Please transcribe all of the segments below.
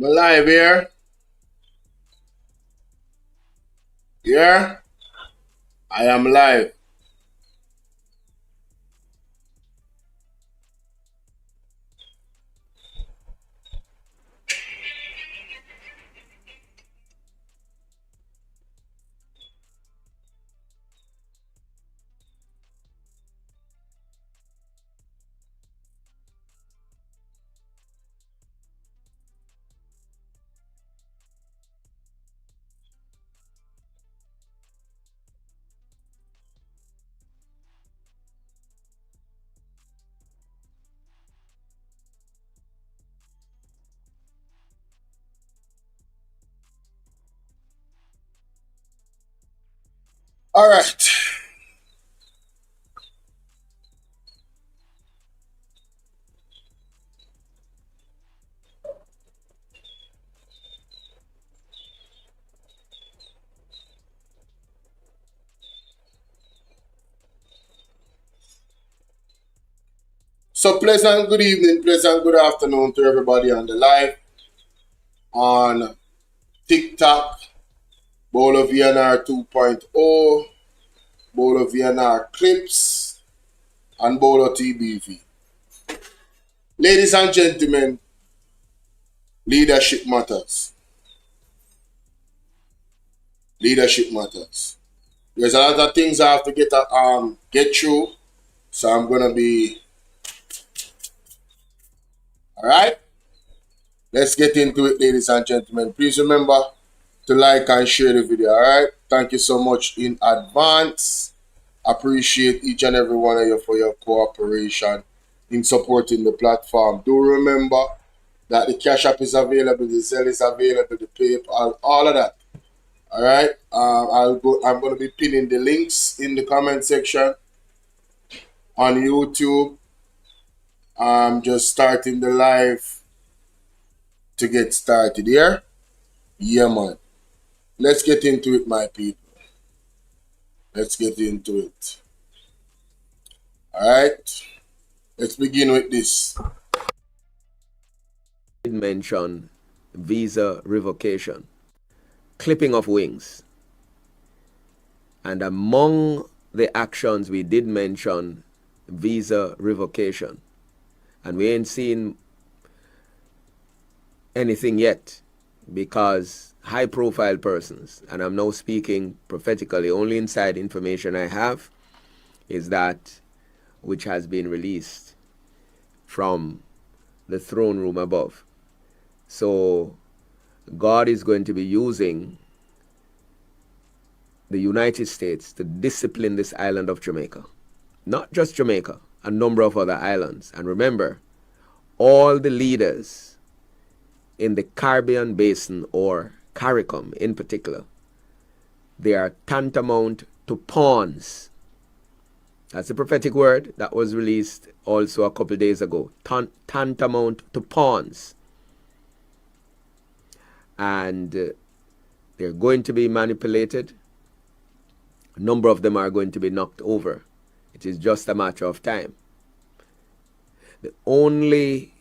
live here. Yeah, I am live. All right. So pleasant good evening, pleasant good afternoon to everybody on the live on TikTok, BOLO VNR 2.0, BOLO VNR Clips, and BOLO TBV. Ladies and gentlemen, leadership matters. Leadership matters. There's a lot of things I have to get through, so I'm gonna be all right. Let's get into it, ladies and gentlemen. Please remember to like and share the video, all right? Thank you so much in advance. Appreciate each and every one of you for your cooperation in supporting the platform. Do remember that the Cash App is available, the Zelle is available, the PayPal, all of that. All right? I'm going to be pinning the links in the comment section on YouTube. I'm just starting the live to get started here. Yeah, man. Let's get into it, my people. Let's get into it. All right. Let's begin with this. Mention visa revocation, clipping of wings. And among the actions we did mention visa revocation. And we ain't seen anything yet because high profile persons, and I'm now speaking prophetically, only inside information I have is that which has been released from the throne room above. So God is going to be using the United States to discipline this island of Jamaica. Not just Jamaica, a number of other islands. And remember, all the leaders in the Caribbean basin, or CARICOM in particular, they are tantamount to pawns. That's a prophetic word that was released also a couple days ago. Tantamount to pawns. And they're going to be manipulated. A number of them are going to be knocked over. It is just a matter of time. The only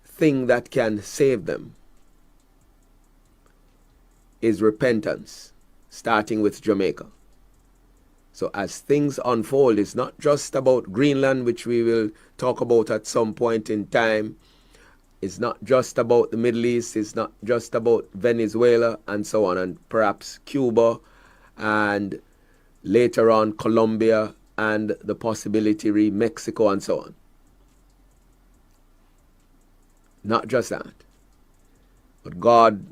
thing that can save them is repentance, starting with Jamaica. So as things unfold, it's not just about Greenland, which we will talk about at some point in time. It's not just about the Middle East. It's not just about Venezuela and so on, and perhaps Cuba, and later on Colombia, and the possibility Mexico and so on. Not just that. But God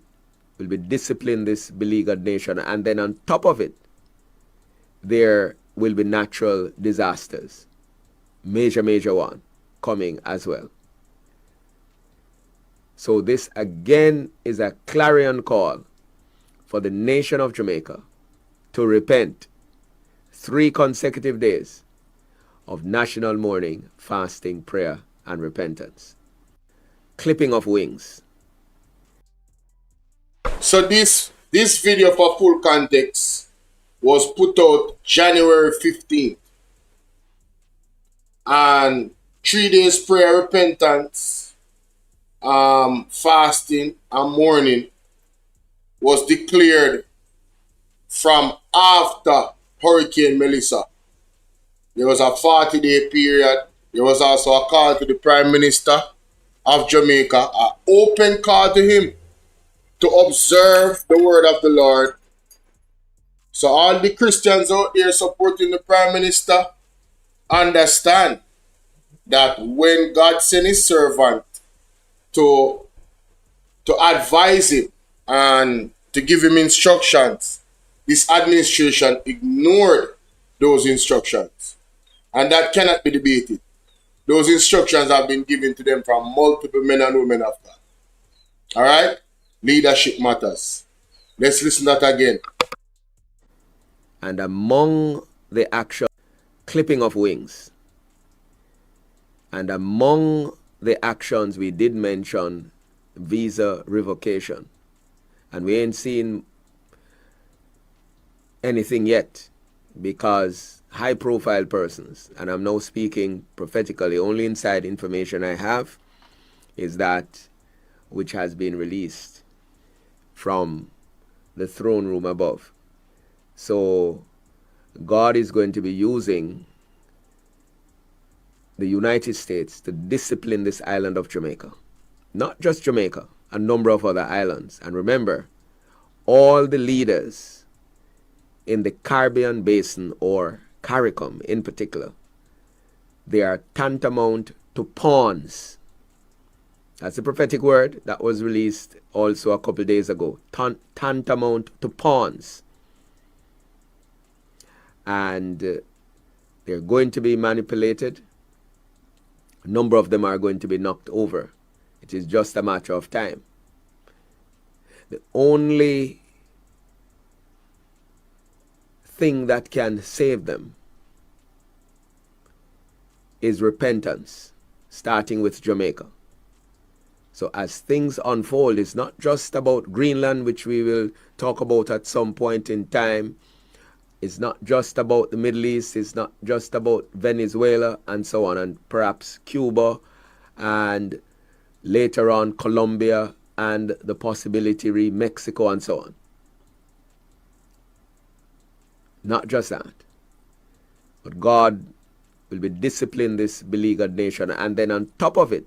will be disciplining this beleaguered nation. And then on top of it, there will be natural disasters. Major one coming as well. So this again is a clarion call for the nation of Jamaica to repent. 3 consecutive days of national mourning, fasting, prayer, and repentance. Clipping of wings. So this video, for full context, was put out January 15th. And 3 days prayer repentance fasting and mourning was declared from after Hurricane Melissa. There was a 40-day period. There was also a call to the Prime Minister of Jamaica, an open call to him to observe the word of the Lord. So all the Christians out there supporting the Prime Minister understand that when God sent his servant to advise him and to give him instructions, this administration ignored those instructions. And that cannot be debated. Those instructions have been given to them from multiple men and women of God. All right? Leadership matters. Let's listen to that again. And among the action, clipping of wings. And among the actions we did mention, visa revocation. And we ain't seen anything yet because high profile persons, and I'm now speaking prophetically, only inside information I have is that which has been released from the throne room above. So God is going to be using the United States to discipline this island of Jamaica. Not just Jamaica, a number of other islands. And remember, all the leaders in the Caribbean basin, or CARICOM in particular, they are tantamount to pawns. That's a prophetic word that was released also a couple days ago. Tantamount to pawns. And they're going to be manipulated. A number of them are going to be knocked over. It is just a matter of time. The only thing that can save them is repentance, starting with Jamaica. So as things unfold, it's not just about Greenland, which we will talk about at some point in time. It's not just about the Middle East. It's not just about Venezuela and so on, and perhaps Cuba, and later on Colombia, and the possibility Mexico and so on. Not just that. But God will be disciplining this beleaguered nation. And then on top of it,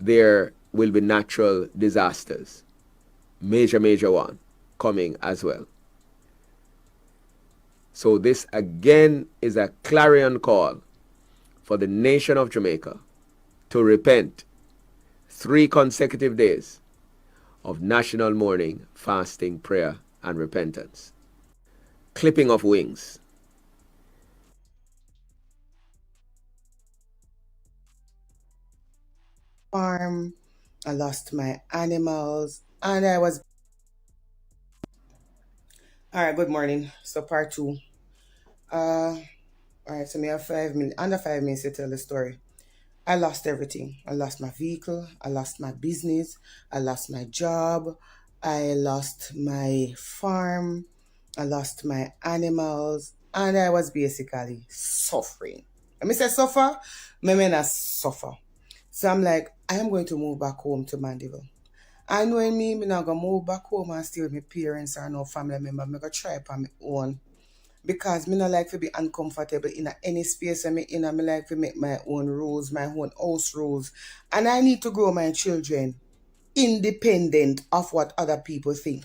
there will be natural disasters. Major one coming as well. So this again is a clarion call for the nation of Jamaica to repent. 3 consecutive days of national mourning, fasting, prayer, and repentance. Clipping of wings. Farm, I lost my animals, and I was. All right, good morning. So part 2. All right, so me have 5 minutes, under 5 minutes to tell the story. I lost everything. I lost my vehicle. I lost my business. I lost my job. I lost my farm. I lost my animals. And I was basically suffering. Let me say suffer. I mean I suffer. So I'm like, I am going to move back home to Mandeville. I know in me, I'm not going to move back home and stay with my parents or no family member. I'm going to try it on my own. Because me not like to be uncomfortable in any space I'm in. I like to make my own rules, my own house rules. And I need to grow my children independent of what other people think.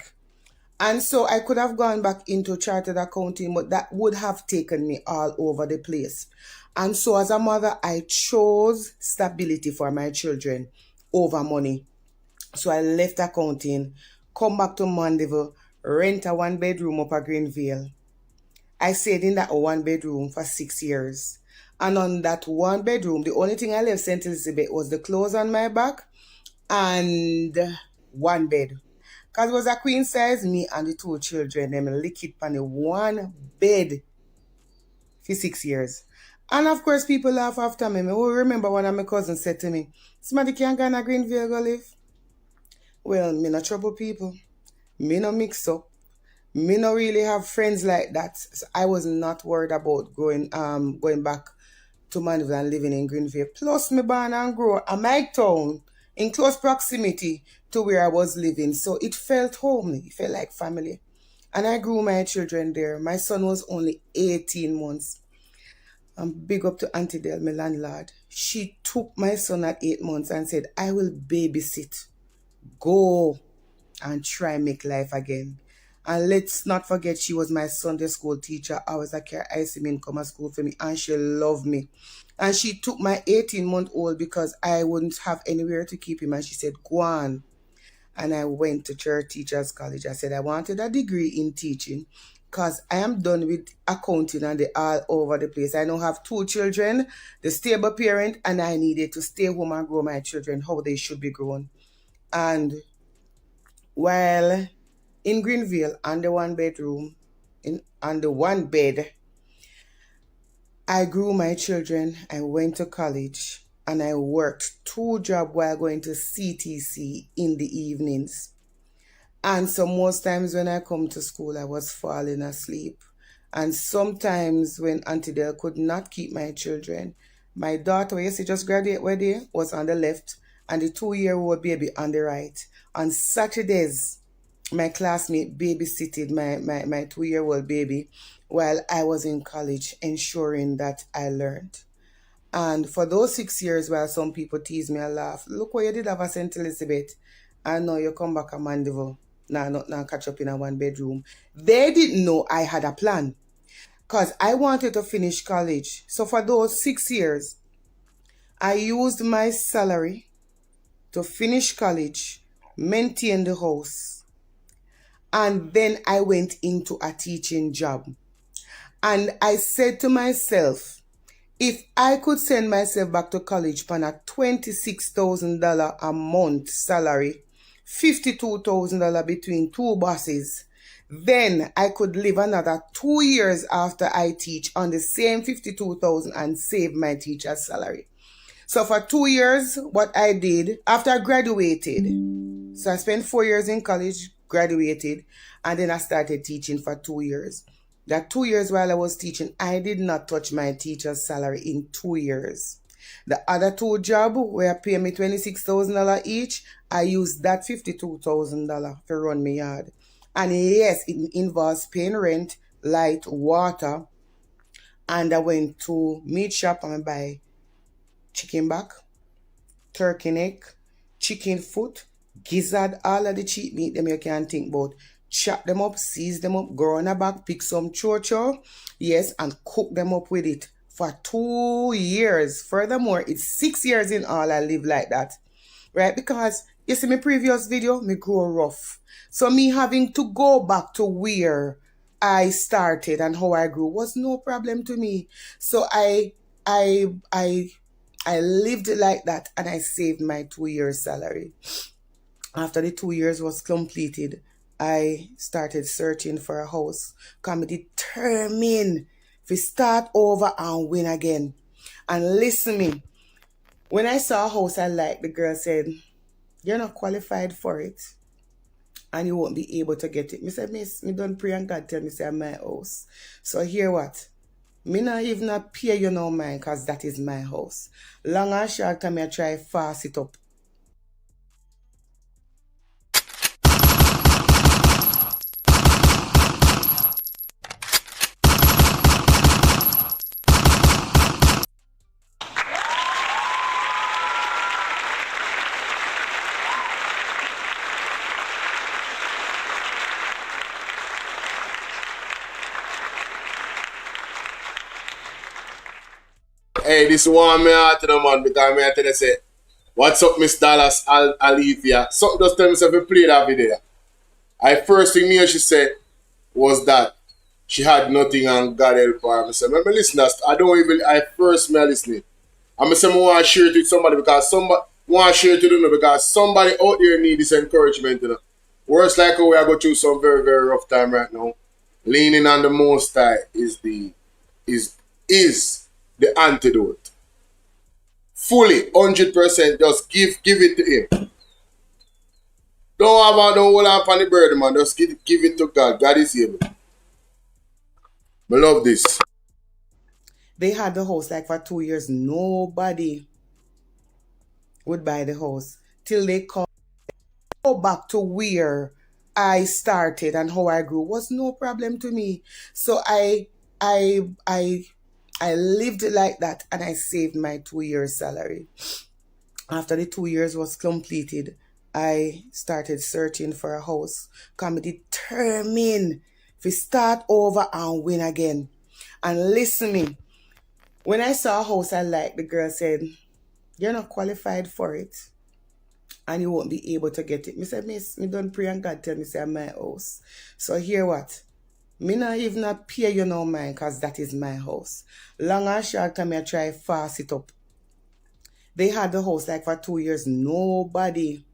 And so I could have gone back into chartered accounting, but that would have taken me all over the place. And so as a mother, I chose stability for my children over money. So I left accounting, come back to Mandeville, rent a 1-bedroom up at Greenville. I stayed in that 1-bedroom for 6 years. And on that 1-bedroom, the only thing I left St. Elizabeth was the clothes on my back and 1 bed. Because it was a queen size, me and the 2 children, them lick it on the 1 bed for 6 years. And of course, people laugh after me. I remember one of my cousins said to me, somebody can't go in Greenville go live. Well, me not trouble people. Me no mix up. Me no really have friends like that. So I was not worried about going back to Mandeville and living in Greenville. Plus, me born and grow in my town. in close proximity to where I was living. So it felt homely, it felt like family. And I grew my children there. My son was only 18 months. Big up to Auntie Del, my landlord. She took my son at 8 months and said, I will babysit. Go and try make life again. And let's not forget, she was my Sunday school teacher. I was a care ice in come to school for me, and she loved me. And she took my 18-month-old because I wouldn't have anywhere to keep him. And she said, go on. And I went to Church Teachers College. I said I wanted a degree in teaching because I am done with accounting and they're all over the place. I now have 2 children, the stable parent, and I needed to stay home and grow my children how they should be grown. And while in Greenville, on the 1 bedroom, on the 1 bed, I grew my children. I went to college and I worked 2 jobs while going to CTC in the evenings. And so most times when I come to school, I was falling asleep. And sometimes when Auntie Del could not keep my children, my daughter, you see, just graduate wedding, was on the left and the 2-year-old baby on the right. On Saturdays, my classmate babysitted my 2-year-old baby while I was in college, ensuring that I learned. And for those 6 years, while some people tease me and laugh, look what you did have a St. Elizabeth, and now you come back a Mandeville. Now catch up in a 1 bedroom. They didn't know I had a plan because I wanted to finish college. So for those 6 years, I used my salary to finish college, maintain the house, and then I went into a teaching job. And I said to myself, if I could send myself back to college on a $26,000 a month salary, $52,000 between 2 bosses, then I could live another 2 years after I teach on the same $52,000 and save my teacher's salary. So for 2 years, what I did after I graduated, so I spent 4 years in college, graduated, and then I started teaching for 2 years. That 2 years while I was teaching, I did not touch my teacher's salary in 2 years. The other 2 jobs where pay me $26,000 each, I used that $52,000 to run my yard. And yes, it involves paying rent, light, water. And I went to meat shop and buy chicken back, turkey neck, chicken foot, gizzard, all of the cheap meat them you can think about. Chop them up, seize them up, go on a back, pick some chocho, yes, and cook them up with it for 2 years. Furthermore, it's 6 years in all I live like that, right? Because you see my previous video, me grow rough. So me having to go back to where I started and how I grew was no problem to me. So I lived like that and I saved my 2 years salary. After the 2 years was completed, I started searching for a house. Because I determined to start over and win again. And listen me, when I saw a house I liked, the girl said, you're not qualified for it. And you won't be able to get it. I said, miss, me don't pray and God tell me say I'm my house. So hear what? Me not even pay you no mind because that is my house. Long and short time I try fast it up. Hey, this one me out to the man because me I tell you say, what's up, Miss Dallas Alethea? Something just tell me if you play that video. I first thing me she said was that she had nothing and God help her. I said, me listen, I don't even, I first me listening. I say, I want to share it with somebody because somebody want to share it with you because somebody out there need this encouragement, you know. Worse like we are going through some very, very rough time right now. Leaning on the Most High is the antidote. Fully, 100%, just give it to him. Don't hold on on the bird, man. Just give it to God. God is able. I love this. They had the house like for 2 years. Nobody would buy the house. till they call go back to where I started and how I grew was no problem to me. So I lived like that, and I saved my 2 years salary. After the 2 years was completed, I started searching for a house. Because I'm determined to start over and win again. And listen me, when I saw a house I liked, the girl said, "You're not qualified for it, and you won't be able to get it." I said, "Miss, me don't pray and God tell me say I'm my house. So hear what? Me not even not pay you no mind, because that is my house." Long and short time I try fast it up. They had the house like for 2 years. Nobody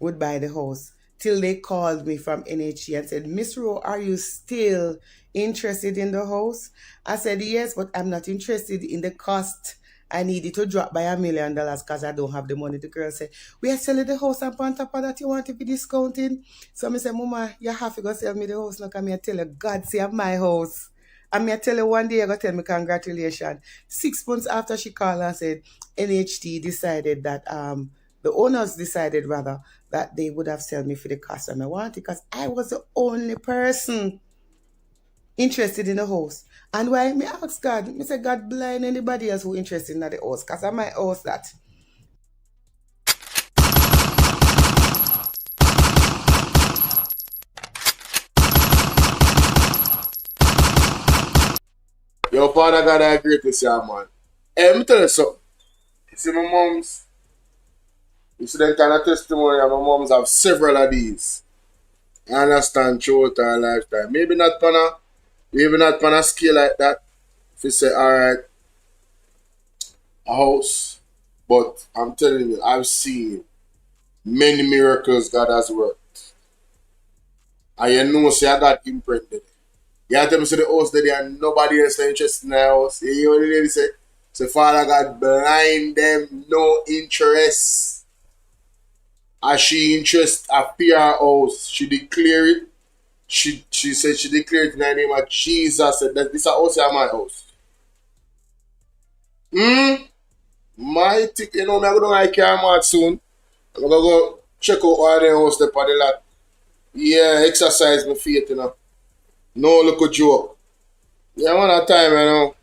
would buy the house till they called me from NHE and said, "Miss Rowe, are you still interested in the house?" I said, "Yes, but I'm not interested in the cost. I need it to drop by $1 million because I don't have the money." The girl said, "We are selling the house, and on top of that, you want to be discounting?" So I said, "Mama, you have to go sell me the house now, because I tell you, God say my house. And I tell you, one day you're going to tell me congratulations." 6 months after she called and said, NHT decided that, the owners decided rather, that they would have sold me for the cost I wanted, because I was the only person interested in the house. And why me ask God? Me say, "God blind anybody else who interested in the house, because I might house that." Your father God, I agree to say, man. Hey, let me tell you something. You see my moms, you see them kind of testimony, and my moms have several of these. I understand throughout our lifetime. Maybe not on a scale like that. If you say, alright, a house. But I'm telling you, I've seen many miracles God has worked. And you know, say I got imprinted. You have to tell me, say the house there and nobody else is interested in the house. You hear what the lady say? Say, Father God blind them, no interest. As she interest appear her house, she declare it. She said she declared it in the name of Jesus. Said that this house is my house. My tick, you know, I'm going to go Carmart soon. I'm going to go check out all the house there for the lot. Yeah, exercise my faith, you know. No look joke. Yeah, one at a time, you know.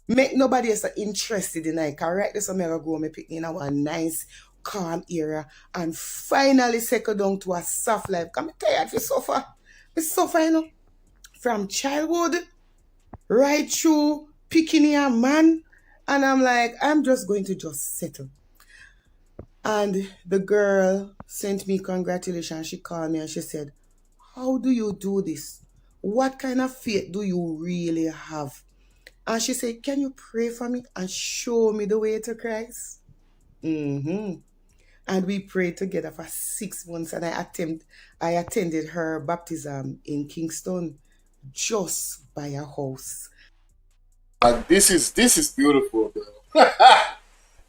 Make nobody else interested in it. Correct? So I go me pick in a nice, calm area and finally settle down to a soft life. Because I'm tired to suffer. I suffer, you know, from childhood right through picking a man. And I'm like, I'm just going to just settle. And the girl sent me congratulations. She called me and she said, "How do you do this? What kind of faith do you really have?" And she said, "Can you pray for me and show me the way to Christ?" And we prayed together for 6 months, and I attended her baptism in Kingston just by a house. And this is beautiful, bro.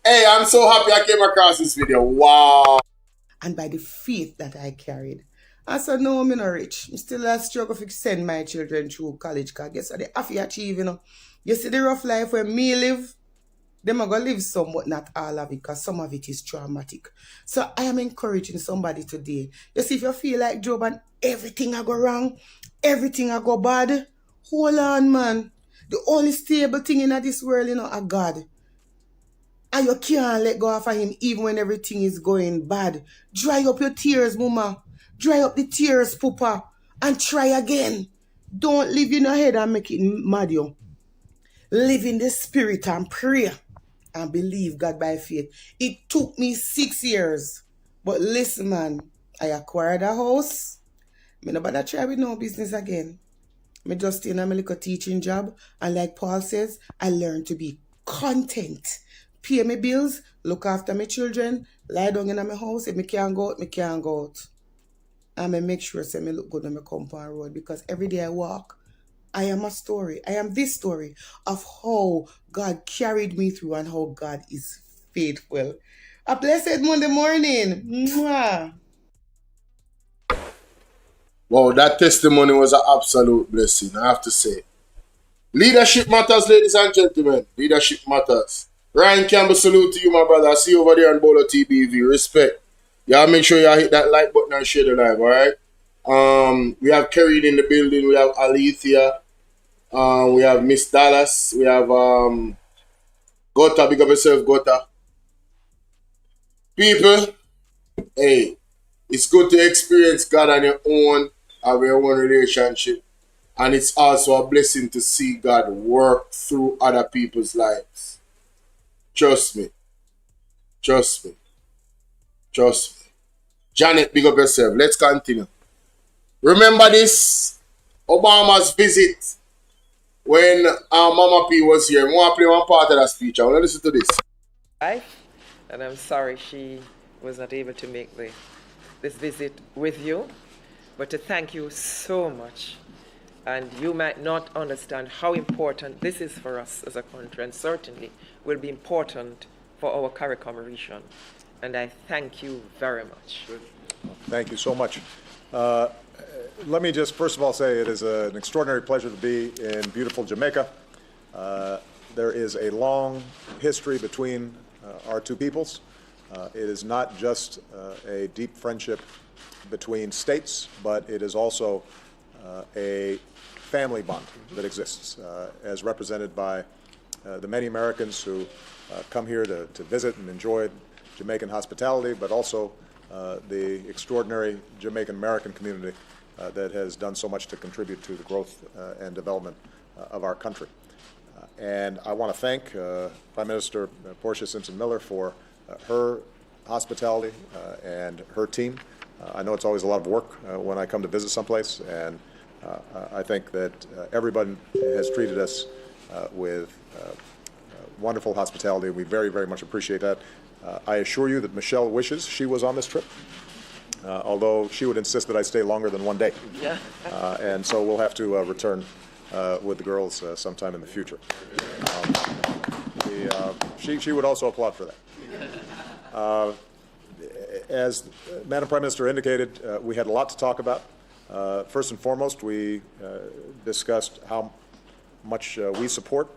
Hey, I'm so happy I came across this video. Wow. And by the faith that I carried. I said, "No, I'm not rich. I'm still a struggle to send my children through college, because guess what they have to achieve, you know. You see the rough life where me live, them are going to live some, but not all of it, because some of it is traumatic." So I am encouraging somebody today. You see, if you feel like Job and everything I go wrong, everything I go bad, hold on, man. The only stable thing in this world, you know, are God. And you can't let go of him even when everything is going bad. Dry up your tears, mama. Dry up the tears, papa. And try again. Don't live in your head and make it mad, you. Live in the spirit and pray. And believe God by faith. It took me 6 years. But listen, man. I acquired a house. Me no bother try with no business again. Me just in a little teaching job. And like Paul says, I learned to be content. Pay my bills, look after my children, lie down in my house. If me can't go out, me can't go out. And I make sure say me look good on my compound road, because every day I walk, I am a story. I am this story of how God carried me through and how God is faithful. A blessed Monday morning. Mwah. Wow, that testimony was an absolute blessing, I have to say. Leadership matters, ladies and gentlemen. Leadership matters. Ryan Campbell, salute to you, my brother. I see you over there on BOLO TBV. Respect. Y'all make sure y'all hit that like button and share the live, alright? We have Kerry in the building. We have Alethea. We have Miss Dallas. We have Gota. Big up yourself, Gota. People, hey, it's good to experience God on your own, have your own relationship. And it's also a blessing to see God work through other people's lives. Trust me. Trust me. Trust me. Janet, big up yourself. Let's continue. Remember this? Obama's visit when Mama P was here. I want to play one part of that speech. I want to listen to this. And I'm sorry she was not able to make this visit with you, but to thank you so much. And you might not understand how important this is for us as a country, and certainly will be important for our CARICOM region. And I thank you very much. Thank you so much. Let me just first of all say it is an extraordinary pleasure to be in beautiful Jamaica. There is a long history between our two peoples. It is not just a deep friendship between states, but it is also a family bond that exists, as represented by the many Americans who come here to visit and enjoy Jamaican hospitality, but also the extraordinary Jamaican American community that has done so much to contribute to the growth and development of our country. And I want to thank Prime Minister Portia Simpson-Miller for her hospitality and her team. I know it's always a lot of work when I come to visit someplace, and I think that everybody has treated us with wonderful hospitality. We very, very much appreciate that. I assure you that Michelle wishes she was on this trip, although she would insist that I stay longer than one day. Yeah. And so we'll have to return with the girls sometime in the future. She would also applaud for that. As Madam Prime Minister indicated, we had a lot to talk about. First and foremost, we discussed how much we support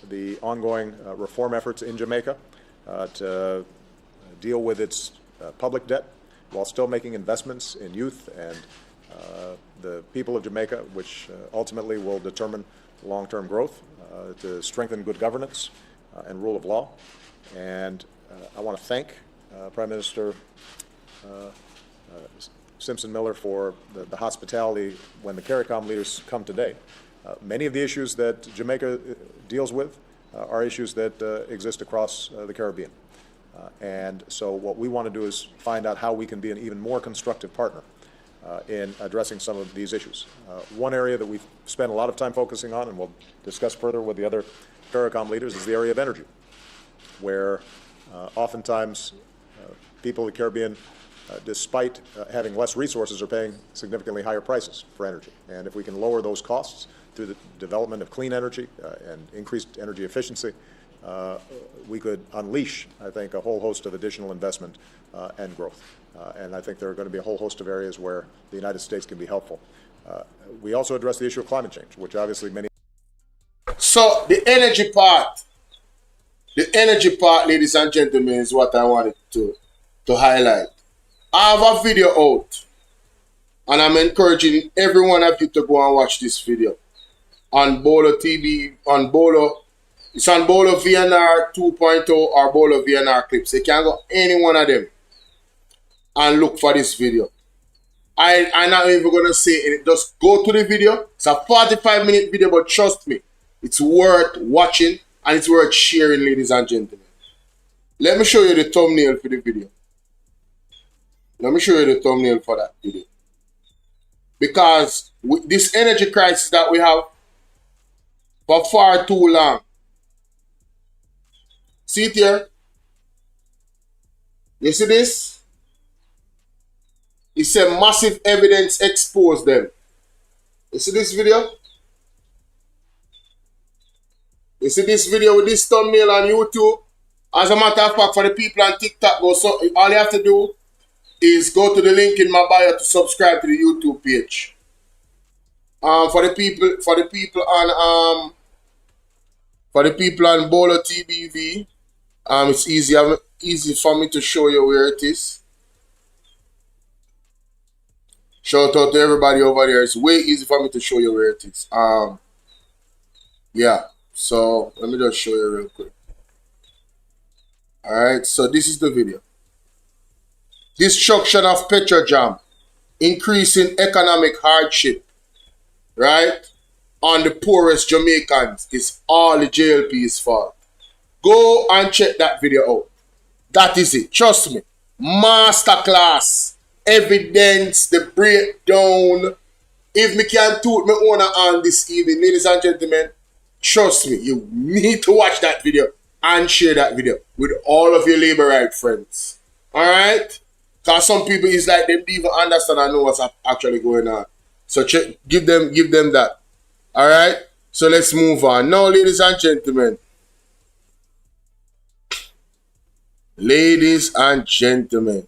the ongoing reform efforts in Jamaica to deal with its public debt while still making investments in youth and the people of Jamaica, which ultimately will determine long-term growth, to strengthen good governance and rule of law. And I want to thank Prime Minister Simpson-Miller for the hospitality when the CARICOM leaders come today. Many of the issues that Jamaica deals with are issues that exist across the Caribbean. And so what we want to do is find out how we can be an even more constructive partner in addressing some of these issues. One area that we've spent a lot of time focusing on, and we'll discuss further with the other CARICOM leaders, is the area of energy, where oftentimes people in the Caribbean, despite having less resources, are paying significantly higher prices for energy. And if we can lower those costs through the development of clean energy and increased energy efficiency, we could unleash, I think, a whole host of additional investment and growth. And I think there are going to be a whole host of areas where the United States can be helpful. We also address the issue of climate change, which obviously many... So the energy part, ladies and gentlemen, is what I wanted to highlight. I have a video out, and I'm encouraging every one of you to go and watch this video on BOLO TV, on BOLO. It's on BOLO VNR 2.0 or BOLO VNR clips. You can go any one of them and look for this video. I'm not even going to say it. Just go to the video. It's a 45-minute video, but trust me, it's worth watching and it's worth sharing, ladies and gentlemen. Let me show you the thumbnail for the video. Let me show you the thumbnail for that video. Because with this energy crisis that we have for far too long. See it here? You see this? It said massive evidence exposed them. You see this video? You see this video with this thumbnail on YouTube? As a matter of fact, for the people on TikTok, all you have to do is go to the link in my bio to subscribe to the YouTube page. For the people on BOLO TBV, It's easy for me to show you where it is. Shout out to everybody over there. It's way easy for me to show you where it is. Yeah. So let me just show you real quick. Alright, so this is the video. Destruction of Petrojam, increasing economic hardship, right, on the poorest Jamaicans is all the JLP's fault. Go and check that video out. That is it. Trust me. Masterclass. Evidence, the breakdown. If me can toot me owner on this evening, ladies and gentlemen, trust me, you need to watch that video and share that video with all of your labor right friends. Alright? Because some people is like they don't even understand and know what's actually going on. So check, give them that. Alright? So let's move on. Now, ladies and gentlemen. Ladies and gentlemen.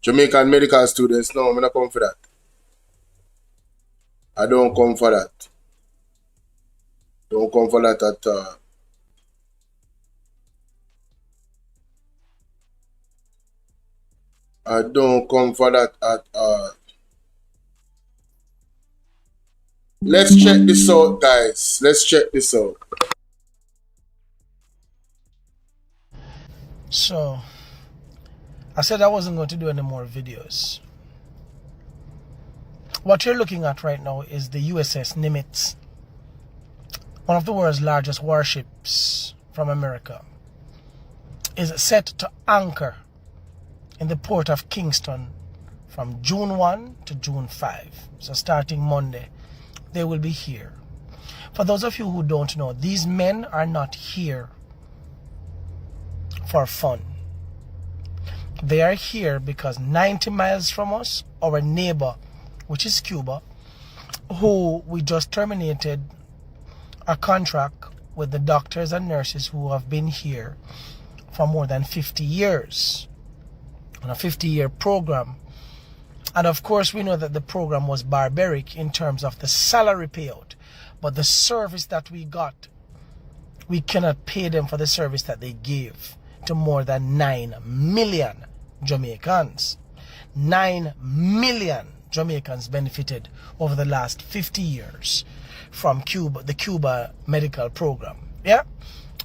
Jamaican medical students, no, I'm not come for that. I don't come for that. Don't come for that at all. I don't come for that at all. Let's check this out, guys. Let's check this out. So, I said I wasn't going to do any more videos. What you're looking at right now is the USS Nimitz, one of the world's largest warships from America, is set to anchor in the port of Kingston from June 1 to June 5. So starting Monday, they will be here. For those of you who don't know, these men are not here for fun. They are here because 90 miles from us, our neighbor, which is Cuba, who we just terminated a contract with the doctors and nurses who have been here for more than 50 years on a 50-year program. And of course, we know that the program was barbaric in terms of the salary payout, but the service that we got, we cannot pay them for the service that they gave to more than 9 million Jamaicans. 9 million Jamaicans benefited over the last 50 years from Cuba, the Cuba medical program. Yeah?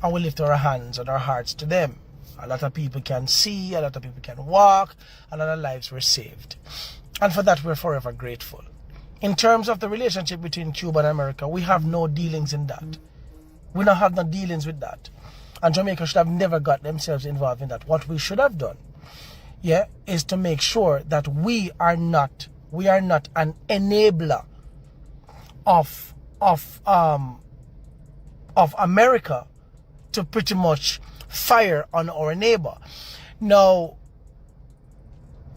And we lift our hands and our hearts to them. A lot of people can see, a lot of people can walk, a lot of lives were saved. And for that, we're forever grateful. In terms of the relationship between Cuba and America, we have no dealings in that. We don't have no dealings with that. And Jamaica should have never got themselves involved in that. What we should have done, yeah, is to make sure that we are not an enabler of America to pretty much fire on our neighbor. Now,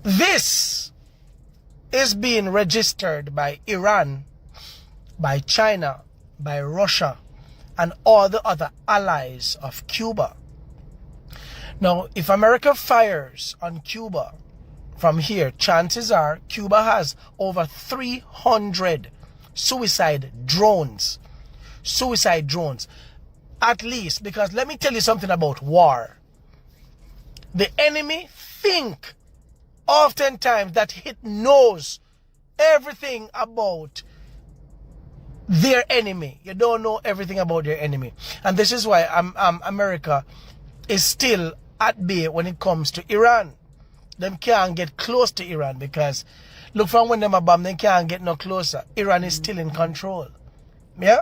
this is being registered by Iran, by China, by Russia, and all the other allies of Cuba. Now, if America fires on Cuba from here, chances are Cuba has over 300 suicide drones. Suicide drones. At least, because let me tell you something about war. The enemy think oftentimes that it knows everything about their enemy. You don't know everything about their enemy. And this is why America is still at bay when it comes to Iran. Them can't get close to Iran because look, from when them a bomb, they can't get no closer. Iran is still in control. Yeah?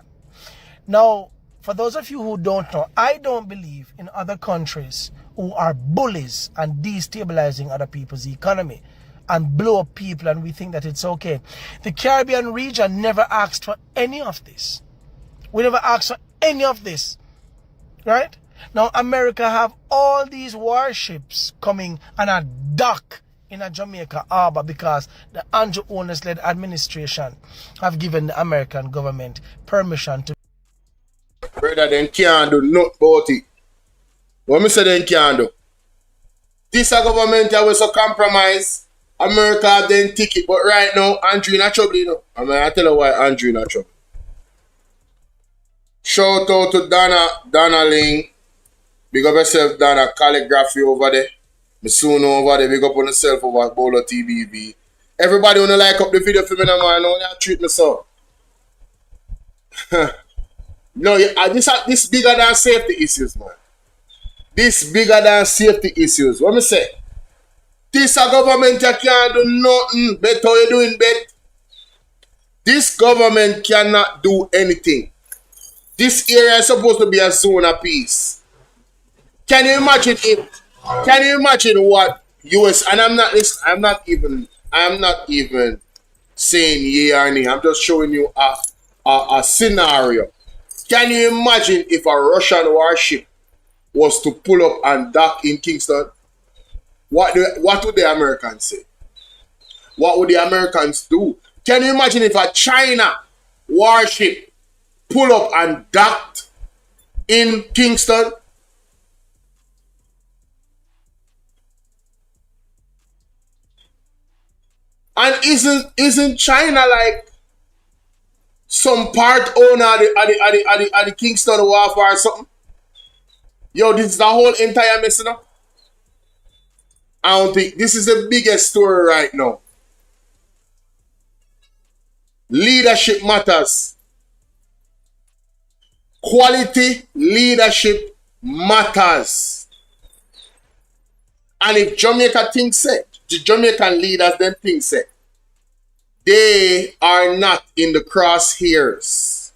Now, for those of you who don't know, I don't believe in other countries who are bullies and destabilizing other people's economy and blow up people and we think that it's okay. The Caribbean region never asked for any of this. We never asked for any of this. Right? Now, America have all these warships coming and a dock in a Jamaica harbor because the Andrew Holness-led administration have given the American government permission to. Brother, then can't do nothing about it. What me say then can't do? This a government that was a compromise. America then ticket, but right now, Andrew in a trouble, you know. I tell you why Andrew in a trouble. Shout out to Donna Ling. Big up yourself down at Calligraphy over there. Misuno over there. Big up on yourself over at BOLO TBV. Everybody wanna like up the video for me now, man. I wanna treat me so. No, this bigger than safety issues, man. This bigger than safety issues. What me say? This a government you can't do nothing. Bet how you doing, bet. This government cannot do anything. This area is supposed to be a zone of peace. Can you imagine it? Can you imagine what US, and I'm not even saying yeah or nay. I'm just showing you a scenario. Can you imagine if a Russian warship was to pull up and dock in Kingston? What would the Americans say? What would the Americans do? Can you imagine if a China warship pull up and docked in Kingston? And isn't China like some part owner of the Kingston Wharf or something? Yo, this is the whole entire mess now. I don't think this is the biggest story right now. Leadership matters. Quality leadership matters. And if Jamaica thinks it, the Jamaican leaders then think it, they are not in the crosshairs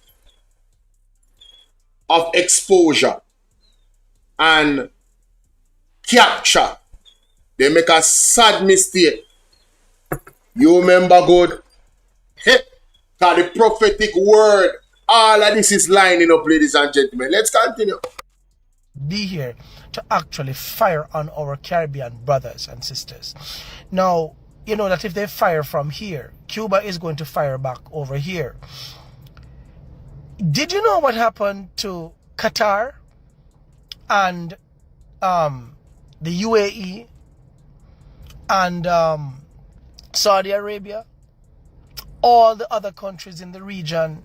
of exposure and capture. They make a sad mistake. You remember good? Because the prophetic word, all of this is lining up, ladies and gentlemen. Let's continue. Be here to actually fire on our Caribbean brothers and sisters. Now, you know that if they fire from here, Cuba is going to fire back over here. Did you know what happened to Qatar and the UAE and Saudi Arabia? All the other countries in the region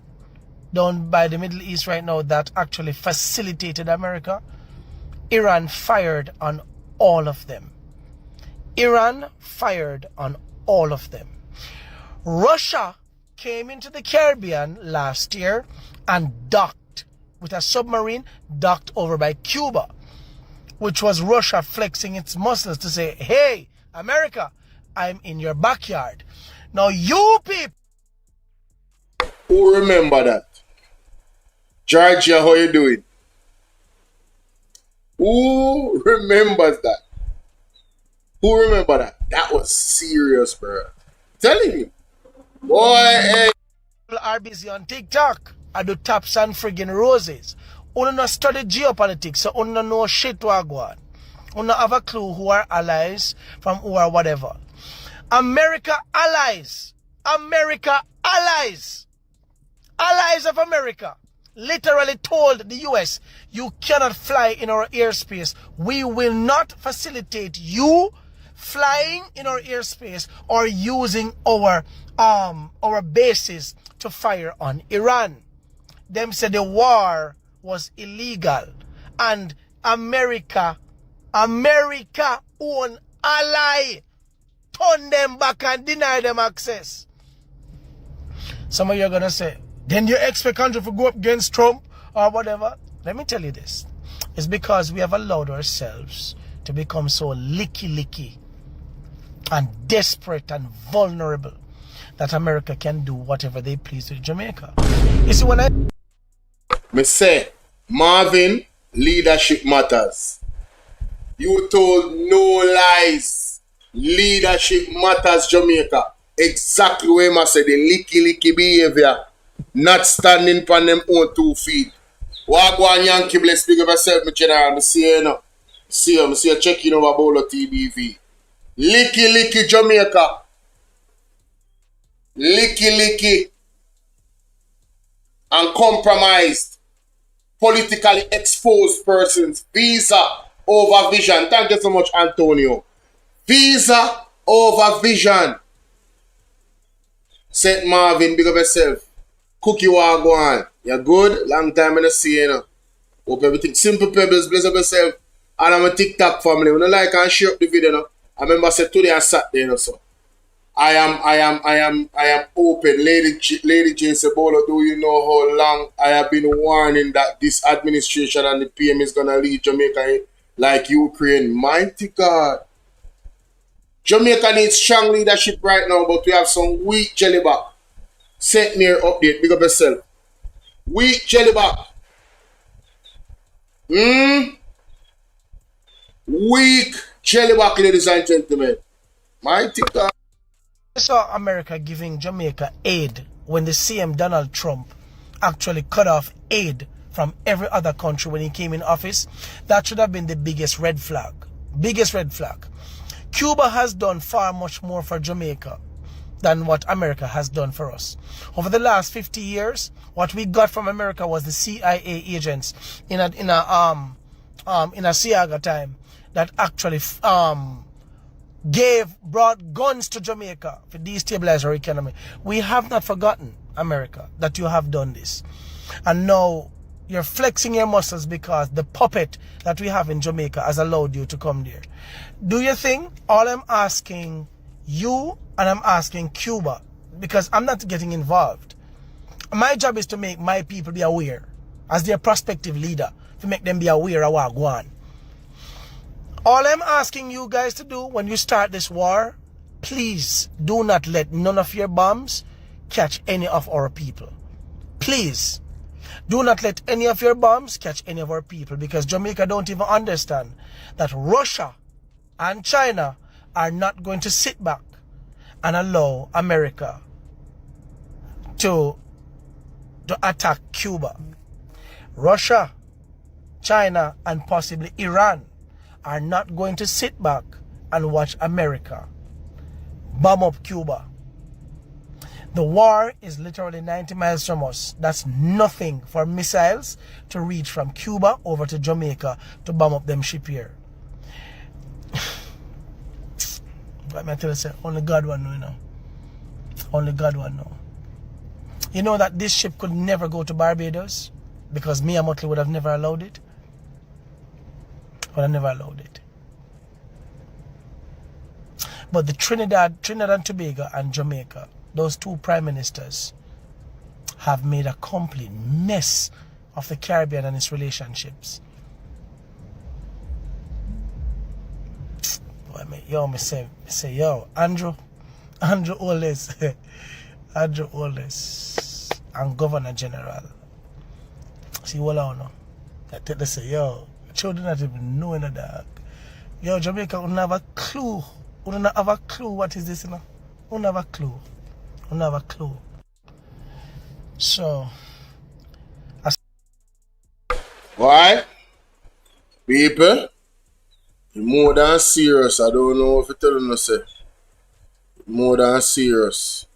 down by the Middle East right now that actually facilitated America, Iran fired on all of them. Iran fired on all of them. Russia came into the Caribbean last year and docked with a submarine, docked over by Cuba, which was Russia flexing its muscles to say, hey, America, I'm in your backyard. Now you people, who remember that? Georgia, how you doing? Who remembers that? Who remember that? That was serious, bro. Telling you. Boy, hey. people are busy on TikTok. I do taps and friggin' roses. Uno not study geopolitics, so uno know shit what go on. Uno have a clue who are allies from who are whatever. America allies. America allies. Allies of America literally told the US, you cannot fly in our airspace. We will not facilitate you flying in our airspace or using our bases to fire on Iran. Them said the war was illegal and America own ally turn them back and deny them access. Some of you are gonna say, then you expect country to go up against Trump or whatever. Let me tell you this. It's because we have allowed ourselves to become so licky and desperate and vulnerable that America can do whatever they please with Jamaica. You see, when Me say, Marvin, leadership matters. You told no lies. Leadership matters, Jamaica. Exactly where I say the licky behavior. Not standing on them own 2 feet. Wagwan Yankee, bless big of yourself, my general. I see you now. See you checking over BOLO TBV. Licky Jamaica. Licky. And compromised. Politically exposed persons. Visa over vision. Thank you so much, Antonio. Visa over vision. St. Marvin, big of yourself. Cookie Wagwan. You good? Long time I don't see you. Hope everything. Simple Pebbles, bless up yourself. And I'm a TikTok family. When I like and share up the video, no? I remember I said today I sat there, you know, so. I am open. Lady Jane said, Bolo, do you know how long I have been warning that this administration and the PM is gonna lead Jamaica like Ukraine? Mighty God. Jamaica needs strong leadership right now, but we have some weak jellyback. Sent me an update. Big up yourself. Weak jellyback. Weak jellyback, ladies and gentlemen. Mighty God. I saw America giving Jamaica aid when the CM Donald Trump actually cut off aid from every other country when he came in office. That should have been the biggest red flag. Biggest red flag. Cuba has done far much more for Jamaica than what America has done for us. Over the last 50 years, what we got from America was the CIA agents in a Siaga time that actually brought guns to Jamaica to destabilize our economy. We have not forgotten, America, that you have done this. And now you're flexing your muscles because the puppet that we have in Jamaica has allowed you to come there. Do you think? All I'm asking you and I'm asking Cuba, because I'm not getting involved. My job is to make my people be aware, as their prospective leader, to make them be aware of what going on. All I'm asking you guys to do when you start this war, please do not let none of your bombs catch any of our people. Please. Do not let any of your bombs catch any of our people, because Jamaica don't even understand that Russia and China are not going to sit back and allow America to attack Cuba. Russia, China, and possibly Iran are not going to sit back and watch America bomb up Cuba. The war is literally 90 miles from us. That's nothing for missiles to reach from Cuba over to Jamaica to bomb up them ship here. But I tell you, only God will know, you know. Only God will know. You know that this ship could never go to Barbados because Mia Motley would have never allowed it. Would have never allowed it. But the Trinidad and Tobago and Jamaica, those two prime ministers, have made a complete mess of the Caribbean and its relationships. Me say, yo, Andrew Oles, Andrew Oles, and Governor General. See what I know. They say, yo, children not even know in the dark. Yo, Jamaica wouldn't have a clue. Wouldn't have a clue what is this, you know? Wouldn't have a clue. Wouldn't have a clue. So, Alright? People, more than serious. I don't know if you tell them to say. More than serious.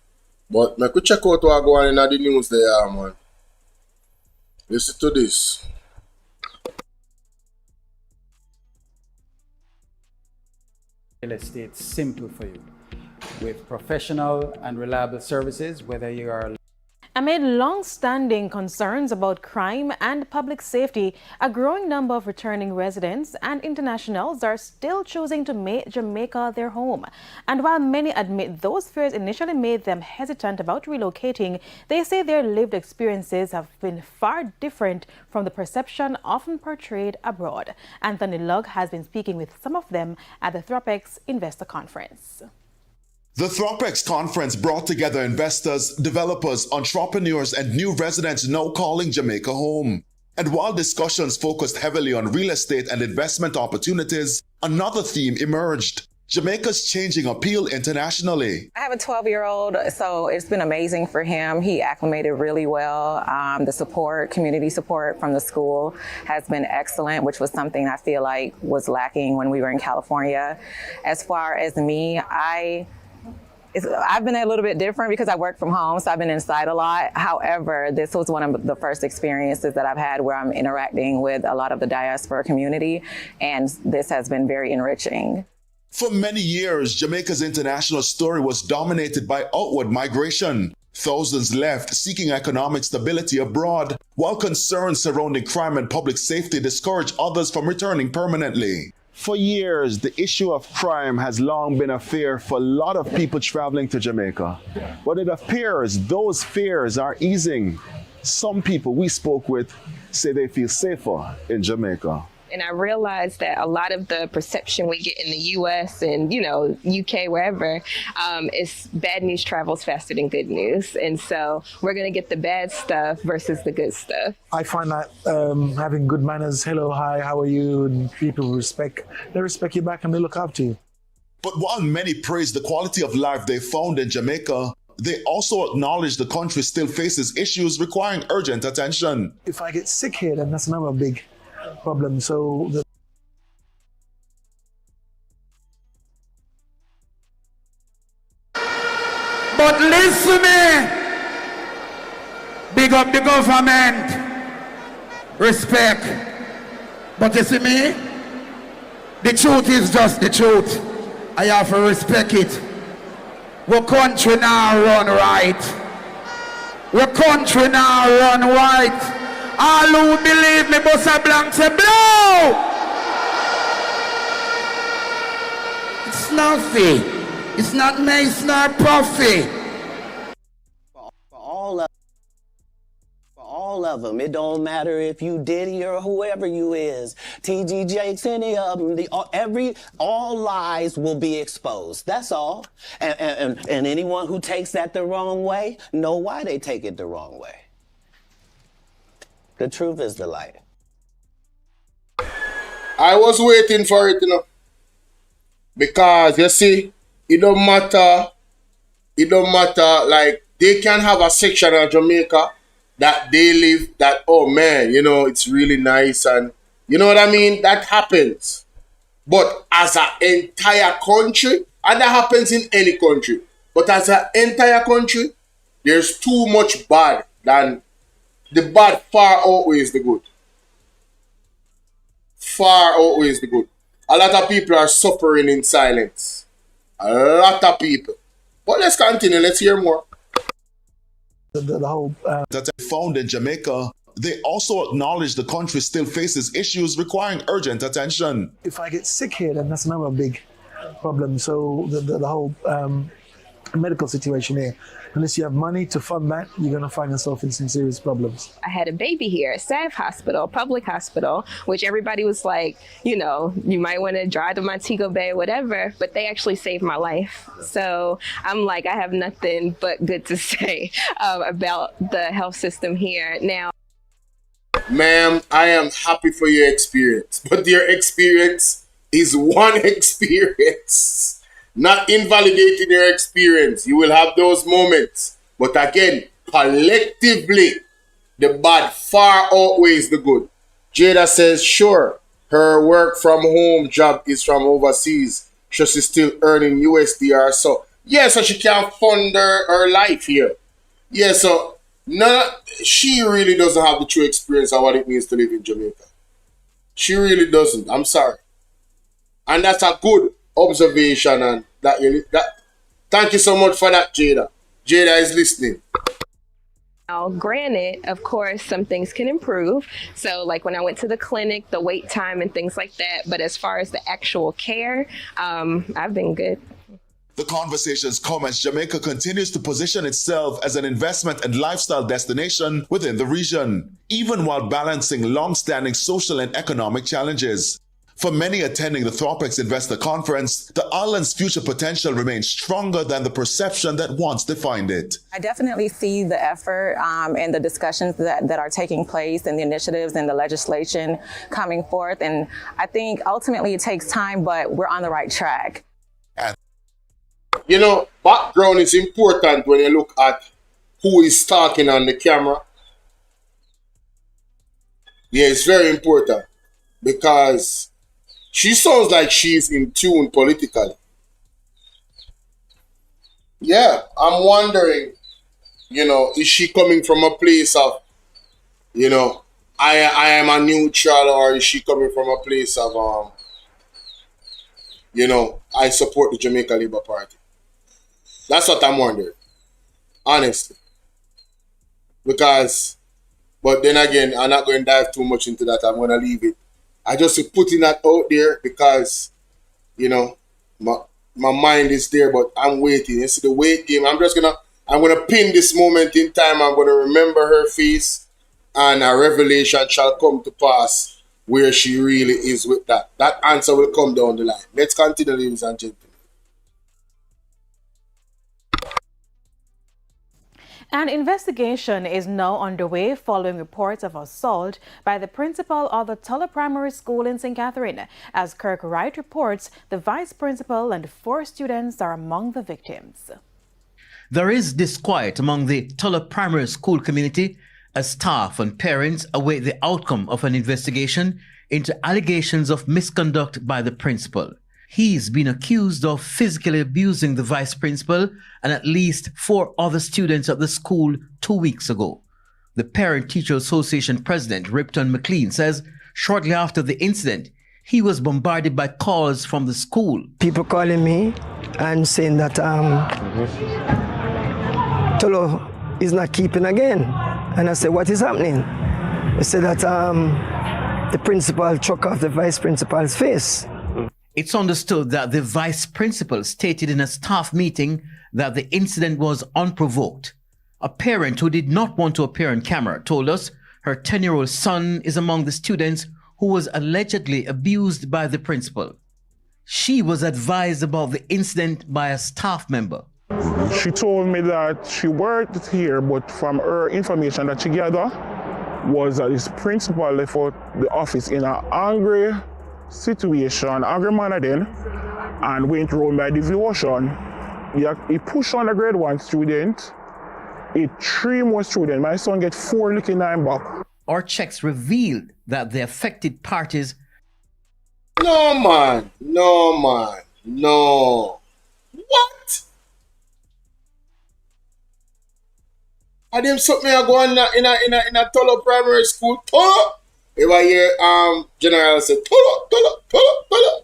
But I could check out what going on in the news there, man. Listen to this. Real estate simple for you with professional and reliable services, whether you are. Amid long-standing concerns about crime and public safety, a growing number of returning residents and internationals are still choosing to make Jamaica their home. And while many admit those fears initially made them hesitant about relocating, they say their lived experiences have been far different from the perception often portrayed abroad. Anthony Lugg has been speaking with some of them at the Thropex Investor Conference. The Thropex Conference brought together investors, developers, entrepreneurs, and new residents now calling Jamaica home. And while discussions focused heavily on real estate and investment opportunities, another theme emerged: Jamaica's changing appeal internationally. I have a 12-year-old, so it's been amazing for him. He acclimated really well. The support, community support from the school has been excellent, which was something I feel like was lacking when we were in California. As far as me, I've been a little bit different because I work from home, so I've been inside a lot. However, this was one of the first experiences that I've had where I'm interacting with a lot of the diaspora community, and this has been very enriching. For many years, Jamaica's international story was dominated by outward migration. Thousands left seeking economic stability abroad, while concerns surrounding crime and public safety discourage others from returning permanently. For years, the issue of crime has long been a fear for a lot of people traveling to Jamaica. But it appears those fears are easing. Some people we spoke with say they feel safer in Jamaica. And I realized that a lot of the perception we get in the U.S. and, UK, wherever, is bad news travels faster than good news. And so we're going to get the bad stuff versus the good stuff. I find that having good manners, hello, hi, how are you, and people they respect you back and they look after you. But while many praise the quality of life they found in Jamaica, they also acknowledge the country still faces issues requiring urgent attention. If I get sick here, then that's another big problem. So but listen me, big up the government, respect. But you see me, the truth is just the truth. I have to respect it. Our country now run right. Our country now run right. All who believe me, Bossa Blanc say blow! It's nothing. It's not mace nor puffy. For all of them, it don't matter if you Diddy or whoever you is, TG Jakes, any of them. All lies will be exposed. That's all. And anyone who takes that the wrong way, know why they take it the wrong way. The truth is the light. I was waiting for it, because you see, it don't matter, like, they can have a section of Jamaica that they live, that, oh man, it's really nice, and you know what I mean? That happens. But as an entire country, and that happens in any country, but as an entire country, there's too much bad than the bad far outweighs the good. Far outweighs the good. A lot of people are suffering in silence. A lot of people. But let's continue. Let's hear more. The whole that they found in Jamaica, they also acknowledge the country still faces issues requiring urgent attention. if I get sick here, then that's another big problem. So the whole medical situation here, unless you have money to fund that, you're going to find yourself in some serious problems. I had a baby here at SAF Hospital, public hospital, which everybody was like, you might want to drive to Montego Bay or whatever, but they actually saved my life. So I'm like, I have nothing but good to say about the health system here. Now, Ma'am, I am happy for your experience, but your experience is one experience. Not invalidating your experience. You will have those moments. But again, collectively, the bad far outweighs the good. Jada says, sure, her work from home job is from overseas. So she's still earning USD or so. Yeah, so she can fund her life here. Yeah, so she really doesn't have the true experience of what it means to live in Jamaica. She really doesn't. I'm sorry. And that's a good observation, and thank you so much for that, Jada. Jada is listening. Now, granted, of course, some things can improve. So like when I went to the clinic, the wait time and things like that. But as far as the actual care, I've been good. The conversations come as Jamaica continues to position itself as an investment and lifestyle destination within the region, even while balancing long-standing social and economic challenges. For many attending the Thorpex Investor Conference, the island's future potential remains stronger than the perception that once defined it. I definitely see the effort and the discussions that are taking place and the initiatives and the legislation coming forth. And I think ultimately it takes time, but we're on the right track. Background is important when you look at who is talking on the camera. Yeah, it's very important because she sounds like she's in tune politically. Yeah, I'm wondering, is she coming from a place of, I am a neutral, or is she coming from a place of, I support the Jamaica Labour Party? That's what I'm wondering, honestly. because, but then again, I'm not going to dive too much into that. I'm going to leave it. I just putting that out there because, you know, my mind is there, but I'm waiting. It's the wait game. I'm gonna pin this moment in time. I'm gonna remember her face, and a revelation shall come to pass where she really is with that. That answer will come down the line. Let's continue, ladies and gentlemen. An investigation is now underway following reports of assault by the principal of the Tulla Primary School in St. Catherine. As Kirk Wright reports, the vice principal and 4 students are among the victims. There is disquiet among the Tulla Primary School community as staff and parents await the outcome of an investigation into allegations of misconduct by the principal. He's been accused of physically abusing the vice principal and at least 4 other students at the school 2 weeks ago. The Parent Teacher Association president, Ripton McLean, says shortly after the incident, he was bombarded by calls from the school. People calling me and saying that Tolo is not keeping again. And I said, what is happening? They said that the principal struck off the vice principal's face. It's understood that the vice principal stated in a staff meeting that the incident was unprovoked. A parent who did not want to appear on camera told us her 10-year-old son is among the students who was allegedly abused by the principal. She was advised about the incident by a staff member. She told me that she worked here, but from her information that she gathered was that this principal left out the office in an angry situation, angry manner then, and went round by devotion. He pushed on a grade 1 student, it 3 more students. My son get 4 licking in back. Our checks revealed that the affected parties... No, man. No, man. No. What? I didn't something I go on in a Tulla Primary School. Tulla! If I hear General say Tulla.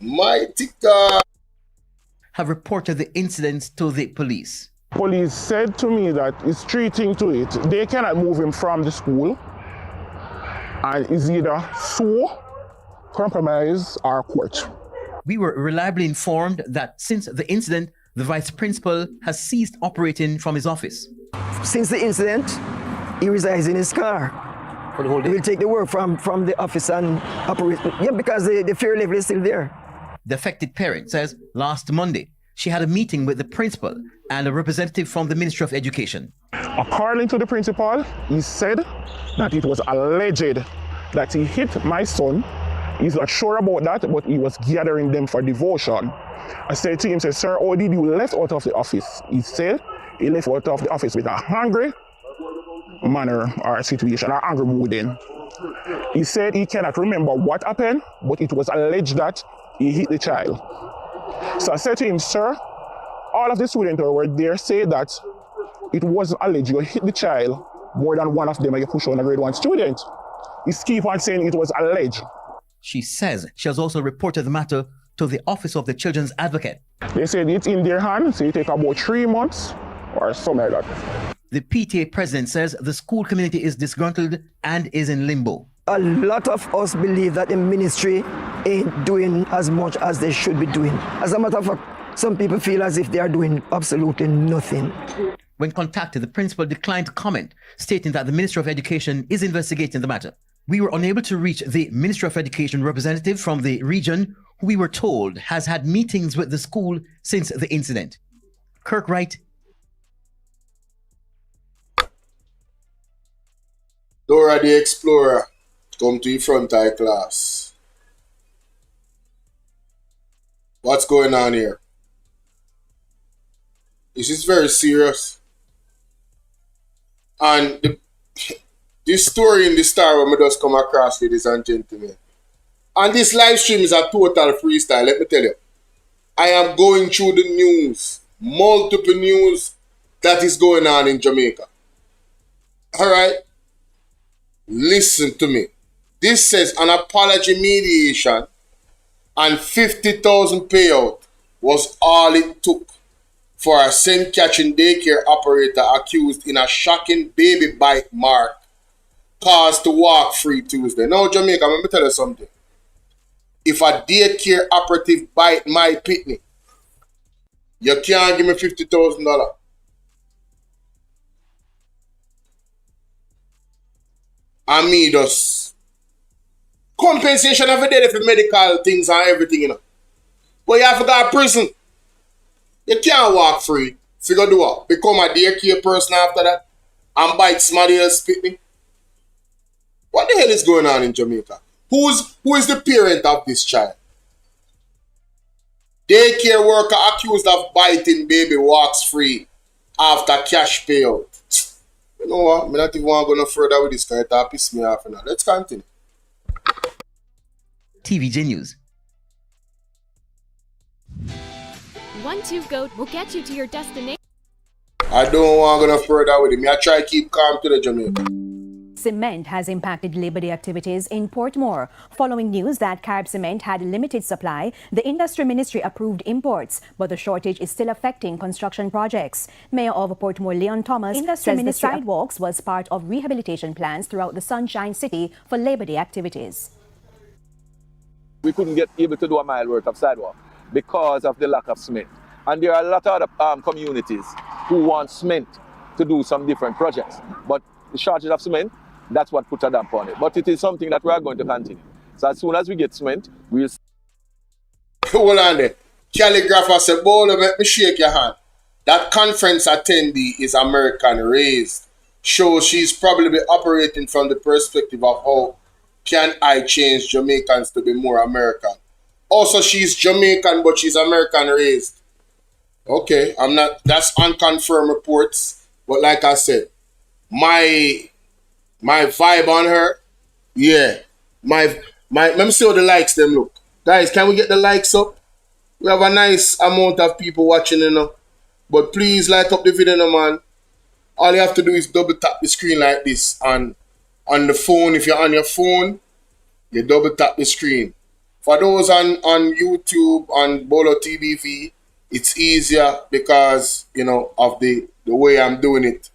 Mighty God. Have reported the incidents to the police. Police said to me that it's 3 things to it. They cannot move him from the school, and it's either sue, compromise, or court. We were reliably informed that since the incident, the vice principal has ceased operating from his office. Since the incident, he resides in his car. For the whole day? He will take the work from the office and operate. Yeah, because the fear level is still there. The affected parent says last Monday, she had a meeting with the principal and a representative from the Ministry of Education. According to the principal, he said that it was alleged that he hit my son. He's not sure about that, but he was gathering them for devotion. I said to him, sir, how did you left out of the office? He said he left out of the office with a hungry manner or situation, or angry mood in. He said he cannot remember what happened, but it was alleged that he hit the child. So I said to him, sir, all of the students who were there say that it wasn't alleged you hit the child more than one of them and you push on a grade 1 student. He keep on saying it was alleged. She says she has also reported the matter to the Office of the Children's Advocate. They said it's in their hands, so it take about 3 months or something like that. The PTA president says the school community is disgruntled and is in limbo. A lot of us believe that the ministry ain't doing as much as they should be doing. As a matter of fact, some people feel as if they are doing absolutely nothing. When contacted, the principal declined to comment, stating that the Ministry of Education is investigating the matter. We were unable to reach the Ministry of Education representative from the region, who we were told has had meetings with the school since the incident. Kirk Wright. Dora the Explorer, come to the front high class. What's going on here? This is very serious. And this story in the Star when we just come across, ladies and gentlemen. And this live stream is a total freestyle, let me tell you. I am going through the news, multiple news that is going on in Jamaica. Alright? Listen to me. This says an apology mediation and 50,000 payout was all it took for a scent catching daycare operator accused in a shocking baby bite mark caused to walk free Tuesday. Now, Jamaica, let me tell you something. If a daycare operative bite my pitney, you can't give me $50,000. And me just compensation every day for medical things and everything, you know. But you have to go to prison. You can't walk free. Figure do what? Become a daycare person after that and bite somebody else's pitney. What the hell is going on in Jamaica? Who is the parent of this child? Daycare worker accused of biting baby walks free after cash payout. You know what? I'm not even want to go no further with this because it piss me off now. Let's continue. TVJ News. One Tube Goat will get you to your destination. I don't want to go no further with it. I try to keep calm to the Jamaica. Cement has impacted Labor Day activities in Portmore. Following news that Carib Cement had limited supply, the Industry Ministry approved imports, but the shortage is still affecting construction projects. Mayor of Portmore Leon Thomas says the sidewalks was part of rehabilitation plans throughout the Sunshine City for Labor Day activities. We couldn't get able to do a mile worth of sidewalk because of the lack of cement. And there are a lot of other communities who want cement to do some different projects. But the shortage of cement, that's what put a damp on it. But it is something that we are going to continue. So as soon as we get cement, we'll... Hold on there. Calligrapher said, Bolo, let me shake your hand. That conference attendee is American raised. Shows she's probably operating from the perspective of how can I change Jamaicans to be more American. Also, she's Jamaican, but she's American raised. Okay, I'm not, that's unconfirmed reports. But like I said, my vibe on her, yeah. Let me see how the likes them look. Guys, can we get the likes up? We have a nice amount of people watching, you know. But please like up the video, no, man. All you have to do is double tap the screen like this. And on the phone, if you're on your phone, you double tap the screen. For those on YouTube, on BOLO TBV, it's easier because, you know, of the way I'm doing it.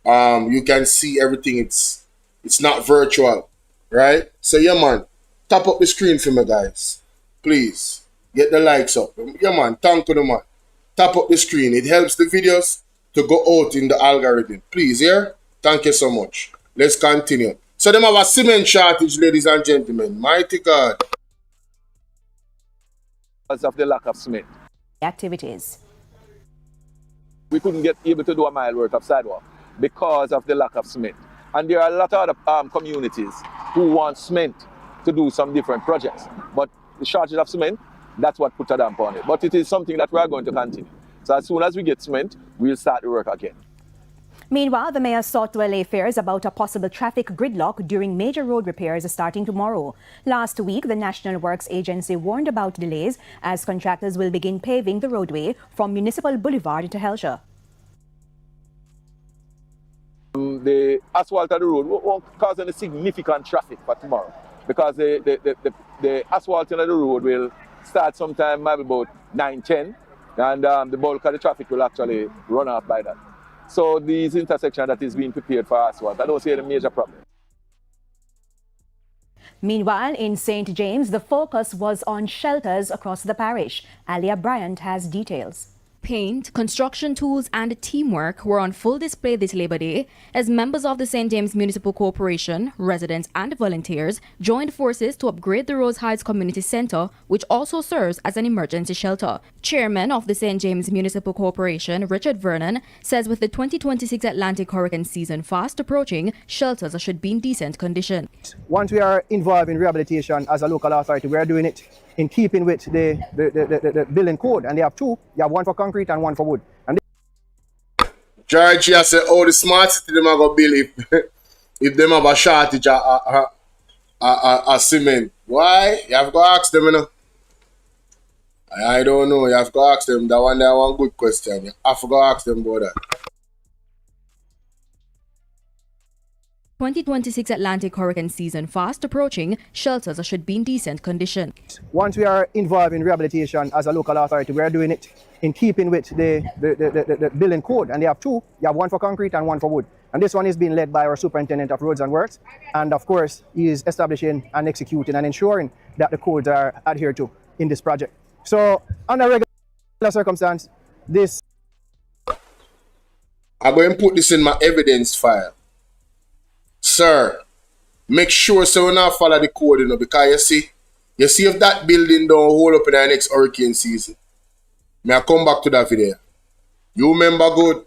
You can see everything. It's not virtual, right? So yeah, man, tap up the screen for me, guys. Please get the likes up. Yeah, man, thank you, man. Tap up the screen. It helps the videos to go out in the algorithm. Please, yeah? Thank you so much. Let's continue. So them have a cement shortage, ladies and gentlemen. Mighty God. Because of the lack of cement. Activities. We couldn't get able to do a mile worth of sidewalk because of the lack of cement. And there are a lot of other communities who want cement to do some different projects. But the shortage of cement, that's what put a damp on it. But it is something that we are going to continue. So as soon as we get cement, we'll start the work again. Meanwhile, the mayor sought to allay fears about a possible traffic gridlock during major road repairs starting tomorrow. Last week, the National Works Agency warned about delays as contractors will begin paving the roadway from Municipal Boulevard to Helsher. The asphalt of the road won't cause any significant traffic for tomorrow because the asphalt of the road will start sometime maybe about 9-10 and the bulk of the traffic will actually run off by that. So these intersections that is being prepared for asphalt, I don't see any major problem. Meanwhile, in St. James, the focus was on shelters across the parish. Alia Bryant has details. Paint, construction tools and teamwork were on full display this Labor Day as members of the St. James Municipal Corporation, residents and volunteers joined forces to upgrade the Rose Heights Community Center, which also serves as an emergency shelter. Chairman of the St. James Municipal Corporation, Richard Vernon, says with the 2026 Atlantic hurricane season fast approaching, shelters should be in decent condition. Once we are involved in rehabilitation as a local authority, we are doing it in keeping with the building code, and they have two. You have one for concrete and one for wood. And Georgia said, "Oh, the smart city them are gonna build if them have a shortage of cement. Why? You have to ask them, you know. I don't know. You have to ask them. That one good question. You have to ask them about that." 2026 Atlantic hurricane season fast approaching, shelters should be in decent condition. once we are involved in rehabilitation as a local authority, we are doing it in keeping with the building code, and they have two. You have one for concrete and one for wood. And this one is being led by our superintendent of roads and works. And of course, he is establishing and executing and ensuring that the codes are adhered to in this project. So under regular circumstance, this... I'm going to put this in my evidence file. Sir, make sure so we not follow the code, you know, because you see if that building don't hold up in the next hurricane season. May I come back to that video? You remember good?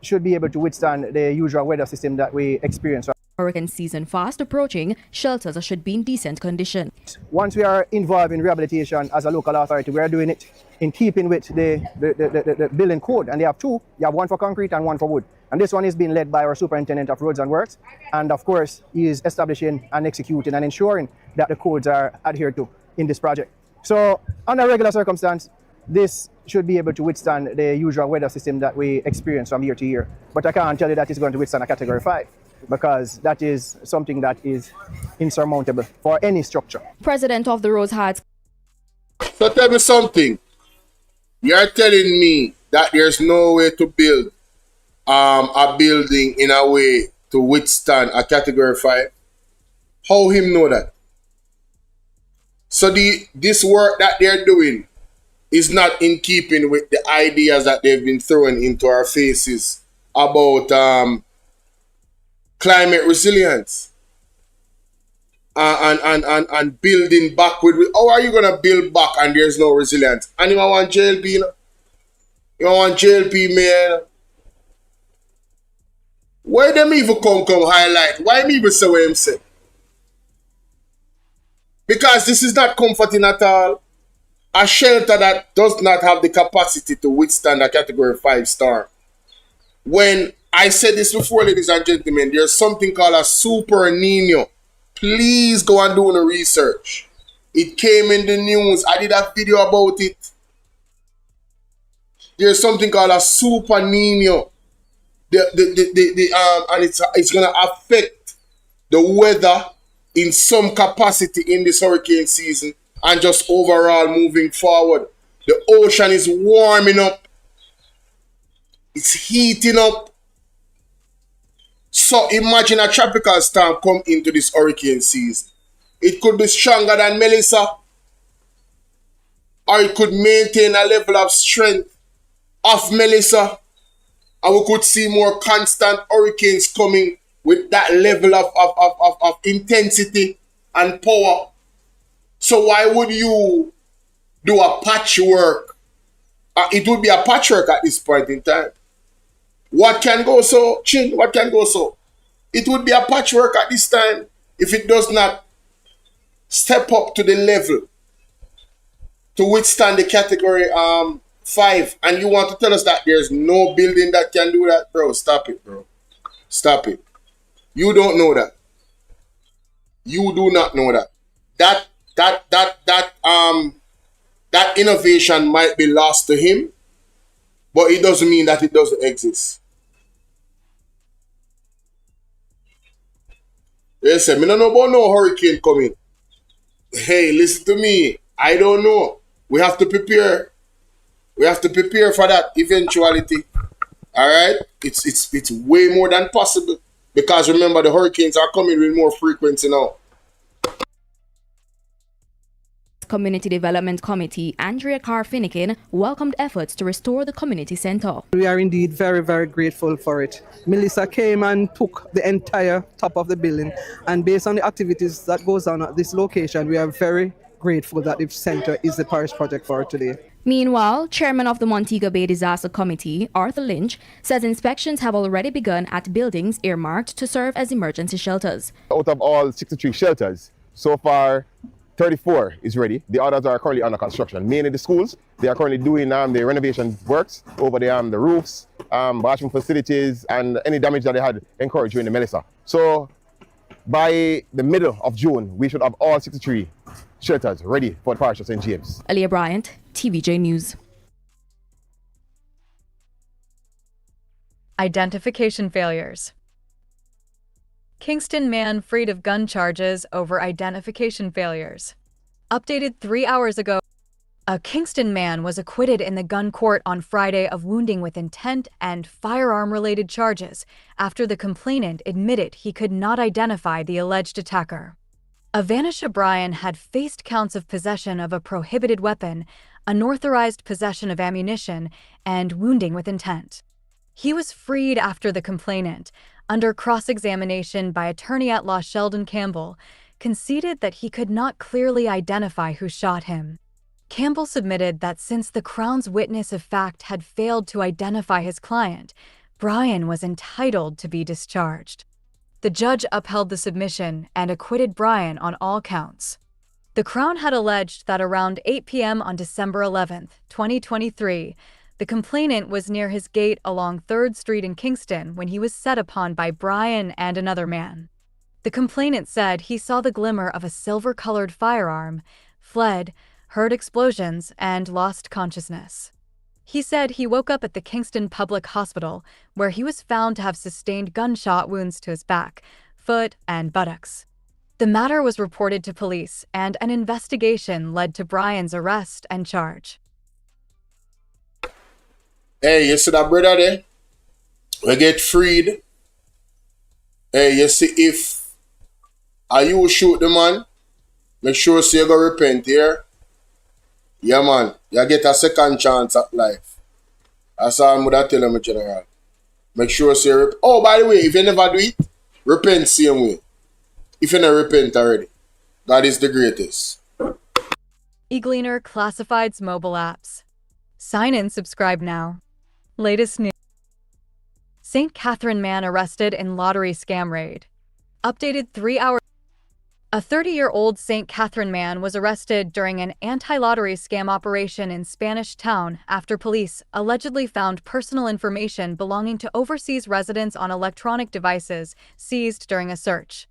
Should be able to withstand the usual weather system that we experience. Hurricane season fast approaching, shelters should be in decent condition. Once we are involved in rehabilitation as a local authority, we are doing it in keeping with the building code, and they have two. You have one for concrete and one for wood. And this one is being led by our superintendent of roads and works. And of course, he is establishing and executing and ensuring that the codes are adhered to in this project. So under regular circumstance, this should be able to withstand the usual weather system that we experience from year to year. But I can't tell you that it's going to withstand a category 5, because that is something that is insurmountable for any structure. President of the Rose Heights. So tell me something. You're telling me that there's no way to build a building in a way to withstand a category 5? How him know that? So this work that they're doing is not in keeping with the ideas that they've been throwing into our faces about climate resilience and building back with. How are you gonna build back and there's no resilience? And you want JLP, you know? You want JLP, man? Why them even come highlight? Why me even say what him say? Because this is not comforting at all. A shelter that does not have the capacity to withstand a category 5 star. When I said this before, ladies and gentlemen, there's something called a Super Nino. Please go and do the research. It came in the news. I did a video about it. There's something called a Super Nino. And it's gonna affect the weather in some capacity in this hurricane season and just overall moving forward. The ocean is warming up. It's heating up. So imagine a tropical storm come into this hurricane season. It could be stronger than Melissa, or it could maintain a level of strength of Melissa, and we could see more constant hurricanes coming with that level of intensity and power. So why would you do a patchwork? It would be a patchwork at this point in time. What can go so, Chin? What can go so? It would be a patchwork at this time if it does not step up to the level to withstand the category 5. And you want to tell us that there's no building that can do that? Bro, stop it, bro. Stop it. You don't know that. You do not know that. That innovation might be lost to him, but it doesn't mean that it doesn't exist. Listen, I don't know about no hurricane coming. Hey, listen to me. I don't know. We have to prepare. We have to prepare for that eventuality. All right? It's way more than possible. Because remember, the hurricanes are coming with more frequency now. Community Development Committee Andrea Carr-Finnegan welcomed efforts to restore the community center. We are indeed very, very grateful for it. Melissa came and took the entire top of the building, and based on the activities that goes on at this location, we are very grateful that the center is the parish project for today. Meanwhile, Chairman of the Montego Bay Disaster Committee, Arthur Lynch, says inspections have already begun at buildings earmarked to serve as emergency shelters. Out of all 63 shelters, so far 34 is ready. The others are currently under construction. Mainly the schools. They are currently doing the renovation works over the roofs, bathroom facilities, and any damage that they had incurred during the Melissa. So by the middle of June, we should have all 63 shelters ready for the parish of St. James. Aaliyah Bryant, TVJ News. Identification failures. Kingston man freed of gun charges over identification failures. Updated 3 hours ago. A Kingston man was acquitted in the gun court on Friday of wounding with intent and firearm-related charges after the complainant admitted he could not identify the alleged attacker. Avanisha Bryan had faced counts of possession of a prohibited weapon, unauthorized possession of ammunition, and wounding with intent. He was freed after the complainant, under cross-examination by attorney-at-law Sheldon Campbell, conceded that he could not clearly identify who shot him. Campbell submitted that since the Crown's witness of fact had failed to identify his client, Bryan was entitled to be discharged. The judge upheld the submission and acquitted Bryan on all counts. The Crown had alleged that around 8 p.m. on December 11, 2023, the complainant was near his gate along 3rd Street in Kingston when he was set upon by Bryan and another man. The complainant said he saw the glimmer of a silver-colored firearm, fled, heard explosions, and lost consciousness. He said he woke up at the Kingston Public Hospital, where he was found to have sustained gunshot wounds to his back, foot, and buttocks. The matter was reported to police, and an investigation led to Bryan's arrest and charge. Hey, you see that brother there? We get freed. Hey, you see if you shoot the man, make sure you go repent here. Yeah, man. You get a second chance at life. That's all I'm going to tell you, General. Make sure you repent. Oh, by the way, if you never do it, repent same way. If you never repent already, God is the greatest. eGleaner Classifieds mobile apps. Sign in, subscribe now. Latest news. St. Catherine man arrested in lottery scam raid. Updated 3 hours. A 30-year-old St. Catherine man was arrested during an anti-lottery scam operation in Spanish Town after police allegedly found personal information belonging to overseas residents on electronic devices seized during a search.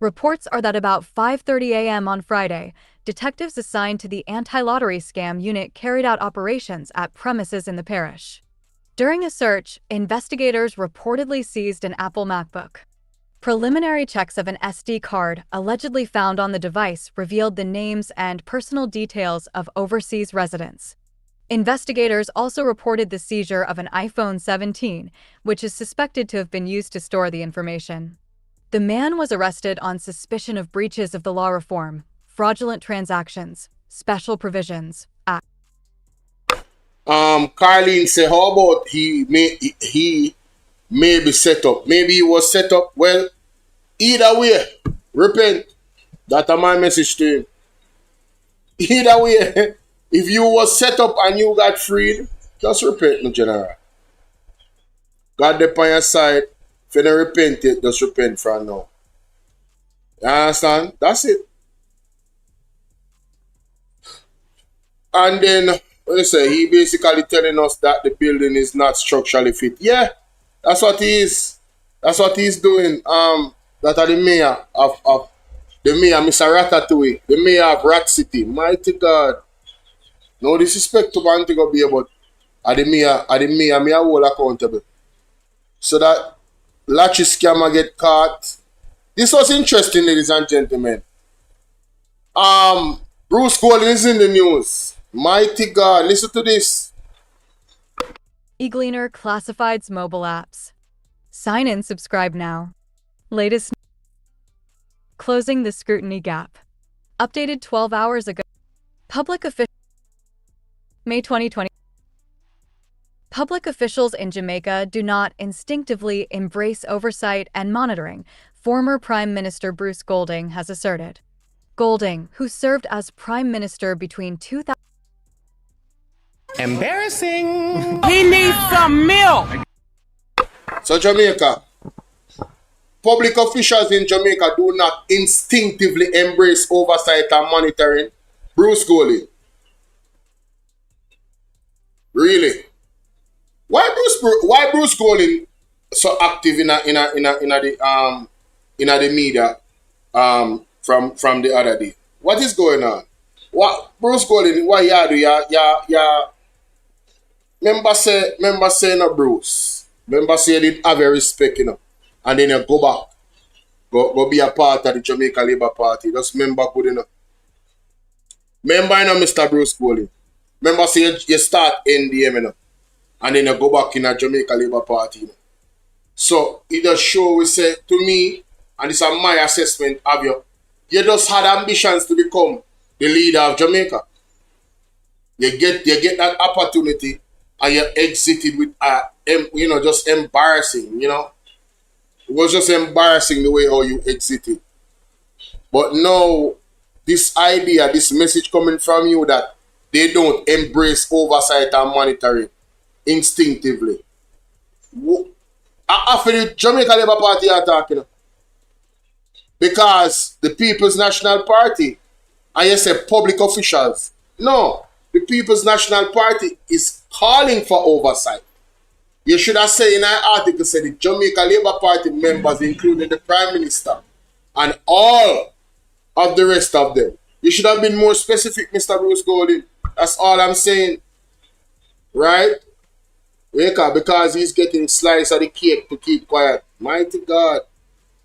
Reports are that about 5:30 a.m. on Friday, detectives assigned to the anti-lottery scam unit carried out operations at premises in the parish. During a search, investigators reportedly seized an Apple MacBook. Preliminary checks of an SD card allegedly found on the device revealed the names and personal details of overseas residents. Investigators also reported the seizure of an iPhone 17, which is suspected to have been used to store the information. The man was arrested on suspicion of breaches of the law reform, fraudulent transactions, special provisions, Act. Carlene say, how about he may be set up? Maybe he was set up. Well, either way, repent. That's my message to him. Either way, if you was set up and you got freed, just repent, my general. God dey on your side. If you don't repent it, just repent from now. You understand? That's it. And then, what you say, he basically telling us that the building is not structurally fit. Yeah, that's what he is. That's what he's doing. That are the mayor of the mayor, Mr. Ratatouille, the mayor of Rat City. Mighty God. No disrespect to Antigua Bay, but the mayor, me hold accountable. So that Latchy scammer get caught. This was interesting, ladies and gentlemen. Bruce Golding is in the news. Mighty God, listen to this. eGleaner Classifieds mobile apps. Sign in, subscribe now. Latest. Closing the scrutiny gap. Updated 12 hours ago. Public officials. May 2020. Public officials in Jamaica do not instinctively embrace oversight and monitoring, former Prime Minister Bruce Golding has asserted. Golding, who served as Prime Minister between 2000. Embarrassing. He needs some milk. So Jamaica, public officials in Jamaica do not instinctively embrace oversight and monitoring. Bruce Golding. Really? Why Bruce Golding so active in the media from the other day? What is going on? What Bruce Golding? What you do? Yeah. Remember say no Bruce. Remember say you did have a respect, and then you go back, go be a part of the Jamaica Labour Party. Just remember good enough. Remember, Mr. Bruce Golding. Remember, say you start NDM, you know, and then you go back in a Jamaica Labour Party. You know. So it just show we say to me, and this is my assessment of you, you just had ambitions to become the leader of Jamaica. You get that opportunity and you exited with you know, just embarrassing, you know. It was just embarrassing the way how you exited. But now, this idea, this message coming from you that they don't embrace oversight and monitoring instinctively. After the Jamaica Labour Party are talking, because the People's National Party, and you say public officials, no, the People's National Party is calling for oversight. You should have said in an article, said the Jamaica Labour Party members, including the Prime Minister, and all of the rest of them. You should have been more specific, Mr. Bruce Golding. That's all I'm saying. Right? Because he's getting slice of the cake to keep quiet. Mighty God.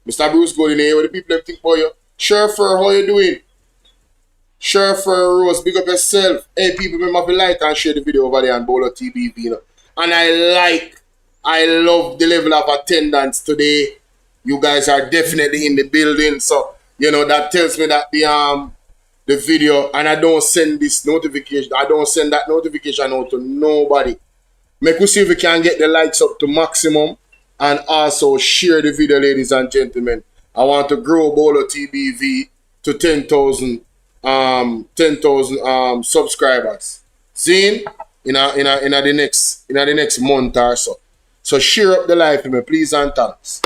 Mr. Bruce Golding, here what the people think about you. Sherfer, how you doing? Sherfer Rose, big up yourself. Hey, people, remember to like and share the video over there on BOLO TBV. You know? And I love the level of attendance today. You guys are definitely in the building. So, you know, that tells me that the video, and I don't send this notification, I don't send that notification out to nobody. Make we see if we can get the likes up to maximum and also share the video, ladies and gentlemen. I want to grow BOLO TBV to 10,000 subscribers. Seen in the next month or so. So share up the live for me, please and thanks.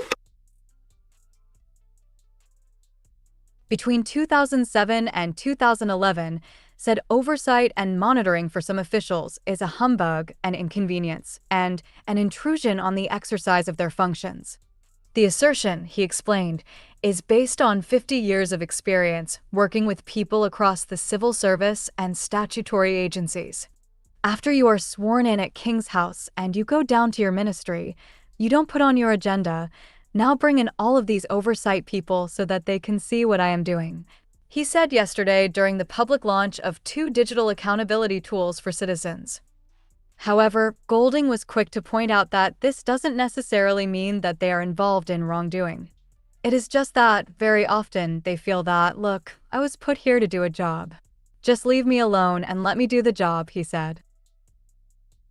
Between 2007 and 2011, said oversight and monitoring for some officials is a humbug and inconvenience, and an intrusion on the exercise of their functions. The assertion, he explained, is based on 50 years of experience working with people across the civil service and statutory agencies. After you are sworn in at King's House and you go down to your ministry, you don't put on your agenda, now bring in all of these oversight people so that they can see what I am doing. He said yesterday during the public launch of 2 digital accountability tools for citizens. However, Golding was quick to point out that this doesn't necessarily mean that they are involved in wrongdoing. It is just that, very often, they feel that, look, I was put here to do a job. Just leave me alone and let me do the job, he said.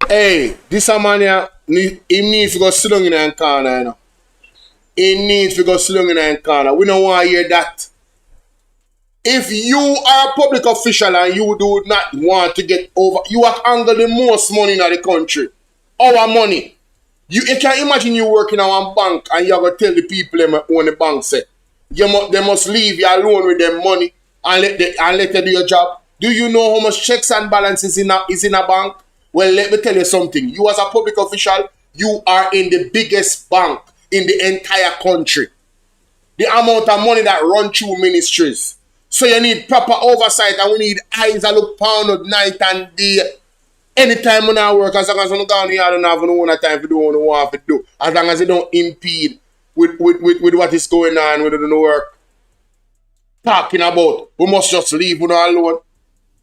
Hey, this man here, he needs to go sit down in the corner, you know. He needs to go sit down in the corner. We don't want to hear that. If you are a public official and you do not want to get over, you have angled the most money in the country. Our money. You can imagine you working in a bank and you're going to tell the people who own the bank, say, they must leave you alone with their money and let them do your job. Do you know how much checks and balances is in a bank? Well, let me tell you something. You as a public official, you are in the biggest bank in the entire country. The amount of money that run through ministries. So you need proper oversight and we need eyes that look pounded night and day. Anytime when I work, as long as I'm down here, I don't have no time to do what I want to do. As long as it don't impede with what is going on with the work. Talking about, we must just leave you alone.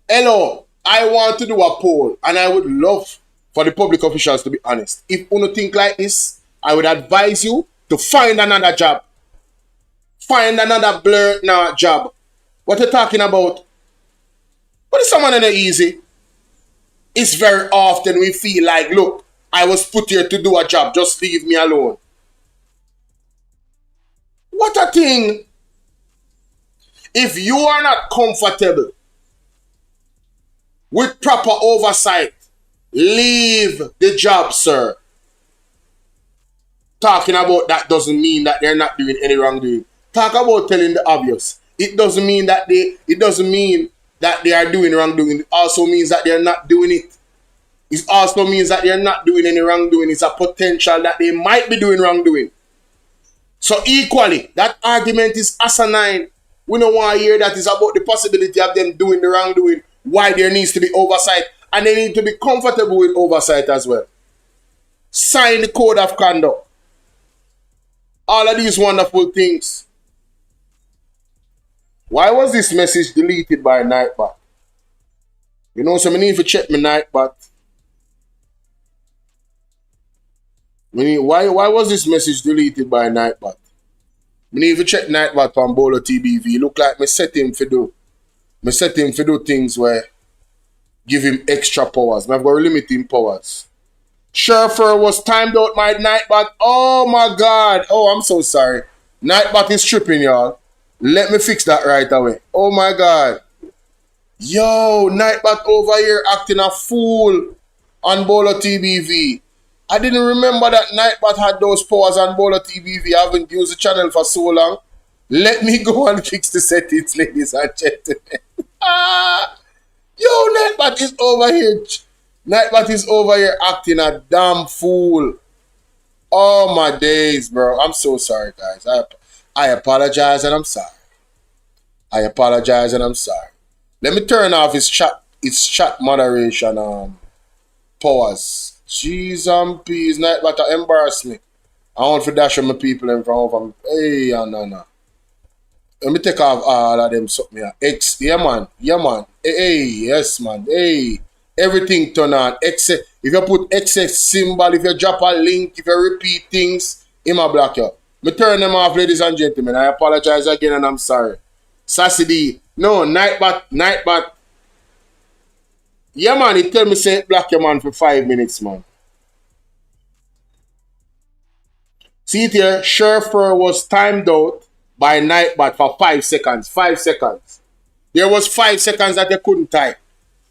Hello, I want to do a poll and I would love for the public officials to be honest. If you don't think like this, I would advise you to find another job. Find another blur now job. What you're talking about? But it's someone in easy. It's very often we feel like, look, I was put here to do a job, just leave me alone. What a thing. If you are not comfortable with proper oversight, leave the job, sir. Talking about that doesn't mean that they're not doing any wrongdoing. Talk about telling the obvious. It doesn't mean that they are doing wrongdoing. It also means that they're not doing it. It also means that they're not doing any wrongdoing. It's a potential that they might be doing wrongdoing. So equally, that argument is asinine. We don't want to hear that. It's about the possibility of them doing the wrongdoing, why there needs to be oversight, and they need to be comfortable with oversight as well. Sign the code of conduct. All of these wonderful things. Why was this message deleted by Nightbot? You know, so I need to check my Nightbot. Why was this message deleted by Nightbot? I need to check Nightbot on BOLO TBV. Look like me set him for do things where give him extra powers. I've got to limit him powers. Surfer was timed out my Nightbot. Oh my God. Oh, I'm so sorry. Nightbot is tripping, y'all. Let me fix that right away. Oh my God. Yo, Nightbot over here acting a fool on BOLO TBV. I didn't remember that Nightbot had those powers on BOLO TBV. I haven't used the channel for so long. Let me go and fix the settings, ladies and gentlemen. Yo, Nightbot is over here. Nightbot is over here acting a damn fool. Oh my days, bro. I'm so sorry, guys. I apologize and I'm sorry. I apologize and I'm sorry. Let me turn off his chat moderation powers. Jeez and peas, Nightbot to embarrass me. I want to dash on my people in front of them. Hey, no. Let me take off all of them something here. X, yeah man. Hey, yes man. Hey, everything turn on. X, if you put XS symbol, if you drop a link, if you repeat things, it might block you. Me turn them off, ladies and gentlemen. I apologize again and I'm sorry. Sassy, no, Nightbot. Yeah man, he tell me say block your man for 5 minutes, man. See it here, Surfer was timed out by Nightbot for 5 seconds. 5 seconds. There was 5 seconds that you couldn't type.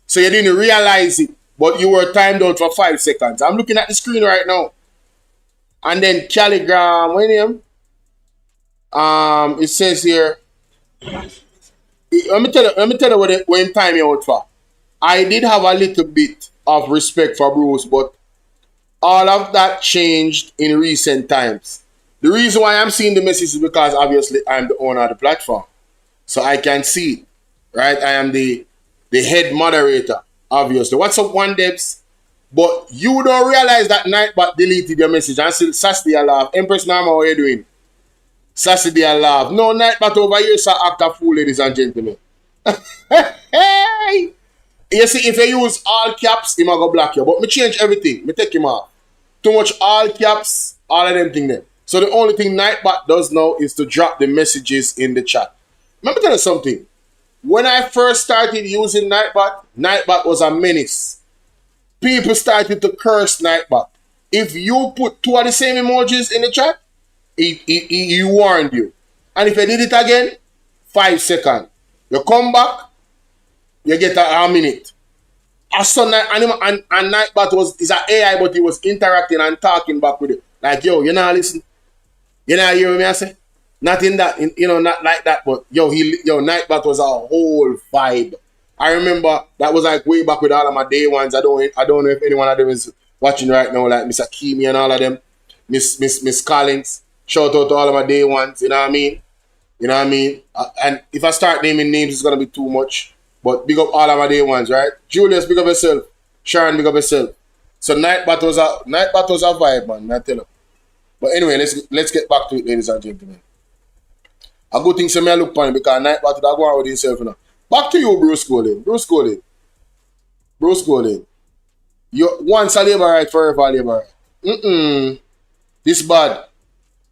So you didn't realize it, but you were timed out for 5 seconds. I'm looking at the screen right now. And then Calligram, what name? It says here. Let me tell you what I'm timing out for. I did have a little bit of respect for Bruce, but all of that changed in recent times. The reason why I'm seeing the message is because obviously I'm the owner of the platform. So I can see it, right? I am the head moderator, obviously. What's up, One Debs? But you don't realize that Nightbot deleted your message and still Sassy a laugh. Empress Nama, how are you doing? Sassy a laugh. No, Nightbot over here is an act of fool, ladies and gentlemen. Hey! You see, if you use all caps, he might go block you. But me change everything. Me take him off. Too much all caps, all of them things there. So the only thing Nightbot does now is to drop the messages in the chat. Let me tell you something. When I first started using Nightbot, Nightbot was a menace. People started to curse Nightbot. If you put 2 of the same emojis in the chat, he warned you. And if you did it again, 5 seconds. You come back, you get a minute. And Nightbot is an AI, but he was interacting and talking back with it. Like, yo, you know, listen. You know, you hear me I say? Not in that, not like that, but Nightbot was a whole vibe. I remember that was like way back with all of my day ones. I don't know if anyone of them is watching right now, like Mr. Kimi and all of them, Miss Collins. Shout out to all of my day ones, you know what I mean? You know what I mean? And if I start naming names, it's gonna be too much. But big up all of my day ones, right? Julius, big up yourself. Sharon, big up yourself. So Nightbot was a vibe, man. I tell you. But anyway, let's get back to it, ladies and gentlemen. A good thing say me look upon it because Nightbot would go on with himself, you know. Back to you, Bruce Golden. You once a labor right, forever a labor right. This bad.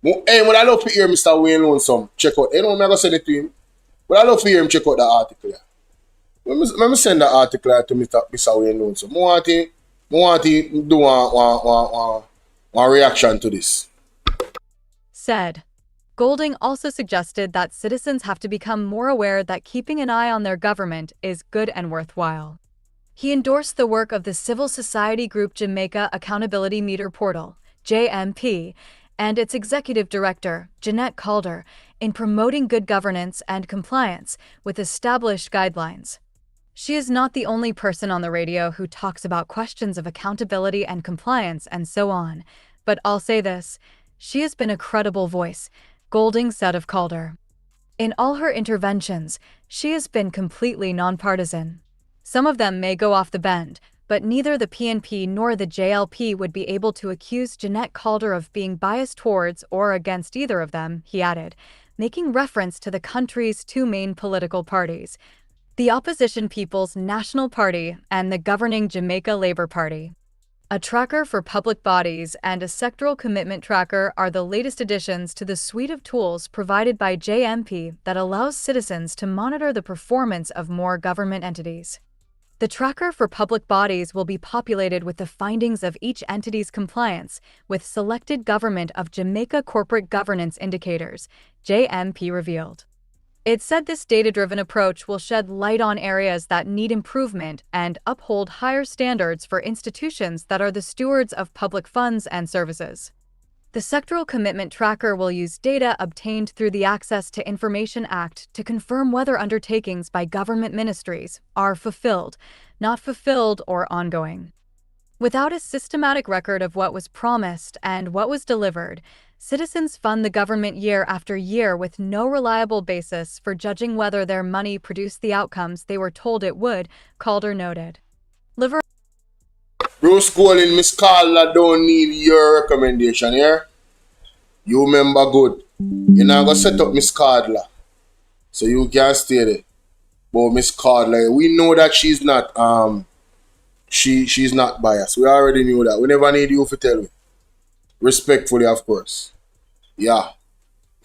Hey, would I love to hear Mr. Wayne Lonesome check out. You know, I'm going to send it to him. But I love to hear him check out the article. Let me send the article to Mr. Wayne Lonesome. I want to do one reaction to this. Said. Golding also suggested that citizens have to become more aware that keeping an eye on their government is good and worthwhile. He endorsed the work of the civil society group Jamaica Accountability Meter Portal, JMP, and its executive director, Jeanette Calder, in promoting good governance and compliance with established guidelines. She is not the only person on the radio who talks about questions of accountability and compliance and so on, but I'll say this, she has been a credible voice, Golding said of Calder. In all her interventions, she has been completely nonpartisan. Some of them may go off the bend, but neither the PNP nor the JLP would be able to accuse Jeanette Calder of being biased towards or against either of them, he added, making reference to the country's 2 main political parties. the opposition People's National Party and the governing Jamaica Labour Party. A tracker for public bodies and a sectoral commitment tracker are the latest additions to the suite of tools provided by JMP that allows citizens to monitor the performance of more government entities. The tracker for public bodies will be populated with the findings of each entity's compliance with selected Government of Jamaica Corporate Governance Indicators, JMP revealed. It said this data-driven approach will shed light on areas that need improvement and uphold higher standards for institutions that are the stewards of public funds and services. The Sectoral Commitment Tracker will use data obtained through the Access to Information Act to confirm whether undertakings by government ministries are fulfilled, not fulfilled, or ongoing. Without a systematic record of what was promised and what was delivered, citizens fund the government year after year with no reliable basis for judging whether their money produced the outcomes they were told it would, Calder noted. Bruce Golding, Miss Carla don't need your recommendation here. You remember good. You're not going to set up Miss Carla, so you can stay there. But Miss Carla, we know that she's not she's not biased. We already knew that. We never need you to tell me. Respectfully, of course. Yeah.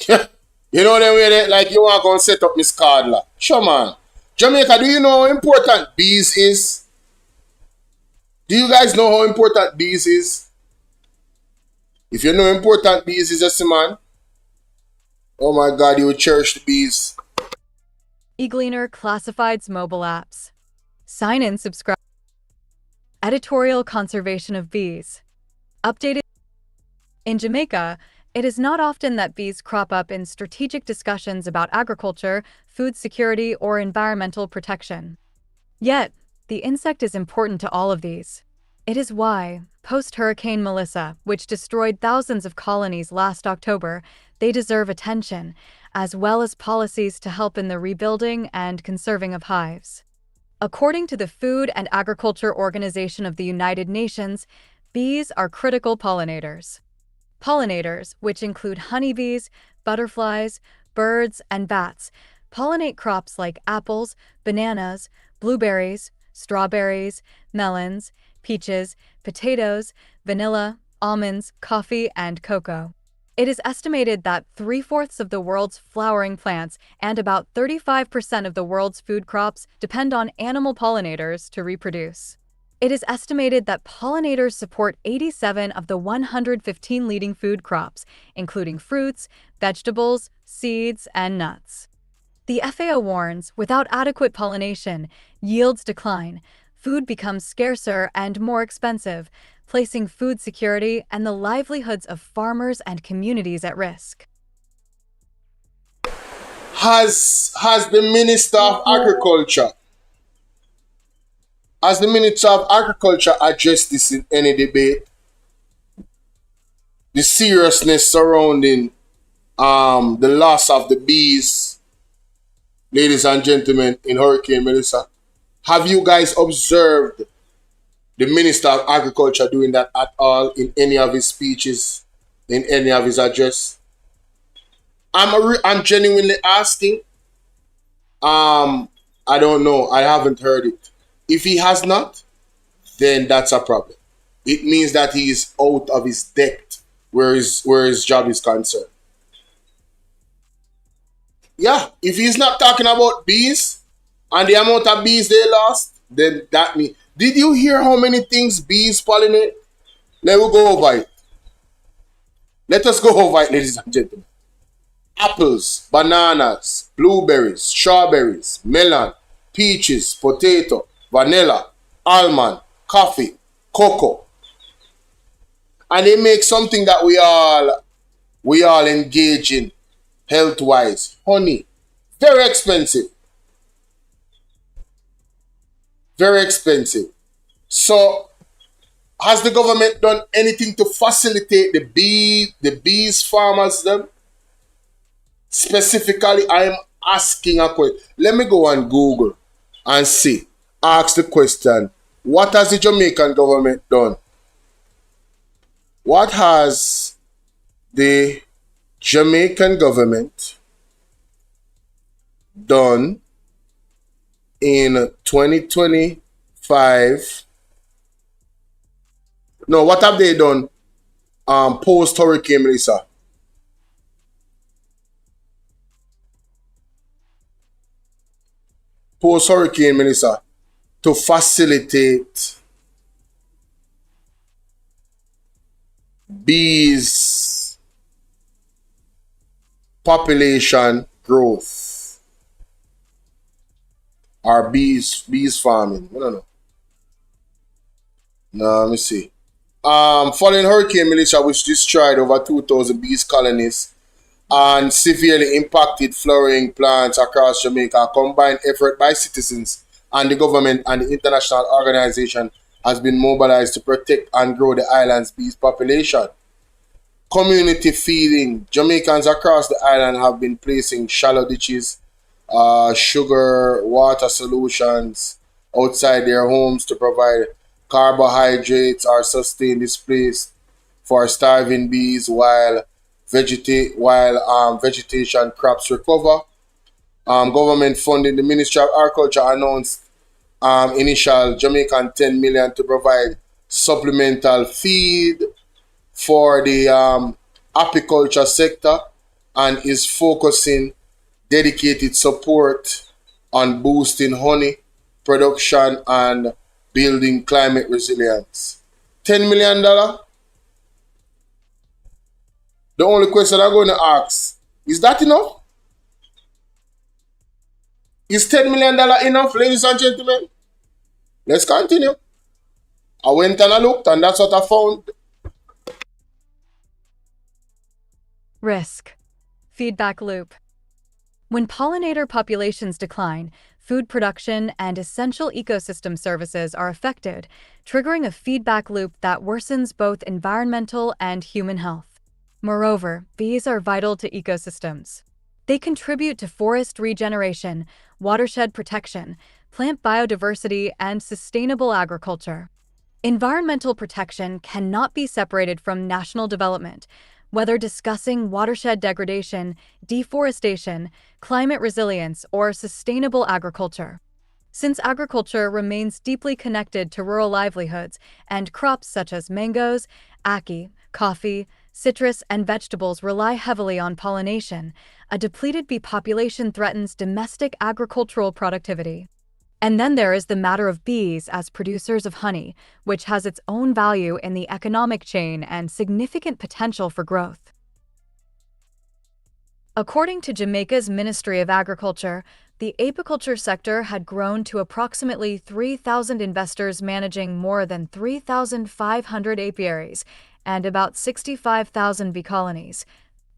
You know them way that, like you want to go and set up Miss Carla. Sure, man. Jamaica, do you know how important bees is? Do you guys know how important bees is? If you know how important bees is, just man. Oh my God, you would cherish the bees. eGleaner Classifieds mobile apps. Sign in, subscribe. Editorial conservation of bees. Updated. In Jamaica, it is not often that bees crop up in strategic discussions about agriculture, food security, or environmental protection. Yet, the insect is important to all of these. It is why, post-Hurricane Melissa, which destroyed thousands of colonies last October, they deserve attention, as well as policies to help in the rebuilding and conserving of hives. According to the Food and Agriculture Organization of the United Nations, bees are critical pollinators. Pollinators, which include honeybees, butterflies, birds, and bats, pollinate crops like apples, bananas, blueberries, strawberries, melons, peaches, potatoes, vanilla, almonds, coffee, and cocoa. It is estimated that 3/4 of the world's flowering plants and about 35% of the world's food crops depend on animal pollinators to reproduce. It is estimated that pollinators support 87 of the 115 leading food crops, including fruits, vegetables, seeds, and nuts. The FAO warns, without adequate pollination, yields decline, food becomes scarcer and more expensive, placing food security and the livelihoods of farmers and communities at risk. Has the Minister of Agriculture addressed this in any debate? The seriousness surrounding the loss of the bees, ladies and gentlemen, in Hurricane Melissa. Have you guys observed the Minister of Agriculture doing that at all in any of his speeches, in any of his address? I'm genuinely asking. I don't know. I haven't heard it. If he has not, then that's a problem. It means that he is out of his depth where his job is concerned. Yeah, if he's not talking about bees and the amount of bees they lost, then that means... Did you hear how many things bees pollinate? Let us go over it. Let us go over it, ladies and gentlemen. Apples, bananas, blueberries, strawberries, melon, peaches, potato, vanilla, almond, coffee, cocoa. And they make something that we all engage in health-wise. Honey. Very expensive. Very expensive. So, has the government done anything to facilitate the bees farmers them? Specifically, I am asking a question. Let me go on Google and see. Ask the question, what has the Jamaican government done? What has the Jamaican government done in 2025. No, what have they done post Hurricane Melissa? Post Hurricane Melissa to facilitate bees population growth or bees farming. I don't know. No, let me see. Following Hurricane Melissa, which destroyed over 2,000 bees colonies and severely impacted flowering plants across Jamaica, a combined effort by citizens and the government and the international organization has been mobilized to protect and grow the island's bees population. Community feeding. Jamaicans across the island have been placing shallow ditches, sugar, water solutions outside their homes to provide carbohydrates or sustain displaced for starving bees while vegetation crops recover. Government funding. The Ministry of Agriculture announced initial Jamaican 10 million to provide supplemental feed for the apiculture sector and is focusing dedicated support on boosting honey production and building climate resilience. $10 million? The only question I'm going to ask, is that enough? Is $10 million enough, ladies and gentlemen? Let's continue. I went and I looked and that's what I found. Risk. Feedback loop. When pollinator populations decline, food production and essential ecosystem services are affected, triggering a feedback loop that worsens both environmental and human health. Moreover, bees are vital to ecosystems. They contribute to forest regeneration, watershed protection, plant biodiversity, and sustainable agriculture. Environmental protection cannot be separated from national development, whether discussing watershed degradation, deforestation, climate resilience, or sustainable agriculture. Since agriculture remains deeply connected to rural livelihoods and crops such as mangoes, ackee, coffee, citrus, and vegetables rely heavily on pollination, a depleted bee population threatens domestic agricultural productivity. And then there is the matter of bees as producers of honey, which has its own value in the economic chain and significant potential for growth. According to Jamaica's Ministry of Agriculture, the apiculture sector had grown to approximately 3,000 investors managing more than 3,500 apiaries and about 65,000 bee colonies,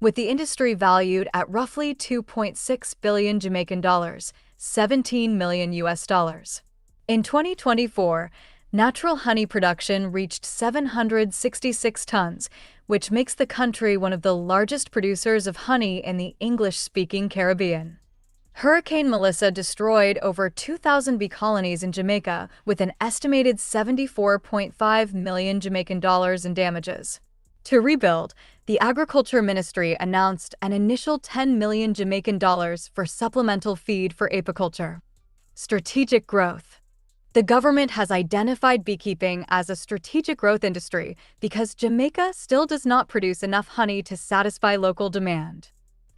with the industry valued at roughly 2.6 billion Jamaican dollars, 17 million US dollars. In 2024, natural honey production reached 766 tons, which makes the country one of the largest producers of honey in the English-speaking Caribbean. Hurricane Melissa destroyed over 2,000 bee colonies in Jamaica with an estimated 74.5 million Jamaican dollars in damages. To rebuild, the Agriculture Ministry announced an initial 10 million Jamaican dollars for supplemental feed for apiculture. Strategic growth. The government has identified beekeeping as a strategic growth industry because Jamaica still does not produce enough honey to satisfy local demand.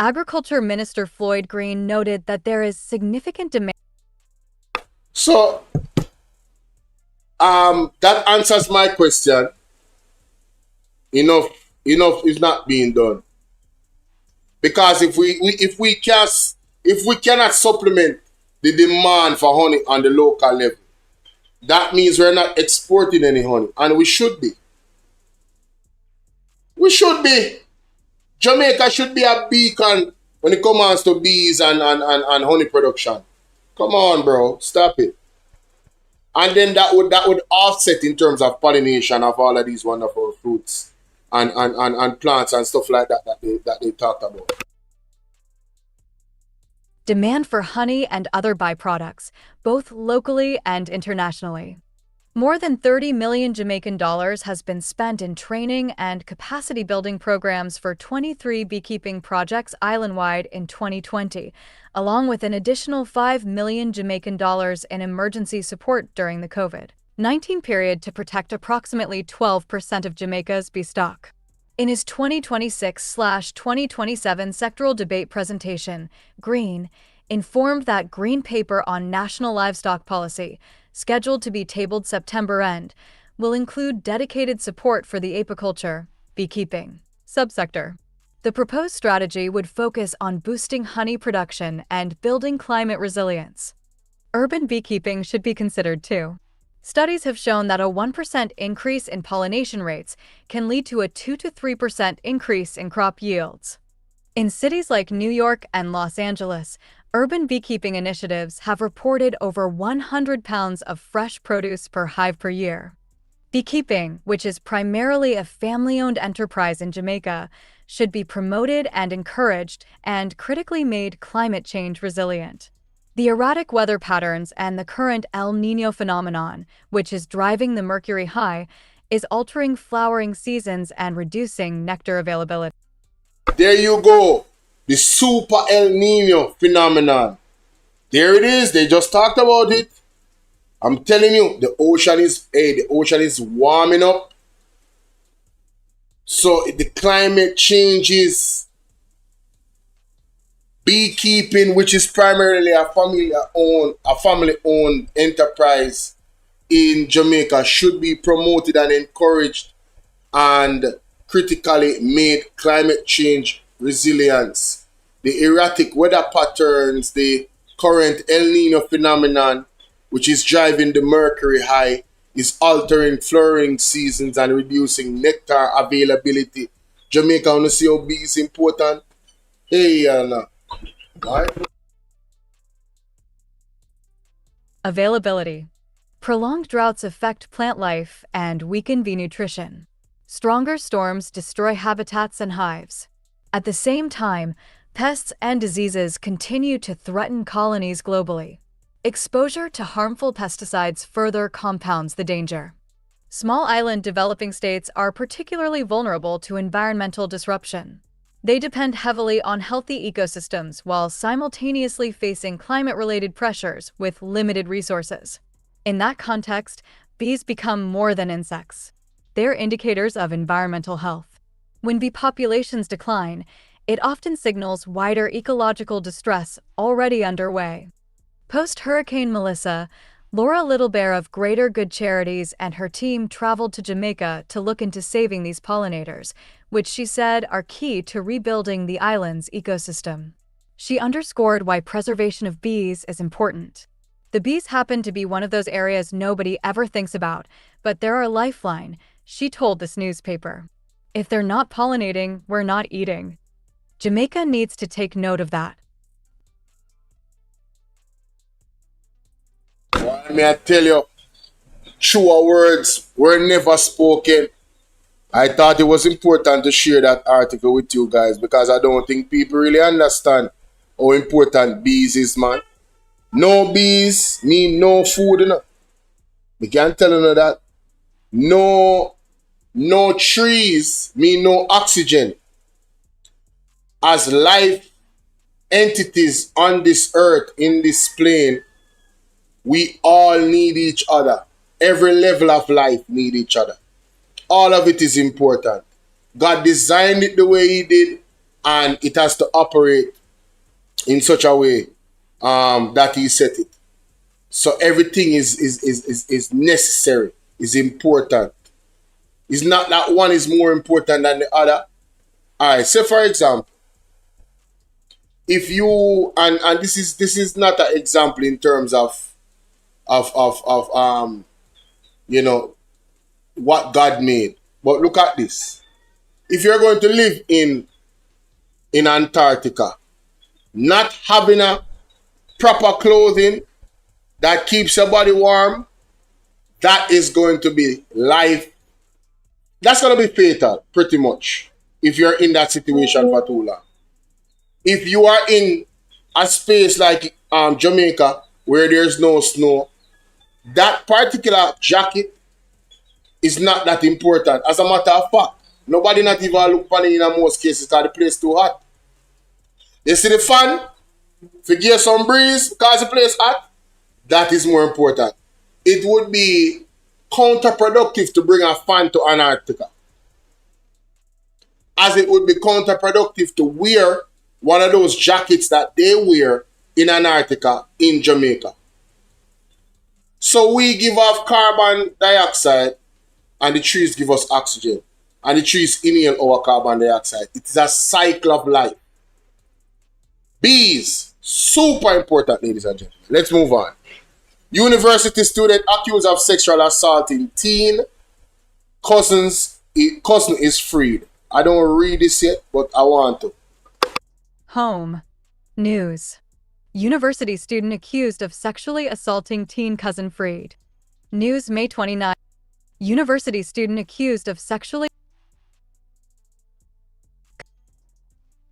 Agriculture Minister Floyd Green noted that there is significant demand. So, that answers my question. Enough is not being done. Because if we cannot supplement the demand for honey on the local level, that means we're not exporting any honey, and we should be. We should be. Jamaica should be a beacon when it comes to bees and honey production. Come on, bro. Stop it. And then that would offset in terms of pollination of all of these wonderful fruits and plants and stuff like that they talked about. Demand for honey and other byproducts, both locally and internationally. More than 30 million Jamaican dollars has been spent in training and capacity building programs for 23 beekeeping projects island-wide in 2020, along with an additional 5 million Jamaican dollars in emergency support during the COVID-19 period to protect approximately 12% of Jamaica's bee stock. In his 2026/2027 sectoral debate presentation, Green informed that Green Paper on National Livestock Policy, scheduled to be tabled September end, will include dedicated support for the apiculture, beekeeping, subsector. The proposed strategy would focus on boosting honey production and building climate resilience. Urban beekeeping should be considered too. Studies have shown that a 1% increase in pollination rates can lead to a 2 to 3% increase in crop yields. In cities like New York and Los Angeles, urban beekeeping initiatives have reported over 100 pounds of fresh produce per hive per year. Beekeeping, which is primarily a family-owned enterprise in Jamaica, should be promoted and encouraged and critically made climate change resilient. The erratic weather patterns and the current El Niño phenomenon, which is driving the mercury high, is altering flowering seasons and reducing nectar availability. There you go. The super El Nino phenomenon. There it is. They just talked about it. I'm telling you, the ocean is warming up. So the climate changes. Beekeeping, which is primarily a family-owned enterprise in Jamaica, should be promoted and encouraged and critically made climate change resilience. The erratic weather patterns, the current El Nino phenomenon, which is driving the mercury high, is altering flowering seasons and reducing nectar availability. Jamaica, want to see how bee is important? Hey, right? Availability. Prolonged droughts affect plant life and weaken bee nutrition. Stronger storms destroy habitats and hives. At the same time, pests and diseases continue to threaten colonies globally. Exposure to harmful pesticides further compounds the danger. Small island developing states are particularly vulnerable to environmental disruption. They depend heavily on healthy ecosystems while simultaneously facing climate-related pressures with limited resources. In that context, bees become more than insects. They're indicators of environmental health. When bee populations decline, it often signals wider ecological distress already underway. Post-Hurricane Melissa, Laura Littlebear of Greater Good Charities and her team traveled to Jamaica to look into saving these pollinators, which she said are key to rebuilding the island's ecosystem. She underscored why preservation of bees is important. The bees happen to be one of those areas nobody ever thinks about, but they're our lifeline, she told this newspaper. If they're not pollinating, we're not eating. Jamaica needs to take note of that. Well, may I tell you, truer words were never spoken. I thought it was important to share that article with you guys because I don't think people really understand how important bees is, man. No bees mean no food, you know. We can't tell you that. No trees mean no oxygen. As life entities on this earth, in this plane, we all need each other. Every level of life need each other. All of it is important. God designed it the way He did, and it has to operate in such a way that He set it. So everything is necessary, is important. It's not that one is more important than the other. All right. Say for example, if you and this is not an example in terms of you know, what God made. But look at this. If you're going to live in Antarctica, not having a proper clothing that keeps your body warm, that is going to be life. That's going to be fatal, pretty much, if you're in that situation for too long. If you are in a space like Jamaica, where there's no snow, that particular jacket is not that important. As a matter of fact, nobody not even look for it in most cases because the place too hot. You see the fan? If you get some breeze because the place hot, that is more important. It would be counterproductive to bring a fan to Antarctica, as it would be counterproductive to wear one of those jackets that they wear in Antarctica in Jamaica. So we give off carbon dioxide and the trees give us oxygen. And the trees inhale our carbon dioxide. It is a cycle of life. Bees, super important, ladies and gentlemen. Let's move on. University student accused of sexual assault in teen. Cousin is freed. I don't read this yet, but I want to. Home. News. University student accused of sexually assaulting teen cousin freed. News, May 29. University student accused of sexually...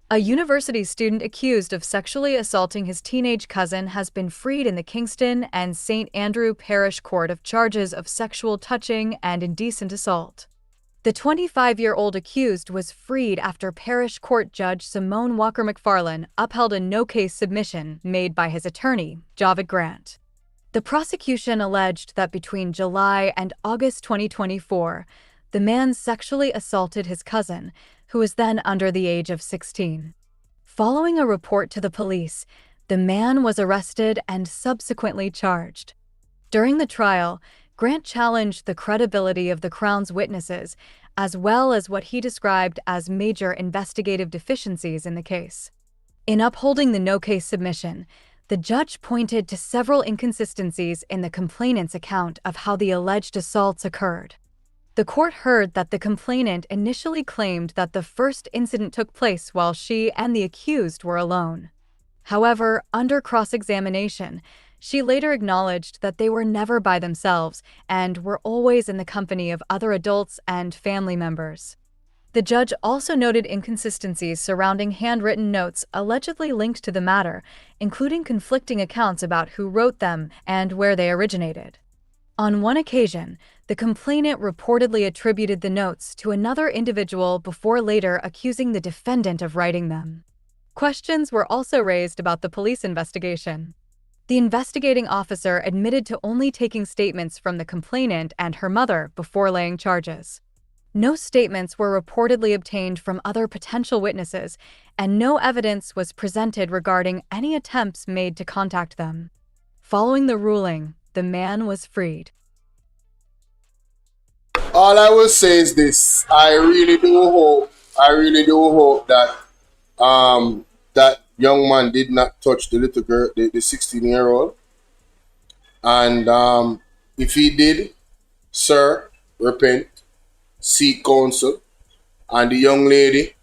A university student accused of sexually assaulting his teenage cousin has been freed in the Kingston and St. Andrew Parish Court of charges of sexual touching and indecent assault. The 25-year-old accused was freed after Parish Court Judge Simone Walker McFarlane upheld a no-case submission made by his attorney, Javid Grant. The prosecution alleged that between July and August 2024, the man sexually assaulted his cousin, who was then under the age of 16. Following a report to the police, the man was arrested and subsequently charged. During the trial, Grant challenged the credibility of the Crown's witnesses, as well as what he described as major investigative deficiencies in the case. In upholding the no-case submission, the judge pointed to several inconsistencies in the complainant's account of how the alleged assaults occurred. The court heard that the complainant initially claimed that the first incident took place while she and the accused were alone. However, under cross-examination, she later acknowledged that they were never by themselves and were always in the company of other adults and family members. The judge also noted inconsistencies surrounding handwritten notes allegedly linked to the matter, including conflicting accounts about who wrote them and where they originated. On one occasion, the complainant reportedly attributed the notes to another individual before later accusing the defendant of writing them. Questions were also raised about the police investigation. The investigating officer admitted to only taking statements from the complainant and her mother before laying charges. No statements were reportedly obtained from other potential witnesses, and no evidence was presented regarding any attempts made to contact them. Following the ruling, the man was freed. All I will say is this: I really do hope that that young man did not touch the little girl, the 16-year-old. And if he did, sir, repent, seek counsel, and the young lady,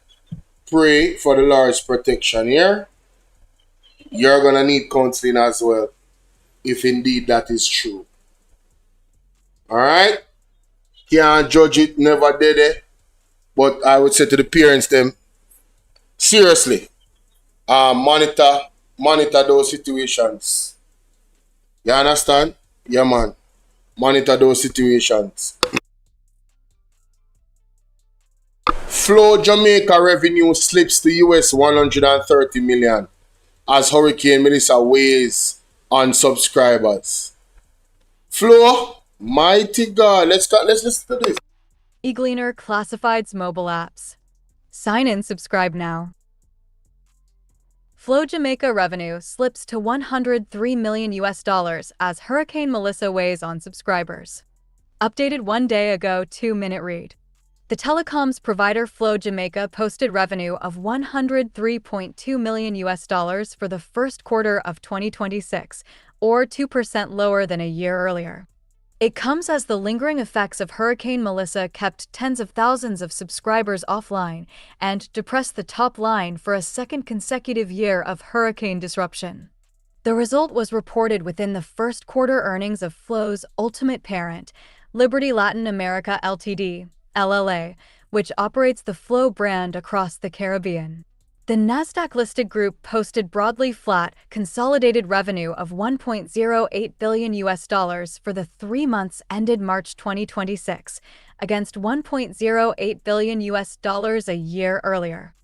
pray for the Lord's protection here. You're gonna need counseling as well, if indeed that is true. Alright? Can't judge it, never did it. But I would say to the parents them, seriously, monitor those situations. You understand? Yeah, man. Monitor those situations. Flow Jamaica revenue slips to US $130 million as Hurricane Melissa weighs on subscribers. Flow, mighty God. Let's listen to this. eGleaner Classifieds mobile apps. Sign in, subscribe now. Flow Jamaica revenue slips to $103 million as Hurricane Melissa weighs on subscribers. Updated 1 day ago, 2-minute read. The telecoms provider Flow Jamaica posted revenue of $103.2 million for the first quarter of 2026, or 2% lower than a year earlier. It comes as the lingering effects of Hurricane Melissa kept tens of thousands of subscribers offline and depressed the top line for a second consecutive year of hurricane disruption. The result was reported within the first quarter earnings of Flow's ultimate parent, Liberty Latin America Ltd., LLA, which operates the Flow brand across the Caribbean. The Nasdaq-listed group posted broadly flat consolidated revenue of $1.08 billion for the 3 months ended March 2026, against $1.08 billion a year earlier.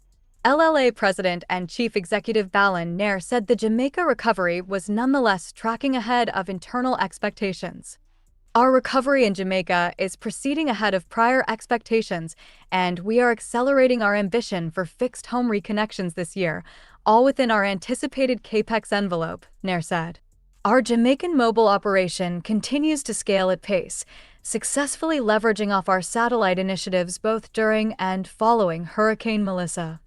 LLA President and Chief Executive Balan Nair said the Jamaica recovery was nonetheless tracking ahead of internal expectations. Our recovery in Jamaica is proceeding ahead of prior expectations, and we are accelerating our ambition for fixed home reconnections this year, all within our anticipated CAPEX envelope, Nair said. Our Jamaican mobile operation continues to scale at pace, successfully leveraging off our satellite initiatives both during and following Hurricane Melissa.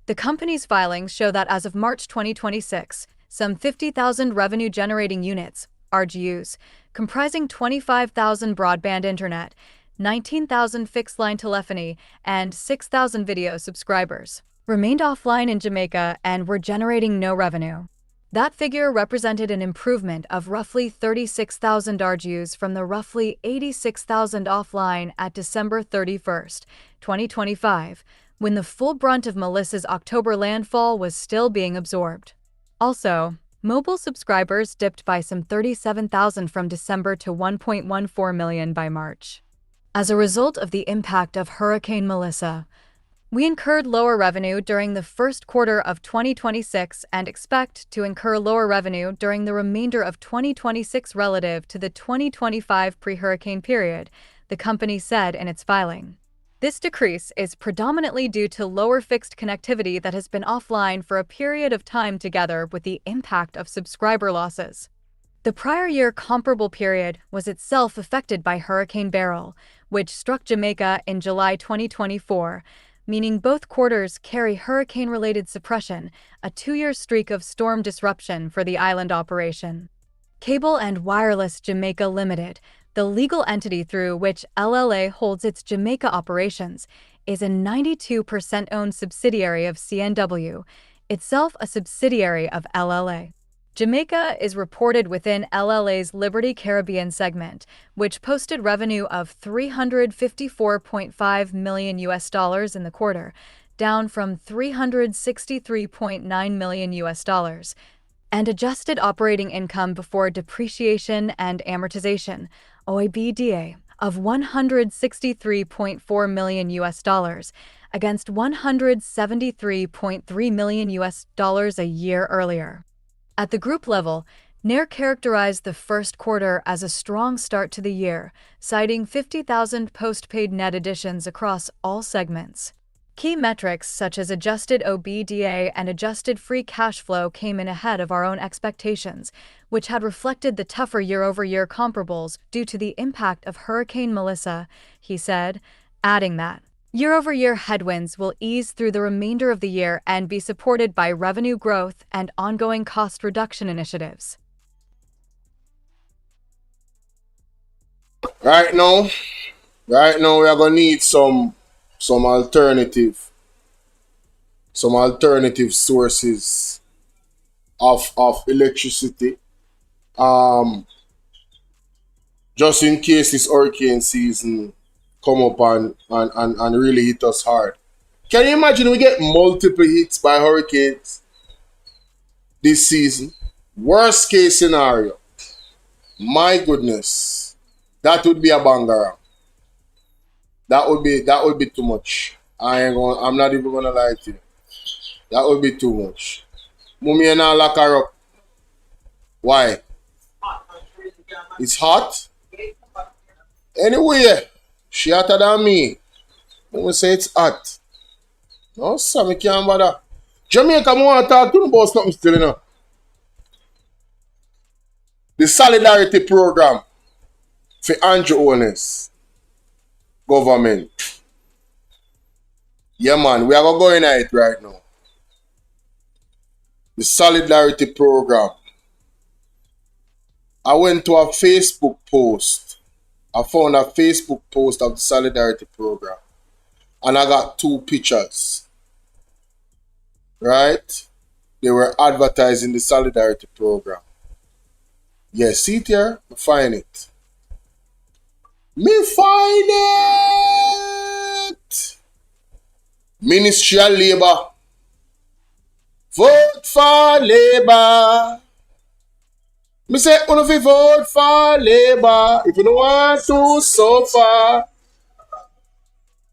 The company's filings show that as of March 2026, some 50,000 revenue-generating units, RGUs, comprising 25,000 broadband internet, 19,000 fixed-line telephony, and 6,000 video subscribers, remained offline in Jamaica and were generating no revenue. That figure represented an improvement of roughly 36,000 RGUs from the roughly 86,000 offline at December 31st, 2025, when the full brunt of Melissa's October landfall was still being absorbed. Also, mobile subscribers dipped by some 37,000 from December to 1.14 million by March. As a result of the impact of Hurricane Melissa, we incurred lower revenue during the first quarter of 2026 and expect to incur lower revenue during the remainder of 2026 relative to the 2025 pre-hurricane period, the company said in its filing. This decrease is predominantly due to lower fixed connectivity that has been offline for a period of time together with the impact of subscriber losses. The prior year comparable period was itself affected by Hurricane Beryl, which struck Jamaica in July 2024, meaning both quarters carry hurricane-related suppression, a 2-year streak of storm disruption for the island operation. Cable and Wireless Jamaica Limited, the legal entity through which LLA holds its Jamaica operations, is a 92% owned subsidiary of CNW, itself a subsidiary of LLA. Jamaica is reported within LLA's Liberty Caribbean segment, which posted revenue of $354.5 million in the quarter, down from $363.9 million, and adjusted operating income before depreciation and amortization, OIBDA, of $163.4 million against $173.3 million a year earlier. At the group level, Nair characterized the first quarter as a strong start to the year, citing 50,000 postpaid net additions across all segments. Key metrics such as adjusted OBDA and adjusted free cash flow came in ahead of our own expectations, which had reflected the tougher year-over-year comparables due to the impact of Hurricane Melissa, he said, adding that year-over-year headwinds will ease through the remainder of the year and be supported by revenue growth and ongoing cost reduction initiatives. Right now we are going to need some alternative sources of electricity, just in case this hurricane season come up and really hit us hard. Can you imagine we get multiple hits by hurricanes this season? Worst case scenario, my goodness, that would be a banger. That would be too much. I'm not even gonna lie to you. That would be too much. Mummy and I lock her up. Why? It's hot? Anyway, she hotter than me. I'm gonna say it's hot. No, sir, me can't bother. Jamaica, I want to talk to you about something still, you know. The Solidarity Program for Andrew owners. Government. Yeah, man, we are going at it right now. The Solidarity Program. I went to a Facebook post. I found a Facebook post of the Solidarity Program. And I got 2 pictures. Right? They were advertising the Solidarity Program. Yeah, see it here? I find it. Me find it! Ministry of Labour. Vote for Labour. Me say, uno fi vote for Labour. If you don't want to suffer.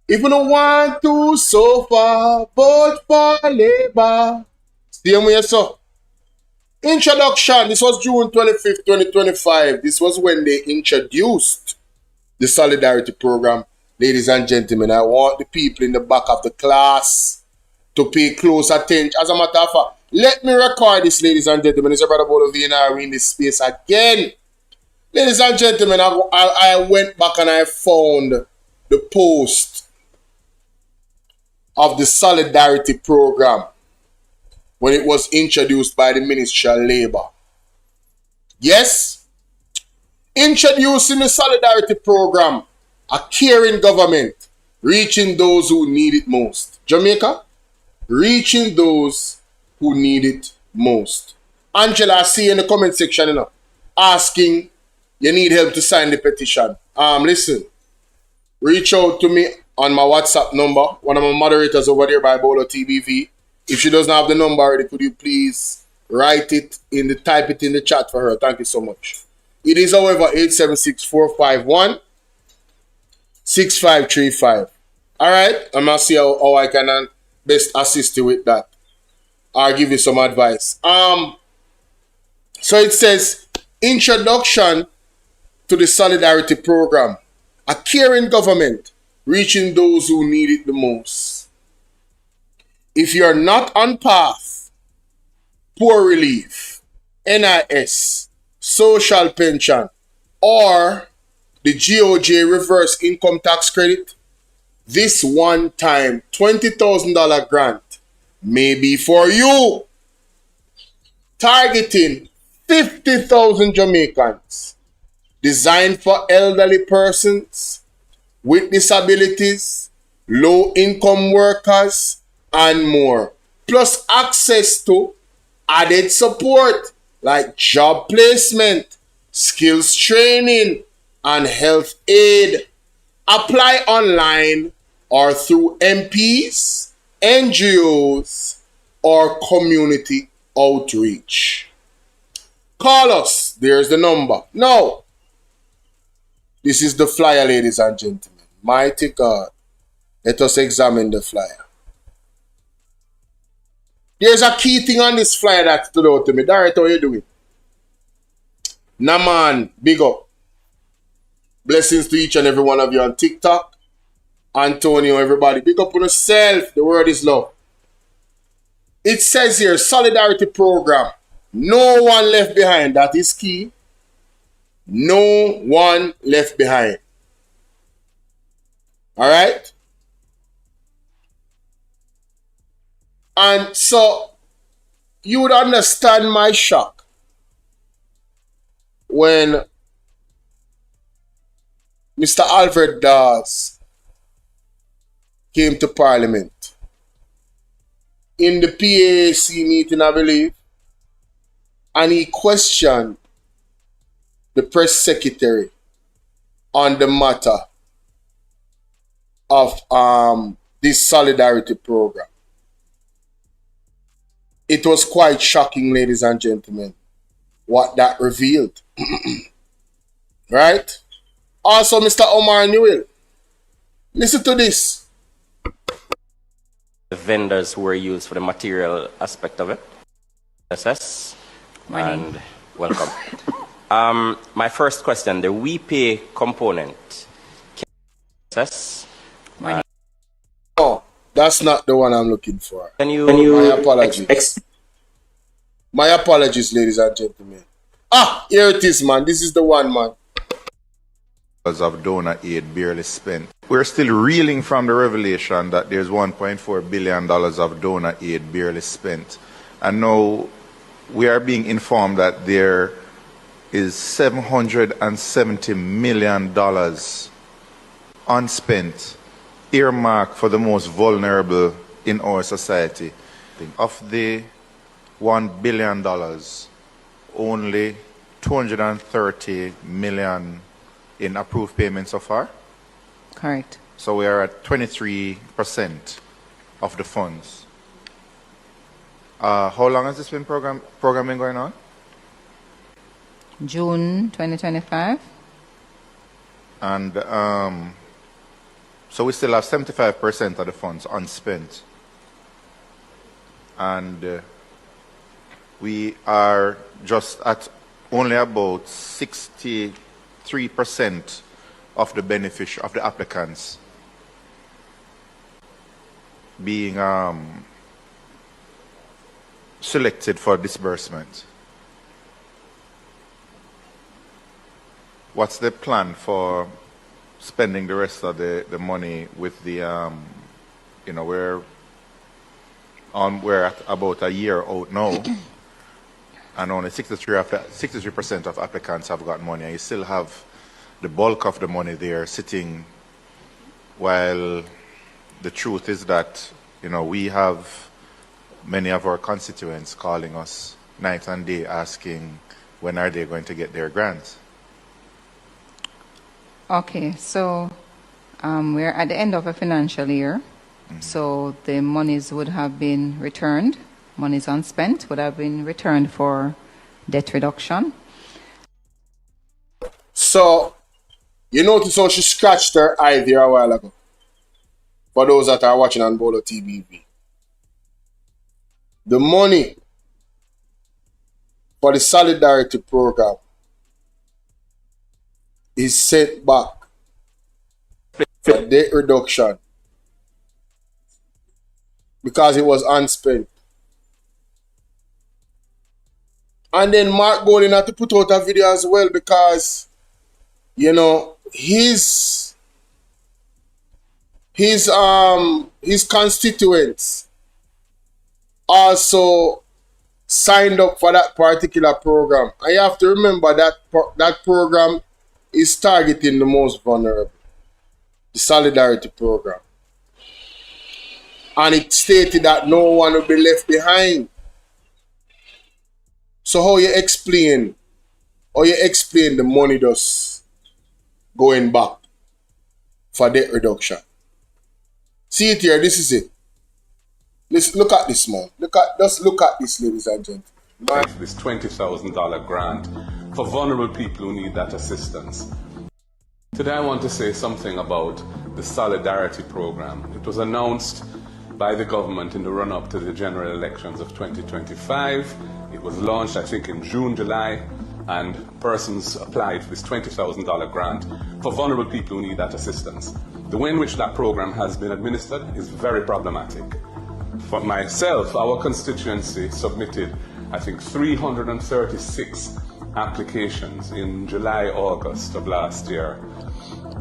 If you don't want to suffer, vote for Labour. Same way, so. Introduction. This was June 25th, 2025. This was when they introduced the Solidarity Program. Ladies and gentlemen, I want the people in the back of the class to pay close attention. As a matter of fact, let me record this, ladies and gentlemen. It's your brother Bolo V and I are in this space again. Ladies and gentlemen, I went back and I found the post of the Solidarity Program when it was introduced by the Ministry of Labour. Yes, introducing the Solidarity Program, a caring government, reaching those who need it most. Jamaica, reaching those who need it most. Angela, I see you in the comment section, you know, asking you need help to sign the petition. Listen, reach out to me on my WhatsApp number. One of my moderators over there by BOLO TBV. If she doesn't have the number already, could you please type it in the chat for her? Thank you so much. It is, however, 876-451-6535. All right, I'm going to see how I can best assist you with that. I'll give you some advice. So it says, Introduction to the Solidarity Program. A caring government reaching those who need it the most. If you're not on path, poor relief, NIS, social pension, or the GOJ reverse income tax credit, this one-time $20,000 grant may be for you. Targeting 50,000 Jamaicans. Designed for elderly persons with disabilities, low-income workers, and more. Plus access to added support like job placement, skills training, and health aid. Apply online or through MPs, NGOs, or community outreach. Call us. There's the number. Now, this is the flyer, ladies and gentlemen. Mighty God. Let us examine the flyer. There's a key thing on this flyer that stood out to me. Director, how you doing? Nah, man. Big up. Blessings to each and every one of you on TikTok. Antonio, everybody. Big up on yourself. The word is love. It says here, Solidarity Program. No one left behind. That is key. No one left behind. All right? And so, you would understand my shock when Mr. Alfred Dawes came to Parliament. In the PAC meeting, I believe, and he questioned the press secretary on the matter of this Solidarity Program. It was quite shocking, ladies and gentlemen, what that revealed. Right? Also, Mr. Omar Newell, listen to this. The vendors who were used for the material aspect of it. SS. And welcome. My first question, the we pay component. SS. Oh, that's not the one I'm looking for. Can you my apologies. My apologies, ladies and gentlemen. Ah, here it is, man. This is the one, man. Of donor aid barely spent. We're still reeling from the revelation that there's $1.4 billion of donor aid barely spent. And now we are being informed that there is $770 million unspent, earmarked for the most vulnerable in our society. Of the $1 billion, only $230 million in approved payments so far? Correct. So we are at 23% of the funds. How long has this been programming going on? June 2025. And so we still have 75% of the funds unspent. And we are just at only about 63% of the applicants being selected for disbursement. What's the plan for spending the rest of the money with the, you know, we're at about a year out now, and only 63% of applicants have got money, and you still have the bulk of the money there sitting, while the truth is that, you know, we have many of our constituents calling us night and day asking when are they going to get their grants. Okay, so we're at the end of a financial year, so the monies would have been returned, monies unspent would have been returned for debt reduction. So, you notice how she scratched her eye there a while ago? For those that are watching on BOLO TBV. The money for the Solidarity Program is sent back for debt reduction because it was unspent. And then Mark Golding had to put out a video as well because, you know, his constituents also signed up for that particular program. And you have to remember that that program is targeting the most vulnerable, the Solidarity Program. And it stated that no one will be left behind. So how you explain the money just going back for debt reduction? See it here, this is it. Let's look at this, man. Just look at this, ladies and gentlemen. This $20,000 grant for vulnerable people who need that assistance. Today I want to say something about the Solidarity Program. It was announced by the government in the run-up to the general elections of 2025. It was launched, I think, in June, July, and persons applied for this $20,000 grant for vulnerable people who need that assistance. The way in which that program has been administered is very problematic. For myself, our constituency submitted, I think, 336 applications in July, August of last year.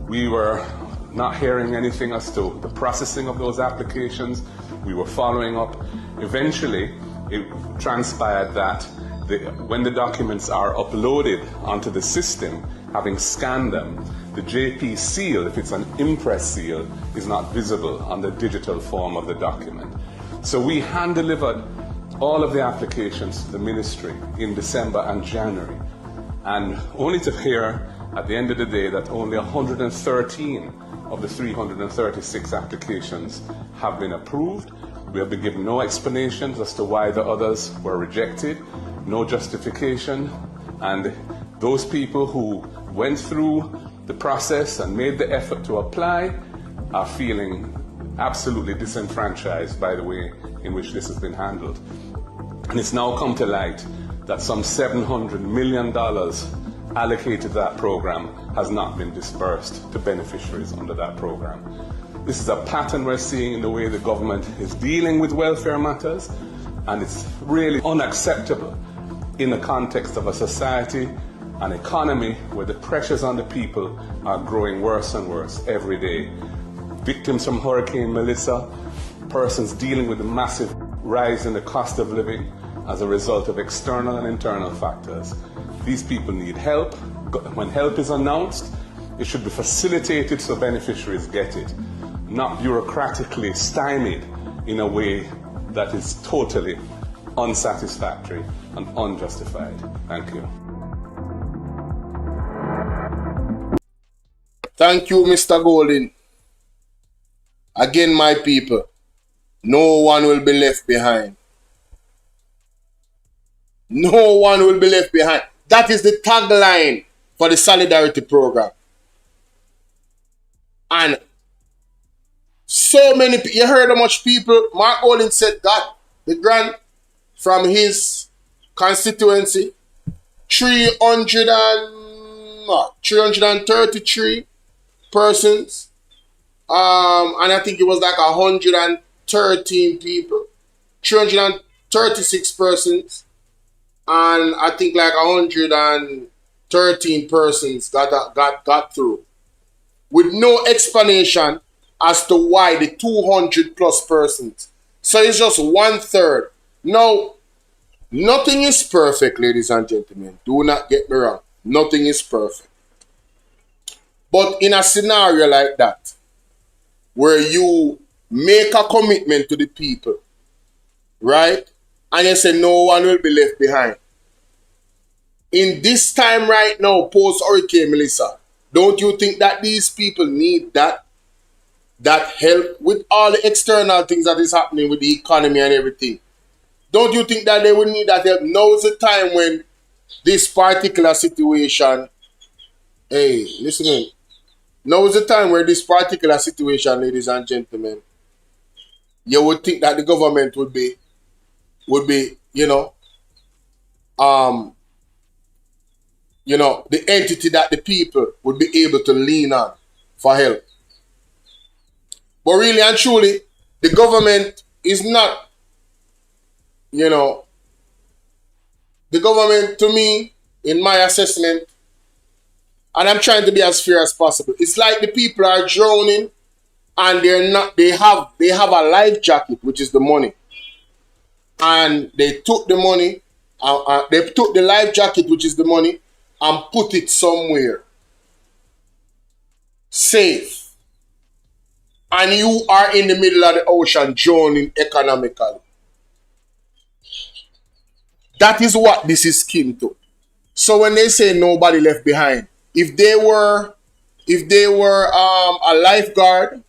We were not hearing anything as to the processing of those applications. We were following up. Eventually, it transpired that when the documents are uploaded onto the system, having scanned them, the JP seal, if it's an impress seal, is not visible on the digital form of the document. So we hand-delivered all of the applications to the ministry in December and January, and only to hear at the end of the day that only 113 of the 336 applications have been approved. We have been given no explanations as to why the others were rejected, no justification, and those people who went through the process and made the effort to apply are feeling absolutely disenfranchised by the way in which this has been handled. And it's now come to light that some $700 million allocated to that program has not been dispersed to beneficiaries under that program. This is a pattern we're seeing in the way the government is dealing with welfare matters, and it's really unacceptable in the context of a society, an economy where the pressures on the people are growing worse and worse every day. Victims from Hurricane Melissa, persons dealing with the massive rise in the cost of living as a result of external and internal factors. These people need help. When help is announced, it should be facilitated so beneficiaries get it, not bureaucratically stymied in a way that is totally unsatisfactory and unjustified. Thank you. Thank you, Mr. Golding. Again, my people, no one will be left behind. No one will be left behind. That is the tagline for the Solidarity Program. And so many, you heard how much people, Mark Olin said got the grant from his constituency, 333 persons. And I think it was like 113 people, 336 persons. And I think like 113 persons got through, with no explanation as to why the 200 plus persons. So it's just 1/3. Now, nothing is perfect, ladies and gentlemen. Do not get me wrong. Nothing is perfect. But in a scenario like that, where you make a commitment to the people, right? And you say no one will be left behind. In this time right now, post-Hurricane Melissa, don't you think that these people need that help with all the external things that is happening with the economy and everything? Don't you think that they would need that help? Now is the time when this particular situation, hey, listen to me. Now is the time where this particular situation, ladies and gentlemen, you would think that the government would be, the entity that the people would be able to lean on for help. But really and truly, the government is not, the government, to me, in my assessment, and I'm trying to be as fair as possible, it's like the people are drowning and they have a life jacket, which is the money. And they took the money, they took the life jacket, which is the money, and put it somewhere safe. And you are in the middle of the ocean drowning economically. That is what this is akin to. So when they say nobody left behind, if they were a lifeguard,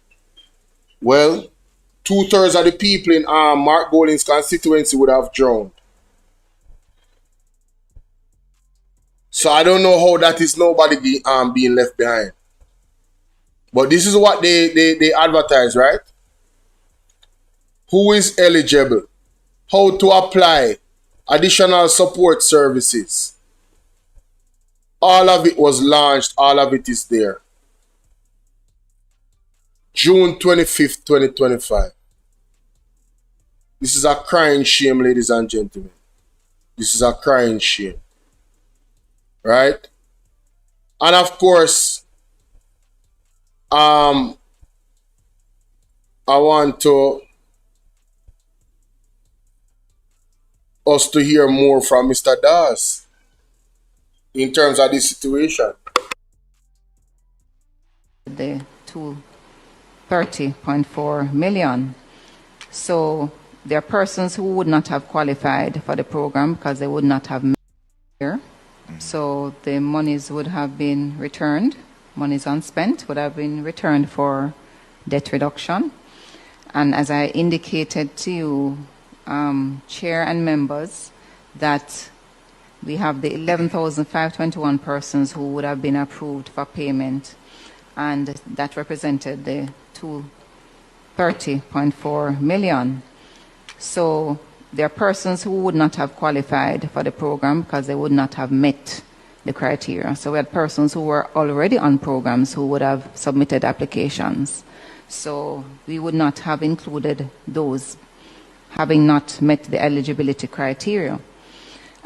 well, 2/3 of the people in Mark Golding's constituency would have drowned. So I don't know how that is nobody being left behind. But this is what they advertise, right? Who is eligible? How to apply? Additional support services. All of it was launched. All of it is there. June 25th, 2025. This is a crying shame, ladies and gentlemen. This is a crying shame. Right? And of course, I want us to hear more from Mr. Das in terms of this situation. The 230.4 million. So there are persons who would not have qualified for the program because they would not have met here. So the monies would have been returned. Monies unspent would have been returned for debt reduction. And as I indicated to you, Chair and members, that we have the 11,521 persons who would have been approved for payment, and that represented the 230.4 million. So there are persons who would not have qualified for the program because they would not have met the criteria. So we had persons who were already on programs who would have submitted applications. So we would not have included those having not met the eligibility criteria.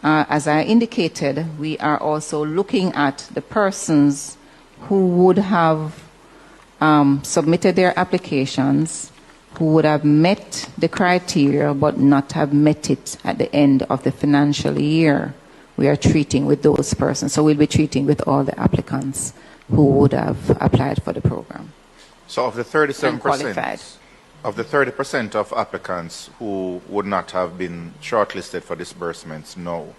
As I indicated, we are also looking at the persons who would have submitted their applications, who would have met the criteria but not have met it at the end of the financial year. We are treating with those persons. So we'll be treating with all the applicants who would have applied for the program. So of the 37%, of the 30% of applicants who would not have been shortlisted for disbursements, no.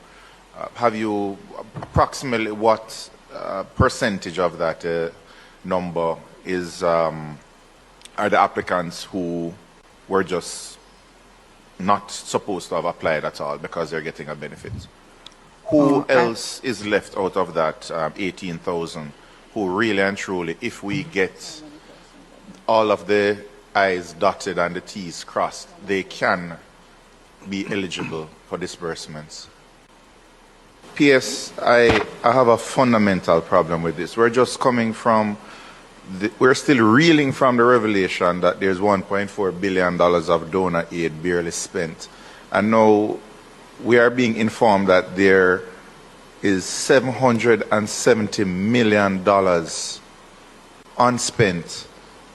Have you approximately what percentage of that number is are the applicants who were just not supposed to have applied at all because they're getting a benefit? Who else is left out of that 18,000 who really and truly, if we get all of the I's dotted and the T's crossed, they can be eligible for disbursements? P.S. I have a fundamental problem with this. We're just coming from, we're still reeling from the revelation that there's $1.4 billion of donor aid barely spent. And now we are being informed that there is $770 million unspent,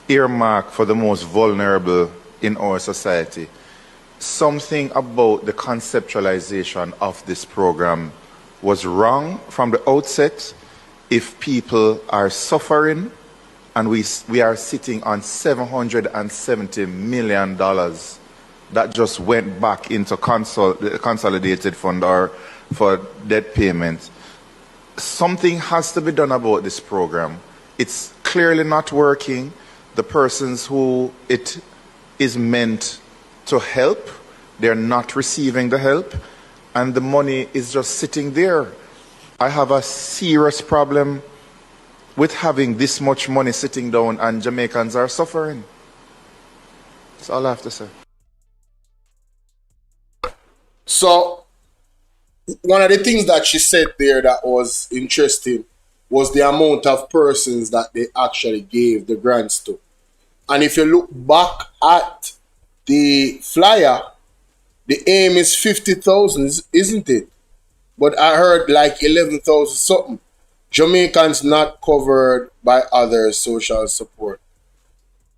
earmarked for the most vulnerable in our society. Something about the conceptualization of this program was wrong from the outset. If people are suffering and we are sitting on $770 million that just went back into the consolidated fund or for debt payment, something has to be done about this program. It's clearly not working. The persons who it is meant to help, they're not receiving the help, and the money is just sitting there. I have a serious problem with having this much money sitting down and Jamaicans are suffering. That's all I have to say. So, one of the things that she said there that was interesting was the amount of persons that they actually gave the grants to. And if you look back at the flyer, the aim is 50,000, isn't it? But I heard like 11,000 something. Jamaicans not covered by other social support.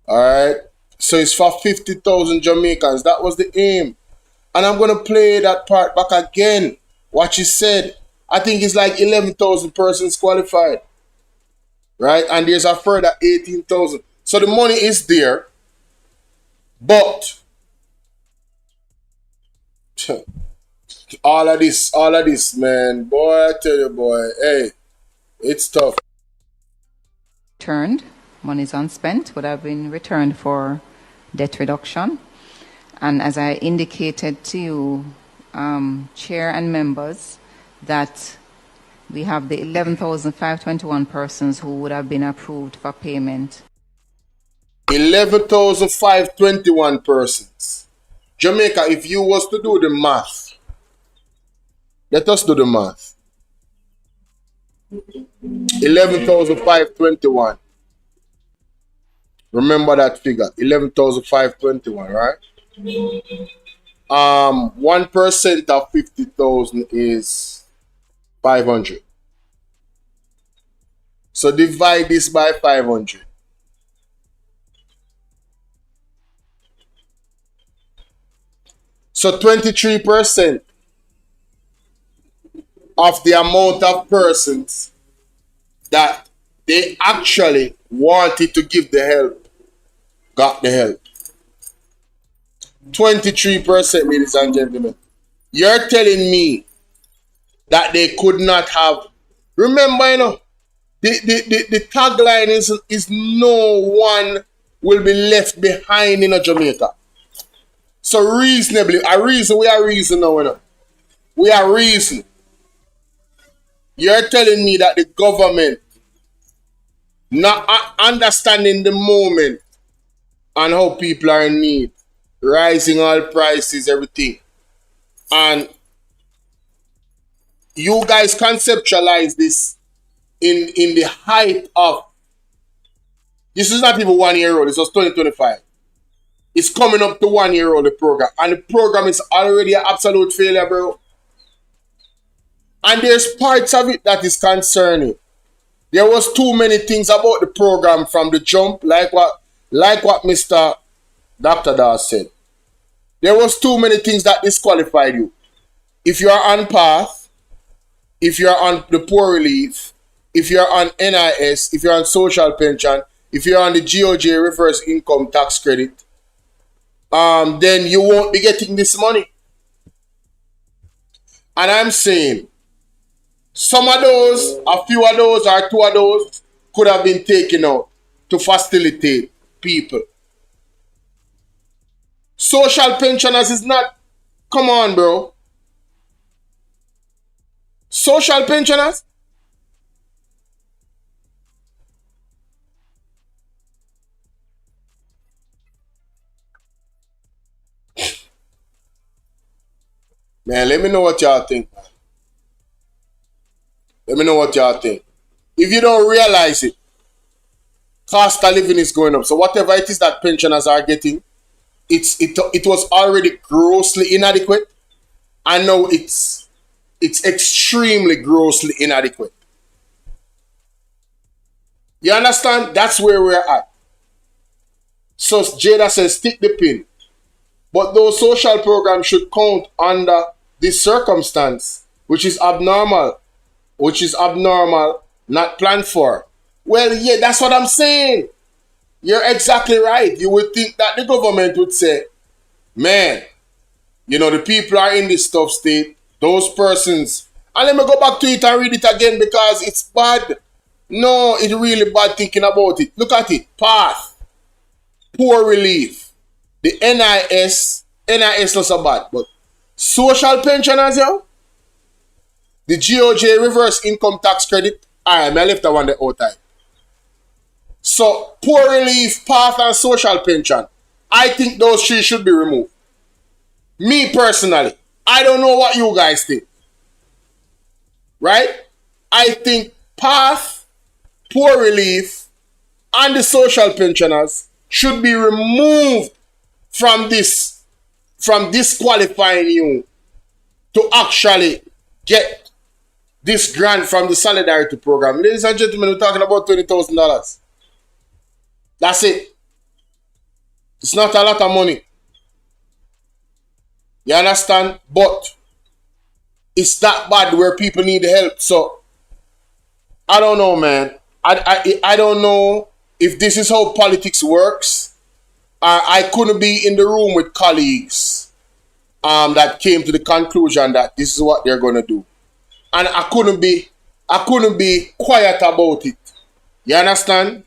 Alright? So it's for 50,000 Jamaicans. That was the aim. And I'm going to play that part back again. What she said. I think it's like 11,000 persons qualified. Right? And there's a further 18,000. So the money is there. But all of this, man. Boy, I tell you, boy. Hey, it's tough. Returned. Monies unspent would have been returned for debt reduction. And as I indicated to you, Chair and members, that we have the 11,521 persons who would have been approved for payment. 11,521 persons. Jamaica, if you was to do the math, let us do the math. 11,521. Remember that figure, 11,521, right? 1% of 50,000 is 500. So divide this by 500. So 23% of the amount of persons that they actually wanted to give the help got the help. 23%, ladies and gentlemen. You're telling me that they could not have. Remember, you know, the tagline is no one will be left behind in Jamaica. So reasonably, we are reason now, you know. We are reason. You're telling me that the government not understanding the moment and how people are in need, rising oil prices, everything, and you guys conceptualize this in the height of, this is not even 1 year old, this was 2025. It's coming up to 1 year old, the program, and the program is already an absolute failure, bro. And there's parts of it that is concerning. There was too many things about the program from the jump, like what Mr. Dr. Das said. There was too many things that disqualified you. If you are on path, if you are on the poor relief, if you are on NIS, if you're on social pension, if you're on the GOJ reverse income tax credit, then you won't be getting this money. And I'm saying, some of those, a few of those, or two of those could have been taken out to facilitate people. Social pensioners is not, come on, bro. Social pensioners? Man, let me know what y'all think. Let me know what y'all think. If you don't realize it, cost of living is going up. So whatever it is that pensioners are getting, it was already grossly inadequate. I know it's extremely grossly inadequate. You understand? That's where we're at. So Jada says, stick the pin. But those social programs should count under this circumstance, which is abnormal, not planned for. Well, yeah, that's what I'm saying. You're exactly right. You would think that the government would say, man, you know, the people are in this tough state, those persons. And let me go back to it and read it again because it's bad. No, it's really bad thinking about it. Look at it. Path. Poor relief. The NIS not so bad, but social pensioners, yo. The GOJ reverse income tax credit. I left that one the outside. So poor relief, path, and social pension. I think those three should be removed. Me personally, I don't know what you guys think. Right? I think path, poor relief, and the social pensioners should be removed from disqualifying you to actually get this grant from the Solidarity Program. Ladies and gentlemen, we're talking about $20,000. That's it. It's not a lot of money. You understand? But it's that bad where people need help. So I don't know, man. I don't know if this is how politics works. I couldn't be in the room with colleagues that came to the conclusion that this is what they're gonna do. And I couldn't be quiet about it. You understand?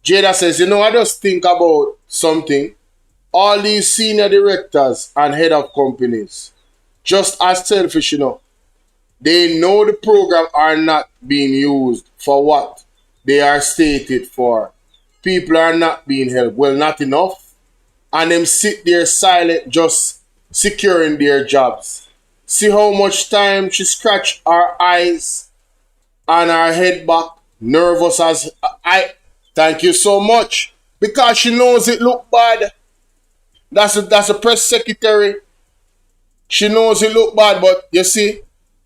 Jada says, you know, I just think about something. All these senior directors and head of companies, just as selfish, you know, they know the program are not being used for what they are stated for. People are not being helped. Well, not enough. And them sit there silent, just securing their jobs. See how much time she scratched her eyes and her head back, nervous as I. Thank you so much. Because she knows it look bad. That's a press secretary. She knows it look bad, but you see,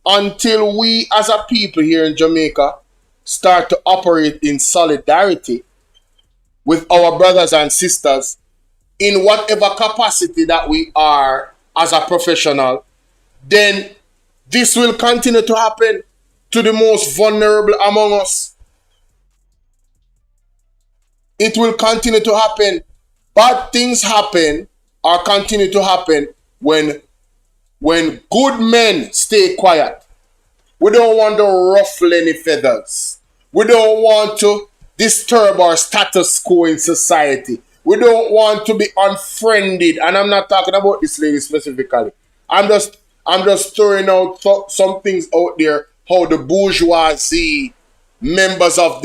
until we as a people here in Jamaica start to operate in solidarity with our brothers and sisters in whatever capacity that we are as a professional, then this will continue to happen to the most vulnerable among us. It will continue to happen. Bad things happen or continue to happen when good men stay quiet. We don't want to ruffle any feathers. We don't want to disturb our status quo in society. We don't want to be unfriended. And I'm not talking about this lady specifically. I'm just throwing out some things out there how the bourgeoisie members of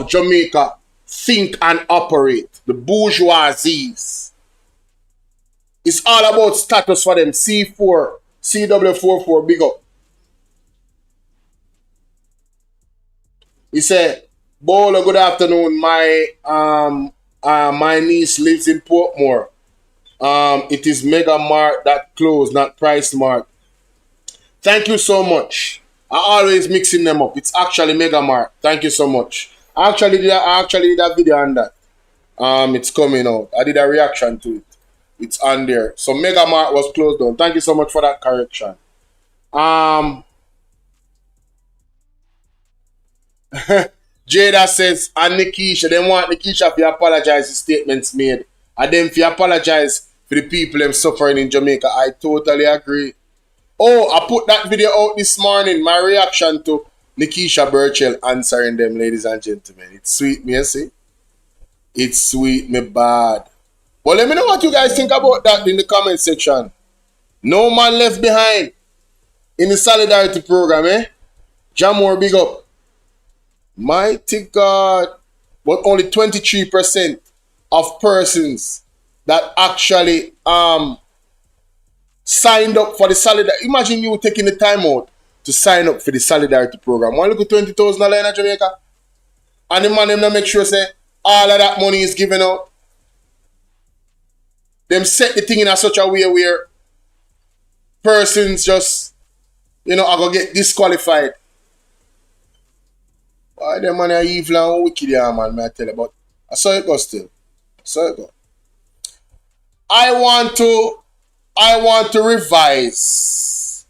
Jamaica think and operate. The bourgeoisies. It's all about status for them. C4, CW44, big up. He said, Bolo, good afternoon. My niece lives in Portmore. It is Mega Mart that closed, not Price Mart. Thank you so much. I always mixing them up. It's actually Mega Mart. Thank you so much. I actually did a video on that. It's coming out. I did a reaction to it. It's on there. So Mega Mart was closed down. Thank you so much for that correction. Jada says, and Nikisha, they want Nikisha to apologize for statements made. And then if you apologize for the people them suffering in Jamaica, I totally agree. Oh, I put that video out this morning. My reaction to Nikisha Burchell answering them, ladies and gentlemen. It's sweet, me, you see? It's sweet, me bad. Well, let me know what you guys think about that in the comment section. No man left behind. in the solidarity program, eh? Jamore, big up. Mighty God. But only 23% of persons that actually signed up for the solidarity. Imagine you taking the time out to sign up for the solidarity program. One look at $20,000 in Jamaica. And the man them make sure say all of that money is given out. Them set the thing in a such a way where persons just, are going to get disqualified. Why them man are evil and wicked, yeah, man, I tell you. But I saw it go still. I saw it go. I want to revise.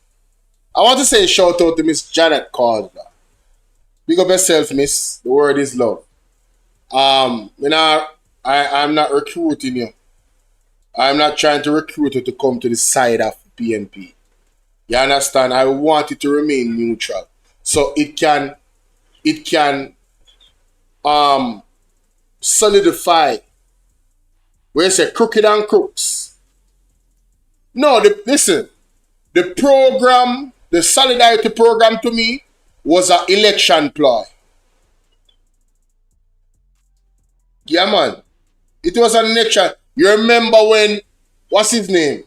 I want to say a shout out to Miss Janet Calder. Big up yourself, miss. The word is love. I'm not recruiting you. I'm not trying to recruit you to come to the side of PNP. You understand? I want it to remain neutral. So it can solidify where you say crooked and crooks. No, listen. The program, the solidarity program to me was an election ploy. Yeah, man. It was an election. You remember when, what's his name?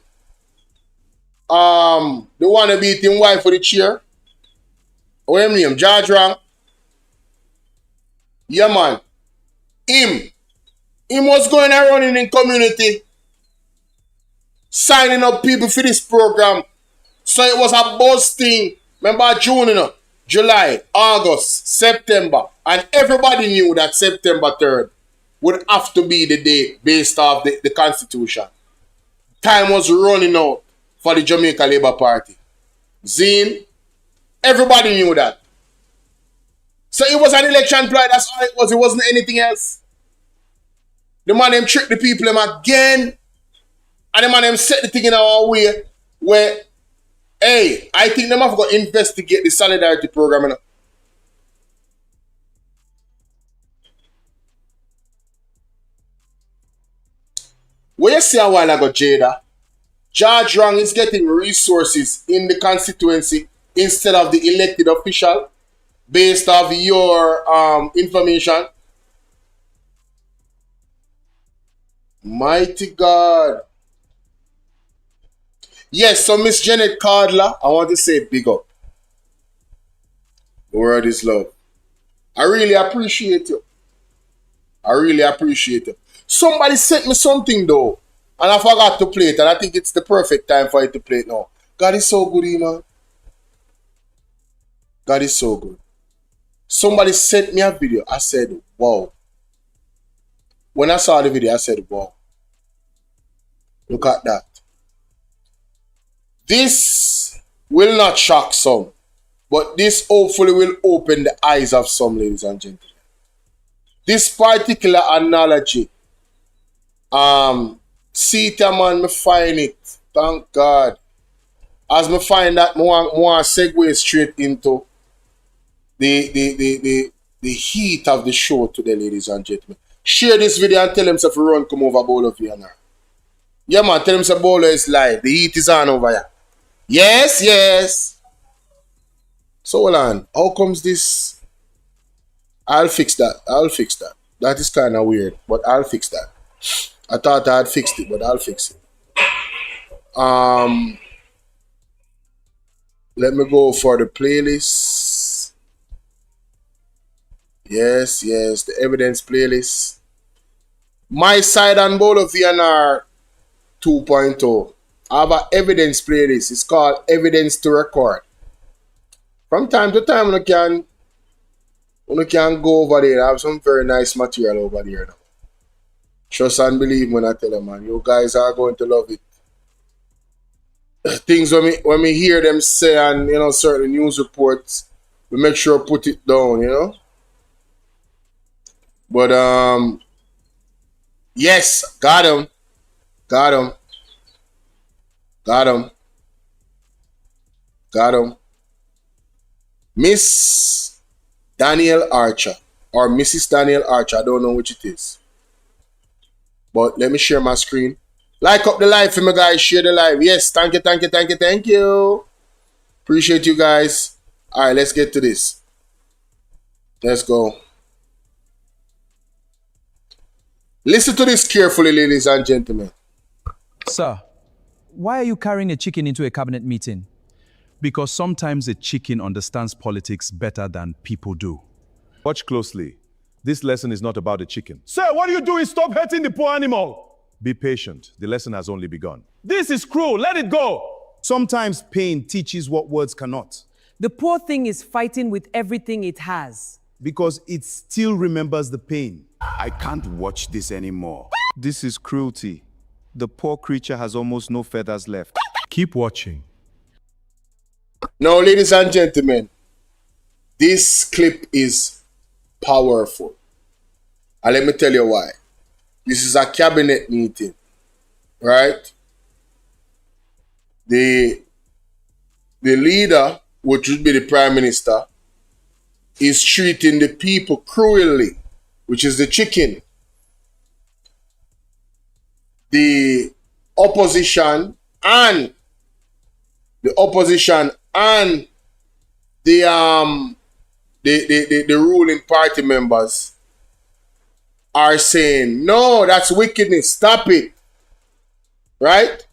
The one who beat him wife for the chair? What's his name? George Rang? Yeah, man. Him was going around in the community signing up people for this program. So it was a buzz thing. Remember June, July, August, September. And everybody knew that September 3rd would have to be the day based off the Constitution. Time was running out for the Jamaica Labour Party. Zine, everybody knew that. So it was an election ploy, that's all it was. It wasn't anything else. The man them tricked the people them again. And the man them set the thing in our way where, hey, I think them have got to investigate the solidarity program. What you see a while ago, Jada, George Rang is getting resources in the constituency instead of the elected official based off your information. Mighty God. Yes, so Miss Janet Cardler, I want to say big up. The word is love. I really appreciate you. I really appreciate you. Somebody sent me something though, and I forgot to play it, and I think it's the perfect time for you to play it now. God is so good, man. God is so good. Somebody sent me a video. I said, wow. When I saw the video, I said, wow. Look at that. This will not shock some, but this hopefully will open the eyes of some, ladies and gentlemen. This particular analogy, see it, man, me find it. Thank God. As me find that, more segue straight into the heat of the show today, ladies and gentlemen. Share this video and tell them to run come over BOLO TBV. Yeah, man, tell them to BOLO is live. The heat is on over here. Yes, yes. So hold on. How comes this? I'll fix that. I'll fix that. That is kind of weird, but I'll fix that. I thought I had fixed it, but I'll fix it. Let me go for the playlist. Yes, yes, the evidence playlist. My side on BOLO TBV 2.0. I have an evidence playlist. It's called Evidence to Record. From time to time, you can go over there. I have some very nice material over there now. Trust and believe when I tell you, man. You guys are going to love it. Things when me hear them say and certain news reports, we make sure put it down, But yes, got him. Got him. Got him. Got him. Miss Daniel Archer or Mrs. Daniel Archer, I don't know which it is. But let me share my screen. Like up the live for me, guys. Share the live. Yes, thank you, thank you, thank you, thank you. Appreciate you guys. All right, let's get to this. Let's go. Listen to this carefully, ladies and gentlemen. Sir, why are you carrying a chicken into a cabinet meeting? Because sometimes a chicken understands politics better than people do. Watch closely. This lesson is not about a chicken. Sir, what are you doing? Stop hurting the poor animal. Be patient. The lesson has only begun. This is cruel. Let it go. Sometimes pain teaches what words cannot. The poor thing is fighting with everything it has. Because it still remembers the pain. I can't watch this anymore. This is cruelty. The poor creature has almost no feathers left. Keep watching. Now, ladies and gentlemen, this clip is powerful. And let me tell you why. This is a cabinet meeting, right? The leader, which would be the prime minister, is treating the people cruelly, which is the chicken. The opposition and the ruling party members are saying, no, that's wickedness, stop it, right?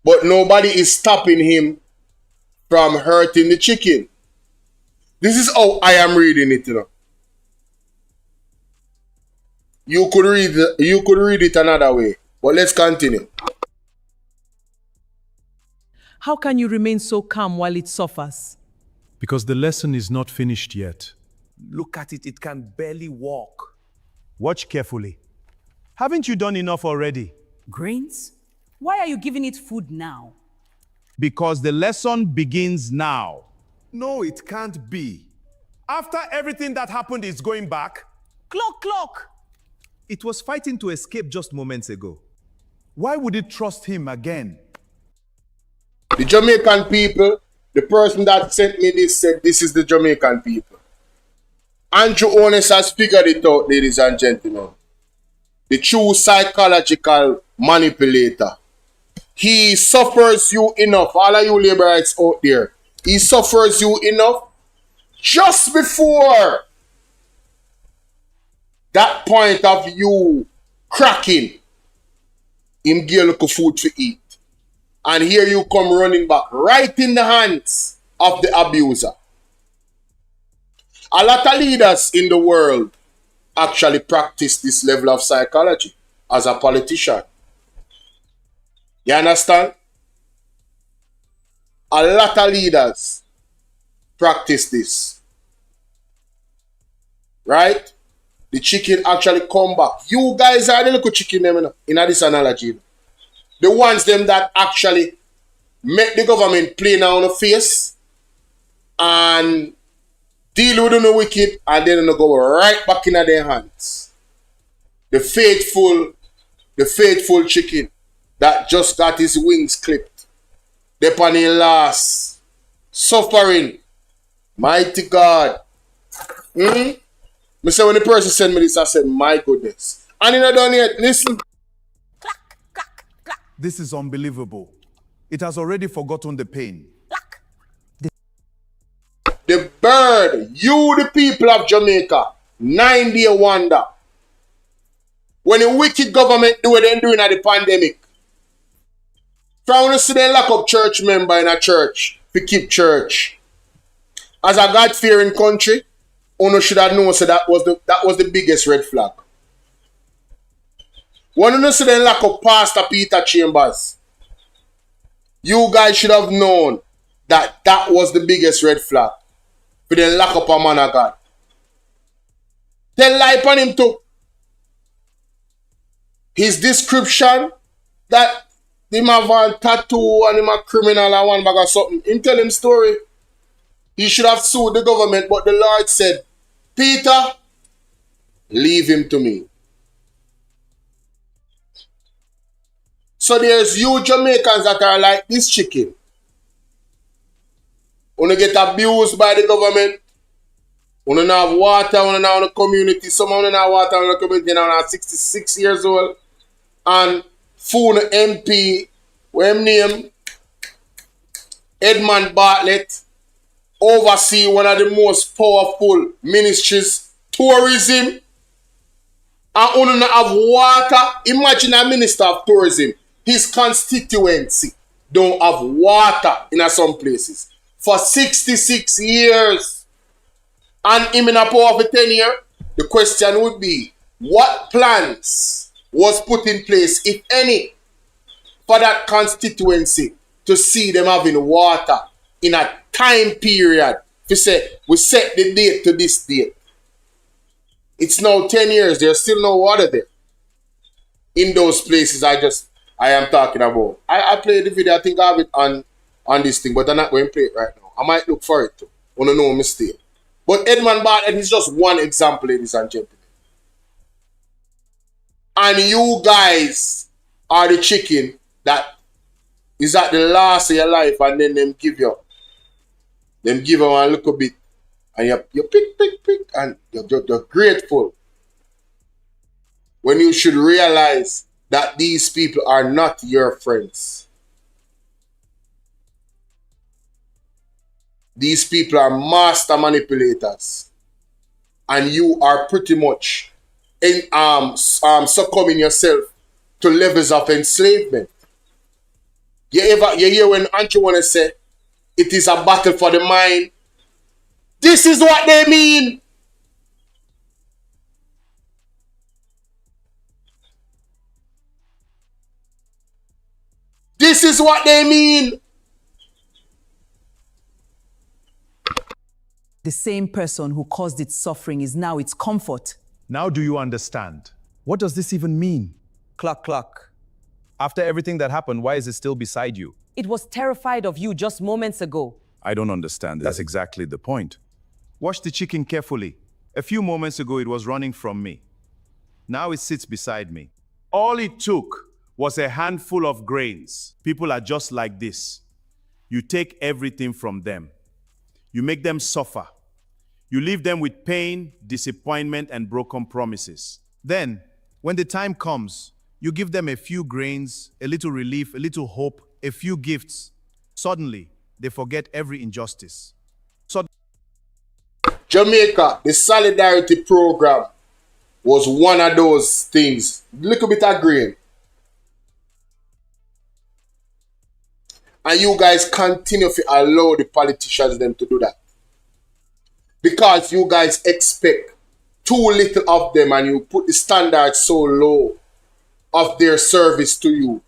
But nobody is stopping him from hurting the chicken. This is how I am reading it, you know. You could read it another way, but let's continue. How can you remain so calm while it suffers? Because the lesson is not finished yet. Look at it. It can barely walk. Watch carefully. Haven't you done enough already? Grains? Why are you giving it food now? Because the lesson begins now. No, it can't be. After everything that happened, it's going back. Clock! It was fighting to escape just moments ago. Why would it trust him again? The Jamaican people, the person that sent me this said this is the Jamaican people. Andrew Ones has figured it out, ladies and gentlemen. The true psychological manipulator. He suffers you enough, all of you labor rights out there. He suffers you enough just before that point of you cracking. Him give you a little food to eat. And here you come running back right in the hands of the abuser. A lot of leaders in the world actually practice this level of psychology as a politician. You understand? A lot of leaders practice this. Right? The chicken actually come back. You guys are the little chicken them in this analogy. The ones them that actually make the government play now on the face and deal with the wicked and then they go right back in their hands. The faithful chicken that just got his wings clipped. They upon his last suffering. Mighty God. Me say when the person sent me this, I said, my goodness. And you know done yet. Listen. This is unbelievable. It has already forgotten the pain. The bird, you the people of Jamaica, 9-day wonder. When the wicked government do what they're doing at the pandemic. From to see them lock up church member in a church to keep church. As a God-fearing country, you should have known so that was the biggest red flag. When you see them lock up Pastor Peter Chambers, you guys should have known that was the biggest red flag. For them lock up a man of God. Tell lie on him too. His description that him have a tattoo and him a criminal and one bag of something. Him tell him story. He should have sued the government, but the Lord said, Peter, leave him to me. So there's you Jamaicans that are like this chicken. When you get abused by the government, when you don't have water, when you don't have a community, some of you don't have water in the community now are 66 years old, and phone MP, what him name? Edmund Bartlett oversee one of the most powerful ministries, tourism, and only have water. Imagine a minister of tourism, his constituency don't have water in some places for 66 years, and him in a power for 10 years. The question would be, what plans was put in place, if any, for that constituency to see them having water in a time period? We say, we set the date to this date. It's now 10 years, there's still no water there. In those places I am talking about. I played the video, I think I have it on this thing, but I'm not going to play it right now. I might look for it too. Want to know a mistake. But Edmund Bartlett is just one example, ladies and gentlemen. And you guys are the chicken that is at the last of your life, and then them give you a little bit, and you pick, and you're grateful. When you should realize that these people are not your friends. These people are master manipulators, and you are pretty much succumbing yourself to levels of enslavement. You hear when Andrew wanna say it is a battle for the mind? This is what they mean. This is what they mean. The same person who caused its suffering is now its comfort. Now do you understand? What does this even mean? Cluck, cluck. After everything that happened, why is it still beside you? It was terrified of you just moments ago. I don't understand. That's exactly the point. Watch the chicken carefully. A few moments ago, it was running from me. Now it sits beside me. All it took was a handful of grains. People are just like this. You take everything from them. You make them suffer. You leave them with pain, disappointment, and broken promises. Then, when the time comes, you give them a few grains, a little relief, a little hope, a few gifts. Suddenly, they forget every injustice. Jamaica, the solidarity program was one of those things. Little bit of grain. And you guys continue to allow the politicians them to do that. Because you guys expect too little of them, and you put the standard so low of their service to you.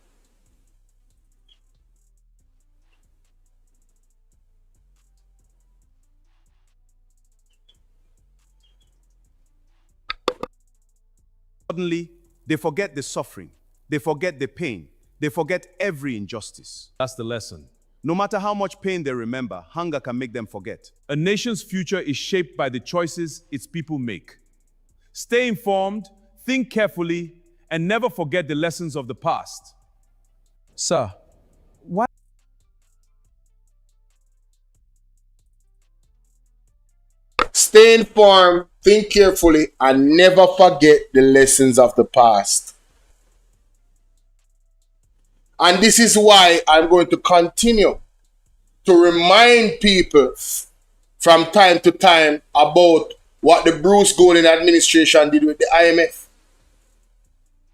Suddenly, they forget the suffering. They forget the pain. They forget every injustice. That's the lesson. No matter how much pain they remember, hunger can make them forget. A nation's future is shaped by the choices its people make. Stay informed, think carefully, and never forget the lessons of the past. Sir, why? Stay informed, think carefully, and never forget the lessons of the past. And this is why I'm going to continue to remind people from time to time about what the Bruce Golding administration did with the IMF.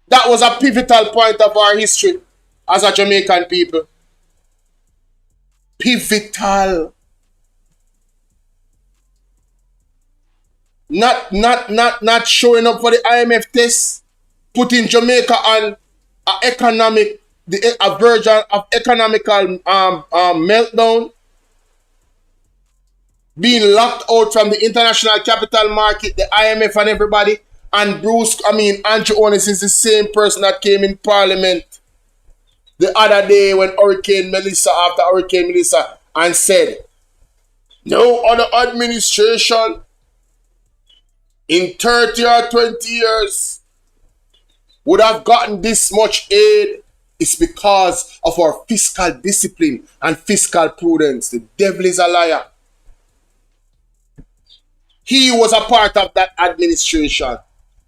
That was a pivotal point of our history as a Jamaican people. Pivotal. Not showing up for the IMF test, putting Jamaica on a version of economical meltdown, being locked out from the international capital market, the IMF and everybody. And Andrew Onis is the same person that came in Parliament the other day when after Hurricane Melissa, and said, no other administration in 30 or 20 years would have gotten this much aid. It's because of our fiscal discipline and fiscal prudence. The devil is a liar. He was a part of that administration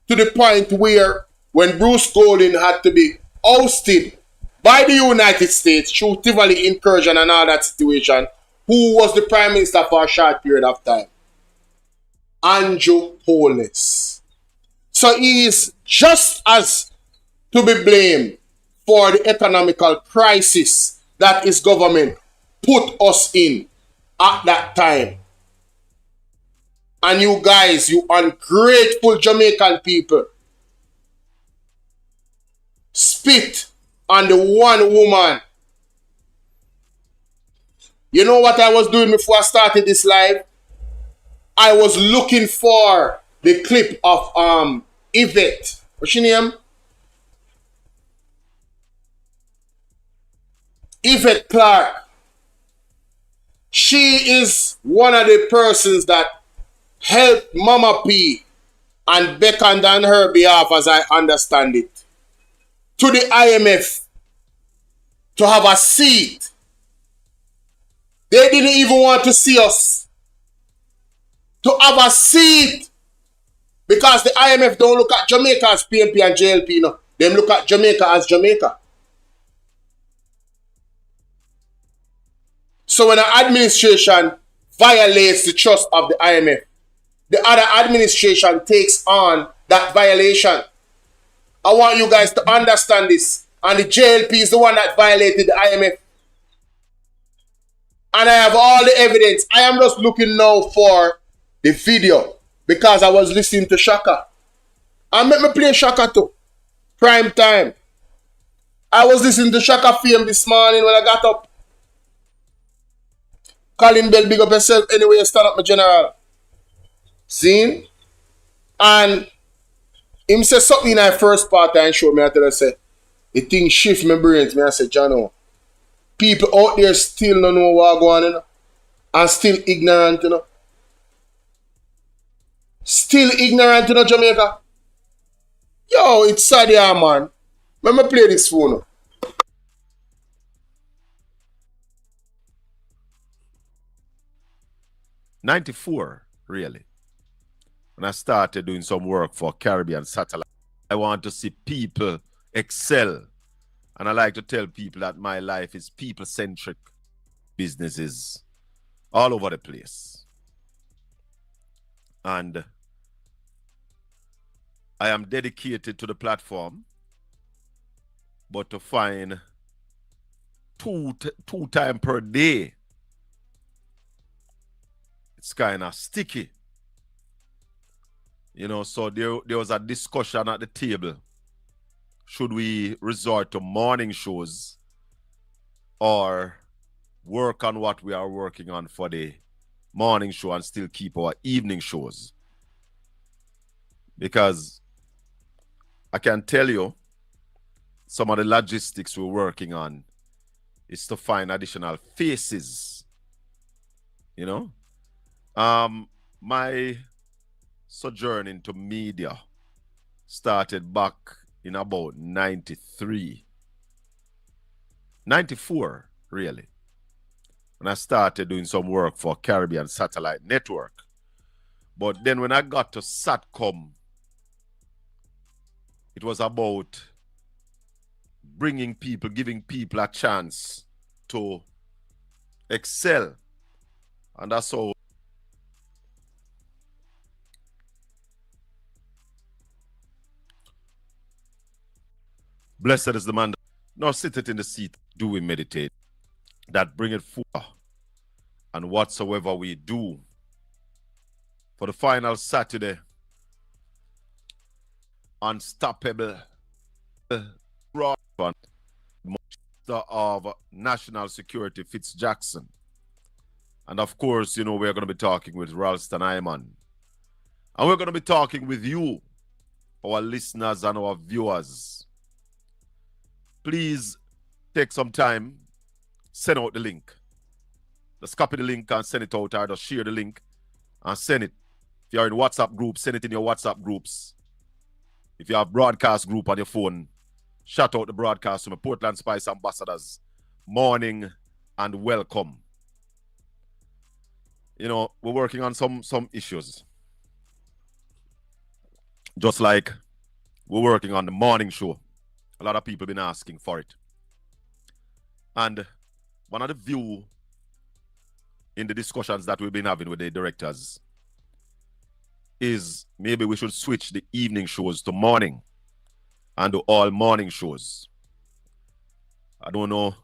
to the point where when Bruce Golding had to be ousted by the United States through Tivoli incursion and all that situation, who was the Prime Minister for a short period of time? Andrew Holness. So he is just as to be blamed for the economical crisis that his government put us in at that time. And you guys, you ungrateful Jamaican people, spit on the one woman. You know what I was doing before I started this live? I was looking for the clip of Yvette. What's your name? Yvette Clark. She is one of the persons that helped Mama P and beckoned on her behalf, as I understand it, to the IMF to have a seat. They didn't even want to see us to have a seat because the IMF don't look at Jamaica as PNP and JLP. No. They look at Jamaica as Jamaica. So when an administration violates the trust of the IMF, the other administration takes on that violation. I want you guys to understand this. And the JLP is the one that violated the IMF. And I have all the evidence. I am just looking now for the video because I was listening to Shaka. And let me play Shaka too. Prime time. I was listening to Shaka film this morning when I got up. Colin Bell, big up yourself anyway, stand up my general. Seen? And him say something in our first part and show me. I tell her, say, the thing shift my brains. Me I say, Jono, people out there still don't know what's going on, you know? And still ignorant, you know? Still ignorant, you know, Jamaica? Yo, it's sad, yeah, man. Let me play this phone. 94, really. When I started doing some work for Caribbean Satellite, I want to see people excel. And I like to tell people that my life is people-centric businesses all over the place. And I am dedicated to the platform, but to find two times per day, it's kind of sticky. You know, so there was a discussion at the table. Should we resort to morning shows or work on what we are working on for the morning show and still keep our evening shows? Because I can tell you some of the logistics we're working on is to find additional faces, you know? My sojourn into media started back in about 93, 94, really. When I started doing some work for Caribbean Satellite Network. But then when I got to Satcom, it was about bringing people, giving people a chance to excel. And that's how blessed is the man that nor sitteth in the seat, do we meditate, that bringeth forth, and whatsoever we do. For the final Saturday, unstoppable Minister of National Security, Fitz Jackson. And of course, you know, we're going to be talking with Ralston Iman. And we're going to be talking with you, our listeners and our viewers. Please take some time, send out the link. Just copy the link and send it out, or just share the link and send it. If you're in WhatsApp groups, send it in your WhatsApp groups. If you have broadcast group on your phone, shout out the broadcast to my Portland Spice ambassadors. Morning and welcome. You know, we're working on some issues. Just like we're working on the morning show. A lot of people have been asking for it. And one of the view in the discussions that we've been having with the directors is maybe we should switch the evening shows to morning and do all morning shows. I don't know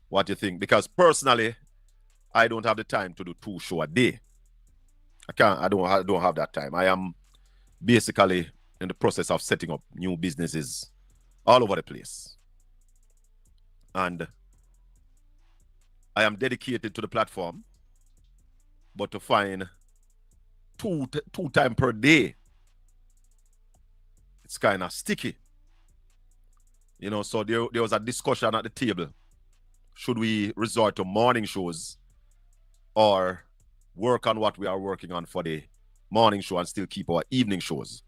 what you think, because personally, I don't have the time to do 2 shows a day. I don't have that time. I am basically in the process of setting up new businesses all over the place. And I am dedicated to the platform, but to find two time per day, it's kind of sticky. You know, so there was a discussion at the table. Should we resort to morning shows or work on what we are working on for the morning show and still keep our evening shows?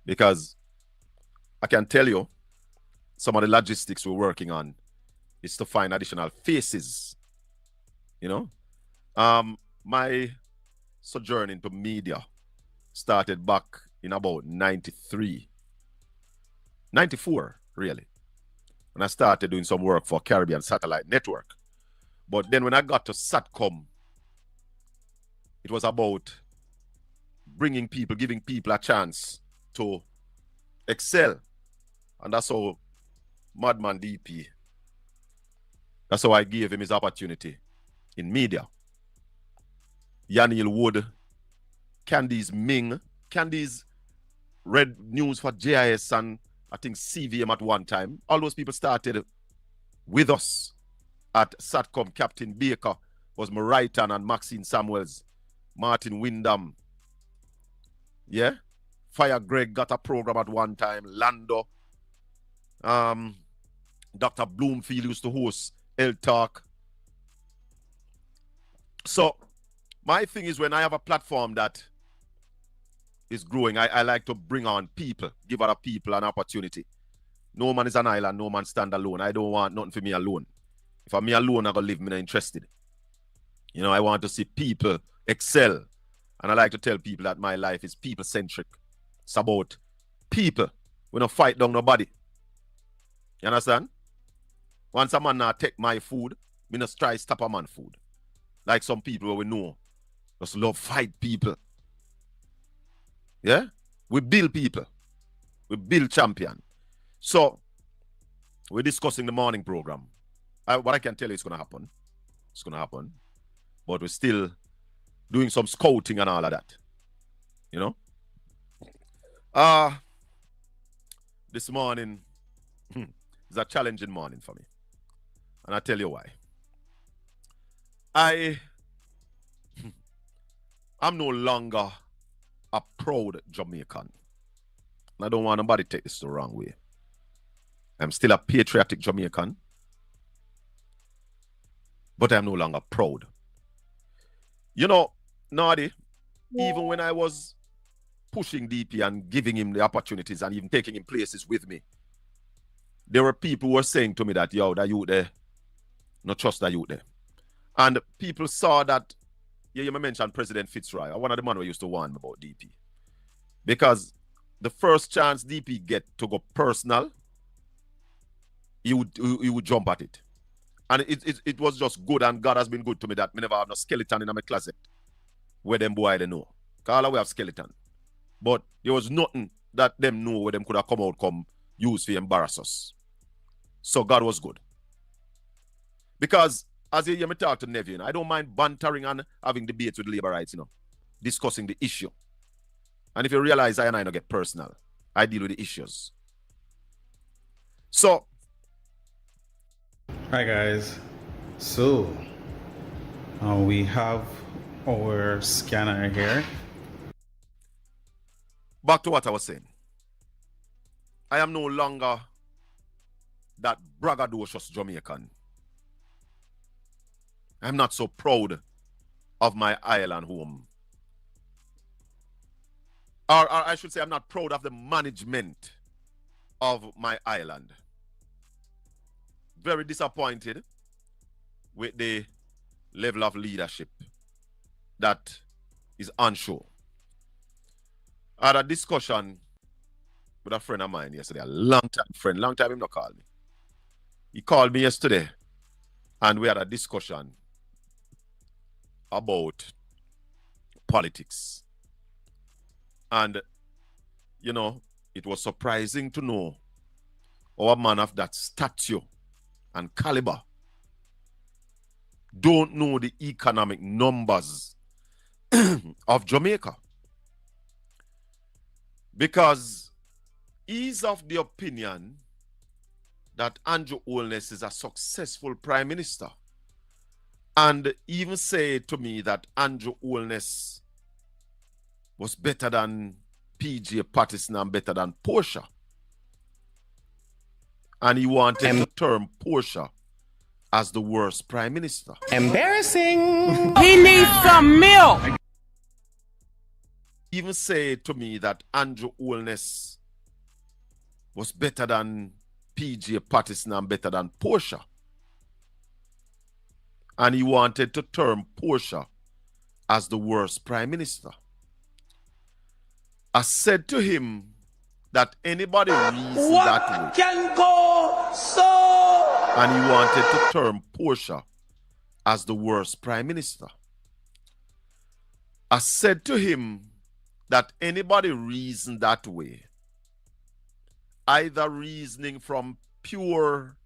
Because I can tell you, some of the logistics we're working on is to find additional faces. You know, my sojourn into media started back in about 93, 94, really. And I started doing some work for Caribbean Satellite Network. But then when I got to SATCOM, it was about bringing people, giving people a chance to excel. And that's how Madman DP, that's how I gave him his opportunity in media. Yanil Wood, Candice Ming, Candice read news for JIS and I think CVM at one time. All those people started with us at SATCOM. Captain Baker was my right hand, and Maxine Samuels, Martin Windham. Yeah? Fire Greg got a program at one time. Lando. Dr. Bloomfield used to host El Talk. So my thing is, when I have a platform that is growing, I like to bring on people, give other people an opportunity. No man is an island, no man stand alone. I don't want nothing for me alone. If I'm me alone, I'm going to live, me not interested. You know, I want to see people excel. And I like to tell people that my life is people-centric. It's about people. We don't fight down nobody. You understand? Once a man not take my food, me not try stop a man food. Like some people we know, just love fight people. Yeah? We build people. We build champion. So, we're discussing the morning program. What I can tell you is going to happen. It's going to happen. But we're still doing some scouting and all of that. You know? This morning is a challenging morning for me. And I'll tell you why. I'm no longer a proud Jamaican. And I don't want nobody to take this the wrong way. I'm still a patriotic Jamaican. But I'm no longer proud. You know, Nardi, even when I was pushing DP and giving him the opportunities and even taking him places with me, there were people who were saying to me that, yo, that youth there, not trust that youth there. And people saw that, yeah, you mentioned President Fitzroy, one of the men who used to warn me about DP. Because the first chance DP get to go personal, he would jump at it. And it was just good, and God has been good to me that I never have no skeleton in my closet where them boy they know. Because we have skeleton. But there was nothing that them know where them could have come use to embarrass us. So God was good. Because as you hear me talk to Nevin, I don't mind bantering and having debates with labor rights, you know, discussing the issue. And if you realize I don't get personal, I deal with the issues. So, hi guys. So, we have our scanner here. Back to what I was saying. I am no longer that braggadocious Jamaican. I'm not so proud of my island home. Or I should say I'm not proud of the management of my island. Very disappointed with the level of leadership that is on show. I had a discussion with a friend of mine yesterday, a long time friend, long time him not call me. He called me yesterday and we had a discussion about politics. And, you know, it was surprising to know our man of that stature and caliber don't know the economic numbers of Jamaica. Because he's of the opinion that Andrew Holness is a successful prime minister. And even say to me that Andrew Holness was better than PJ Patterson and better than Portia. And he wanted to term Portia as the worst prime minister. Embarrassing. He needs some milk. Even say to me that Andrew Holness was better than PJ Patterson and better than Portia. And he wanted to term Portia as the worst prime minister. I said to him that anybody reasons that way can go so. and he wanted to term Portia as the worst prime minister. I said to him that anybody reason that way, either reasoning from pure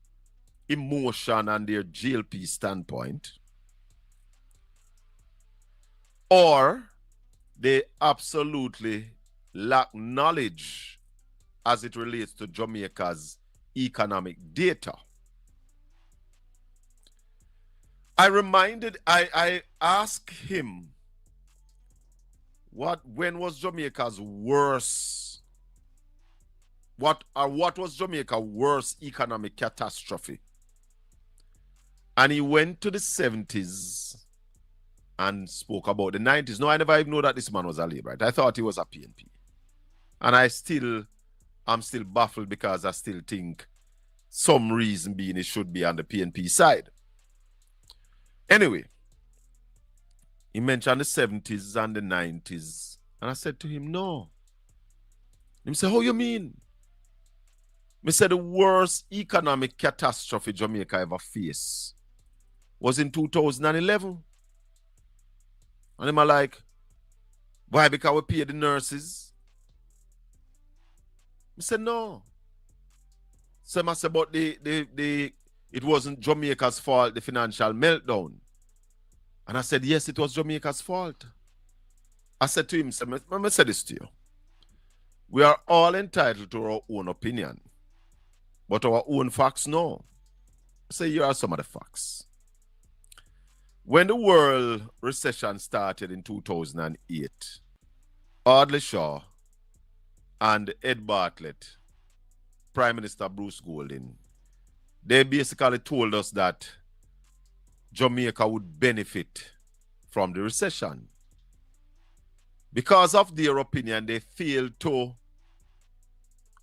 emotion and their GLP standpoint, or they absolutely lack knowledge as it relates to Jamaica's economic data. I asked him when was Jamaica's worst, what was Jamaica's worst economic catastrophe? And he went to the 70s and spoke about the 90s. No, I never even knew that this man was a Labourite. I thought he was a PNP. And I'm still baffled because I still think some reason being it should be on the PNP side. Anyway, he mentioned the 70s and the 90s. And I said to him, no. He said, how you mean? I said the worst economic catastrophe Jamaica ever faced was in 2011. And I'm like, why? Because we paid the nurses? I said, no. So I said, but it wasn't Jamaica's fault, the financial meltdown. And I said, yes, it was Jamaica's fault. I said to him, let me say this to you. We are all entitled to our own opinion. But our own facts, no. So here are some of the facts. When the world recession started in 2008, Audley Shaw and Ed Bartlett, Prime Minister Bruce Golding, they basically told us that Jamaica would benefit from the recession. Because of their opinion, they failed to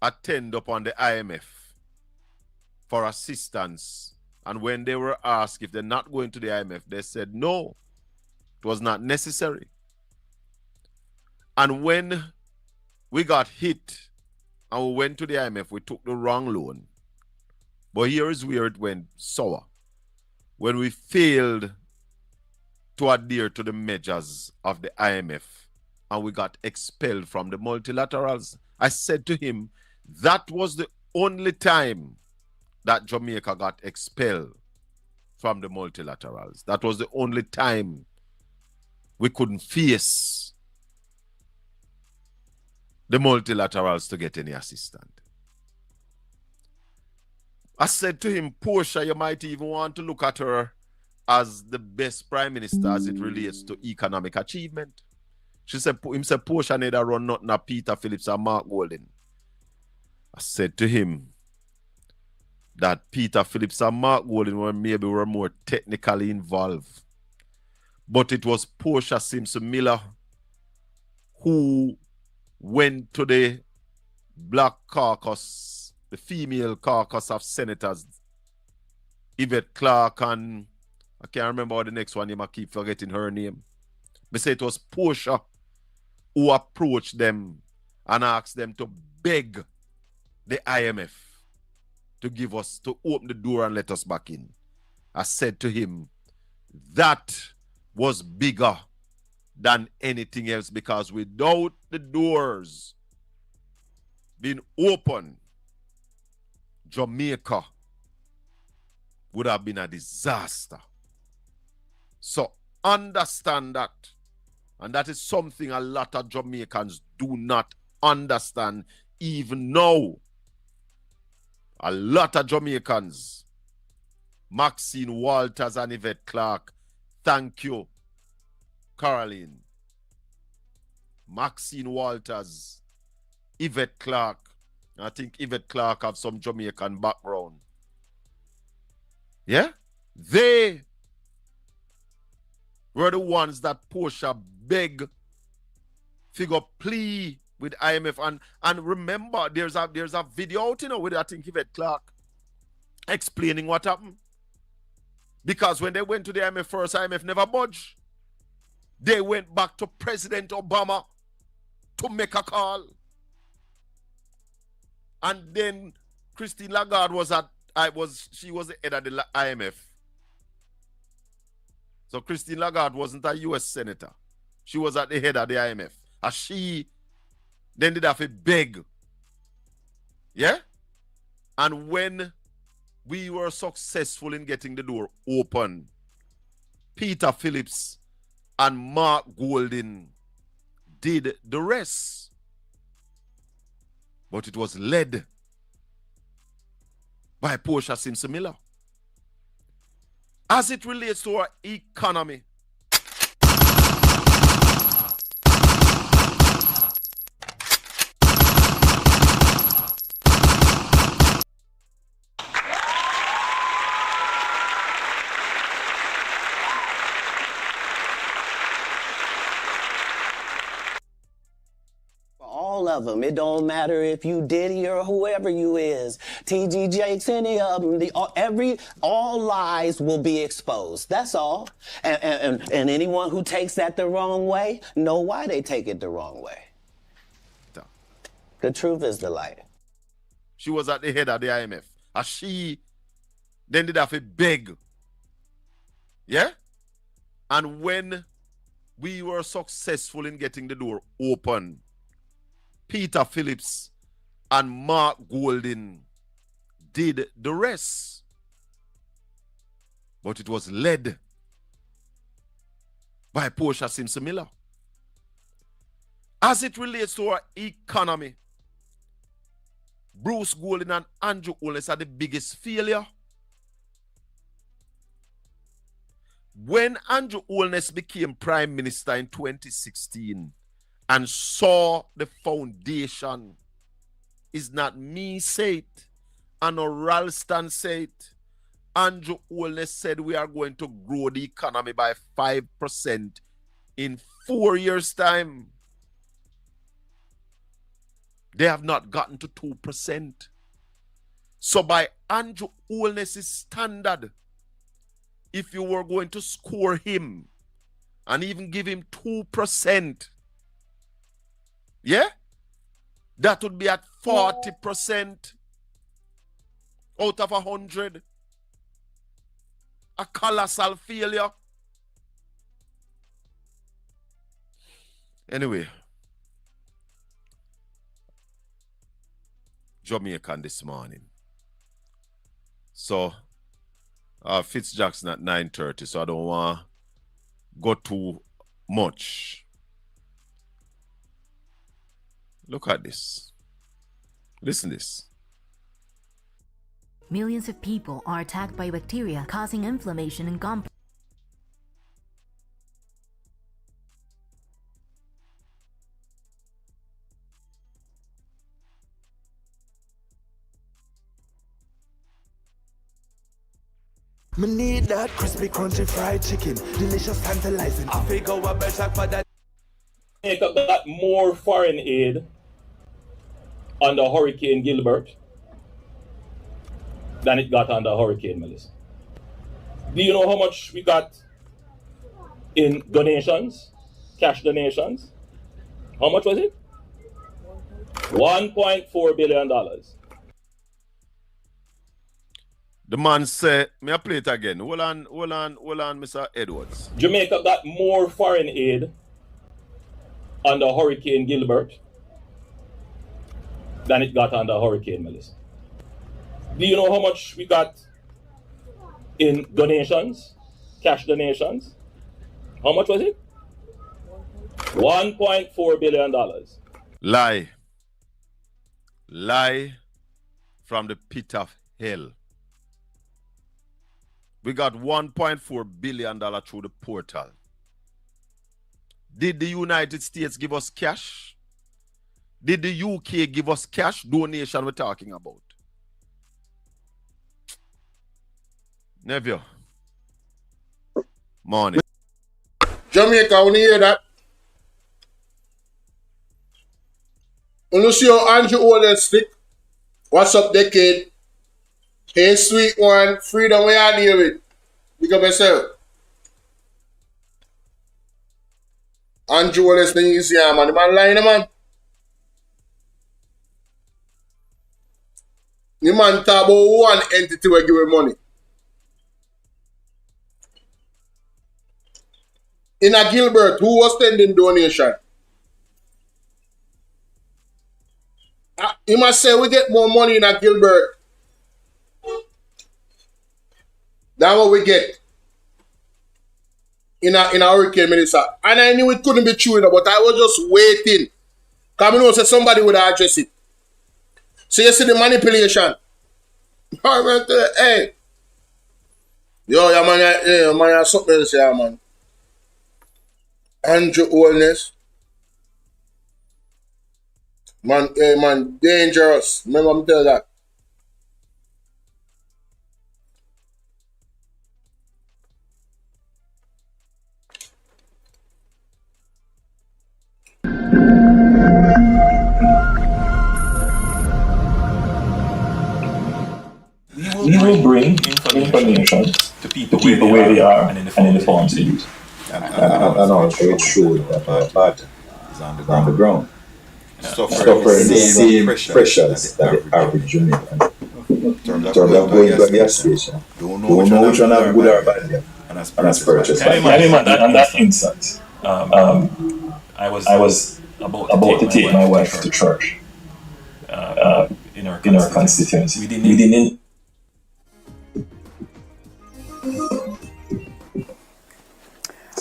attend upon the IMF for assistance. And when they were asked if they're not going to the IMF, they said no, it was not necessary. And when we got hit and we went to the IMF, we took the wrong loan. But here is where it went sour. When we failed to adhere to the measures of the IMF and we got expelled from the multilaterals, I said to him, that was the only time that Jamaica got expelled from the multilaterals. That was the only time we couldn't face the multilaterals to get any assistance. I said to him, Portia, you might even want to look at her as the best prime minister as it relates to economic achievement. He said, Portia neither run nothing of Peter Phillips and Mark Golding. I said to him that Peter Phillips and Mark Golding were more technically involved. But it was Portia Simpson Miller who went to the Black Caucus, the female caucus of senators, Yvette Clark and I can't remember what the next one, I keep forgetting her name. But say it was Portia who approached them and asked them to beg the IMF to open the door and let us back in. I said to him, that was bigger than anything else, because without the doors being open, Jamaica would have been a disaster. So understand that. And that is something a lot of Jamaicans do not understand even now. A lot of Jamaicans, Maxine Walters and Yvette Clark, thank you, Caroline. Maxine Walters, Yvette Clark. I think Yvette Clark have some Jamaican background. Yeah? They were the ones that Portia beg, figure plea with IMF. And remember, there's a video out, you know, with I think Yvette Clark explaining what happened. Because when they went to the IMF first, IMF never budged. They went back to President Obama to make a call. And then Christine Lagarde she was the head of the IMF. So Christine Lagarde wasn't a US senator. She was at the head of the IMF. And she then did have to beg. Yeah? And when we were successful in getting the door open, Peter Phillips and Mark Golding did the rest. But it was led by Portia Simpson Miller. As it relates to our economy, all of them. It don't matter if you Diddy or whoever you is. TG Jakes, any of them. All lies will be exposed. That's all. And anyone who takes that the wrong way, know why they take it the wrong way. The truth is the light. She was at the head of the IMF. And she then did have to beg. Yeah? And when we were successful in getting the door open, Peter Phillips and Mark Golding did the rest. But it was led by Portia Simpson Miller. As it relates to our economy, Bruce Golding and Andrew Holness are the biggest failure. When Andrew Holness became Prime Minister in 2016 and saw the foundation, is not me say it, and Ralston said it. Andrew Holness said we are going to grow the economy by 5% in 4 years' time. They have not gotten to 2%. So by Andrew Holness' standard, if you were going to score him and even give him 2%, yeah, that would be at 40% out of 100. A colossal failure. Anyway, Jamaican this morning. So, Fitzjackson at 9:30, so I don't want to go too much. Look at this. Listen to this. Millions of people are attacked by bacteria, causing inflammation and complex. Me need that crispy, crunchy fried chicken, delicious, tantalizing. I figure a better for that. Jamaica got more foreign aid under Hurricane Gilbert than it got under Hurricane Melissa. Do you know how much we got in donations, cash donations? How much was it? $1.4 billion. The man said, may I play it again? Hold on, Mr. Edwards. Jamaica got more foreign aid under Hurricane Gilbert than it got under Hurricane Melissa. Do you know how much we got in donations, cash donations? How much was it? $1.4 billion. Lie from the pit of hell. We got $1.4 billion through the portal. Did the United States give us cash? Did the UK give us cash? Donation we're talking about. Nephew. Morning. Jamaica, when you hear that? When you see how Andrew Olden stick, what's up, decade? Hey, sweet one, freedom, where you deal with? Big up yourself. Andrew Olden thing you see, man. The man lying, man. The man talk about one entity will give him money. In a Gilbert, who was sending donation? He must say we get more money in a Gilbert than what we get in a Hurricane Melissa. And I knew it couldn't be true, but I was just waiting. Because I know say somebody would address it. So you see the manipulation. Hey. Yo, yeah, man, yeah, man, yeah, something else here, man. Andrew Oldness. Man, hey, man, dangerous. Remember me tell that. We will bring information to people where they are and in the forms they use. And also it showed that our bad is on the ground. Suffering the same pressures that the average Jamaican. In terms of going to a gas station. Don't know which one have good or bad there. And as purchased. Can you imagine on that instance? I was about to take my wife to church in our constituency. We didn't.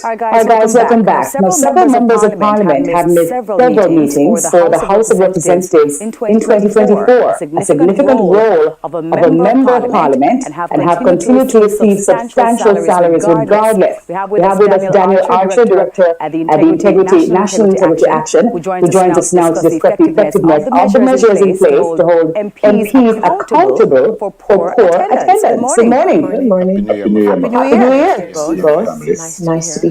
All right, guys, welcome back. Now, several members of Parliament have missed several meetings for the House of Representatives in 2024, a significant role of a member of Parliament, and have continued to receive substantial salaries regardless. We have with us Daniel Archer, Director at the National Integrity Action, who joins us now to discuss the effectiveness of the measures in place to hold MPs accountable for poor attendance. Good morning. Good morning. Happy New Year. Nice to be here.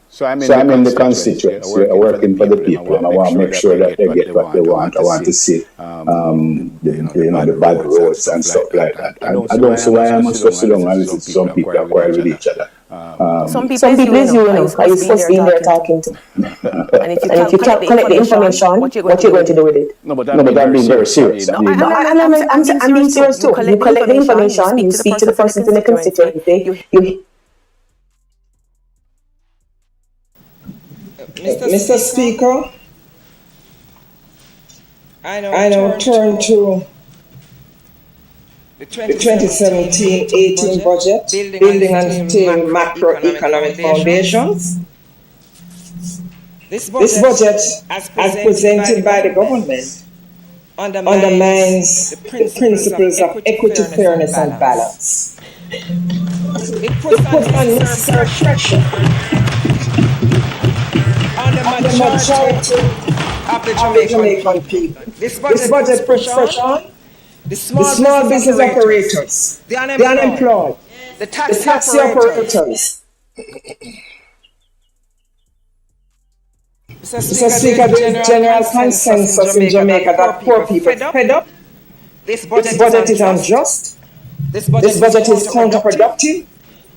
So I'm in the constituency, working for the people, and I want to make sure that they get what they want. I want to see, the bad roads and stuff like that. I don't see why I must just sit down and listen to some people that quarrel with each other. Some people is you know, are you supposed to be in there talking to? And if you can't collect the information, what you're going to do with it? No, but I'm being very serious. I'm being serious too. You collect the information, you speak to the person in the constituency, you Mr. Speaker, I now turn to the 2017-18 budget, building and stable macroeconomic foundations. This budget, as presented by the government, undermines the principles of equity, fairness, and balance. It puts unnecessary pressure on the majority of the Jamaican people. This budget puts pressure on the small business operators, the unemployed, the taxi operators. Mr. Speaker, there is general consensus in Jamaica that poor people are fed up. This budget is unjust. This budget is counterproductive.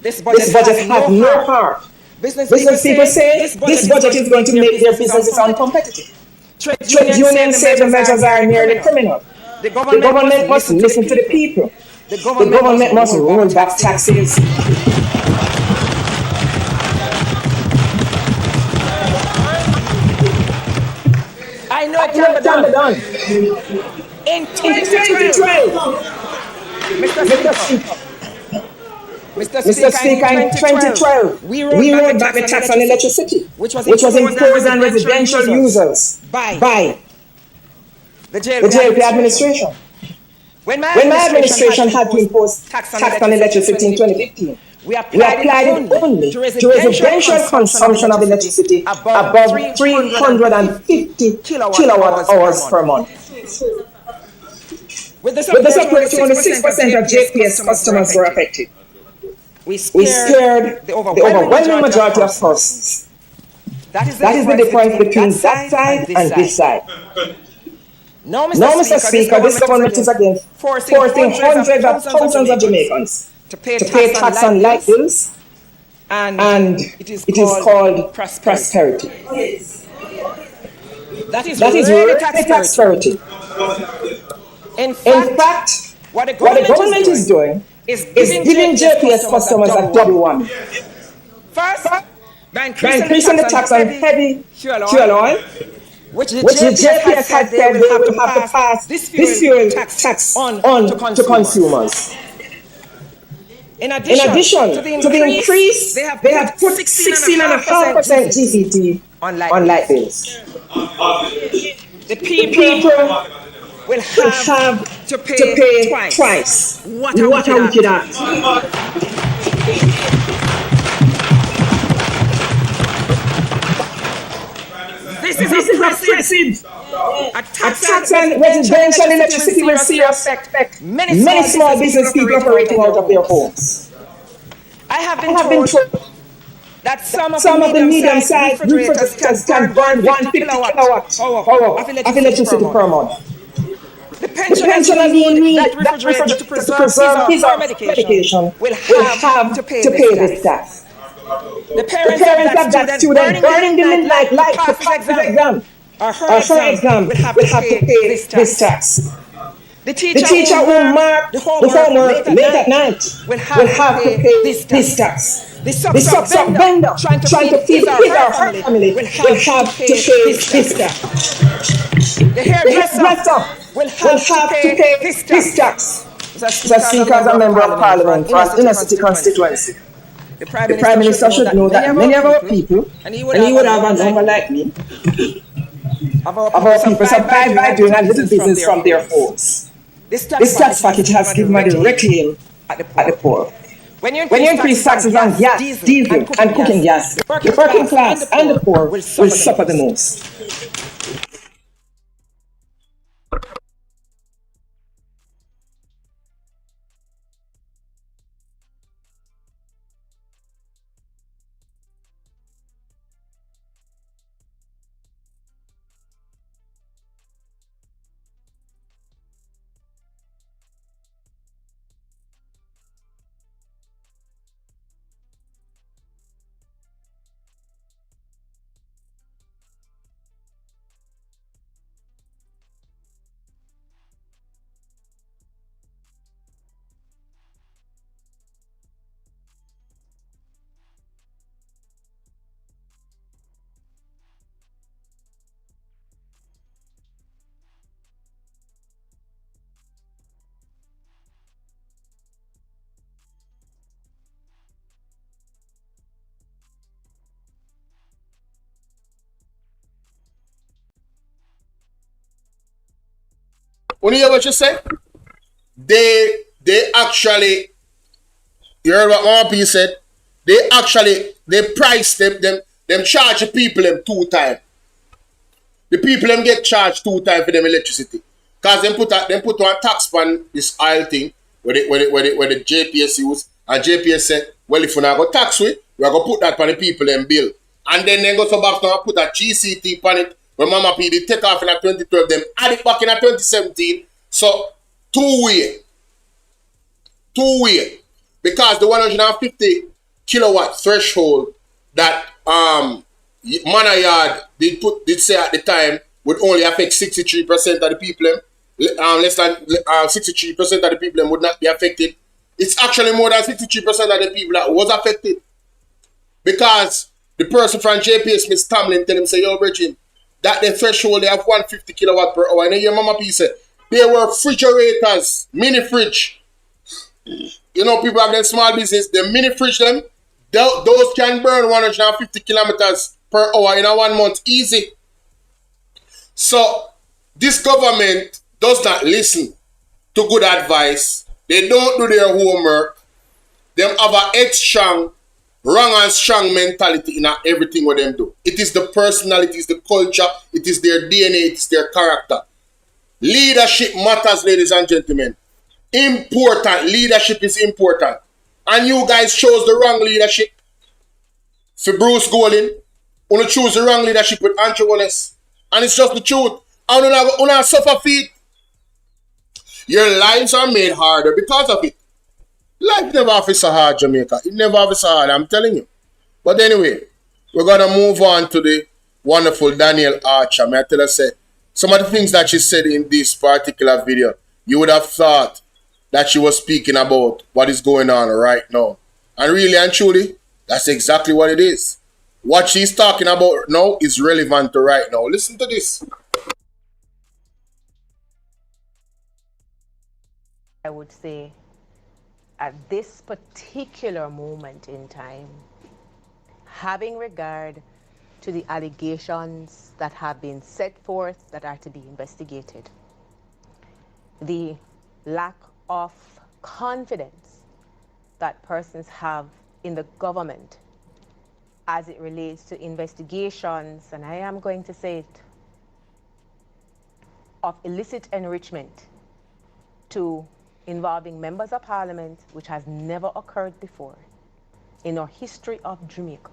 This budget has no heart. Business people say this budget is going to make their businesses uncompetitive. Trade unions say the measures are nearly criminal. The government must listen to the people. The government must roll back taxes. I know it can be done. In 2012, Mr. Speaker, in 2012, we rolled back the tax on electricity, which was imposed on residential users by the JLP administration. When my administration had to impose tax on electricity in 2015, we applied it only to residential consumption of electricity above 350 kilowatt hours per month. With the support, only 6% of JPS customers were affected. We spared the overwhelming majority of persons. That is the difference between that side and this side. No, Mr. Speaker, this government is against forcing hundreds of thousands of Jamaicans to pay tax on light bills, and it is called prosperity. That is really prosperity. In fact, what the government is doing is giving JPS customers a double whammy. First, by increasing the tax on heavy fuel oil, which the JPS has said they will have to pass this fuel tax on to consumers. In addition to the increase, they have put 16.5% GCT on light bills. The people will have to pay twice. What a wicked act. This is oppressive. A tax on residential electricity will see affect many small business people operating out of their homes. I have been told that some of the medium-sized refrigerators can burn 150 kilowatt hour of electricity per month. The pensioner who need that refrigerator to preserve his or her medication will have to pay this tax. The parents of that student burning the midnight light to pass his exam or her exam will have to pay this tax. The teacher who mark the homework late at night will have to pay this tax. The suck vendor trying to feed his or her family will have to pay this tax. The hairdresser will have to pay this tax. Mr. Speaker, as a member of Parliament for an inner city constituency, the Prime Minister should know that many of our people, and he would have a number like me, of our people survive by doing a little business from their homes. This tax package has given a direct aim at the poor. When you increase taxes on gas, diesel, and cooking gas, the working class and the poor will suffer the most. When you hear what you say? They actually, you heard what Mama P said? They price them charge the people them 2 times. The people them get charged 2 times for them electricity. Because them put one tax on this oil thing where the JPS use, and JPS said, well, if we not go tax we are going to put that on the people them bill. And then they go to back and put a GCT on it. When Mama P did take off in 2012, them add it back in 2017. So, two-way. Because the 150 kilowatt threshold that Manor Yard did say at the time would only affect 63% of the people. less than 63% of the people would not be affected. It's actually more than 63% of the people that was affected. Because the person from JPS, Miss Tamlin, tell him, say, yo, Virgin, that the threshold, they have 150 kilowatt per hour. And then your mama piece said, there were refrigerators, mini fridge. You know, people have them small business, the mini fridge, them, those can burn 150 kilometers per hour in a 1 month, easy. So, this government does not listen to good advice. They don't do their homework. Them have a headstrong, wrong and strong mentality in everything what them do. It is the personality, it is the culture, it is their DNA, it is their character. Leadership matters, ladies and gentlemen. Important. Leadership is important. And you guys chose the wrong leadership. For Bruce Golding, you choose the wrong leadership with Andrew Wallace. And it's just the truth. And you not suffer feet. Your lives are made harder because of it. Life never have so hard, Jamaica. It never have so hard, I'm telling you. But anyway, we're going to move on to the wonderful Daniel Archer. May I tell her, say, some of the things that she said in this particular video, you would have thought that she was speaking about what is going on right now. And really and truly, that's exactly what it is. What she's talking about now is relevant to right now. Listen to this. I would say at this particular moment in time, having regard to the allegations that have been set forth that are to be investigated, the lack of confidence that persons have in the government as it relates to investigations, and I am going to say it, of illicit enrichment to involving members of parliament, which has never occurred before in our history of Jamaica.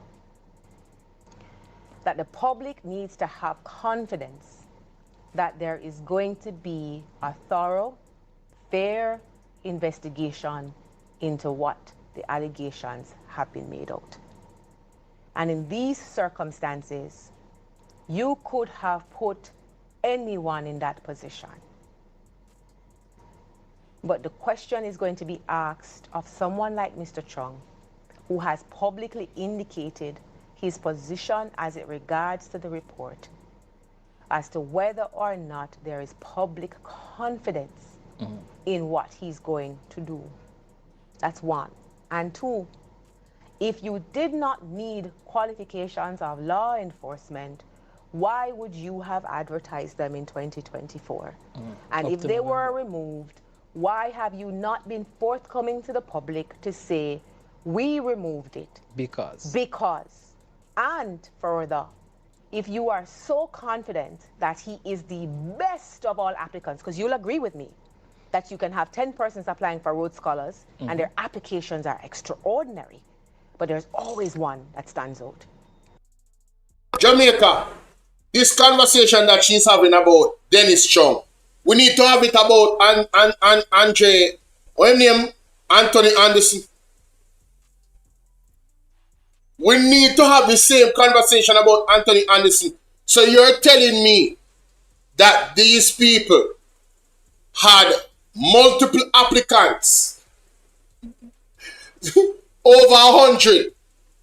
That the public needs to have confidence that there is going to be a thorough, fair investigation into what the allegations have been made out. And in these circumstances, you could have put anyone in that position. But the question is going to be asked of someone like Mr. Chung, who has publicly indicated his position as it regards to the report, as to whether or not there is public confidence in what he's going to do. That's one. And two, if you did not need qualifications of law enforcement, why would you have advertised them in 2024? And if they were removed, why have you not been forthcoming to the public to say, we removed it? Because. And further, if you are so confident that he is the best of all applicants, because you'll agree with me that you can have 10 persons applying for Rhodes Scholars and their applications are extraordinary, but there's always one that stands out. Jamaica, this conversation that she's having about Dennis Chung, we need to have it about Anthony Anderson. We need to have the same conversation about Anthony Anderson. So you're telling me that these people had multiple applicants, over 100,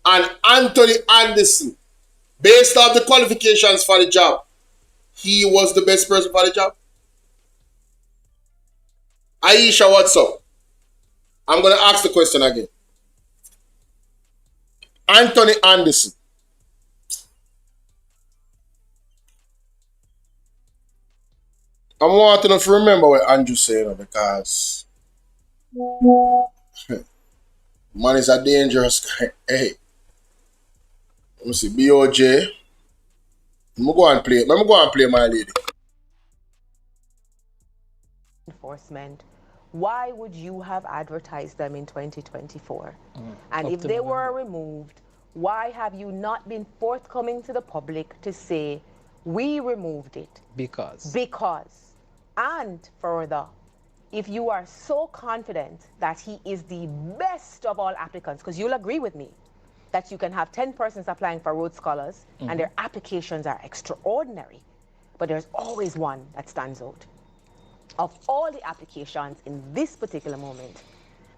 and Anthony Anderson, based on the qualifications for the job, he was the best person for the job? Aisha, what's up? I'm going to ask the question again. Anthony Anderson. I'm wanting to remember what Andrew said, because man is a dangerous guy. Hey, let me see, BOJ. Let me go and play my lady. Enforcement. Why would you have advertised them in 2024? And if they were removed, why have you not been forthcoming to the public to say, we removed it? Because. And further, if you are so confident that he is the best of all applicants, because you'll agree with me that you can have 10 persons applying for Rhodes Scholars and their applications are extraordinary, but there's always one that stands out. of all the applications in this particular moment,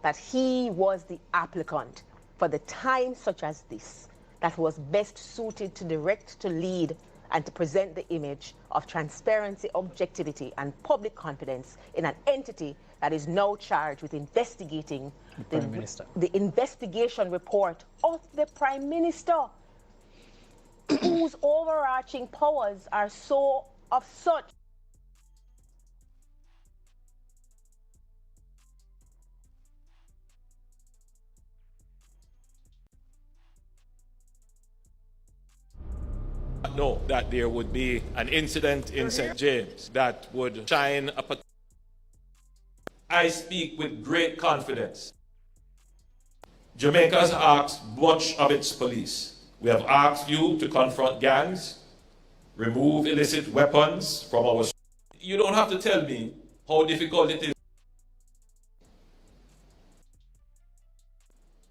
that he was the applicant for the time such as this that was best suited to direct, to lead, and to present the image of transparency, objectivity, and public confidence in an entity that is now charged with investigating the investigation report of the Prime Minister, whose overarching powers are so of such. Know that there would be an incident in St. James that would shine a. I speak with great confidence. Jamaica has asked much of its police. We have asked you to confront gangs, remove illicit weapons from our. You don't have to tell me how difficult it is.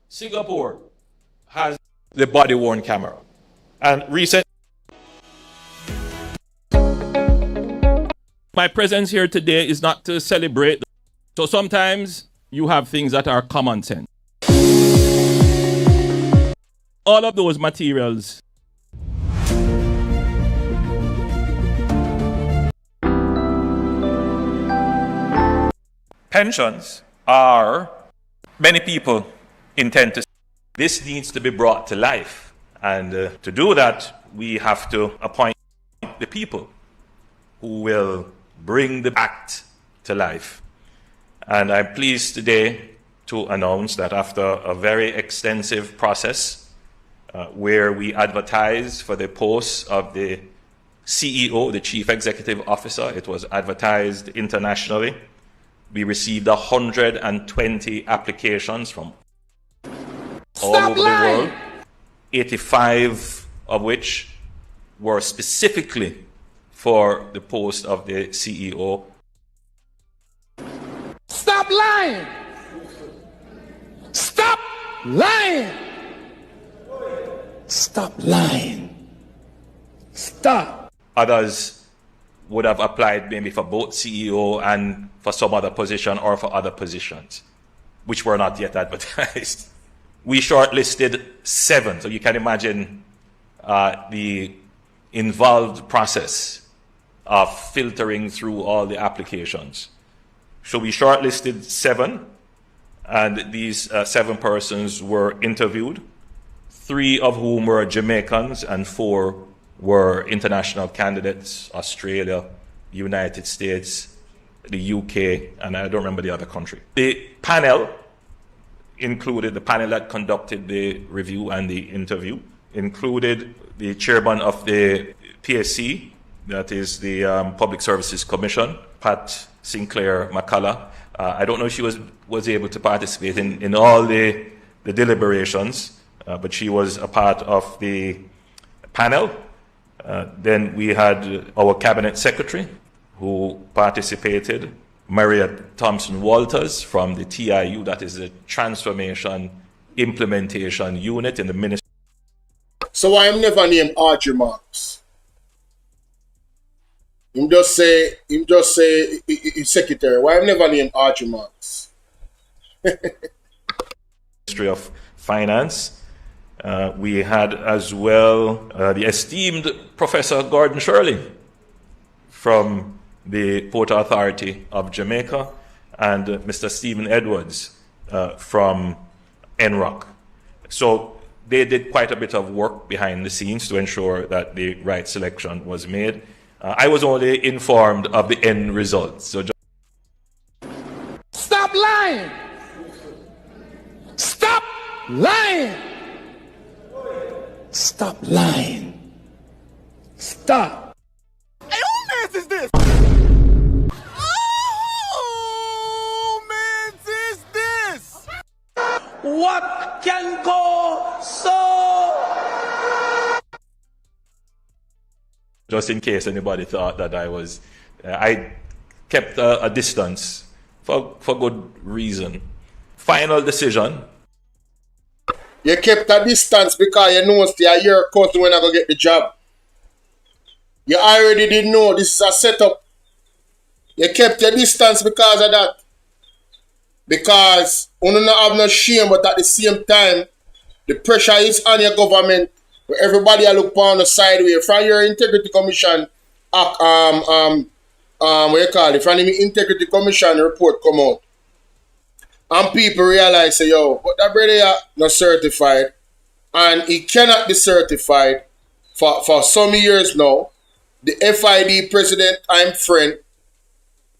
Singapore has the body-worn camera, and recent. My presence here today is not to celebrate. So sometimes you have things that are common sense. All of those materials. Pensions are, many people intend to. This needs to be brought to life. And to do that, we have to appoint the people who will bring the act to life. And I'm pleased today to announce that after a very extensive process where we advertised for the post of the CEO, the Chief Executive Officer, it was advertised internationally. We received 120 applications from all over the world, 85 of which were specifically for the post of the CEO. Stop lying! Stop lying! Stop lying! Stop! Others would have applied maybe for both CEO and for some other position or for other positions, which were not yet advertised. We shortlisted 7, so you can imagine the involved process of filtering through all the applications. So we shortlisted 7, and these 7 persons were interviewed, 3 of whom were Jamaicans and 4 were international candidates, Australia, United States, the UK, and I don't remember the other country. The panel included, the panel that conducted the review and the interview, included the chairman of the PSC, that is the Public Services Commission, Pat Sinclair McCullough. I don't know if she was able to participate in all the deliberations, but she was a part of the panel. Then we had our cabinet secretary who participated, Maria Thompson Walters from the TIU, that is the Transformation Implementation Unit in the Ministry. So why I'm never named Audrey Marks? Him just say secretary. Why I'm never named Audrey Marks? Ministry of Finance. We had as well the esteemed Professor Gordon Shirley from the Port Authority of Jamaica, and Mr. Stephen Edwards from NROC. So they did quite a bit of work behind the scenes to ensure that the right selection was made. I was only informed of the end result. So stop lying! Stop lying! Stop lying! Stop! Hey, who mess is this? Oh, man, is this? What can go so? just in case anybody thought that I kept a distance for good reason. Final decision. You kept a distance because you know you're your cousin when I go get the job. You already didn't know this is a setup. You kept your distance because of that. Because you don't have no shame, but at the same time, the pressure is on your government. Where everybody I look on the sideway from your integrity commission, what you call it? From the integrity commission report come out, and people realize say, yo, but that brother not certified, and he cannot be certified for some years now. The FID president, I'm friend.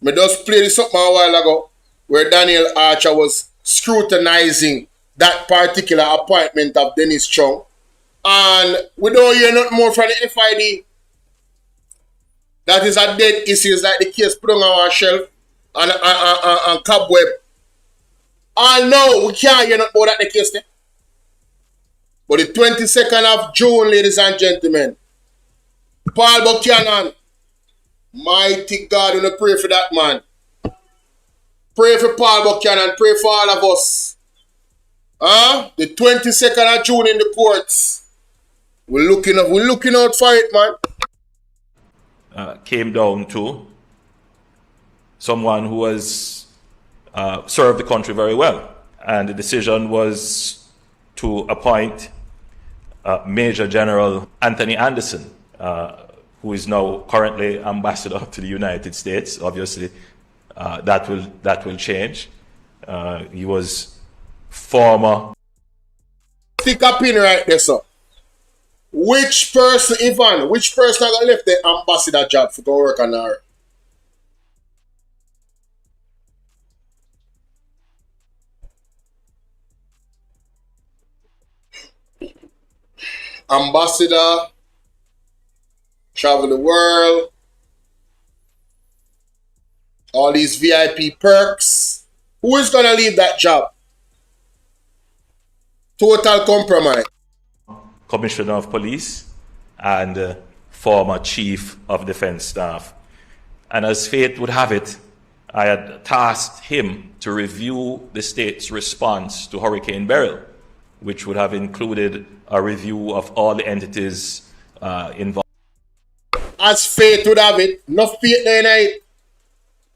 Me just played this up a while ago, where Daniel Archer was scrutinizing that particular appointment of Dennis Chung. And we don't hear nothing more from the FID. That is a dead issue. It's like the case put on our shelf and cobweb. And no, we can't hear nothing about that the case there. But the 22nd of June, ladies and gentlemen, Paul Buchanan, mighty God, we pray for that man. Pray for Paul Buchanan, pray for all of us. The 22nd of June in the courts. We're looking out for it, man. Came down to someone who has served the country very well. And the decision was to appoint Major General Anthony Anderson, who is now currently ambassador to the United States. Obviously, that will change. He was former. Stick a pin right there, sir. Which person, Ivan, which person got left the ambassador job for go work on her? Ambassador, travel the world, all these VIP perks. Who is gonna leave that job? Total compromise. Commissioner of Police and former Chief of Defense Staff. And as fate would have it, I had tasked him to review the state's response to Hurricane Beryl, which would have included a review of all the entities involved. As fate would have it, no fate there night.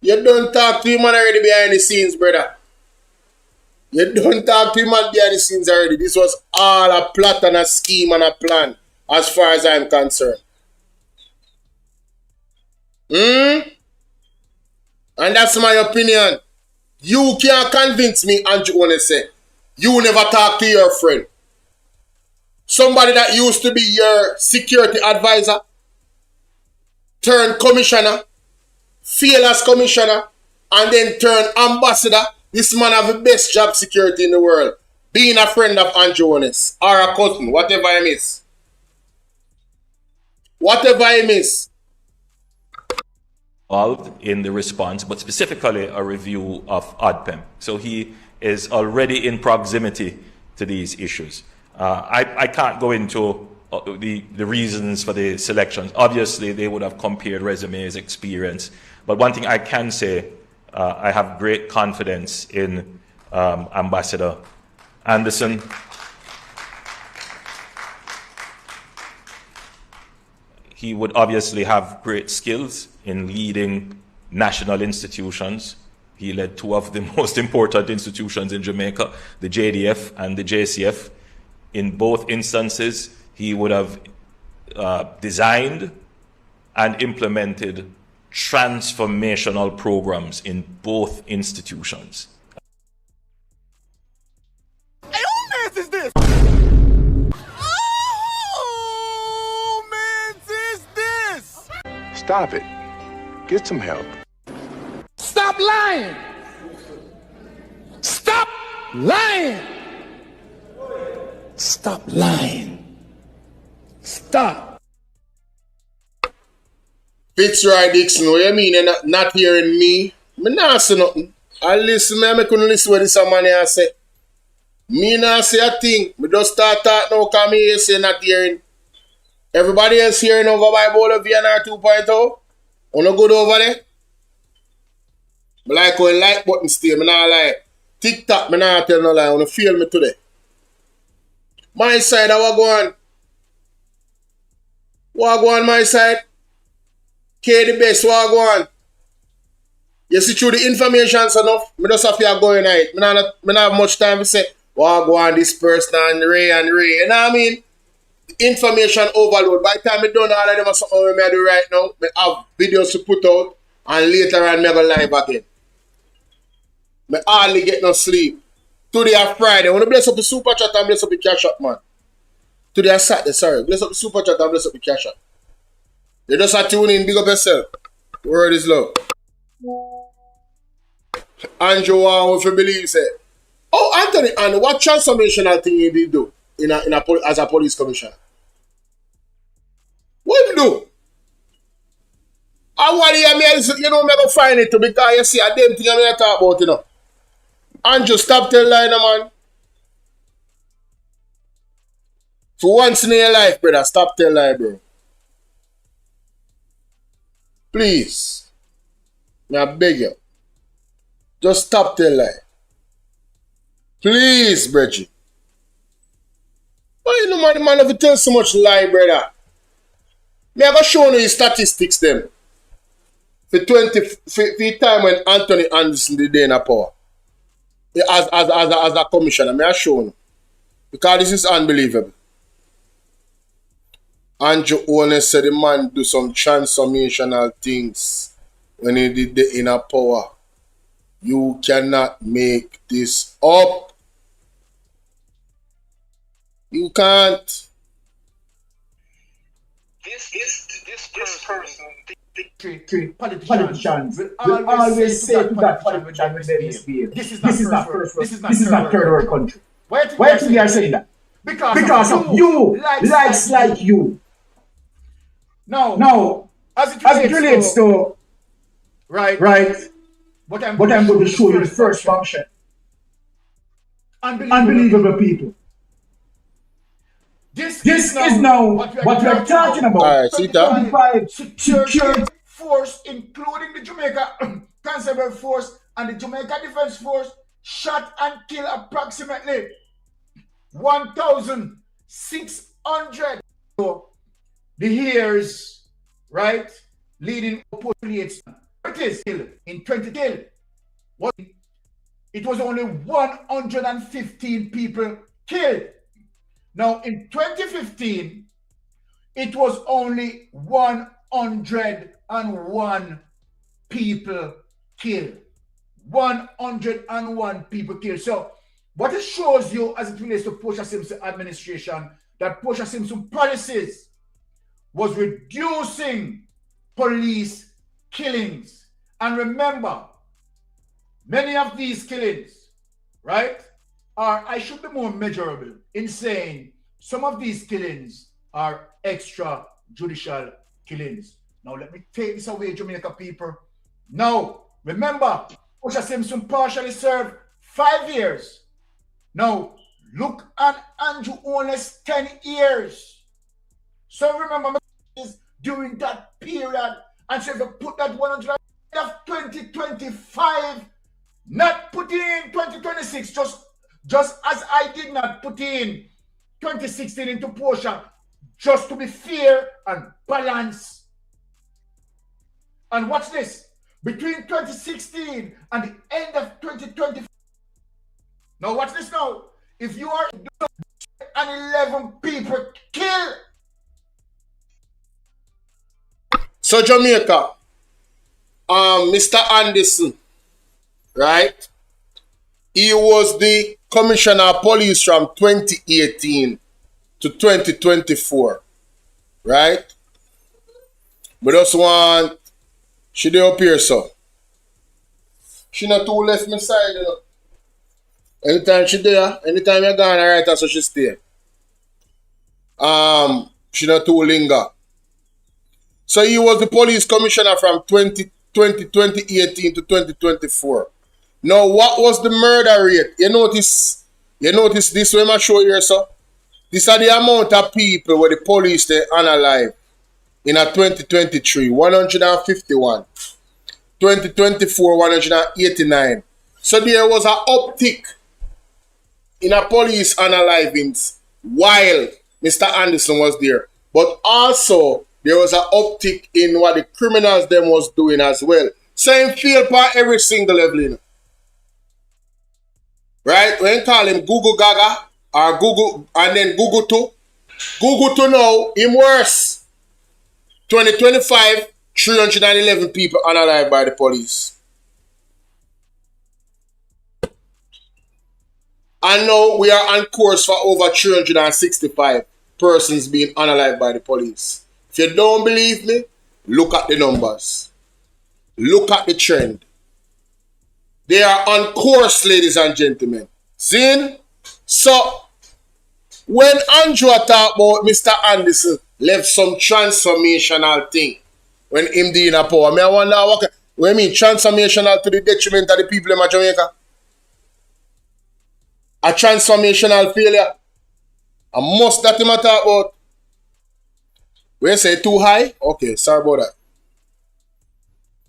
You don't talk to him already behind the scenes, brother. You don't talk to him behind the scenes already. This was all a plot and a scheme and a plan, as far as I'm concerned. And that's my opinion. You can't convince me, Andrew wanna say. You never talk to your friend. Somebody that used to be your security advisor, turn commissioner, fail as commissioner, and then turn ambassador. This man have the best job security in the world. Being a friend of Andrew Honest, or a cousin, whatever I miss. Whatever I miss. Involved in the response, but specifically a review of ODPEM. So he is already in proximity to these issues. I can't go into the reasons for the selections. Obviously, they would have compared resumes, experience. But one thing I can say, I have great confidence in Ambassador Anderson. He would obviously have great skills in leading national institutions. He led two of the most important institutions in Jamaica, the JDF and the JCF. In both instances, he would have designed and implemented transformational programs in both institutions. Hey, who man's is this? Oh, man's is this? Stop it. Get some help. Stop lying. Stop lying. Stop lying. Stop. Fitzroy Dixon, what you mean you're not hearing me? Me not say nothing. I listen, I couldn't listen what this man here say. Me not say a thing. Me just start talking now because me here say not hearing. Everybody else hearing over by BOLO VNR 2.0? Wanna good over there? Me like how like button stay, me not lie. TikTok, me not tell no lie. Wanna feel me today? My side, how go on? What go on my side? K the best, what go on? You see through the information's enough. Me just have to go in it. Me not have much time to say, well, go on this person and Ray. You know what I mean? Information overload. By the time I done all of them or something I do right now, I have videos to put out and later on I go live again. I hardly get no sleep. Today is Friday. I want to bless up the super chat and bless up the cash up, man. Today is Saturday, sorry. Bless up the super chat and bless up the cash up. You just have to tune in, big up yourself. Word is love. Andrew, if you believe, say, oh, Anthony, and what transformational thing you did do as a police commissioner? What you do? I want to hear me, you know, I'm going to find it because you see, I damn thing I'm going to talk about, you know. Andrew, stop telling line, man. For once in your life, brother, stop telling lie, bro. Please. I beg you. Just stop telling lie. Please, Bridget. Why you know, man, the man, if you tell so much lie, brother. Me I go show you his statistics, them. For the time when Anthony Anderson did in a power. As a commissioner, may I show you. Because this is unbelievable. Andrew Owens said the man do some transformational things when he did the inner power. You cannot make this up. You can't. This person, politicians will always say to that politician when they misbehave, this is not first world, this is not third world country. Why do you are saying that? Because of you, likes like you. Now, as it relates to right, but I'm going to show you the first function. Unbelievable people. This is now what we are talking about. All right, see that? Security force, including the Jamaica Constable Force and the Jamaica Defense Force, shot and killed approximately 1,600. So the years, right, leading police. It is in 2010. It was only 115 people killed. Now, in 2015, it was only 101 people killed. 101 people killed. So, what it shows you as it relates to Portia Simpson administration, that Portia Simpson policies was reducing police killings. And remember, many of these killings, right, I should be more measurable in saying some of these killings are extrajudicial killings. Now, let me take this away, Jamaica people. Now, remember, Portia Simpson partially served 5 years. Now, look at Andrew Owens' 10 years. So remember, during that period, and so if you put that 100 of 2025, not put in 2026, just as I did not put in 2016 into Portia, just to be fair and balanced. And watch this. Between 2016 and the end of 2020. Now watch this now. If you are and 11 people killed. So Jamaica, Mr. Anderson, right? He was the Commissioner of Police from 2018 to 2024, right? But just want, she dey up here, so. She not too left my side, you know. Anytime she there, anytime you're gone, alright, so she stay. She not too linger. So he was the police commissioner from 2018 to 2024. Now, what was the murder rate? You notice this when I show here, so? These are the amount of people where the police they analyzed in a 2023, 151. 2024, 189. So there was an uptick in a police analyzings while Mr. Anderson was there. But also, there was an uptick in what the criminals them was doing as well. Same feel for every single level, you know. Right? When you call him Google Gaga or Google and then Google 2. Google 2 now, him worse. 2025, 311 people unalive by the police. And now we are on course for over 365 persons being unalive by the police. If you don't believe me, look at the numbers. Look at the trend. They are on course, ladies and gentlemen. See? So, when Andrew talk about Mr. Anderson left some transformational thing when him in a power, I wonder what I mean transformational to the detriment of the people in Jamaica. A transformational failure. A must that him talk about. We say too high? Okay, sorry about that.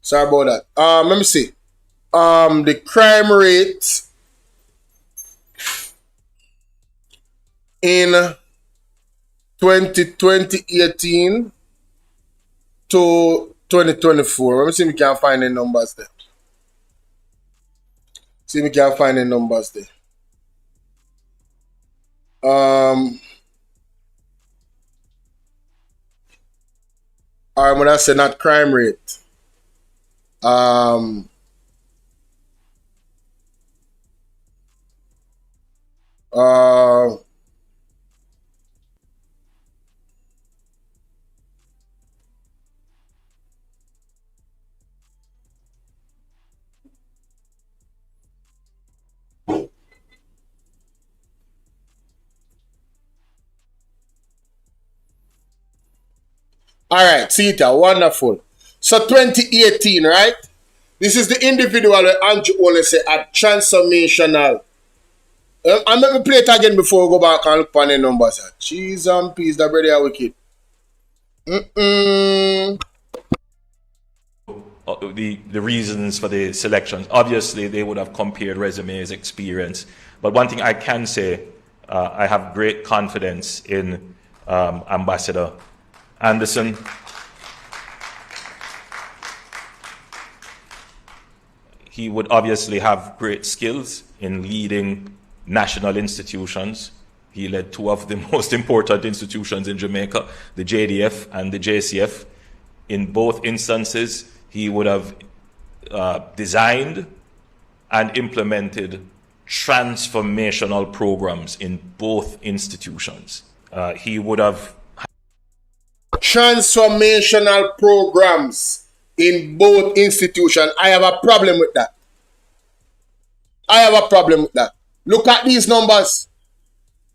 Sorry about that. Let me see. The crime rate in 2018 to 2024. Let me see if we can find the numbers there. See if we can find the numbers there. Alright, when I say not crime rate. Alright, see it, wonderful. So 2018, right? This is the individual where Andrew only say a transformational. I'm let me play it again before we go back and look on the numbers. Cheese and peas, that brother are wicked. The reasons for the selections. Obviously, they would have compared resumes, experience. But one thing I can say, I have great confidence in Ambassador Anderson. He would obviously have great skills in leading national institutions. He led two of the most important institutions in Jamaica, the JDF and the JCF. In both instances, he would have designed and implemented transformational programs in both institutions. He would have transformational programs in both institutions. I have a problem with that. I have a problem with that. Look at these numbers.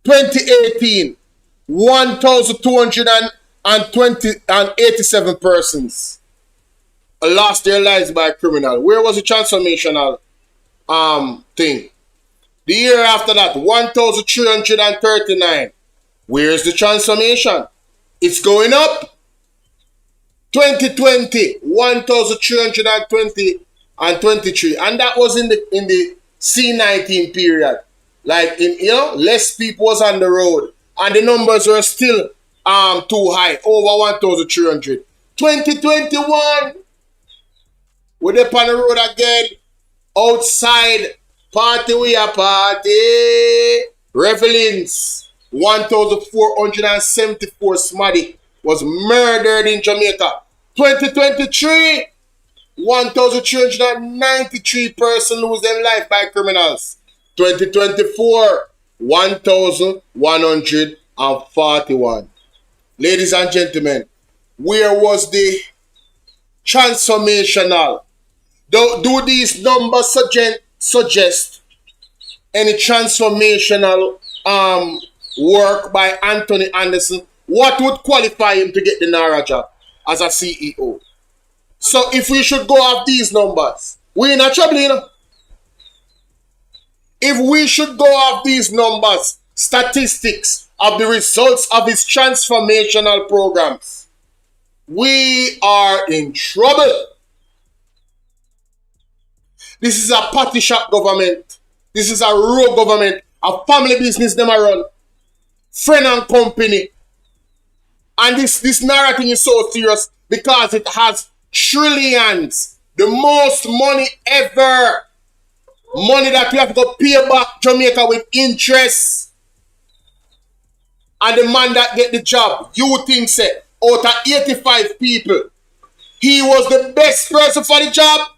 2018, 1,287 persons lost their lives by a criminal. Where was the transformational thing? The year after that, 1,339. Where's the transformation? It's going up. 2020, 1,320 and 23. And that was in the C19 period. Like, less people was on the road. And the numbers were still too high, over 1,300. 2021, we're up on the road again. Outside, party we are party. Revelings. 1,474 smaddy was murdered in Jamaica. 2023, 1,393 persons lose their life by criminals. 2024, 1,141. Ladies and gentlemen, where was the transformational? Do these numbers suggest any transformational work by Anthony Anderson? What would qualify him to get the NARA job as a CEO? So if we should go off these numbers, we're in a trouble, you know. If we should go off these numbers, statistics of the results of his transformational programs, we are in trouble. This is a party shop government. This is a rogue government. A family business them a run. Friend and company. And this narrative is so serious because it has trillions, The most money ever. Money that we have to go pay back Jamaica with interest. And the man that get the job, you think, say, out of 85 people, he was the best person for the job?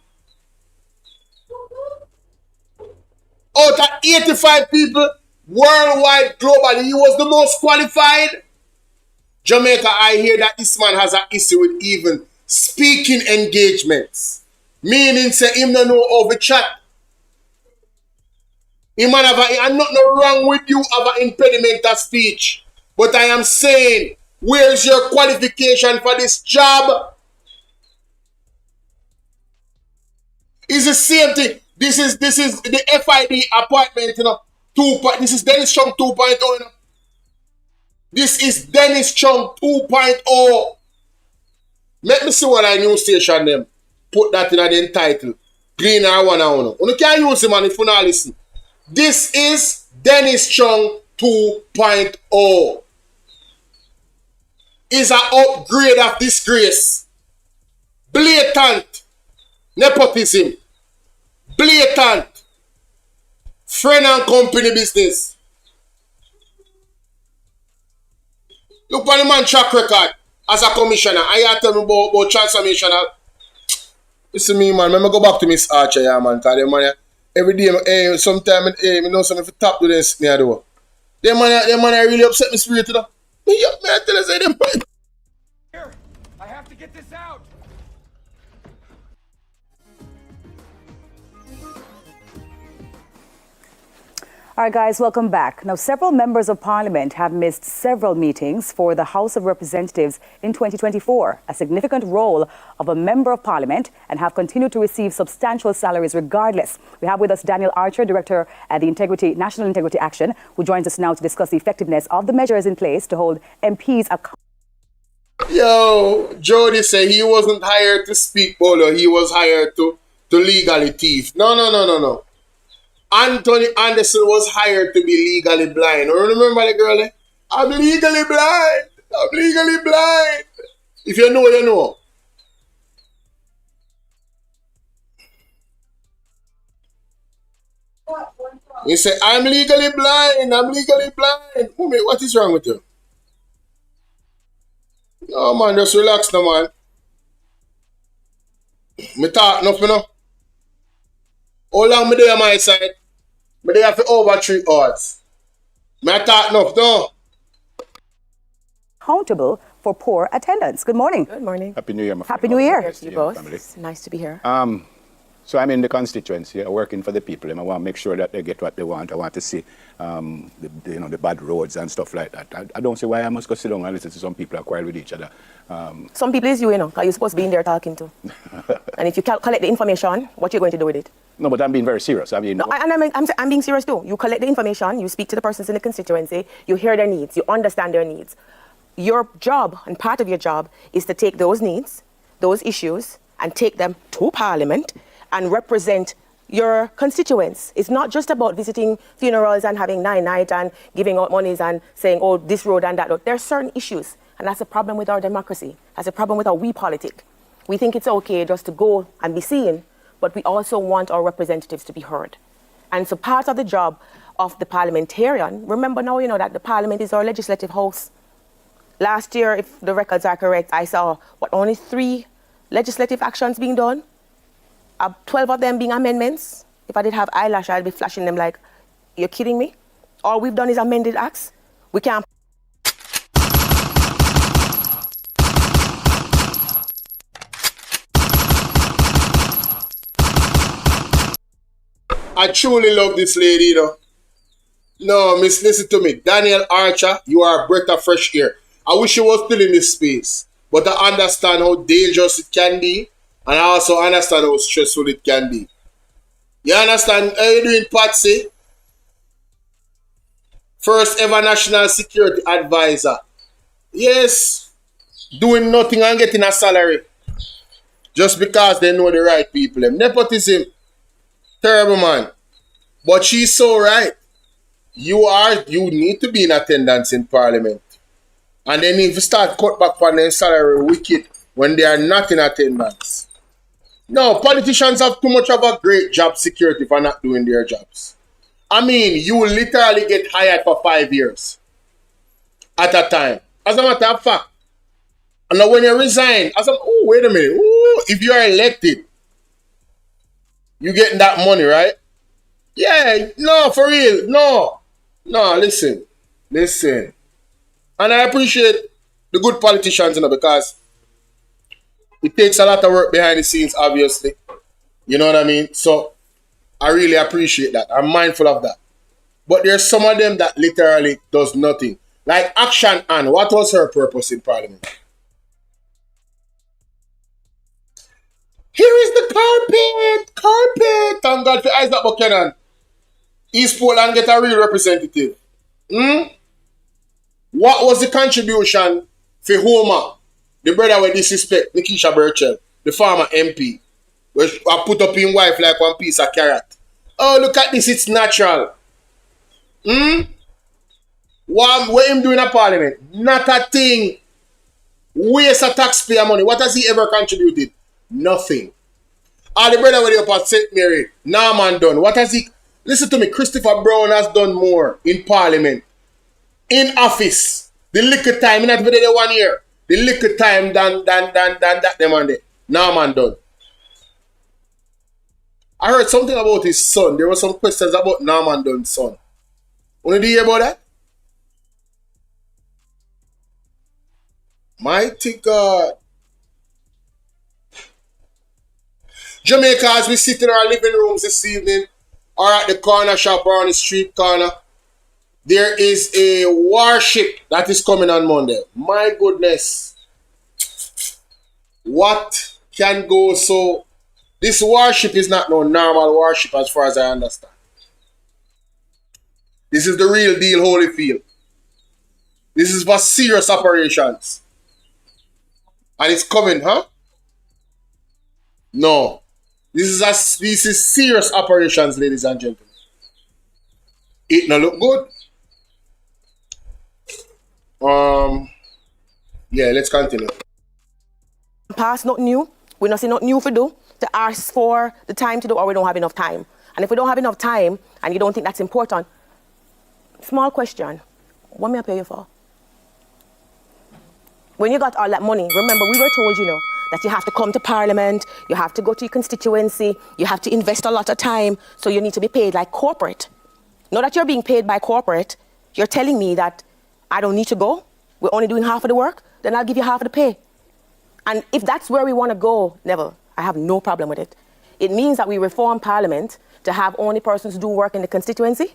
Out of 85 people, worldwide, globally, he was the most qualified? Jamaica, I hear that this man has an issue with even speaking engagements. Meaning, say, him don't know over chat. Him man have and nothing wrong with you have an impediment of speech. But I am saying, where's your qualification for this job? It's the same thing. This is the FID appointment, you know. This is Dennis Chung 2.0, you know. This is Dennis Chung 2.0. Let me see what I news station them put that in the title. Green or one or one. You can't use it, man, if you not listen. This is Dennis Chung 2.0. Is an upgrade of disgrace. Blatant nepotism. Blatant friend and company business. Look for the man track record as a commissioner. I tell me about transformation. Listen me, man. Let me go back to Miss Archer, yeah, man. Because them man, every day, sometimes, you know, something for top to this near the door. Them man really upset me spirit, you know. Me I tell you, say them man. Here, I have to get this out. All right, guys, welcome back. Now, several members of parliament have missed several meetings for the House of Representatives in 2024, a significant role of a member of parliament, and have continued to receive substantial salaries regardless. We have with us Daniel Archer, Director at the National Integrity Action, who joins us now to discuss the effectiveness of the measures in place to hold MPs accountable. Yo, Jody said he wasn't hired to speak Bolo. He was hired to legally thief. No. Anthony Anderson was hired to be legally blind. Remember the girl? Eh? I'm legally blind. I'm legally blind. If you know, you know. He said, I'm legally blind. I'm legally blind. What is wrong with you? No, man, just relax now, man. Me talk enough, you know. How long me there on my side? Me there for over 3 hours. Me talk enough, no. Accountable for poor attendance. Good morning. Good morning. Happy New Year, my friend. Happy New Year. Here to you both. It's nice to be here. So I'm in the constituency, working for the people, and I want to make sure that they get what they want. I want to see, the bad roads and stuff like that. I don't see why I must go sit down and listen to some people quarrel with each other. Some people is you know, because you're supposed to be in there talking to. And if you collect the information, what you're going to do with it? No, but I'm being very serious. I mean, no, I'm being serious too. You collect the information, you speak to the persons in the constituency, you hear their needs, you understand their needs. Your job, and part of your job, is to take those needs, those issues, and take them to Parliament and represent your constituents. It's not just about visiting funerals and having night and giving out monies and saying, oh, this road and that road. There are certain issues, and that's a problem with our democracy. That's a problem with our politic. We think it's okay just to go and be seen, but we also want our representatives to be heard. And so part of the job of the parliamentarian, remember now, you know, that the Parliament is our legislative house. Last year, if the records are correct, I saw, only 3 legislative actions being done? 12 of them being amendments. If I did have eyelash, I'd be flashing them like, you're kidding me? All we've done is amended acts. We can't. I truly love this lady, you know. No, miss, listen to me. Daniel Archer, you are a breath of fresh air. I wish you was still in this space. But I understand how dangerous it can be. And I also understand how stressful it can be. You understand? How you doing, Patsy? First ever National Security Advisor. Yes. Doing nothing and getting a salary. Just because they know the right people. Nepotism. Terrible, man. But she's so right. You need to be in attendance in Parliament. And they need to start cut back on their salary wicked when they are not in attendance. No, politicians have too much of a great job security for not doing their jobs. I mean, you will literally get hired for 5 years at a time. As a matter of fact. And now when you resign, oh, wait a minute. Ooh, if you are elected, you getting that money, right? Yeah, no, for real. No, listen. And I appreciate the good politicians, because it takes a lot of work behind the scenes, obviously. You know what I mean? So I really appreciate that. I'm mindful of that. But there's some of them that literally does nothing. Like Action Ann, what was her purpose in Parliament? Here is the carpet. Thank God for Isaac Buchanan. East Portland get a real representative. What was the contribution for Homer, the brother with disrespect, Nikisha Burchell, the former MP, which I put up in wife like one piece of carrot? Oh, look at this, it's natural. What him doing in Parliament? Not a thing. Waste of taxpayer money. What has he ever contributed? Nothing. All the brother with you up at St. Mary, Norman done. What has he? Listen to me, Christopher Brown has done more in Parliament, in office. The little time, not within the 1 year. The little time than that them on there. Norman done. I heard something about his son. There were some questions about Norman Dunn's son. Did you hear about that? Mighty God. Jamaica, as we sit in our living rooms this evening, or at the corner shop or on the street corner, there is a warship that is coming on Monday. My goodness. What can go so? This warship is not no normal warship as far as I understand. This is the real deal, Holyfield. This is for serious operations. And it's coming, huh? No. This is serious operations, ladies and gentlemen. It no look good. Yeah, let's continue. Past not new. We not see not new for do. To ask for the time to do, or we don't have enough time. And if we don't have enough time and you don't think that's important, small question. What may I pay you for? When you got all that money, remember we were told, that you have to come to Parliament, you have to go to your constituency, you have to invest a lot of time, so you need to be paid like corporate. Now that you're being paid by corporate, you're telling me that I don't need to go, we're only doing half of the work, then I'll give you half of the pay. And if that's where we want to go, Neville, I have no problem with it. It means that we reform Parliament to have only persons do work in the constituency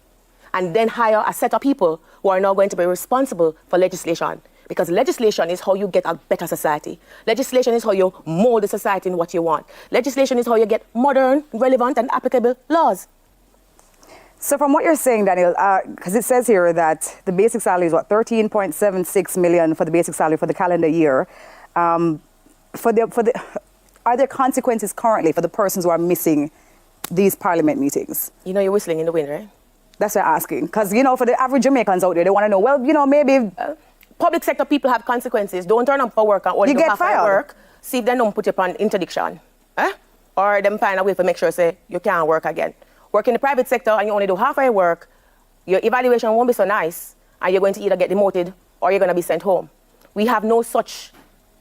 and then hire a set of people who are now going to be responsible for legislation. Because legislation is how you get a better society. Legislation is how you mold the society in what you want. Legislation is how you get modern, relevant, and applicable laws. So from what you're saying, Daniel, because it says here that the basic salary is what, 13.76 million for the basic salary for the calendar year. Are there consequences currently for the persons who are missing these Parliament meetings? You're whistling in the wind, right? That's what I'm asking. Because, for the average Jamaicans out there, they want to know, well, maybe... Public sector people have consequences. Don't turn up for work and only you do get half fired. Work. See if they don't put you on interdiction. Or them find a way to make sure say you can't work again. Work in the private sector and you only do half your work, your evaluation won't be so nice and you're going to either get demoted or you're going to be sent home. We have no such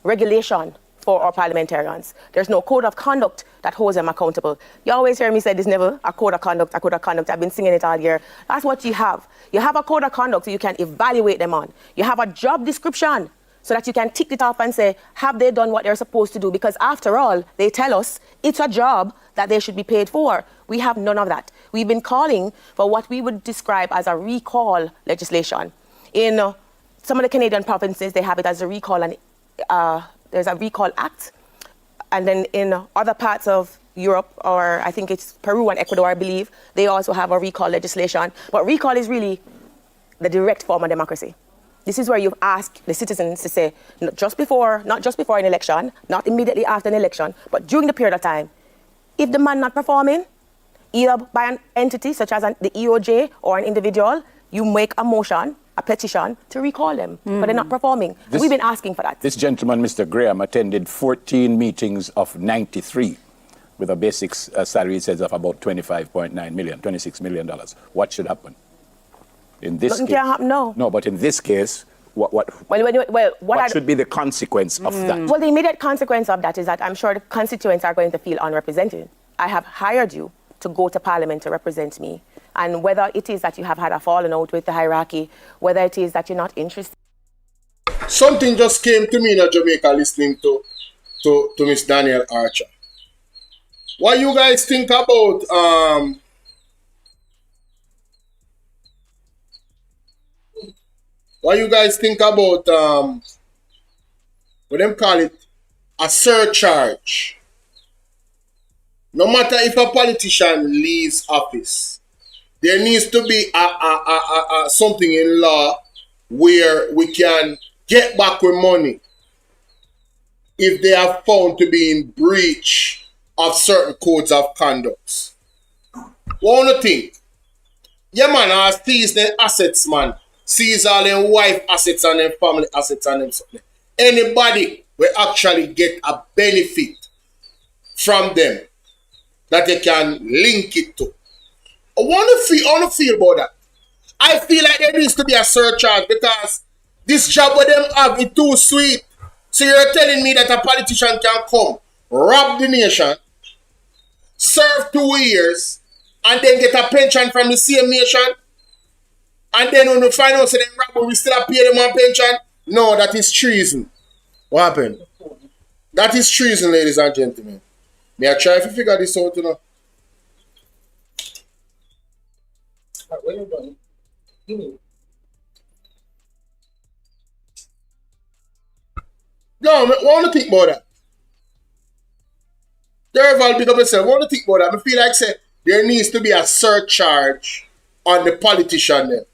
regulation for our parliamentarians. There's no code of conduct that holds them accountable. You always hear me say there's never a code of conduct, a code of conduct. I've been singing it all year. That's what you have. You have a code of conduct so you can evaluate them on. You have a job description so that you can tick it off and say, have they done what they're supposed to do? Because after all, they tell us it's a job that they should be paid for. We have none of that. We've been calling for what we would describe as a recall legislation. In some of the Canadian provinces, they have it as a recall, and there's a recall act. And then in other parts of Europe, or I think it's Peru and Ecuador, I believe, they also have a recall legislation. But recall is really the direct form of democracy. This is where you've asked the citizens to say, not just before an election, not immediately after an election, but during the period of time, if the man not performing, either by an entity such as the EOJ or an individual, you make a motion, a petition to recall them, but they're not performing. We've been asking for that. This gentleman, Mr. Graham, attended 14 meetings of 93. with a basic salary, it says, of about $25.9 million, $26 million. What should happen? In this Nothing case, can happen now. No, but in this case, what should be the consequence of that? Well, the immediate consequence of that is that I'm sure the constituents are going to feel unrepresented. I have hired you to go to Parliament to represent me. And whether it is that you have had a falling out with the hierarchy, whether it is that you're not interested. Something just came to me in Jamaica listening to Miss Daniel Archer. What you guys think about what you guys think about what them call it, a surcharge? No matter if a politician leaves office, there needs to be a something in law where we can get back with money if they are found to be in breach of certain codes of conduct. One thing, yeah man, I seize their assets, man. Seize all their wife assets and their family assets and them something. Anybody will actually get a benefit from them that they can link it to. I want to feel about that. I feel like there needs to be a surcharge because this job with them have is too sweet. So you're telling me that a politician can come, rob the nation, serve 2 years, and then get a pension from the same nation? And then when we find out that they rob, we still pay them a pension? No, that is treason. What happened? That is treason, ladies and gentlemen. May I try to figure this out, you know? Where you going? Give me. No, I want to think about that. Derval, big up yourself. I want to think about that. I feel like say there needs to be a surcharge on the politician then.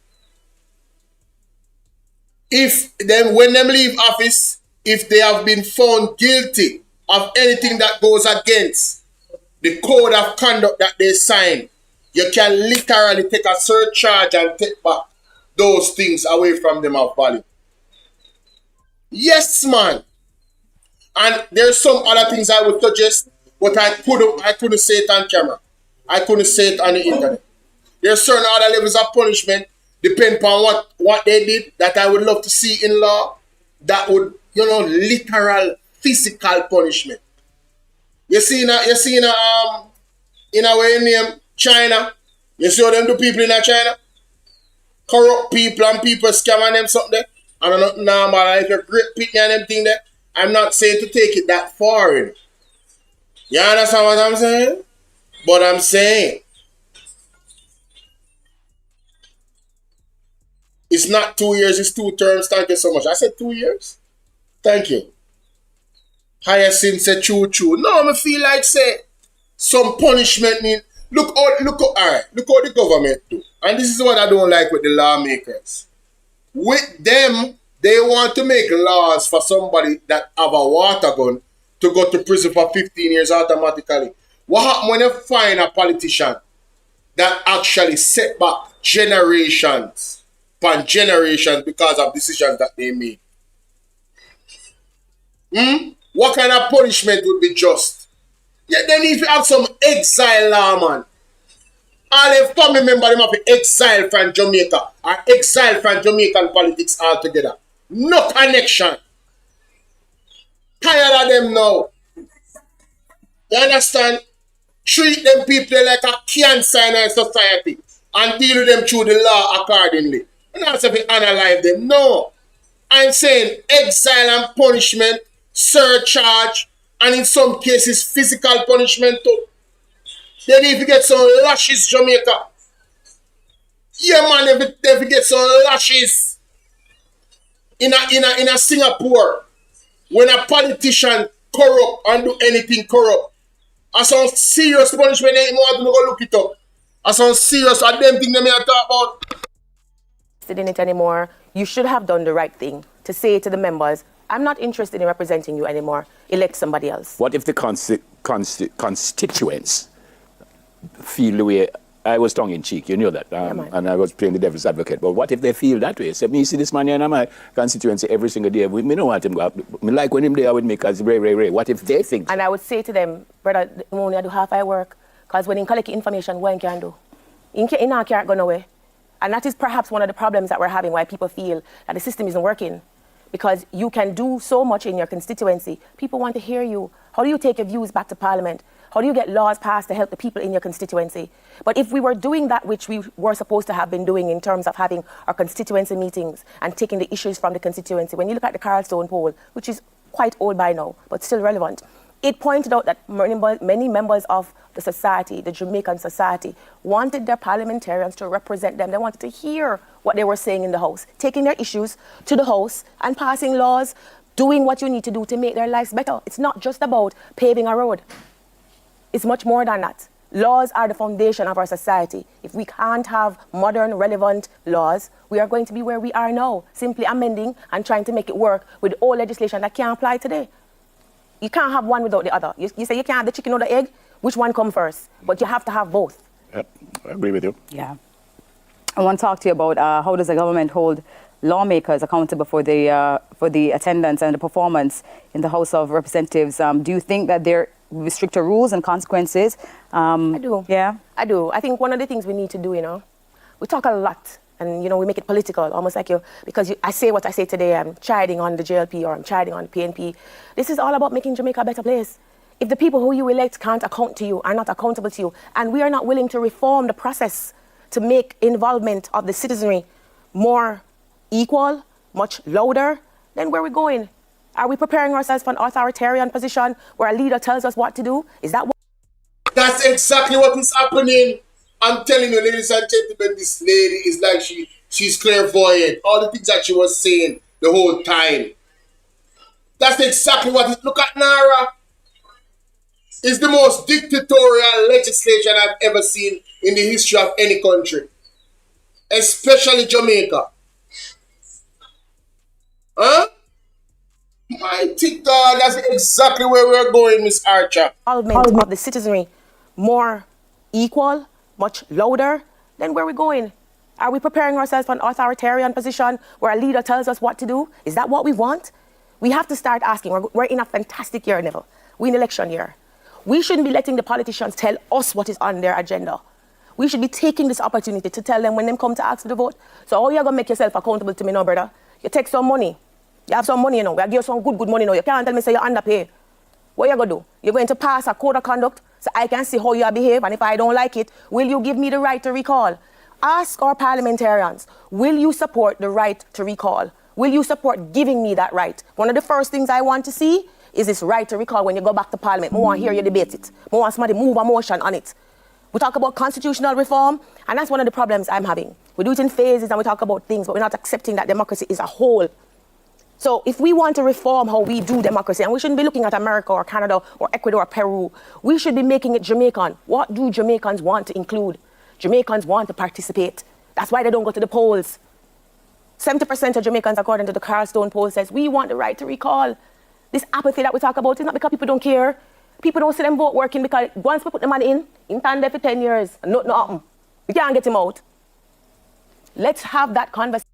If them, when them leave office, if they have been found guilty of anything that goes against the code of conduct that they sign, you can literally take a surcharge and take back those things away from them of value. Yes, man. And there's some other things I would suggest, but I couldn't say it on camera. I couldn't say it on the internet. There's certain other levels of punishment, depending on what they did, that I would love to see in law, that would, you know, literal physical punishment. You see in a way name China, you see how them do people in China? Corrupt people and people scamming them something there. And I'm not normal, like a great picnic and them thing there. I'm not saying to take it that far in. You understand what I'm saying? But I'm saying it's not 2 years, it's 2 terms. Thank you so much. I said 2 years. Thank you. Hyacinth said choo-choo. No, I feel like say some punishment need. Look how the government do. And this is what I don't like with the lawmakers. With them, they want to make laws for somebody that have a water gun to go to prison for 15 years automatically. What happens when you find a politician that actually set back generations upon generations because of decisions that they made? What kind of punishment would be just? Yeah, they need to have some exile law, man. All their family members have to exile from Jamaica or exile from Jamaican politics altogether. No connection. Tired of them now. You understand? Treat them people like a cancer in our society and deal with them through the law accordingly. And not if you analyze them. No. I'm saying exile and punishment, surcharge, and in some cases physical punishment too. They need to get some lashes, Jamaica. Yeah, man, they get some lashes in a Singapore. When a politician corrupt and do anything corrupt, I some serious punishment. They want to go look it up. I some serious. I them thing they may talk about. In it anymore. You should have done the right thing to say to the members, I'm not interested in representing you anymore. Elect somebody else. What if the constituents feel the way I was tongue in cheek, you know that, and I was playing the devil's advocate. But what if they feel that way? Say, me see this man here in my constituency every single day. Me don't want him go up. Me like when him there with me because Ray. What if they think? And I would say to them, brother, only I do half I work, because when you collect information, what you can do? You can't go nowhere. And that is perhaps one of the problems that we're having, why people feel that the system isn't working. Because you can do so much in your constituency. People want to hear you. How do you take your views back to Parliament? How do you get laws passed to help the people in your constituency? But if we were doing that which we were supposed to have been doing in terms of having our constituency meetings and taking the issues from the constituency, when you look at the Carlstone poll, which is quite old by now, but still relevant, it pointed out that many members of the society, the Jamaican society, wanted their parliamentarians to represent them. They wanted to hear what they were saying in the House, taking their issues to the House and passing laws, doing what you need to do to make their lives better. It's not just about paving a road. It's much more than that. Laws are the foundation of our society. If we can't have modern, relevant laws, we are going to be where we are now, simply amending and trying to make it work with old legislation that can't apply today. You can't have one without the other. You say you can't have the chicken or the egg, which one come first? But you have to have both. Yep, I agree with you. Yeah. I want to talk to you about how does the government hold lawmakers accountable for the attendance and the performance in the House of Representatives. Do you think that there will be stricter rules and consequences? I do. Yeah? I do. I think one of the things we need to do, we talk a lot and, we make it political, almost like because I say what I say today, I'm chiding on the JLP or I'm chiding on the PNP. This is all about making Jamaica a better place. If the people who you elect can't account to you, are not accountable to you, and we are not willing to reform the process to make involvement of the citizenry more equal, much louder, then where are we going? Are we preparing ourselves for an authoritarian position where a leader tells us what to do? Is that what? That's exactly what is happening. I'm telling you, ladies and gentlemen, this lady is like she's clairvoyant. All the things that she was saying the whole time. That's exactly what it. Look at Nara. It's the most dictatorial legislation I've ever seen in the history of any country. Especially Jamaica. Huh? My God, that's exactly where we're going, Miss Archer. Involvement of the citizenry more equal, much louder, then where are we going? Are we preparing ourselves for an authoritarian position where a leader tells us what to do? Is that what we want? We have to start asking. We're in a fantastic year, Neville. We're in election year. We shouldn't be letting the politicians tell us what is on their agenda. We should be taking this opportunity to tell them when they come to ask for the vote. So how are you going to make yourself accountable to me now, brother? You take some money. You have some money, We give you some good money now. You can't tell me say you underpay. What are you going to do? You're going to pass a code of conduct so I can see how you behave, and if I don't like it, will you give me the right to recall? Ask our parliamentarians, will you support the right to recall? Will you support giving me that right? One of the first things I want to see is this right to recall when you go back to Parliament. I want to hear you debate it. I want somebody move a motion on it. We talk about constitutional reform, and that's one of the problems I'm having. We do it in phases and we talk about things, but we're not accepting that democracy is a whole. So if we want to reform how we do democracy, and we shouldn't be looking at America or Canada or Ecuador or Peru, we should be making it Jamaican. What do Jamaicans want to include? Jamaicans want to participate. That's why they don't go to the polls. 70% of Jamaicans, according to the Carlstone poll, says we want the right to recall. This apathy that we talk about is not because people don't care. People don't see them vote working because once we put the man in there for 10 years, and nothing happen. We can't get him out. Let's have that conversation.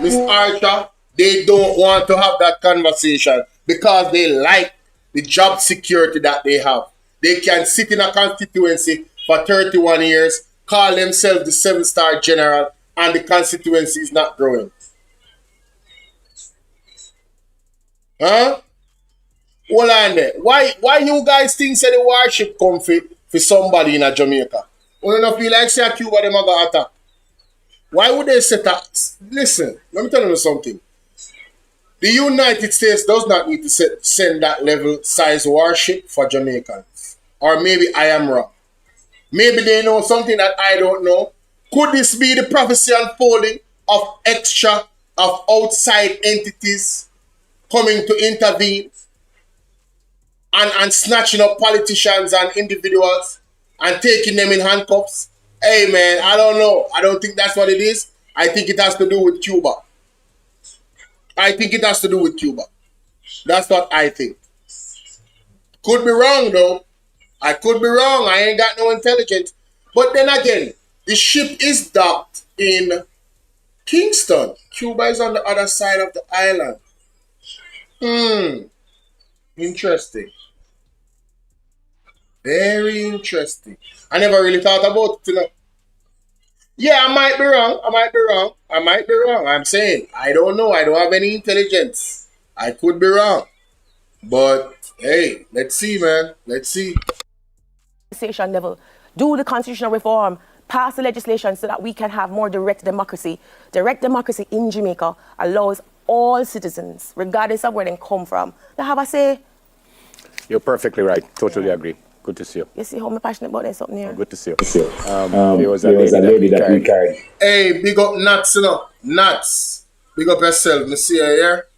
Miss Archer, they don't want to have that conversation because they like the job security that they have. They can sit in a constituency for 31 years, call themselves the 7-star general, and the constituency is not growing. Huh? Hold on there. Why you guys think say the warship come for somebody in a Jamaica? You don't feel like say Cuba them going attack? Why would they set up? Listen, let me tell you something. The United States does not need to send that level size warship for Jamaicans. Or maybe I am wrong. Maybe they know something that I don't know. Could this be the prophecy unfolding of outside entities coming to intervene and snatching up politicians and individuals and taking them in handcuffs? Hey man, I don't know. I don't think that's what it is. I think it has to do with Cuba. That's what I think. Could be wrong though. I could be wrong. I ain't got no intelligence. But then again, the ship is docked in Kingston. Cuba is on the other side of the island. Interesting. Very interesting. I never really thought about it, you know. Yeah, I might be wrong. I'm saying, I don't know. I don't have any intelligence. I could be wrong. But, hey, let's see, man. Let's see. Level, do the constitutional reform, pass the legislation so that we can have more direct democracy. Direct democracy in Jamaica allows all citizens, regardless of where they come from, to have a say. You're perfectly right. Totally agree. Good to see you. You see how I'm passionate about this something here? Good to see you. There was a lady that we carried. Hey, big up Nuts, you know. Nuts. Big up yourself. Me see you here.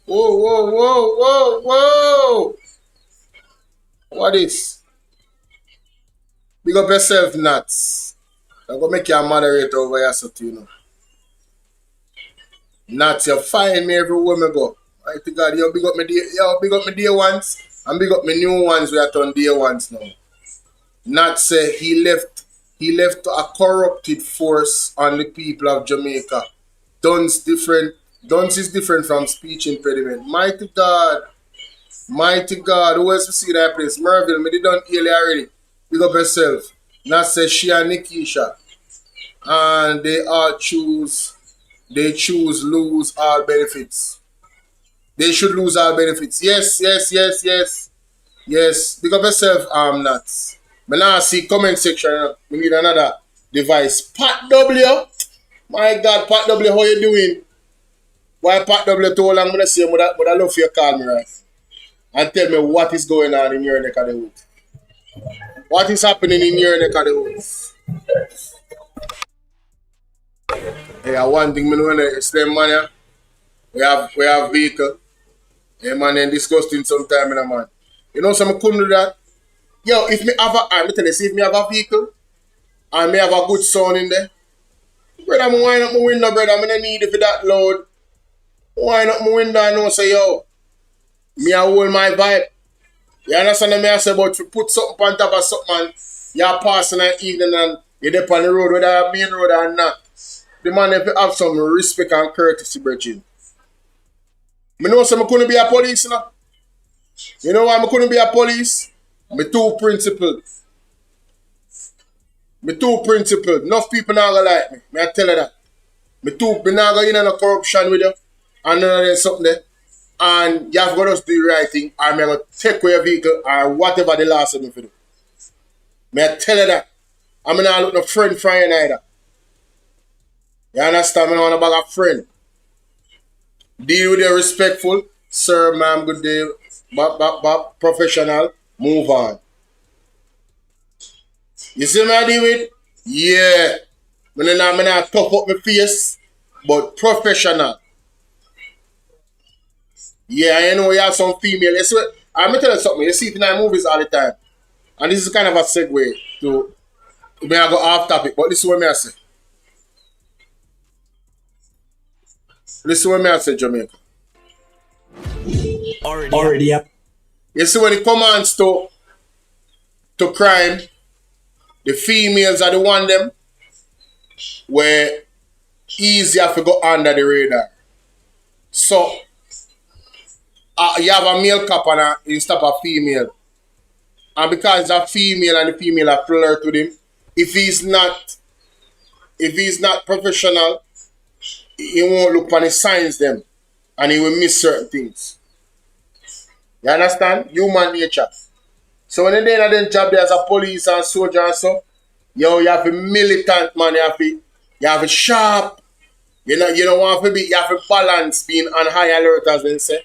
Whoa, whoa, whoa, whoa, whoa. What is? Big up yourself, Nuts. I'm going to make you a moderator over here, so you know. Nuts, you find me everywhere me go. Mighty God, you big up me day ones. And big up my new ones we are on day ones now. Not say he left a corrupted force on the people of Jamaica. Duns is different from speech impediment. Mighty God. Mighty God. Who else we see that place? Merville, me did done earlier already. Big up yourself. Not say she and Nikisha. And they choose lose all benefits. They should lose all benefits. Yes. Yes. Big up yourself, Nuts. But now I see comment section. We need another device. Pat W. My God, Pat W, how you doing? Why Pat W too long? I'm gonna say, but I love you call me, right? And tell me what is going on in your neck of the woods. What is happening in your neck of the woods? Hey, one thing I want to explain, man. We have vehicle. Yeah, man, and disgusting sometime, man. You know, some couldn't do that. Yo, if me have if me have a vehicle and me have a good sound in there, brother, I'm wind up my window, brother. I don't need it for that loud. Wind up my window and know say, yo, me I hold my vibe. You understand what I say about to put something on top of something and you're passing an evening and you're there on the road, whether a main road or not. The man if you have some respect and courtesy, brethren. I know some couldn't be a police, you know. You know why I couldn't be a police? My two principles. Enough people not gonna like me. I tell you that. Me not going in on a corruption with you. And none of them something there. And you have got to do the right thing. Or I'm going to take away your vehicle or whatever the last thing for do. I tell you that. I'm not look no friend for you neither. You understand? I don't want to bag a friend. Deal with you respectful. Sir, ma'am, good day. Professional. Move on. You see what I deal with? Yeah. I'm not tough up my face, but professional. Yeah, I know you have some female. I'm going to tell you something. You see it in our movies all the time. And this is kind of a segue to me I go off topic, but this is what I say. Listen what I say, Jamaica. Already up. You see when it comes to crime, the females are the one them where easier to go under the radar. So you have a male cop and instead of a female. And because it's a female and the female are flirt with him, if he's not professional, he won't look on the signs them and he will miss certain things. You understand? Human nature. So when they're doing job there as a police and soldier and so, yo, you have a militant man, you have a sharp, you don't want to be, you have a balance, being on high alert as they say,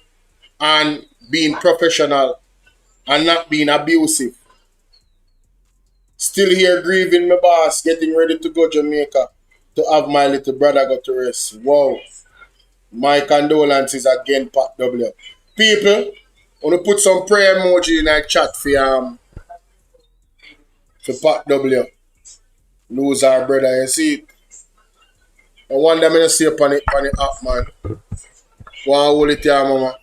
and being professional and not being abusive. Still here grieving my boss, getting ready to go Jamaica to have my little brother go to rest. Wow. My condolences again, Pat W. People, I want to put some prayer emoji in that chat for Pat W. Lose our brother, you see it? I want them to see up on the app, man. One hold it here, mama.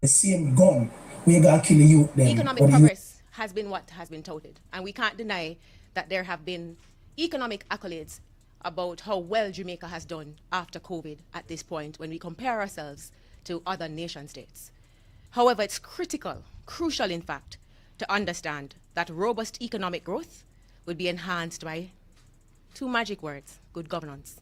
The same gun, we gonna kill the youth then. Economic progress has been what has been touted. And we can't deny that there have been economic accolades about how well Jamaica has done after COVID at this point when we compare ourselves to other nation states. However, it's crucial in fact, to understand that robust economic growth would be enhanced by two magic words: good governance.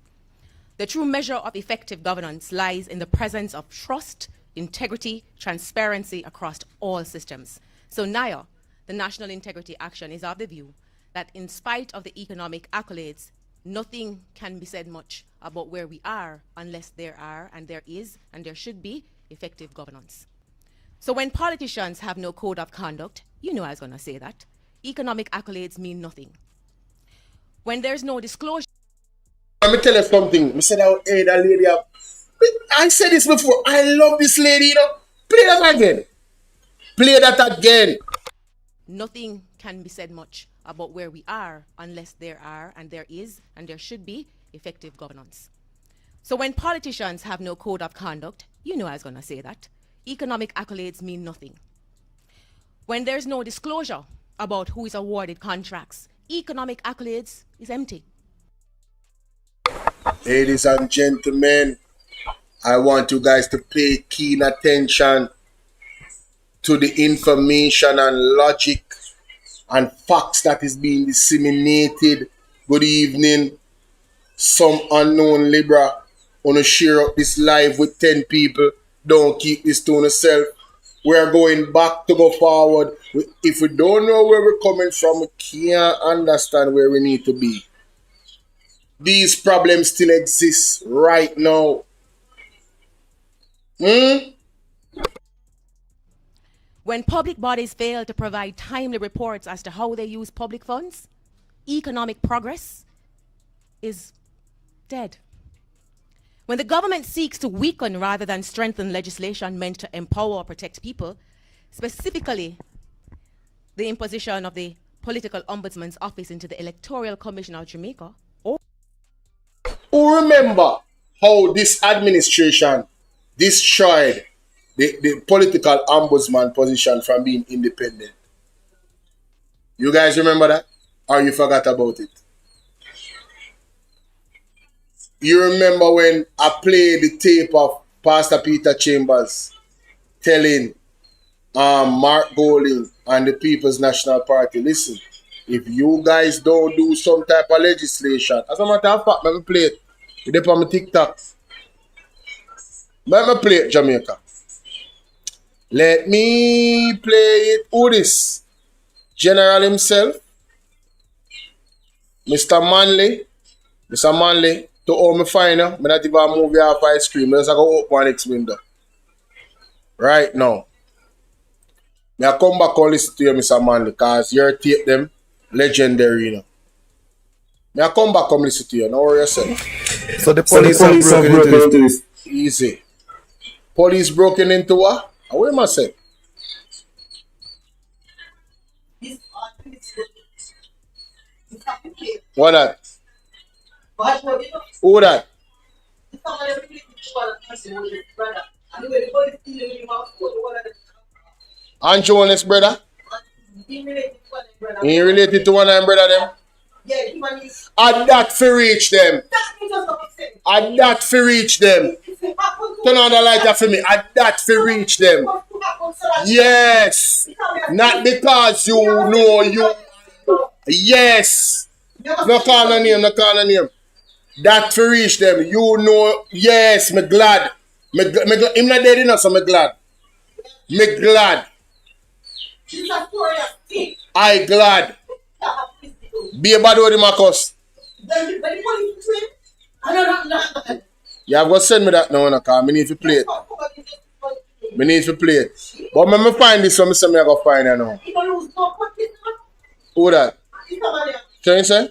The true measure of effective governance lies in the presence of trust, integrity, transparency across all systems. So NIA, the National Integrity Action, is of the view that in spite of the economic accolades, nothing can be said much about where we are unless there are, and there is, and there should be effective governance. So when politicians have no code of conduct, you know I was going to say that, economic accolades mean nothing. When there's no disclosure. Let me tell you something. I said, hey, that lady up. I said this before. I love this lady, you know. Play that again. Play that again. Nothing can be said much about where we are unless there are, and there is, and there should be effective governance. So when politicians have no code of conduct, you know I was going to say that, economic accolades mean nothing. When there's no disclosure about who is awarded contracts, economic accolades is empty. Ladies and gentlemen, I want you guys to pay keen attention to the information and logic and facts that is being disseminated. Good evening. Some unknown Libra want to share up this live with 10 people. Don't keep this to yourself. We're going back to go forward. If we don't know where we're coming from, we can't understand where we need to be. These problems still exist right now. When public bodies fail to provide timely reports as to how they use public funds, economic progress is dead. When the government seeks to weaken rather than strengthen legislation meant to empower or protect people, specifically the imposition of the Political Ombudsman's Office into the Electoral Commission of Jamaica. Who remember how this administration destroyed the political ombudsman position from being independent? You guys remember that? Or you forgot about it? You remember when I played the tape of Pastor Peter Chambers telling Mark Golding and the People's National Party, listen, if you guys don't do some type of legislation, as a matter of fact, let me play it. It's on my TikTok. Let me play it, Jamaica. Let me play it. Who this? General himself, Mr. Manley. Mr. Manley, to all me find you, I'm not even move you off ice cream. Let's go open one next window. Right now. I come back and listen to you, Mr. Manley, because your tape them legendary, you know. I come back and listen to you. Don't worry yourself. So the police have broken into this. Easy. Police broken into what? What am I saying? What that? Who that? Aren't you honest, brother? He related to one of them, brother, them? And that for reach them. And that for reach them. Turn on the light for me. And that for reach them. Yes. Not because you know you. Yes. No call a name, no call a name. That for reach them. You know. Yes, me glad. I'm not dead enough, so me glad. Me glad. I glad. Be a bad word in my cuss. You have got to send me that now, because I need to play it. I need to play it. But when I find this one, I say I go find it now. Who that? Can you say?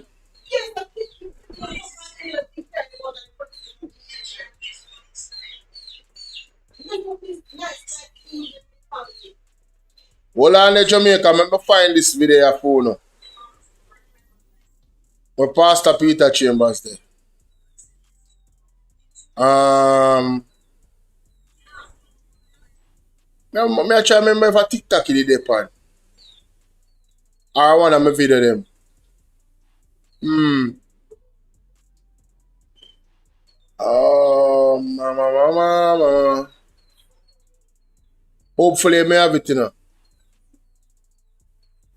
Hold on there, Jamaica. Let me find this video phone now. With Pastor Peter Chambers there. I try to remember if I TikTok in the day pan. I want to video them. Mama. Hopefully I may have it, you know.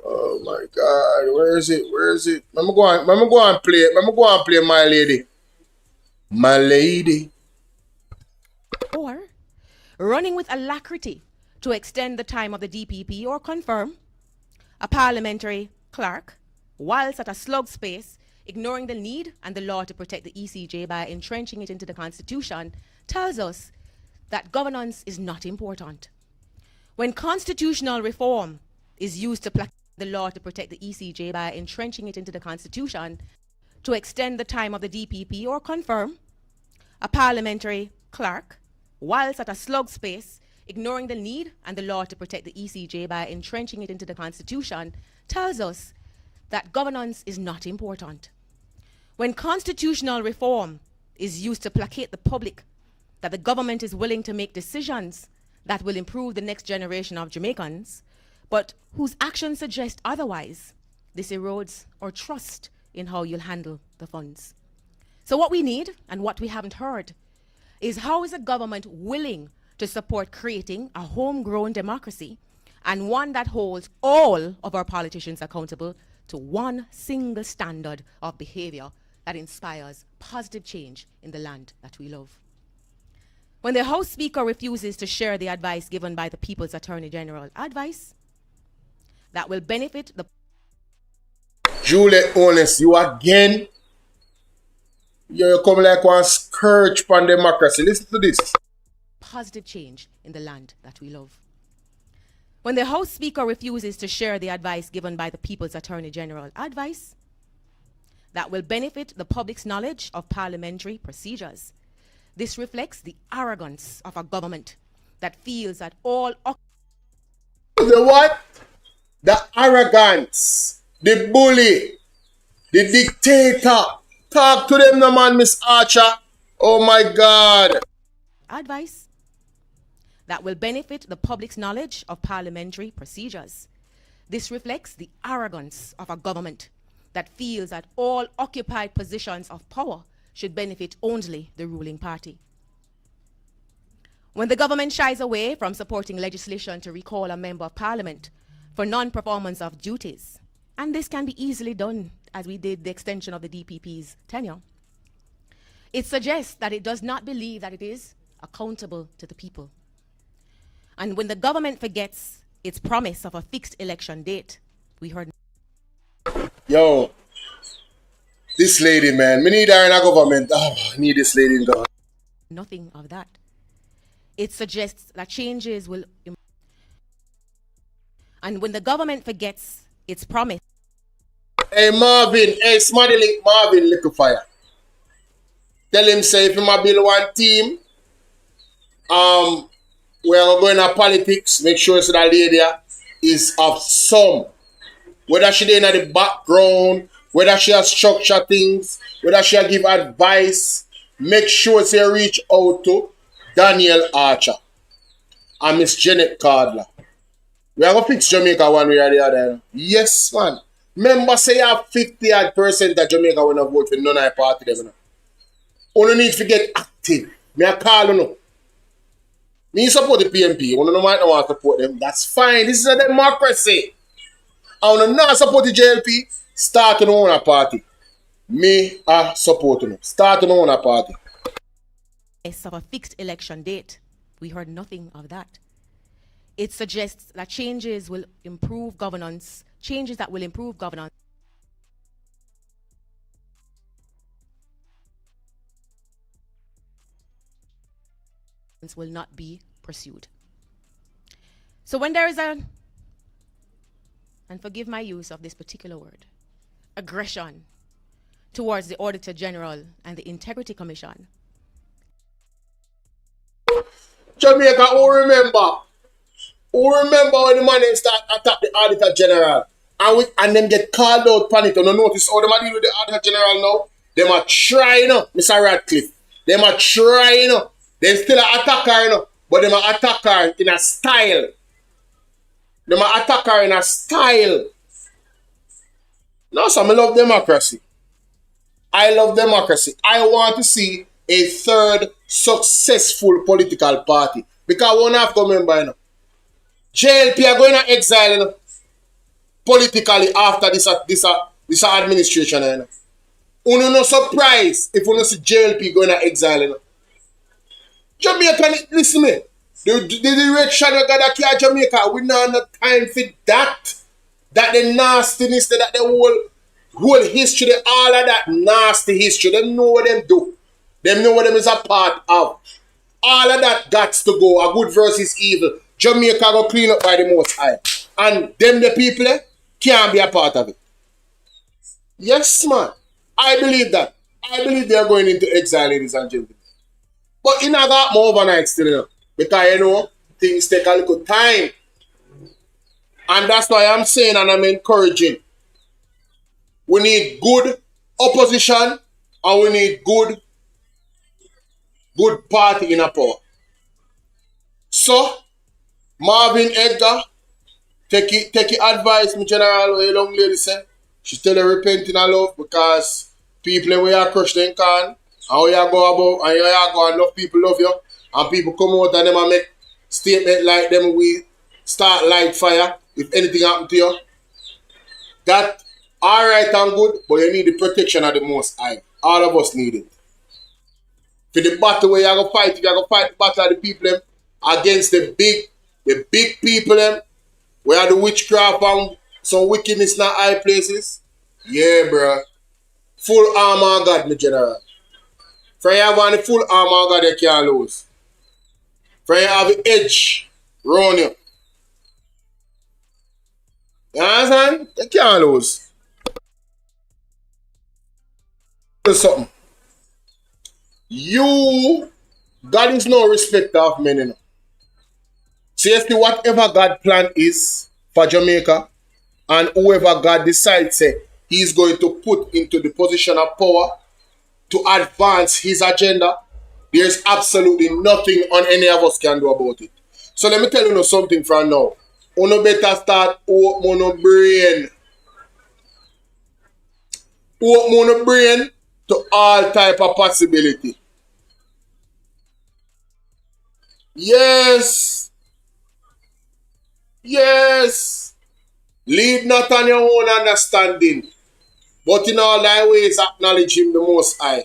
Oh my God, where is it? Where is it? Let me go and play it. Let me go and play My Lady. My Lady. Or running with alacrity to extend the time of the DPP or confirm a parliamentary clerk whilst at a slug space, ignoring the need and the law to protect the ECJ by entrenching it into the Constitution, tells us that governance is not important. When constitutional reform is used to placate the law to protect the ECJ by entrenching it into the Constitution, to extend the time of the DPP or confirm a parliamentary clerk whilst at a slug space, ignoring the need and the law to protect the ECJ by entrenching it into the Constitution, tells us that governance is not important. When constitutional reform is used to placate the public that the government is willing to make decisions that will improve the next generation of Jamaicans, but whose actions suggest otherwise, this erodes our trust in how you'll handle the funds. So what we need, and what we haven't heard, is how is a government willing to support creating a homegrown democracy and one that holds all of our politicians accountable to one single standard of behavior that inspires positive change in the land that we love. When the House Speaker refuses to share the advice given by the People's Attorney General, advice that will benefit the... Juliet Honest, you again? You come like one scourge on democracy. Listen to this. Positive change in the land that we love. When the House Speaker refuses to share the advice given by the People's Attorney General, advice that will benefit the public's knowledge of parliamentary procedures, this reflects the arrogance of a government that feels that all... The what? The arrogance, the bully, the dictator. Talk to them, no man, Miss Archer. Oh my God. Advice that will benefit the public's knowledge of parliamentary procedures. This reflects the arrogance of a government that feels that all occupied positions of power should benefit only the ruling party. When the government shies away from supporting legislation to recall a member of parliament for non-performance of duties, and this can be easily done as we did the extension of the DPP's tenure, it suggests that it does not believe that it is accountable to the people. And when the government forgets its promise of a fixed election date, we heard... Yo, this lady, man, we need her in a government. Oh, I need this lady in government. Nothing of that. It suggests that changes will... And when the government forgets its promise... Hey Marvin, hey Smarty Link Marvin, little fire. Tell him say if he might build one team, we're going to politics, make sure so that lady is of some. Whether she in the background, whether she has structure things, whether she give advice, make sure she reach out to Daniel Archer and Miss Janet Cardler. We are going to fix Jamaica one way or the other. Yes, man. Remember, say you have 50% of Jamaica when I vote for none of the party. You only need to get active. Me I call you know. Me support the PMP. You don't might not want to support them. That's fine. This is a democracy. I want to not support the JLP. Start your own party. Me I support them. Start your own party. Of a fixed election date, we heard nothing of that. It suggests that changes will improve governance. Changes that will improve governance will not be pursued. So when there is and forgive my use of this particular word, aggression towards the Auditor General and the Integrity Commission. Jamaica, who remember when the man start attack the Auditor General and them get called out pan it. You notice how them deal with the Auditor General now? Them are trying, Mr. Radcliffe. Them are trying, They still an attacker, but them are attacker in a style. Them are attacker in a style. No, so I love democracy. I love democracy. I want to see a third successful political party. Because we don't have to remember, you know, JLP are going to exile, you know, politically after this administration. You know. Uno no surprise if you see JLP going to exile. You know. Jamaica, listen me. The direction we got here Jamaica, we don't have time for that. That the nastiness, that the whole history, all of that nasty history, them know what them do. Them know what them is a part of. All of that got to go. A good versus evil. Jamaica go clean up by the Most High. And them the people can't be a part of it. Yes, man. I believe that. I believe they are going into exile, ladies and gentlemen. But in got more overnight still, you know, because you know things take a little time. And that's why I'm saying and I'm encouraging. We need good opposition and we need good party in a power. So, Marvin Edgar, take advice, my general, what your young lady said. She tell her repent in her love because people where you crush them can and where you go about and where you go enough people love you and people come out and them and make statement like them we start light fire if anything happen to you. That alright and good, but you need the protection of the Most High. All of us need it. For the battle where you're going to fight, you're going to fight the battle of the people them, against the big people them, where the witchcraft and some wickedness in high places. Yeah, bro. Full armor of God, my general. For you have on the full armor of God, you can't lose. For you have the edge round you. You understand? You can't lose. Something. God is no respecter of men. You know. Seriously, whatever God plan is for Jamaica, and whoever God decides he's going to put into the position of power to advance his agenda, there's absolutely nothing on any of us can do about it. So let me tell you something from now. You better start open your brain. Open your brain to all type of possibility. Yes. Yes. Lead not on your own understanding, but in all thy ways acknowledge him the Most High.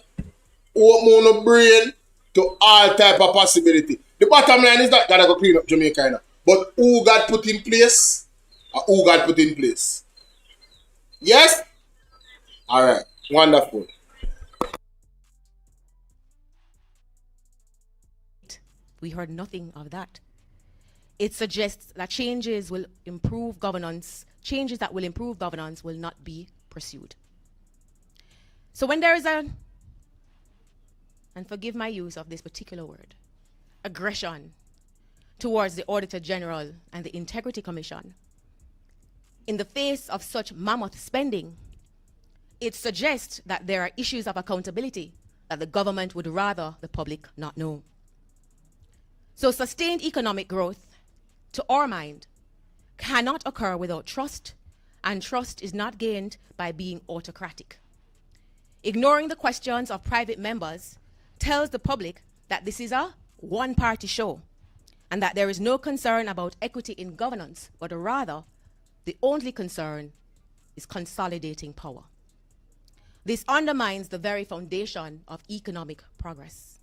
Open your brain to all type of possibility. The bottom line is that God will clean up Jamaica. Now. But who God put in place? Or who God put in place? Yes? Alright. Wonderful. We heard nothing of that. It suggests that changes will improve governance. Changes that will improve governance will not be pursued. So when there is and forgive my use of this particular word, aggression towards the Auditor General and the Integrity Commission, in the face of such mammoth spending, it suggests that there are issues of accountability that the government would rather the public not know. So sustained economic growth, to our mind, cannot occur without trust, and trust is not gained by being autocratic. Ignoring the questions of private members tells the public that this is a one-party show and that there is no concern about equity in governance, but rather the only concern is consolidating power. This undermines the very foundation of economic progress.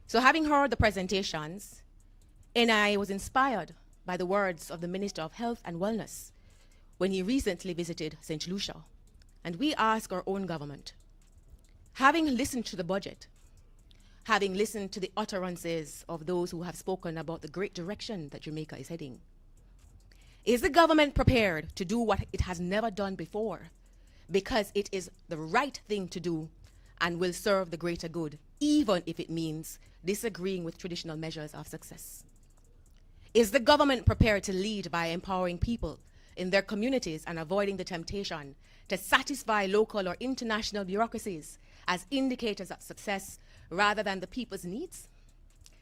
So having heard the presentations, NI was inspired by the words of the Minister of Health and Wellness when he recently visited St. Lucia. And we ask our own government, having listened to the budget, having listened to the utterances of those who have spoken about the great direction that Jamaica is heading, is the government prepared to do what it has never done before because it is the right thing to do and will serve the greater good, even if it means disagreeing with traditional measures of success? Is the government prepared to lead by empowering people in their communities and avoiding the temptation to satisfy local or international bureaucracies as indicators of success rather than the people's needs?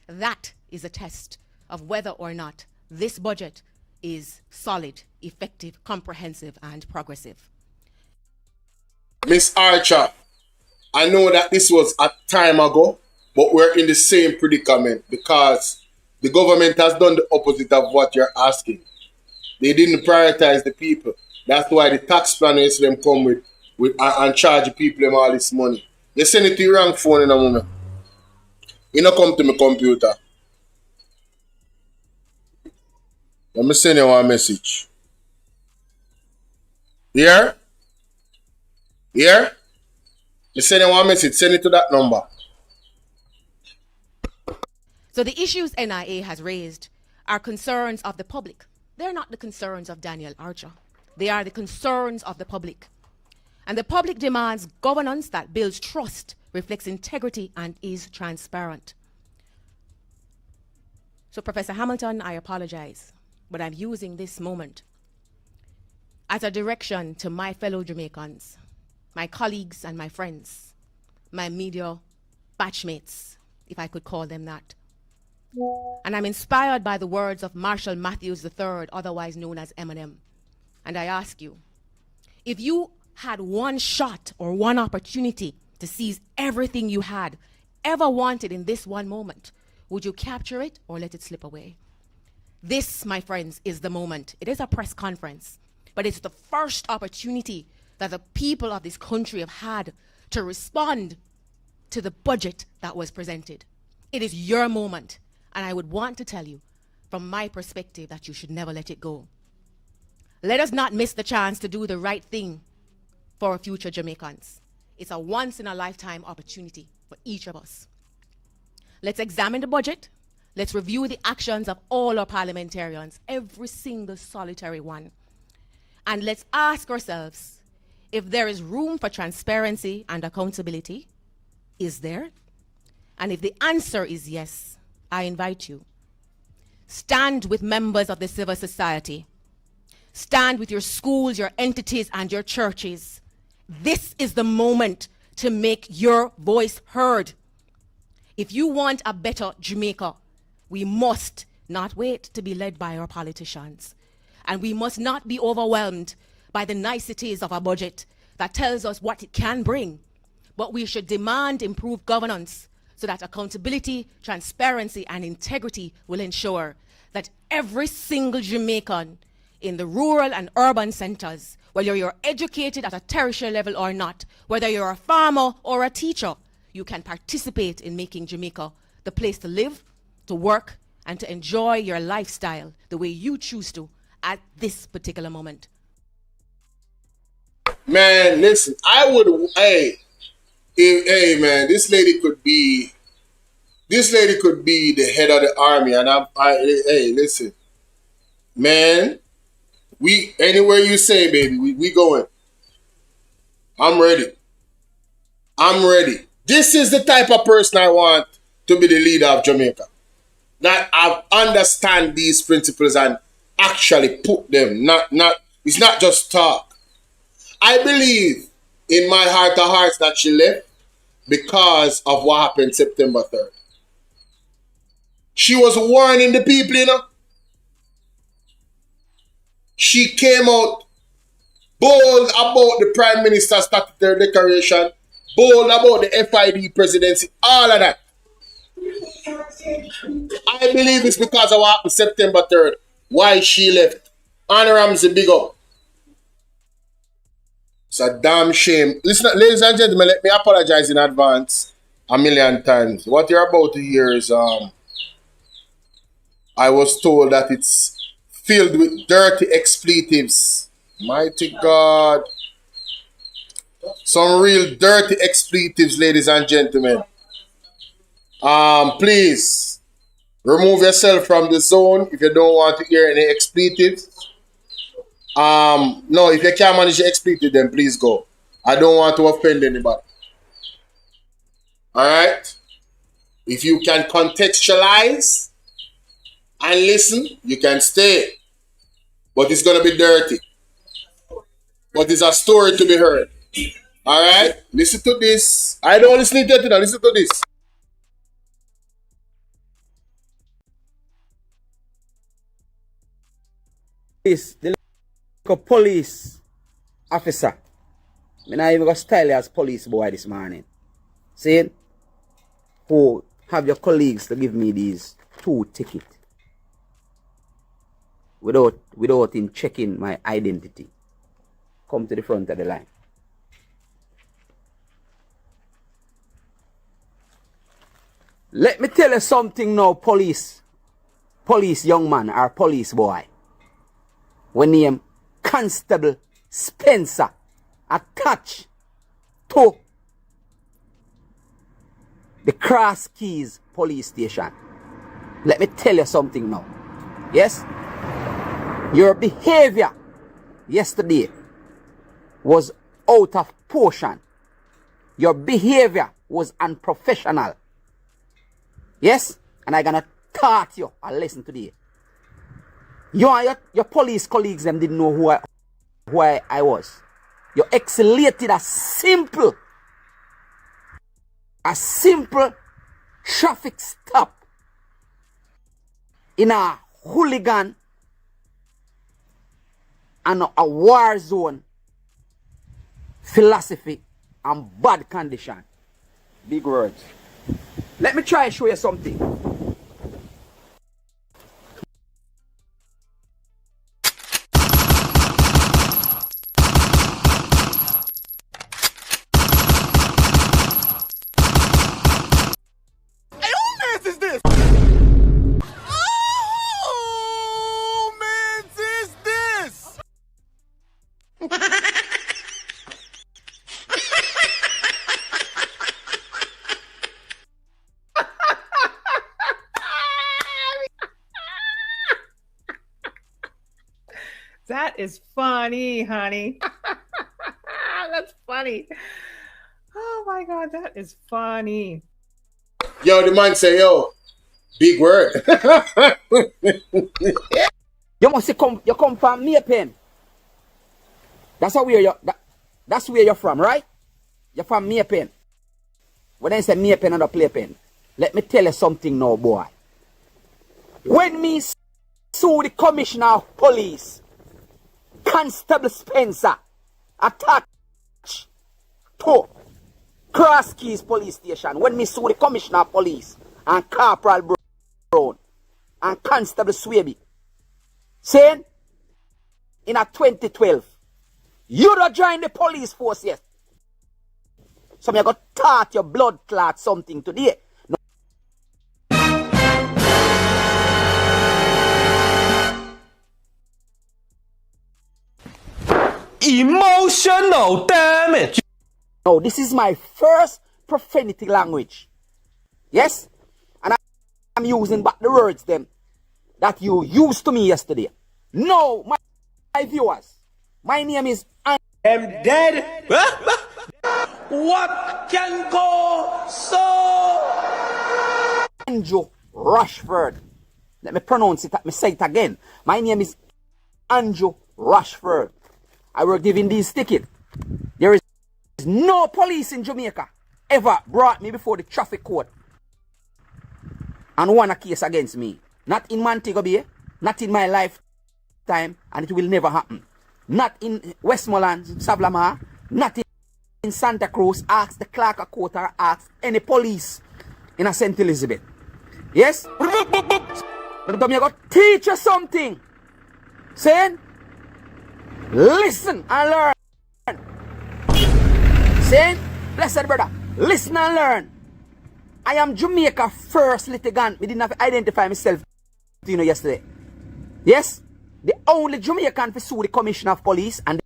That is a test of whether or not this budget is solid, effective, comprehensive, and progressive. Miss Archer, I know that this was a time ago, but we're in the same predicament because the government has done the opposite of what you're asking. They didn't prioritize the people. That's why the tax planners them come with and charge the people them all this money. They send it to your wrong phone in a moment. You don't come to my computer. Let me send you one message. Here? Here? You send you one message, send it to that number. So the issues NIA has raised are concerns of the public. They're not the concerns of Daniel Archer. They are the concerns of the public. And the public demands governance that builds trust, reflects integrity, and is transparent. So Professor Hamilton, I apologize, but I'm using this moment as a direction to my fellow Jamaicans, my colleagues and my friends, my media batchmates, if I could call them that. And I'm inspired by the words of Marshall Matthews III, otherwise known as Eminem. And I ask you, if you had one shot or one opportunity to seize everything you had ever wanted in this one moment, would you capture it or let it slip away? This, my friends, is the moment. It is a press conference, but it's the first opportunity that the people of this country have had to respond to the budget that was presented. It is your moment, and I would want to tell you, from my perspective, that you should never let it go. Let us not miss the chance to do the right thing for future Jamaicans. It's a once-in-a-lifetime opportunity for each of us. Let's examine the budget. Let's review the actions of all our parliamentarians, every single solitary one. And let's ask ourselves, if there is room for transparency and accountability, is there? And if the answer is yes, I invite you. Stand with members of the civil society. Stand with your schools, your entities, and your churches. This is the moment to make your voice heard. If you want a better Jamaica, we must not wait to be led by our politicians. And we must not be overwhelmed by the niceties of a budget that tells us what it can bring. But we should demand improved governance so that accountability, transparency, and integrity will ensure that every single Jamaican in the rural and urban centers, whether you're educated at a tertiary level or not, whether you're a farmer or a teacher, you can participate in making Jamaica the place to live, to work, and to enjoy your lifestyle the way you choose to at this particular moment. Man, listen, I would, hey, man, this lady could be the head of the army, and hey, listen, man, anywhere you say, baby, we going. I'm ready. This is the type of person I want to be the leader of Jamaica. That I understand these principles and actually put them. It's not just talk. I believe in my heart of hearts that she left because of what happened September 3rd. She was warning the people, you know. She came out bold about the Prime Minister's statutory declaration, bold about the FID presidency, all of that. I believe it's because of what happened September 3rd, why she left. Anna Ramsey, big up. It's a damn shame. Listen, ladies and gentlemen, let me apologize in advance a million times. What you're about to hear is, I was told that it's filled with dirty expletives. Mighty God. Some real dirty expletives, ladies and gentlemen. Please remove yourself from the zone if you don't want to hear any expletives. No, if you can't manage the expletive, then please go. I don't want to offend anybody. Alright? If you can contextualize and listen, you can stay. But it's going to be dirty. But it's a story to be heard. Alright? Listen to this. I don't listen to it now. Listen to this. The police officer Me not even go style you as police boy this morning. See? Who have your colleagues to give me these 2 tickets without him checking my identity. Come to the front of the line. Let me tell you something now, police young man or police boy. When name Constable Spencer attached to the Cross Keys police station. Let me tell you something now. Yes? Your behavior yesterday was out of proportion. Your behavior was unprofessional. Yes? And I'm gonna taught you a lesson today. You and your police colleagues them didn't know who I was. You escalated a simple traffic stop in a hooligan and a war zone philosophy and bad condition. Big words. Let me try and show you something. That is funny, honey. That's funny. Oh my God, that is funny. Yo, the man say, yo, big word. You must come from me pen. That's where you're from, right? You're from me pen. When I say me pen and a play pen, let me tell you something now, boy. When me sue the commissioner of police, Constable Spencer, attached to Cross Keys police station, when me sue the commissioner of police and Corporal Brown and Constable Swaby, saying in a 2012, you don't join the police force yet. So me got taught your blood clot something today. Emotional damage. No, this is my first profanity language. Yes? And I'm using back the words them that you used to me yesterday. No, my viewers, my name is I'm dead. What can go so? Andrew Rushford. Let me pronounce it, let me say it again. My name is Andrew Rushford. I were giving these tickets. There is no police in Jamaica ever brought me before the traffic court and won a case against me. Not in Montego Bay, not in my lifetime, and it will never happen. Not in Westmoreland, Savlamar, not in Santa Cruz. Ask the clerk of court or ask any police in a St. Elizabeth. Yes? But I'm going to teach you something. Saying, listen and learn. Saying, blessed brother, listen and learn. I am Jamaica first litigant. We didn't have to identify myself, yesterday. Yes? The only Jamaican to sue the Commissioner of Police and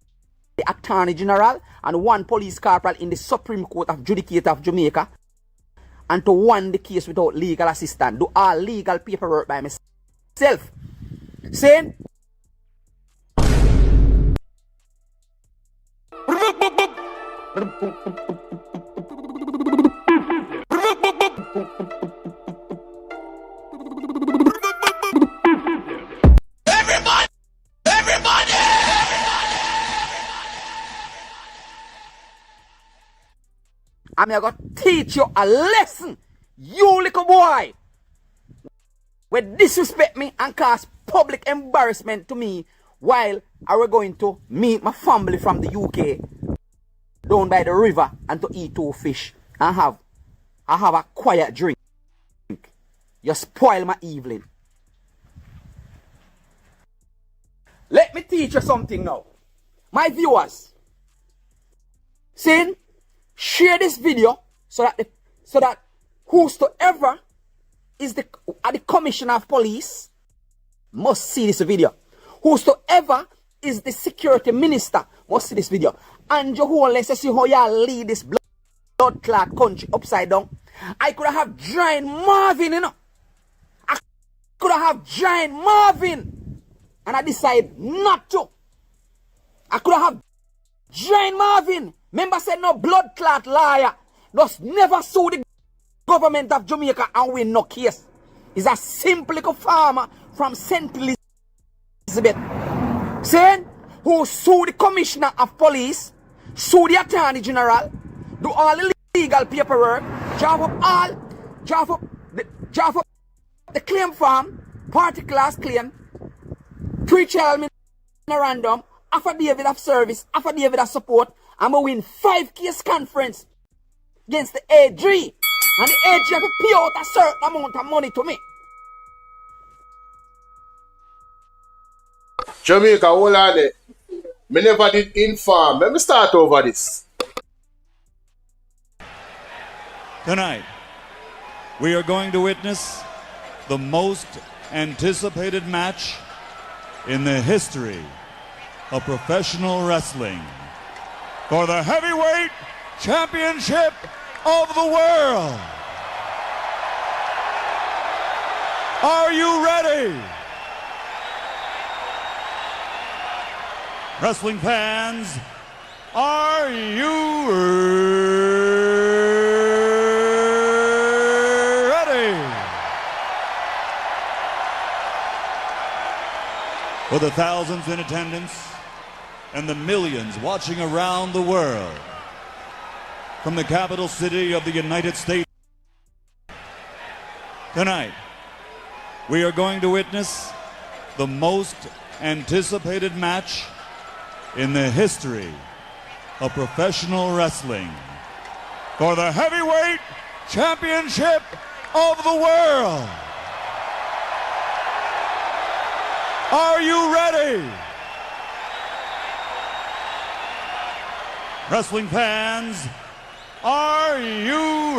the Attorney General and one police corporal in the Supreme Court of Judicature of Jamaica, and to win the case without legal assistance. Do all legal paperwork by myself. Saying, I'm going to teach you a lesson, you little boy. When disrespect me and cause public embarrassment to me while I were going to meet my family from the UK down by the river and to eat 2 fish and have a quiet drink. You spoil my evening. Let me teach you something now. My viewers, share this video so that whosoever is the commissioner of police must see this video. Whosoever is the security minister must see this video. And you whole let's see how you lead this blood clot country upside down. I could have giant Marvin, you know. I could have giant Marvin. And I decide not to. I could have giant Marvin. Remember said no blood clot liar. Just never sue the government of Jamaica and win no case. He's a simple little farmer from St. Elizabeth. Saying who sue the commissioner of police, sue the attorney general, do all the legal paperwork, draft up the claim form, particulars claim, pre-trial memorandum, affidavit of service, affidavit of support, and we win 5 case conference against the AG. And the AG have to pay out a certain amount of money to me. Jamaica, hold on there. Me never did inform. Let me start over this. Tonight, we are going to witness the most anticipated match in the history of professional wrestling for the heavyweight championship of the world. Are you ready? Wrestling fans, are you ready? For the thousands in attendance and the millions watching around the world, from the capital city of the United States, tonight, we are going to witness the most anticipated match in the history of professional wrestling for the heavyweight championship of the world. Are you ready? Wrestling fans, are you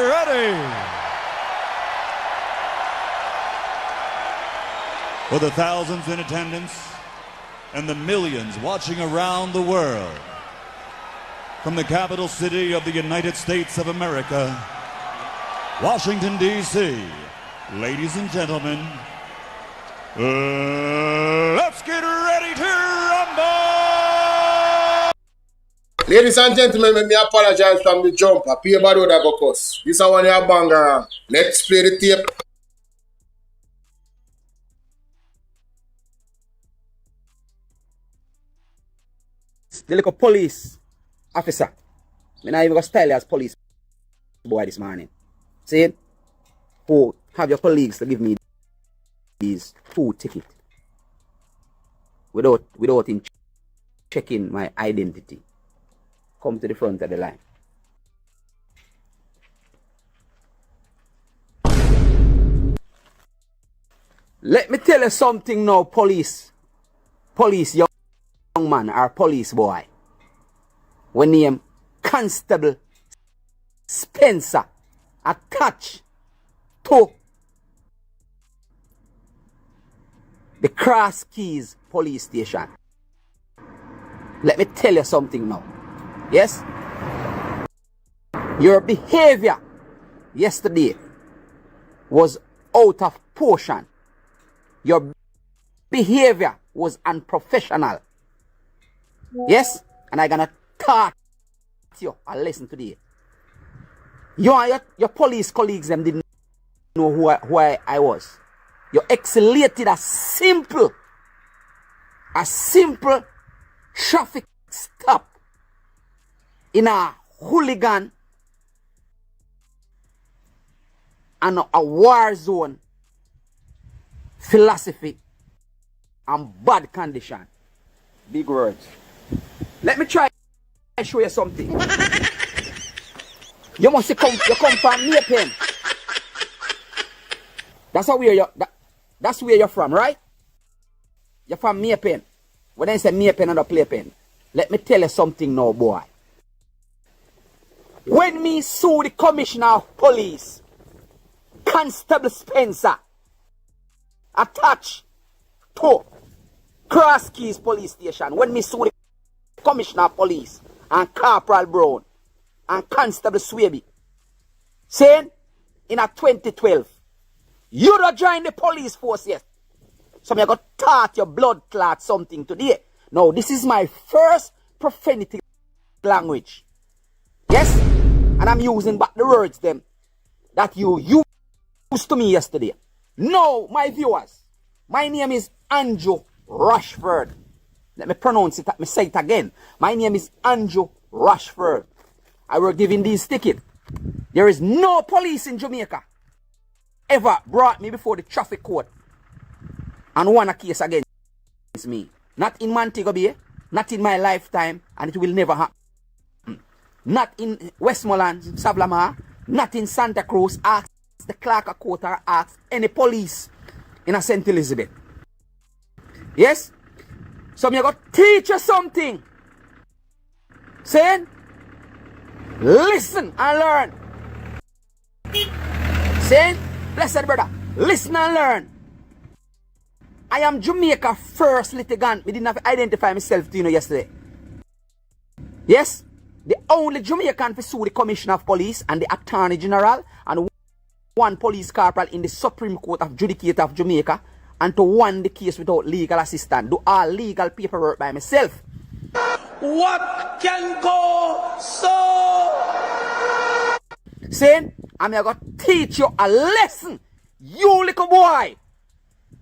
ready? For the thousands in attendance and the millions watching around the world, from the capital city of the United States of America, Washington, D.C., ladies and gentlemen, let's get ready to rumble! Ladies and gentlemen, let me apologize from the jump. I pay bad that go cuss. This is one you bang around. Let's play the tape. The little police officer. I'm not even going to style as police boy this morning. See it? Who have your colleagues to give me these 2 tickets without him checking my identity. Come to the front of the line. Let me tell you something now, police young man or police boy. We name Constable Spencer attached to the Cross Keys police station. Let me tell you something now. Yes? Your behavior yesterday was out of proportion. Your behavior was unprofessional. Yes? And I'm gonna talk to you a lesson today. You and your police colleagues them didn't know who I was. You exhalated a simple traffic stop in a hooligan and a war zone philosophy and bad condition. Big words. Let me try and show you something. You must come from me pen. That's where you're from, right? You're from me pen. When I say me pen and a play pen, let me tell you something now, boy. When me sue the commissioner of police, Constable Spencer, attached to Cross Keys police station, when me sue the commissioner of police and Corporal Brown and Constable Swaby, saying in a 2012, you don't join the police force yet. So me got taught your blood clot something today. Now this is my first profanity language. Yes? And I'm using back the words them that you used to me yesterday. No, my viewers, my name is Andrew Rushford. Let me pronounce it, let me say it again. My name is Andrew Rushford. I were giving these tickets. There is no police in Jamaica ever brought me before the traffic court and won a case against me. Not in Montego Bay, not in my lifetime, and it will never happen. Not in Westmoreland, Savlamar, not in Santa Cruz. Ask the clerk of court or ask any police in a St. Elizabeth. Yes? So I'm going to teach you something. Saying, listen and learn. Saying, blessed brother, listen and learn. I am Jamaica first litigant. We didn't have to identify myself to you yesterday. Yes? The only Jamaican to sue the Commissioner of Police and the Attorney General and one police corporal in the Supreme Court of Judicature of Jamaica and to win the case without legal assistance. Do all legal paperwork by myself. What can go so? Saying, I'm going to teach you a lesson. You little boy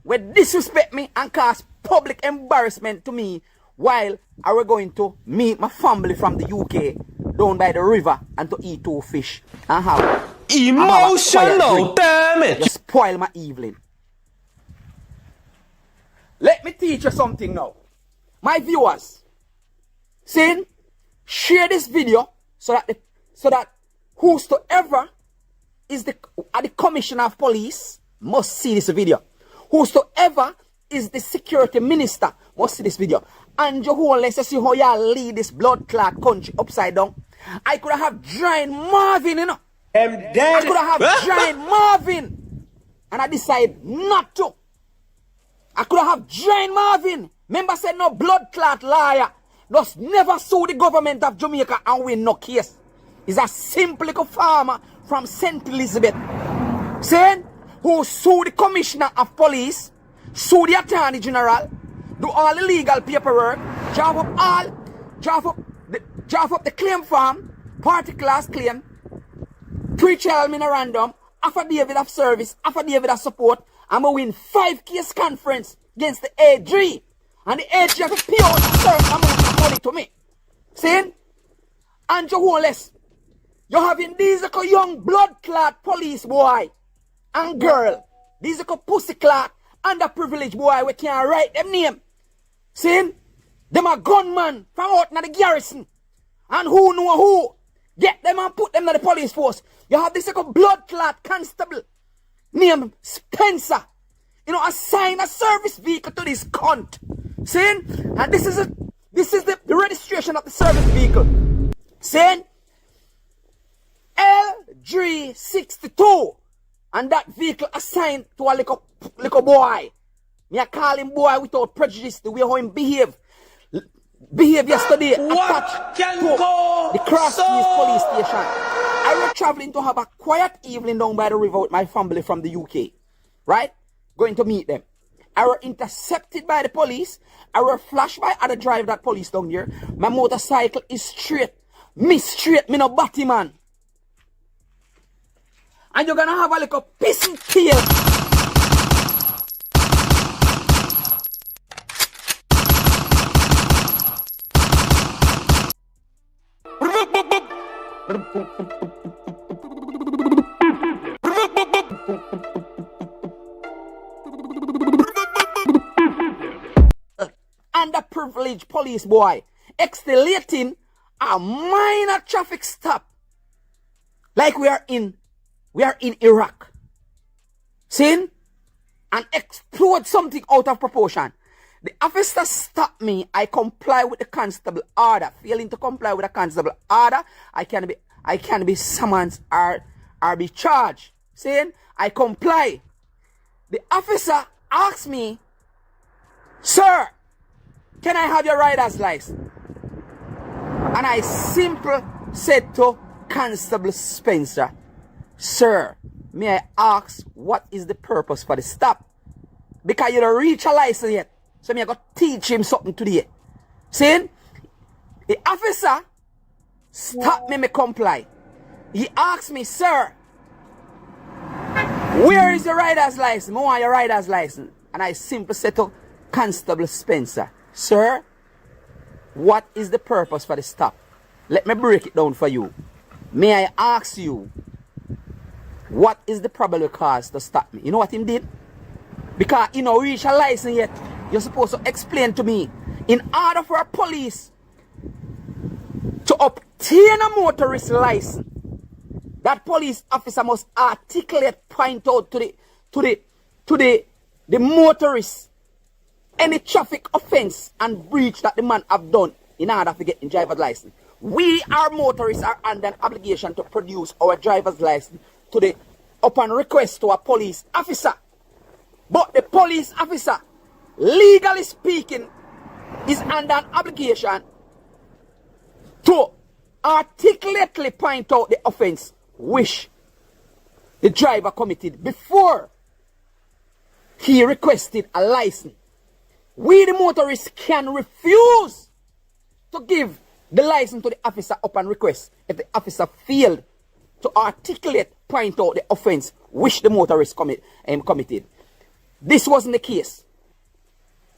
will disrespect me and cause public embarrassment to me while I were going to meet my family from the UK down by the river and to eat 2 fish and have emotional damage. You spoil my evening. Let me teach you something now. My viewers, saying, share this video so that whosoever is the Commissioner of Police must see this video. Whosoever is the Security Minister must see this video. And you whole let's see how y'all lead this blood clot country upside down. I could have joined Marvin, you know. I'm dead. I could have joined Marvin. And I decided not to. I could have joined Marvin. Remember said no blood clot liar. Just never sue the government of Jamaica and win no case. He's a simple little farmer from St. Elizabeth. Saying who sue the Commissioner of Police, sue the Attorney General, do all the legal paperwork, draft up the claim form, particulars claim, pre-trial memorandum, affidavit of service, affidavit of support, and we win 5 case conference against the AG. And the AG have to pay out a certain amount of money to me. Saying, Andrew Wallace, you're having these little young blood clot police boy and girl, these little pussy clot, underprivileged boy, we can't write them name. Saying, them a gunman from out in the garrison. And who know who? Get them and put them in the police force. You have this like a blood clot constable named Spencer. You know, assign a service vehicle to this cunt. Saying, and this is the registration of the service vehicle. Saying, LG62. And that vehicle assigned to a little boy. Me I call him boy without prejudice, the way how him behave yesterday. What can go the Cross Keys police station. I was traveling to have a quiet evening down by the river with my family from the UK. Right? Going to meet them. I were intercepted by the police. I were flashed by other drive that police down here. My motorcycle is straight. Me straight, me no batty man. And you're gonna have a little pissing tail. Underprivileged college police boy escalating a minor traffic stop like we are in Iraq. Seeing? And explode something out of proportion. The officer stopped me. I comply with the constable order. Failing to comply with the constable order, I can be summoned or be charged. Saying I comply. The officer asked me, "Sir, can I have your rider's license?" And I simply said to Constable Spencer, "Sir, may I ask what is the purpose for the stop? Because you don't reach a license yet. So me I got to teach him something today." Saying, the officer stopped me comply. He asked me, "Sir, where is your rider's license? I want your rider's license." And I simply said to Constable Spencer, "Sir, what is the purpose for the stop? Let me break it down for you. May I ask you, what is the probable cause to stop me?" You know what him did? Because you know reach a license yet. You're supposed to explain to me. In order for a police to obtain a motorist license, that police officer must articulate, point out to the motorist any traffic offense and breach that the man have done in order to get a driver's license. We, our motorists, are under an obligation to produce our driver's license upon request to a police officer. But the police officer, legally speaking, is under an obligation to articulately point out the offense which the driver committed before he requested a license. We, the motorists, can refuse to give the license to the officer upon request if the officer failed to articulate, point out the offense which the motorist committed. This wasn't the case.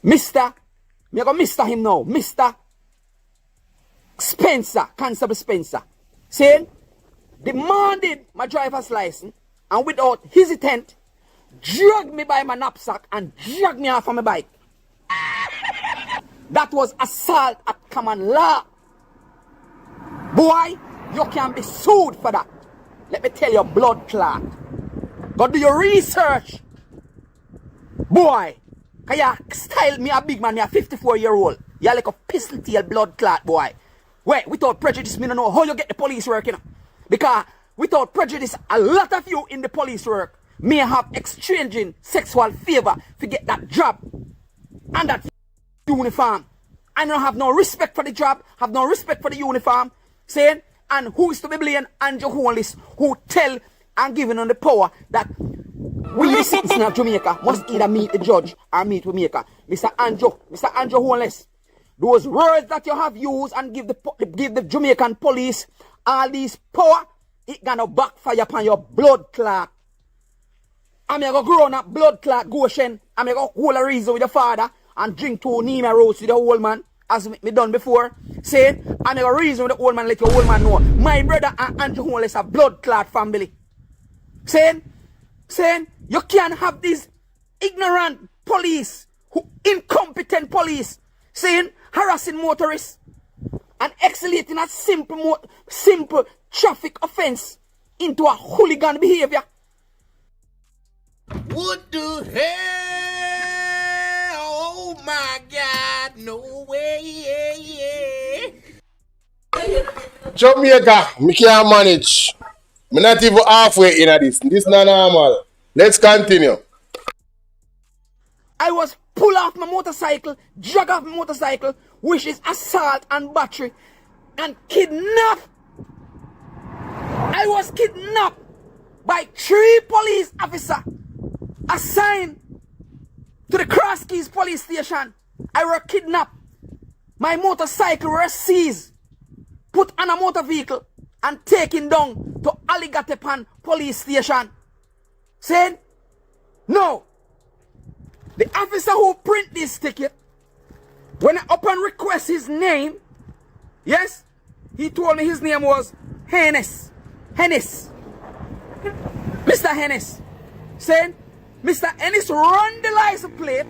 Me going to Mr. him now. Mr. Spencer, Constable Spencer, saying, demanded my driver's license and without hesitant, dragged me by my knapsack and dragged me off of my bike. That was assault at common law. Boy, you can be sued for that. Let me tell you, blood clot. Go do your research. Boy, can you style me a big man, me a 54-year-old. You're like a pistol tail blood clot, boy. Wait, without prejudice, me don't know how you get the police work, you know. Because without prejudice, a lot of you in the police work may have exchanging sexual favor to get that job and that uniform. I don't have no respect for the job, have no respect for the uniform. Saying, and who is to be blamed? Andrew Holness, who tell and giving on the power that we the citizens of Jamaica must either meet the judge or meet with Jamaica. Mr. Andrew Holness, those words that you have used and give the Jamaican police all these power, it gonna backfire upon your blood clot. I'm gonna grow up blood clot Goshen. I'm gonna hold a reason with your father and drink 2 Nima roads with the old man, as me done before. Saying, I'm gonna reason with the old man, let your old man know. My brother and Andrew Holness are blood clot family. Saying, you can't have these ignorant police, incompetent police, saying, harassing motorists and escalating a simple traffic offense into a hooligan behavior. What the hell? Oh my God, no way. Jamaica, me can't manage. Me not even halfway in this. This not normal. Let's continue. I was pulled off my motorcycle, drag off my motorcycle, which is assault and battery, and kidnapped. I was kidnapped by 3 police officers assigned to the Cross Keys police station. I were kidnapped. My motorcycle were seized, put on a motor vehicle, and taken down to Aligatepan police station. Saying, no. The officer who print this ticket, when I upon request his name, yes, he told me his name was Hennis. Mr. Hennis. Saying, Mr. Hennis run the license plate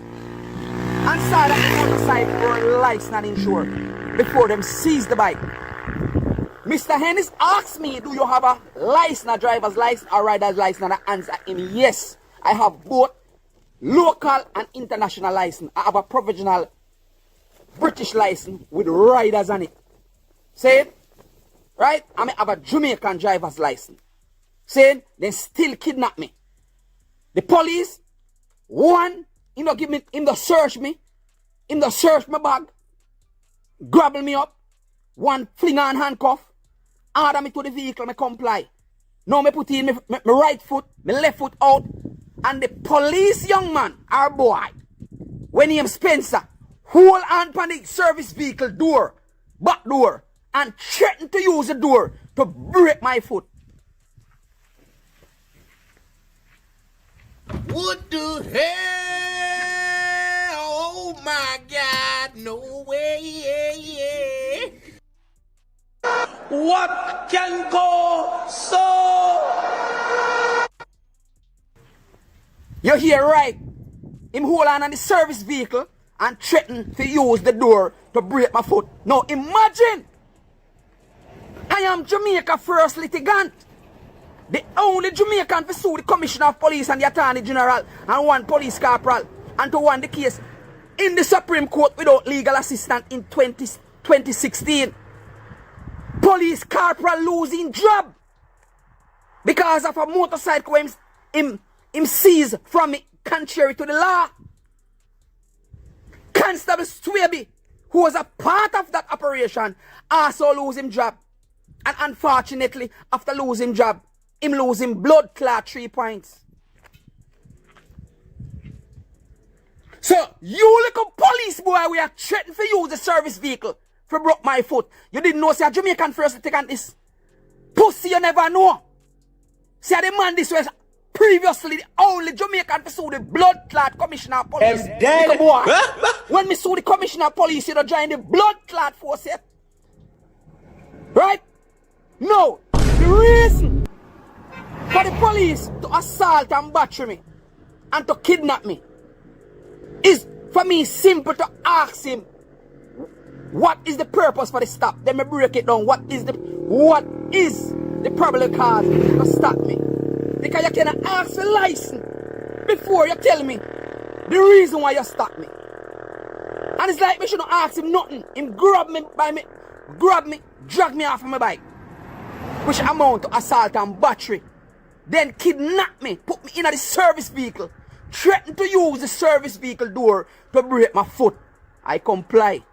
and saw that the motorcycle were licensed and insured before them seized the bike. Mr. Hennis asked me, do you have a license, a driver's license, or rider's license? And I answered him, yes. I have both local and international license. I have a provisional British license with riders on it. See? Right? I have a Jamaican driver's license. See? They still kidnap me. The police, one, give me, search me, search my bag, grab me up, one fling on handcuff, order me to the vehicle, me comply. Now me put in my right foot, my left foot out, and the police young man, our boy, when he Spencer, hold on pan the service vehicle door, back door, and threaten to use the door to break my foot. What the hell? Oh my God, no way. What can go so? You hear right? Him hold on the service vehicle and threaten to use the door to break my foot. Now imagine, I am Jamaica first litigant. The only Jamaican to sue the Commissioner of Police and the Attorney General and one police corporal and to win the case in the Supreme Court without legal assistance in 2016. Police corporal losing job because of a motorcycle him seized from me contrary to the law. Constable Swaby, who was a part of that operation, also losing job. And unfortunately, after losing job, him losing blood clot 3 points. So, you little police boy, we are threatening to use the service vehicle for broke my foot. You didn't know, say, a Jamaican first litigant this. Pussy, you never know. See, the man this was previously the only Jamaican to sue the blood clot Commissioner of Police. Boy, when me sue the Commissioner of Police, you know, join the blood clot force yet. Right? No. The reason for the police to assault and battery me and to kidnap me is for me simple to ask him what is the purpose for the stop. Then me break it down. What is the probable cause to stop me? Because you cannot ask the license before you tell me the reason why you stop me. And it's like me shouldn't ask him nothing. Him grab me, drag me off of my bike, which amount to assault and battery. Then kidnap me, put me in the service vehicle, threaten to use the service vehicle door to break my foot. I comply.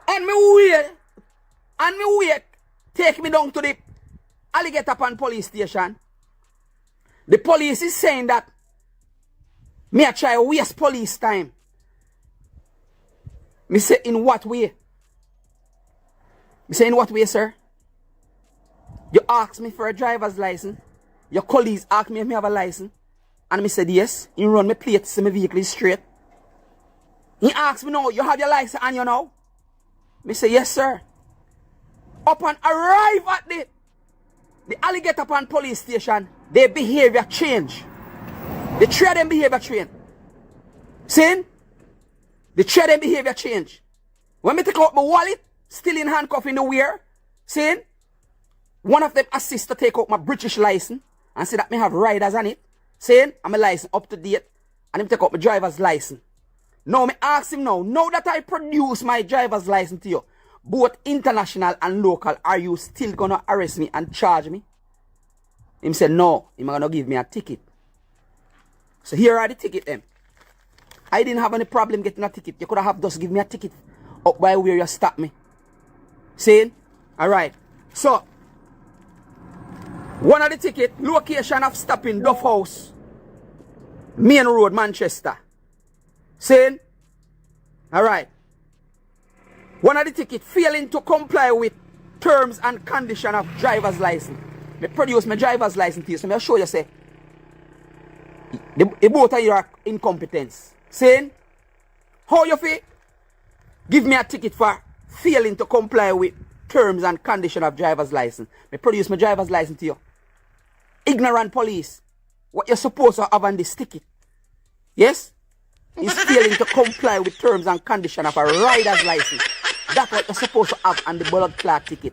And me wait, take me down to the Alligator Pan police station. The police is saying that me a try waste police time. Me say, in what way? Me say, in what way, sir? You asked me for a driver's license. Your colleagues asked me if I have a license. And me said, yes. You run my plate, see my vehicle is straight. He asked me, no, you have your license and you know? Me say, yes, sir. Upon arrive at the Alligator Pan police station, their behavior change. The trade and behavior change. See? The trade and behavior change. When me take out my wallet, still in handcuff in the wear, see? One of them assists to take out my British license and say that me have riders on it. Saying I'm a license up to date and him take out my driver's license. Now me ask him now that I produce my driver's license to you, both international and local, are you still gonna arrest me and charge me? Him said no, him gonna give me a ticket. So here are the ticket them. I didn't have any problem getting a ticket. You could have just give me a ticket up by where you stop me. Saying? Alright. So one of the ticket, location of stopping Duff House, Main Road, Manchester. Saying? Alright. One of the ticket, failing to comply with terms and condition of driver's license. Me produce my driver's license to you, so I'll show you, say, the both of you are incompetence. Saying? How you feel? Give me a ticket for failing to comply with terms and condition of driver's license. Me produce my driver's license to you. Ignorant police. What you're supposed to have on this ticket. Yes? Is failing to comply with terms and conditions of a rider's license. That's what you're supposed to have on the blood clot ticket.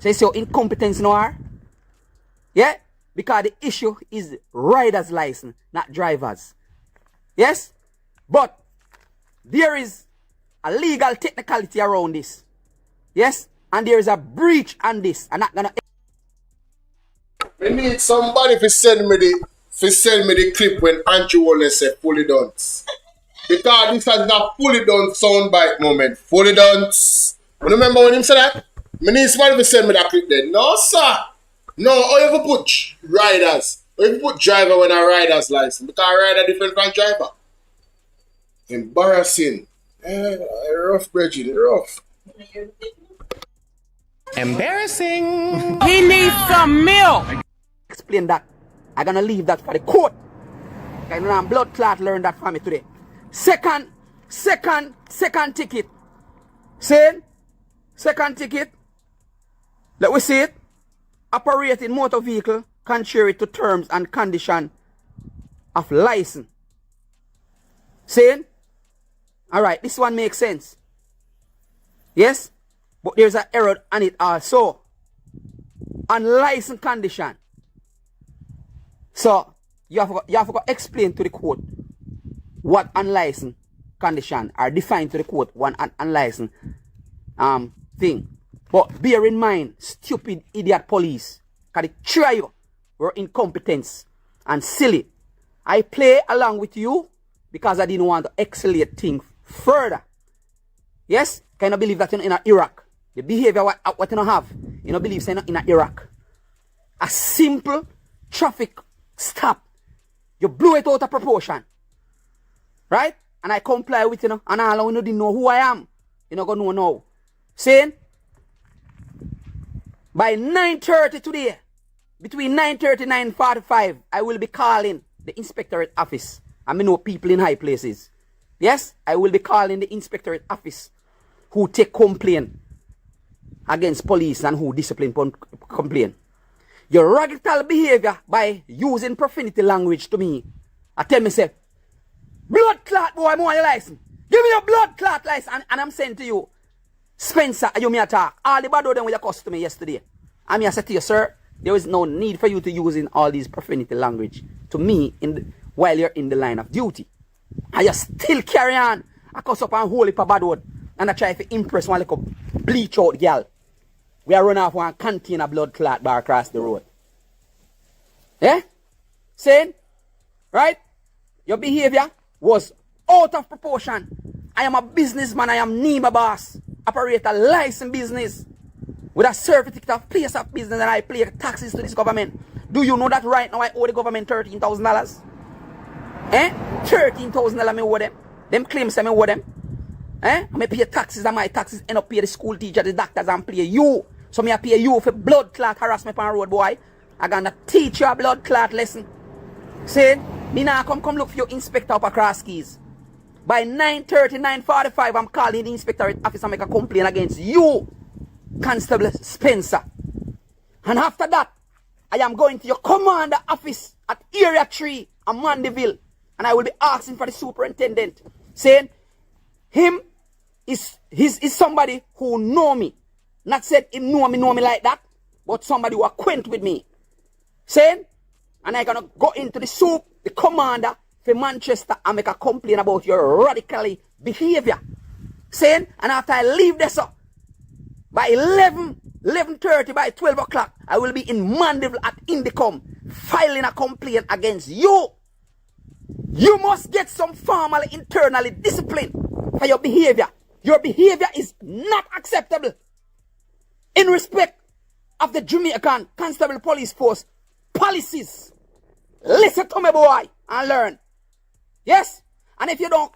So you see your incompetence now are? Yeah? Because the issue is rider's license, not driver's. Yes? But there is a legal technicality around this. Yes? And there is a breach on this. I'm not gonna. We need somebody to send me the clip when Andrew Wallace said fully done. Because this has a fully done soundbite moment. Fully done. Remember when him said that? I need somebody to send me that clip then. No, sir. No, or you have to put riders. Or you have to put driver when a rider's license. Because a rider different from driver. Embarrassing. Rough, Bridget. Rough. Embarrassing. He needs some milk. Explain that. I'm gonna leave that for the court. I know blood clot learned that from me today. Second ticket. Saying, second ticket. Let we see it. Operating motor vehicle contrary to terms and condition of license. Saying, all right, this one makes sense. Yes, but there's an error on it also. Unlicensed condition. So you have to explain to the court what unlicensed condition are defined to the court. One unlicensed thing. But bear in mind, stupid idiot police, because they try you were incompetence and silly. I play along with you because I didn't want to escalate things further. Yes? Can you believe that you're in Iraq? The behavior what you don't have, you don't believe you're in Iraq. A simple traffic stop. You blew it out of proportion. Right? And I comply with you, and all you didn't know who I am. You're not going to know now. Saying, by 9:30 today, between 9:30 and 9:45, I will be calling the inspectorate office. I know people in high places. Yes, I will be calling the inspectorate office who take complaint against police and who discipline complaint. Your radical behavior by using profanity language to me, I tell me, say, blood clot boy, I want your license. Give me your blood clot license. And I'm saying to you, Spencer, you may attack. All the bad them with your customer yesterday. I'm here to say to you, sir, there is no need for you to use in all these profanity language to me while you're in the line of duty. And you still carry on. I cuss up and hold it for bad word. And I try to impress one little bleach out girl. We are running off one container blood clot bar across the road. Yeah? Saying, right? Your behavior was out of proportion. I am a businessman. I am Nima boss. Operate a licensed business with a certificate of place of business, and I pay taxes to this government. Do you know that right now I owe the government $13,000? Eh? $13,000 I owe them. Them claims I owe them. Eh? I pay taxes, and my taxes end up pay the school teacher, the doctors, and pay you. So I pay you for blood clot harassment on the road, boy. I'm gonna teach you a blood clot lesson. Say, me now come look for your inspector up across keys. By 9:30, 9:45, I'm calling the inspectorate office and make a complaint against you, Constable Spencer. And after that, I am going to your commander office at Area 3 at Mandeville, and I will be asking for the superintendent, saying him is somebody who know me. Not said him know me like that, but somebody who acquaint with me. Saying, and I gonna go into the commander for Manchester and make a complaint about your radically behavior. Saying, and after I leave this up, by 11:30, by 12 o'clock, I will be in Mandeville at Indicom filing a complaint against you. You must get some formally, internally discipline for your behavior. Your behavior is not acceptable in respect of the Jamaican Constable Police Force policies. Listen to me, boy, and learn. Yes? And if you don't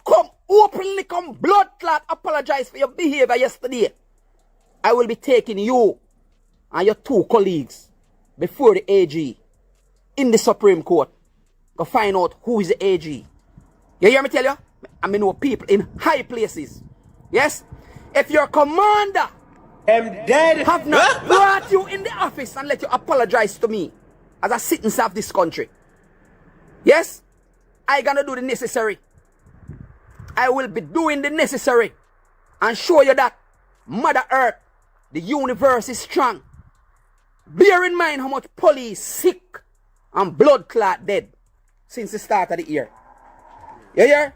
openly come blood clot apologize for your behavior yesterday, I will be taking you and your 2 colleagues before the AG in the Supreme Court to find out who is the AG. You hear me tell you? I know people in high places. Yes? If your commander have not brought you in the office and let you apologize to me as a citizen of this country. Yes? I gonna do the necessary. I will be doing the necessary and show you that Mother Earth, the universe is strong. Bear in mind how much police sick and blood clot dead since the start of the year. You hear?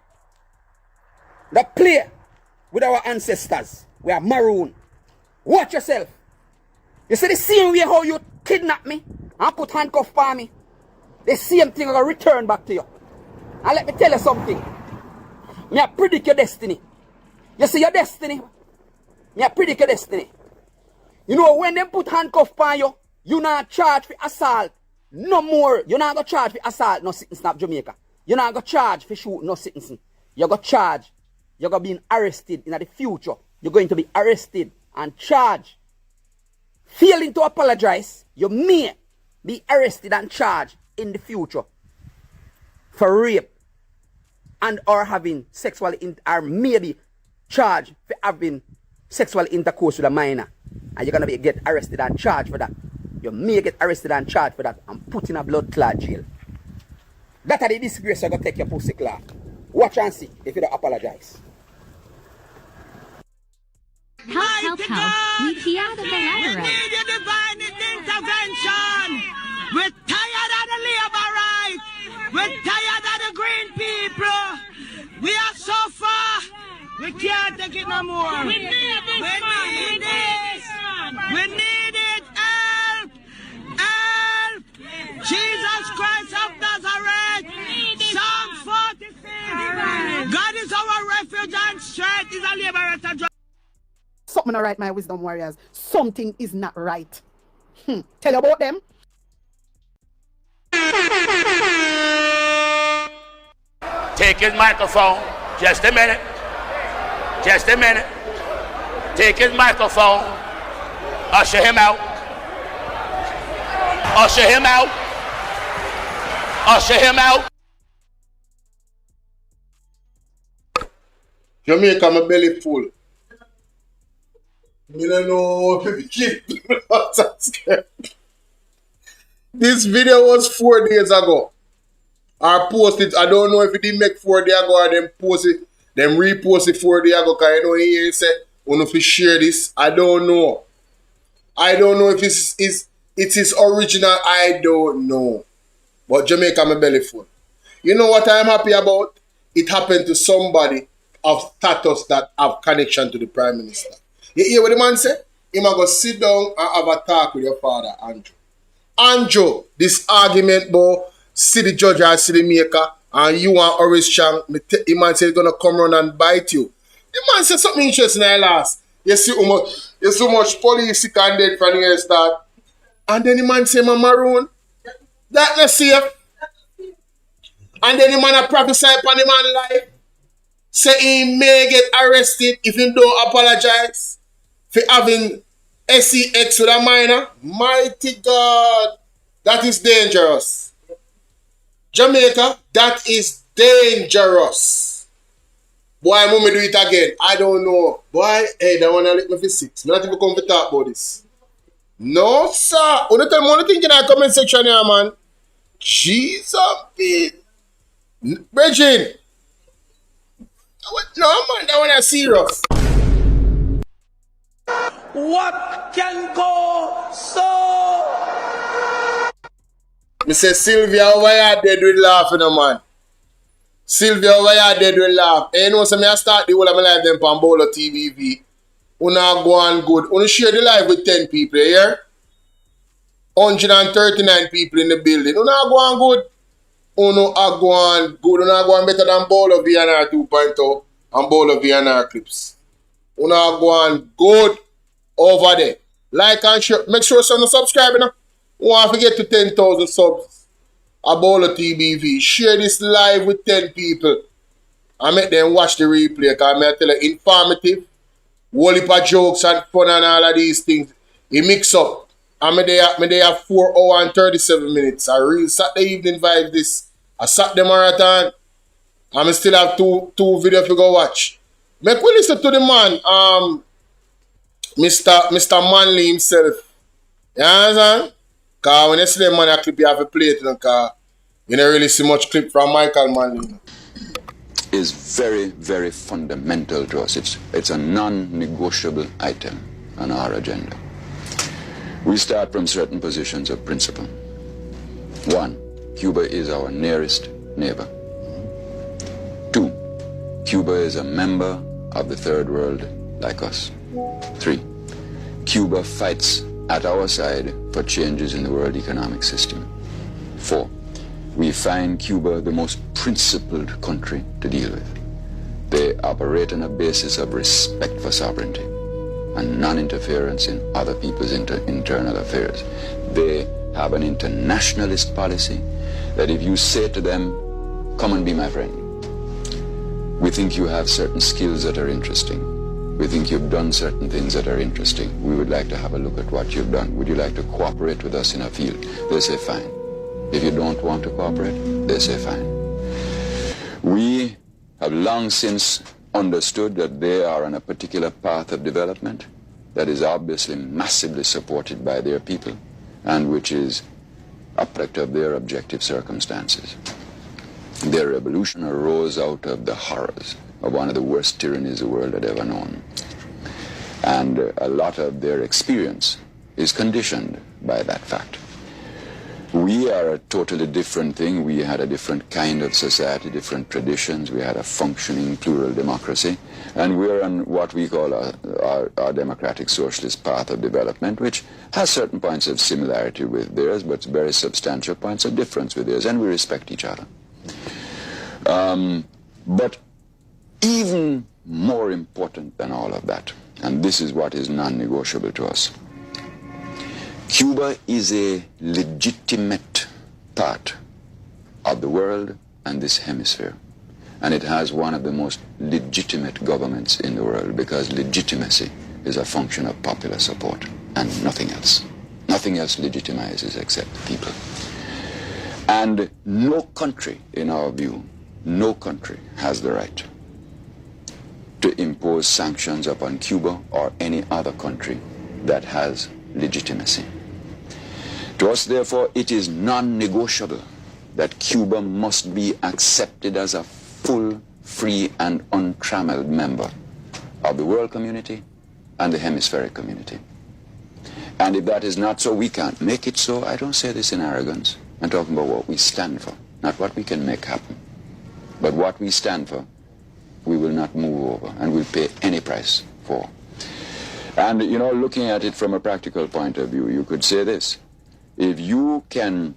The play with our ancestors. We are maroon. Watch yourself. You see the same way how you kidnap me and put handcuffs on me. The same thing will return back to you. And let me tell you something. Me I predict your destiny. You see your destiny? Me I predict your destiny. You know when they put handcuffs on you, you not charged for assault. No more. You're not going to charge for assault, no sitting snap Jamaica. You're not going to charge for shoot, no sitting. You're going to charge. You're going to be arrested in the future. You're going to be arrested and charged. Failing to apologize, you may be arrested and charged in the future for rape and or having sexual or maybe charged for having sexual intercourse with a minor. And you're going to get arrested and charged for that. You may get arrested and charged for that and put in a blood clot jail. That are the disgrace you're going to take your pussy clock. Watch and see if you don't apologize. Help. We key out of the ladder. We need your divine intervention. We're tired of the labor rights. We're tired of the green people. We are so far. We can't take it no more. We need this. We need this. We need it. Help. Help. Jesus Christ of Nazareth. Psalm 46. God is our refuge and strength. Is a liberator. Something not right, my wisdom warriors. Something is not right. Tell you about them. Take his microphone. Just a minute. Just a minute. Take his microphone. Usher him out. Usher him out. Usher him out. Jamaica, my belly full. I don't know if this video was 4 days ago. I posted, I don't know if it didn't make 4 days ago or them post it, them repost it 4 days ago, because I don't hear you say, if you share this. I don't know. I don't know if it is original. I don't know. But Jamaica, my belly full. You know what I'm happy about? It happened to somebody of status that have connection to the Prime Minister. You hear what the man say? He might go sit down and have a talk with your father, Andrew. Andrew, this argument about see the judge and see the maker, and you and Horace Chang, the man say he's going to come run and bite you. The man said something interesting at last. You see so much police he can dead from the start. And then the man say, Maroon, that not safe. And then the man prophesy upon the man life. Say he may get arrested if he don't apologize for having sex with a minor. Mighty God. That is dangerous. Jamaica, that is dangerous. Boy, I'm going to do it again. I don't know. Boy, hey, that one I let me for 6. I'm not even come to talk about this. No, sir. You don't tell me what you think in the comment section here, man. Jesus, Bridget. No, man, that one is serious. What can go so? Me say Sylvia over here dead with laughing, man. Sylvia over here dead with laugh. And you know, so me I start the whole of my life them on BOLO TBV. Una go on good. Una share the live with 10 people here. 139 people in the building. Una go on good. Una go on good. Una go on better than BOLO VNR 2.0 and BOLO VNR clips. Una go on good over there. Like and share. Make sure you subscribe now. Want to get to 10,000 subs. A BOLO TBV. Share this live with 10 people. And make them watch the replay. Because I tell you, informative. Whole heap of jokes and fun and all of these things. He mix up. And me they have 4 hours and 37 minutes. I real Saturday evening vibe this. A Saturday marathon. And I still have two videos to go watch. Make we listen to the man, Mr. Manley himself. You understand? Because when you see the man, I clip you have to play it. Because You don't really see much clip from Michael Manley. Is very, very fundamental to us. It's a non-negotiable item on our agenda. We start from certain positions of principle. One, Cuba is our nearest neighbor. Two, Cuba is a member of the third world like us. Three, Cuba fights at our side for changes in the world economic system. Four, we find Cuba the most principled country to deal with. They operate on a basis of respect for sovereignty and non-interference in other people's internal affairs. They have an internationalist policy that if you say to them, come and be my friend, we think you have certain skills that are interesting. We think you've done certain things that are interesting. We would like to have a look at what you've done. Would you like to cooperate with us in a field? They say, fine. If you don't want to cooperate, they say, fine. We have long since understood that they are on a particular path of development that is obviously massively supported by their people and which is a product of their objective circumstances. Their revolution arose out of the horrors of one of the worst tyrannies the world had ever known. And a lot of their experience is conditioned by that fact. We are a totally different thing. We had a different kind of society, different traditions. We had a functioning plural democracy. And we're on what we call our democratic socialist path of development, which has certain points of similarity with theirs, but very substantial points of difference with theirs, and we respect each other. But even more important than all of that, and this is what is non-negotiable to us, Cuba is a legitimate part of the world and this hemisphere. And it has one of the most legitimate governments in the world because legitimacy is a function of popular support and nothing else. Nothing else legitimizes except the people. And no country, in our view, no country has the right to impose sanctions upon Cuba or any other country that has legitimacy. To us, therefore, it is non-negotiable that Cuba must be accepted as a full, free, and untrammeled member of the world community and the hemispheric community. And if that is not so, we can't make it so. I don't say this in arrogance. I'm talking about what we stand for, not what we can make happen. But what we stand for, we will not move over, and we'll pay any price for. And, you know, looking at it from a practical point of view, you could say this. If you can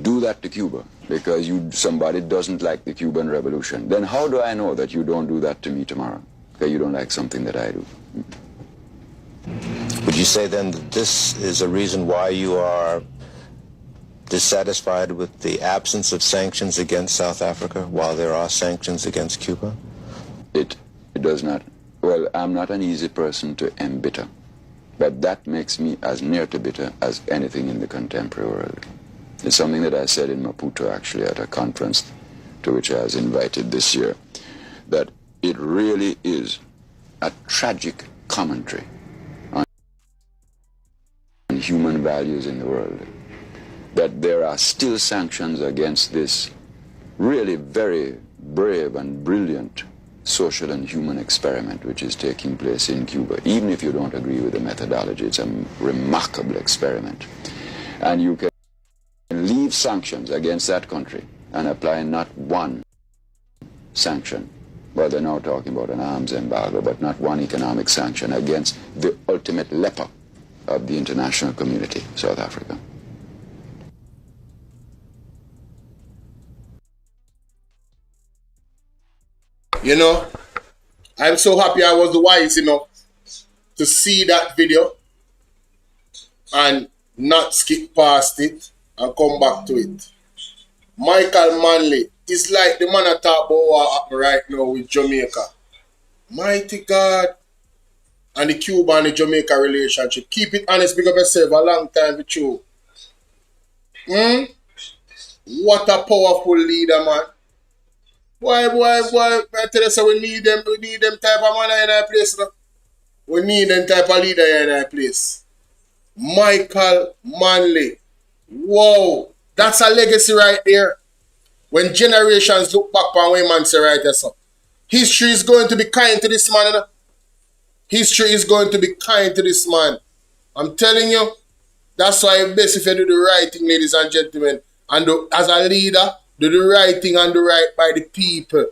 do that to Cuba because somebody doesn't like the Cuban Revolution, then how do I know that you don't do that to me tomorrow? Because you don't like something that I do. Would you say then that this is a reason why you are dissatisfied with the absence of sanctions against South Africa while there are sanctions against Cuba? It does not. Well, I'm not an easy person to embitter. But that makes me as near to bitter as anything in the contemporary world. It's something that I said in Maputo, actually, at a conference to which I was invited this year, that it really is a tragic commentary on human values in the world, that there are still sanctions against this really very brave and brilliant social and human experiment which is taking place in Cuba. Even if you don't agree with the methodology, it's a remarkable experiment. And you can leave sanctions against that country and apply not one sanction. Well, they're now talking about an arms embargo, but not one economic sanction against the ultimate leper of the international community, South Africa. You know, I'm so happy I was wise enough to see that video and not skip past it and come back to it. Michael Manley is like the man I talk about what happened right now with Jamaica. Mighty God. And the Cuba and the Jamaica relationship. Keep it honest, big up yourself a long time with you. What a powerful leader, man. Boy, I tell you, so we need them type of man in our place. No? We need them type of leader in our place. Michael Manley. Whoa, that's a legacy right there. When generations look back on when man say right there, so history is going to be kind to this man, you know? History is going to be kind to this man. I'm telling you, that's why it's best if you do the right thing, ladies and gentlemen. And as a leader, do the right thing and do right by the people.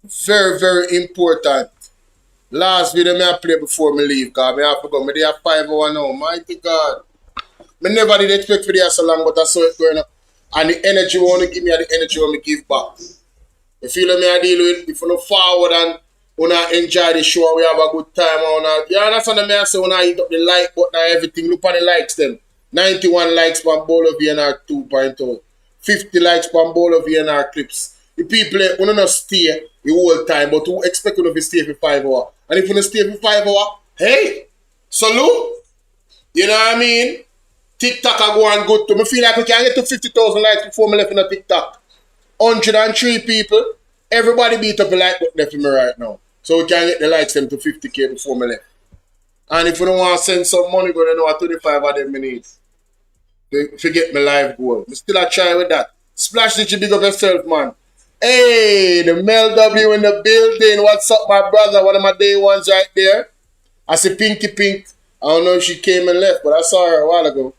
Very, very important. Last video I play before me leave, because I have to go. I have 5 hours now. Mighty God. I never did expect for this so long, but I saw it going up. And the energy you want to give me, the energy you want me give back. You feel me I deal with? If you not forward and when I enjoy the show, we have a good time. You understand me I say when I hit up the like button and everything, look at the likes them. 91 likes from BOLO VNR 2.0. 50 likes from BOLO VNR clips. The people want to stay the whole time, but who expect you to stay for 5 hours. And if you don't stay for 5 hours, hey, salute. You know what I mean? TikTok are going good too. I feel like we can get to 50,000 likes before I left in a TikTok. 103 people. Everybody beat up a like button for me right now. So we can get the likes them to 50k before I left. And if you don't want to send some money, go to know what 25 of them minutes. Forget my life goal. I still a try with that. Splash did you big up yourself, man. Hey, the Mel W in the building. What's up, my brother? One of my day ones right there. I see Pinky Pink. I don't know if she came and left, but I saw her a while ago.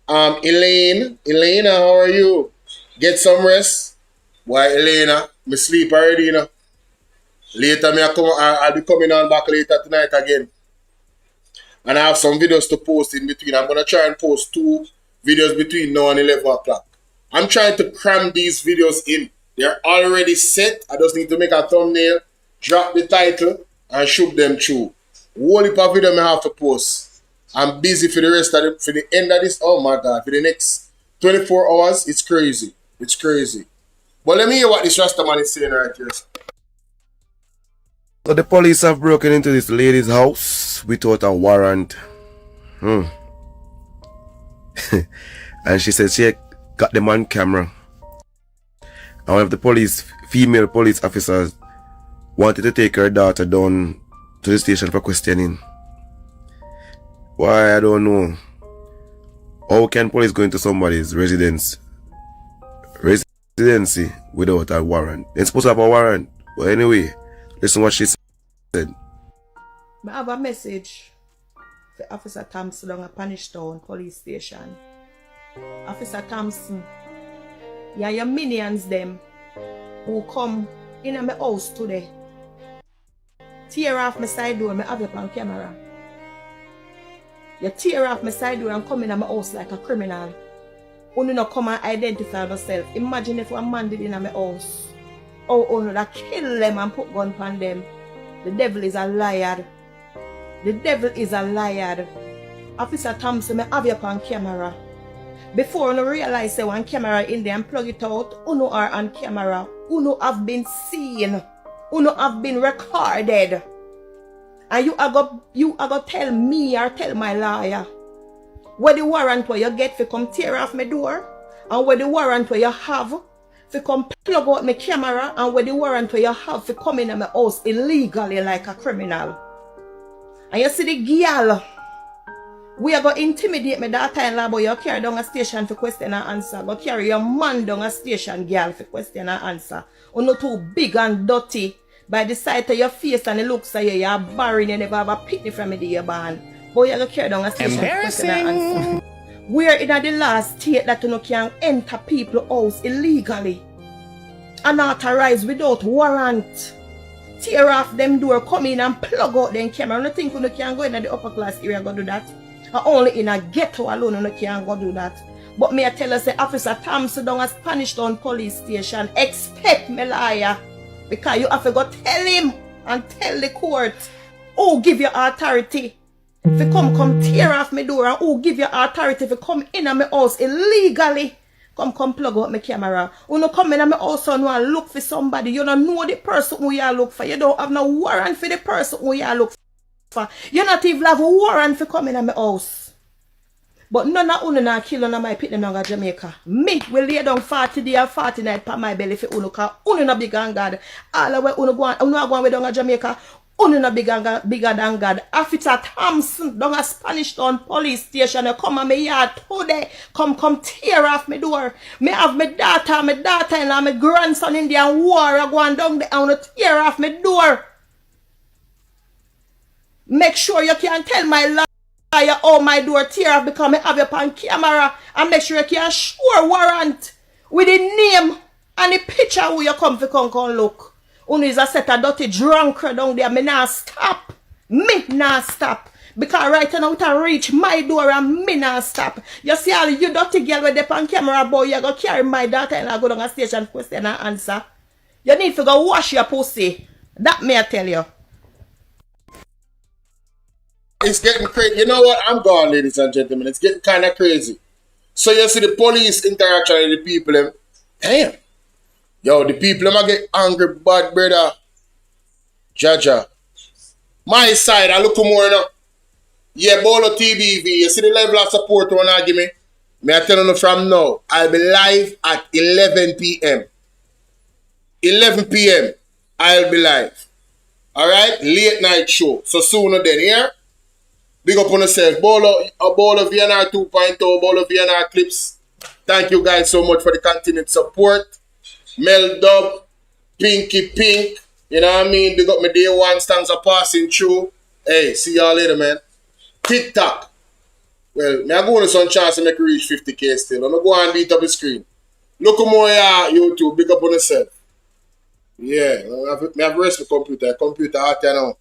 Elena, how are you? Get some rest. Why, Elena? Me sleep already, you know. Later, I'll be coming on back later tonight again. And I have some videos to post in between. I'm going to try and post 2 videos between now and 11 o'clock. I'm trying to cram these videos in. They're already set. I just need to make a thumbnail, drop the title, and shoot them through. Whole heap of video I have to post. I'm busy for the rest of for the end of this. Oh my God, for the next 24 hours, it's crazy. It's crazy. But let me hear what this Rasta man is saying right here. So the police have broken into this lady's house without a warrant. And she said she got them on camera. And one of the female police officers wanted to take her daughter down to the station for questioning. Why, I don't know. How can police go into somebody's residency without a warrant? They're supposed to have a warrant. But anyway, listen what she said. I have a message for Officer Thompson on a Punishtown police station. Officer Thompson, yeah, your minions them who come in my house today. Tear off my side door, I have it on camera. You tear off my side door and come in my house like a criminal. Only not come and identify yourself. Imagine if one man did in my house. Oh, no, that kill them and put gun on them. The devil is a liar. The devil is a liar. Officer Thompson, I have you on camera. Before you realize that one camera in there and plug it out, you are on camera. You have been seen. You have been recorded. And you are going to tell me or tell my lawyer where the warrant where you get to come tear off my door, and where the warrant where you have to come plug out my camera, and where the warrant where you have to come in my house illegally like a criminal. And you see the girl, we are going to intimidate my daughter-in-law, but you carry down a station for question and answer. Go carry your man down a station, girl, for question and answer. You're not too big and dirty. By the sight of your face and the looks of you, you're barren, you never have a picnic from the day you're born. But you're going to carry down a station for question and answer. We're in the last state that you can enter people's house illegally. Unauthorized without warrant. Tear off them door, come in and plug out them camera. I don't think you can go in the upper class area and go do that. And only in a ghetto alone you can go do that. But me I tell you, say Officer Thompson down a Punishtown police station, expect me liar. Because you have to go tell him and tell the court who give you authority to come tear off my door, and who give you authority to come in my house illegally. Come plug out my camera. You no come in my house and look for somebody. You don't know the person who you look for. You don't have no warrant for the person who you look for. You not even have a warrant for coming in my house. But none of you na kill on my pit in Jamaica. Me will lay down 40 days and 40 nights for my belly for you, because you no big and God. All the way you go with down Jamaica. Only no bigger than God. Officer Thompson, down a Spanish Town police station, you come on my yard today, come tear off my door. Me have my daughter and my grandson in there and war, I go on down there and tear off my door. Make sure you can tell my lawyer how my door tear off because I have you on camera, and make sure you can sure warrant with the name and the picture where you come look. Only is a set of dirty drunk down there. Me not stop. Me not stop. Because right now to reach my door and me not stop. You see all you dirty girl with the on camera boy, you go carry my daughter and I go down a station question and answer. You need to go wash your pussy. That may I tell you. It's getting crazy. You know what? I'm gone, ladies and gentlemen. It's getting kind of crazy. So you see the police interaction with the people. Damn. Yo, the people them get angry, bad brother. Jaja. My side, I look more now. Yeah, BOLO TBV. You see the level of support you wanna give me? Me I tell you from now, I'll be live at 11 p.m. 11 p.m. I'll be live. Alright? Late night show. So sooner than here. Big up on yourself. BOLO VNR 2.0, BOLO VNR clips. Thank you guys so much for the continued support. Mel Dub, Pinky Pink, you know what I mean? Big up my day one stands are passing through. Hey, see y'all later, man. TikTok. Well, me I go on some chance to make it reach 50K still. I'm gonna go and beat up the screen. Look more YouTube, big up on yourself. Yeah, I have rest for computer. Computer out there now.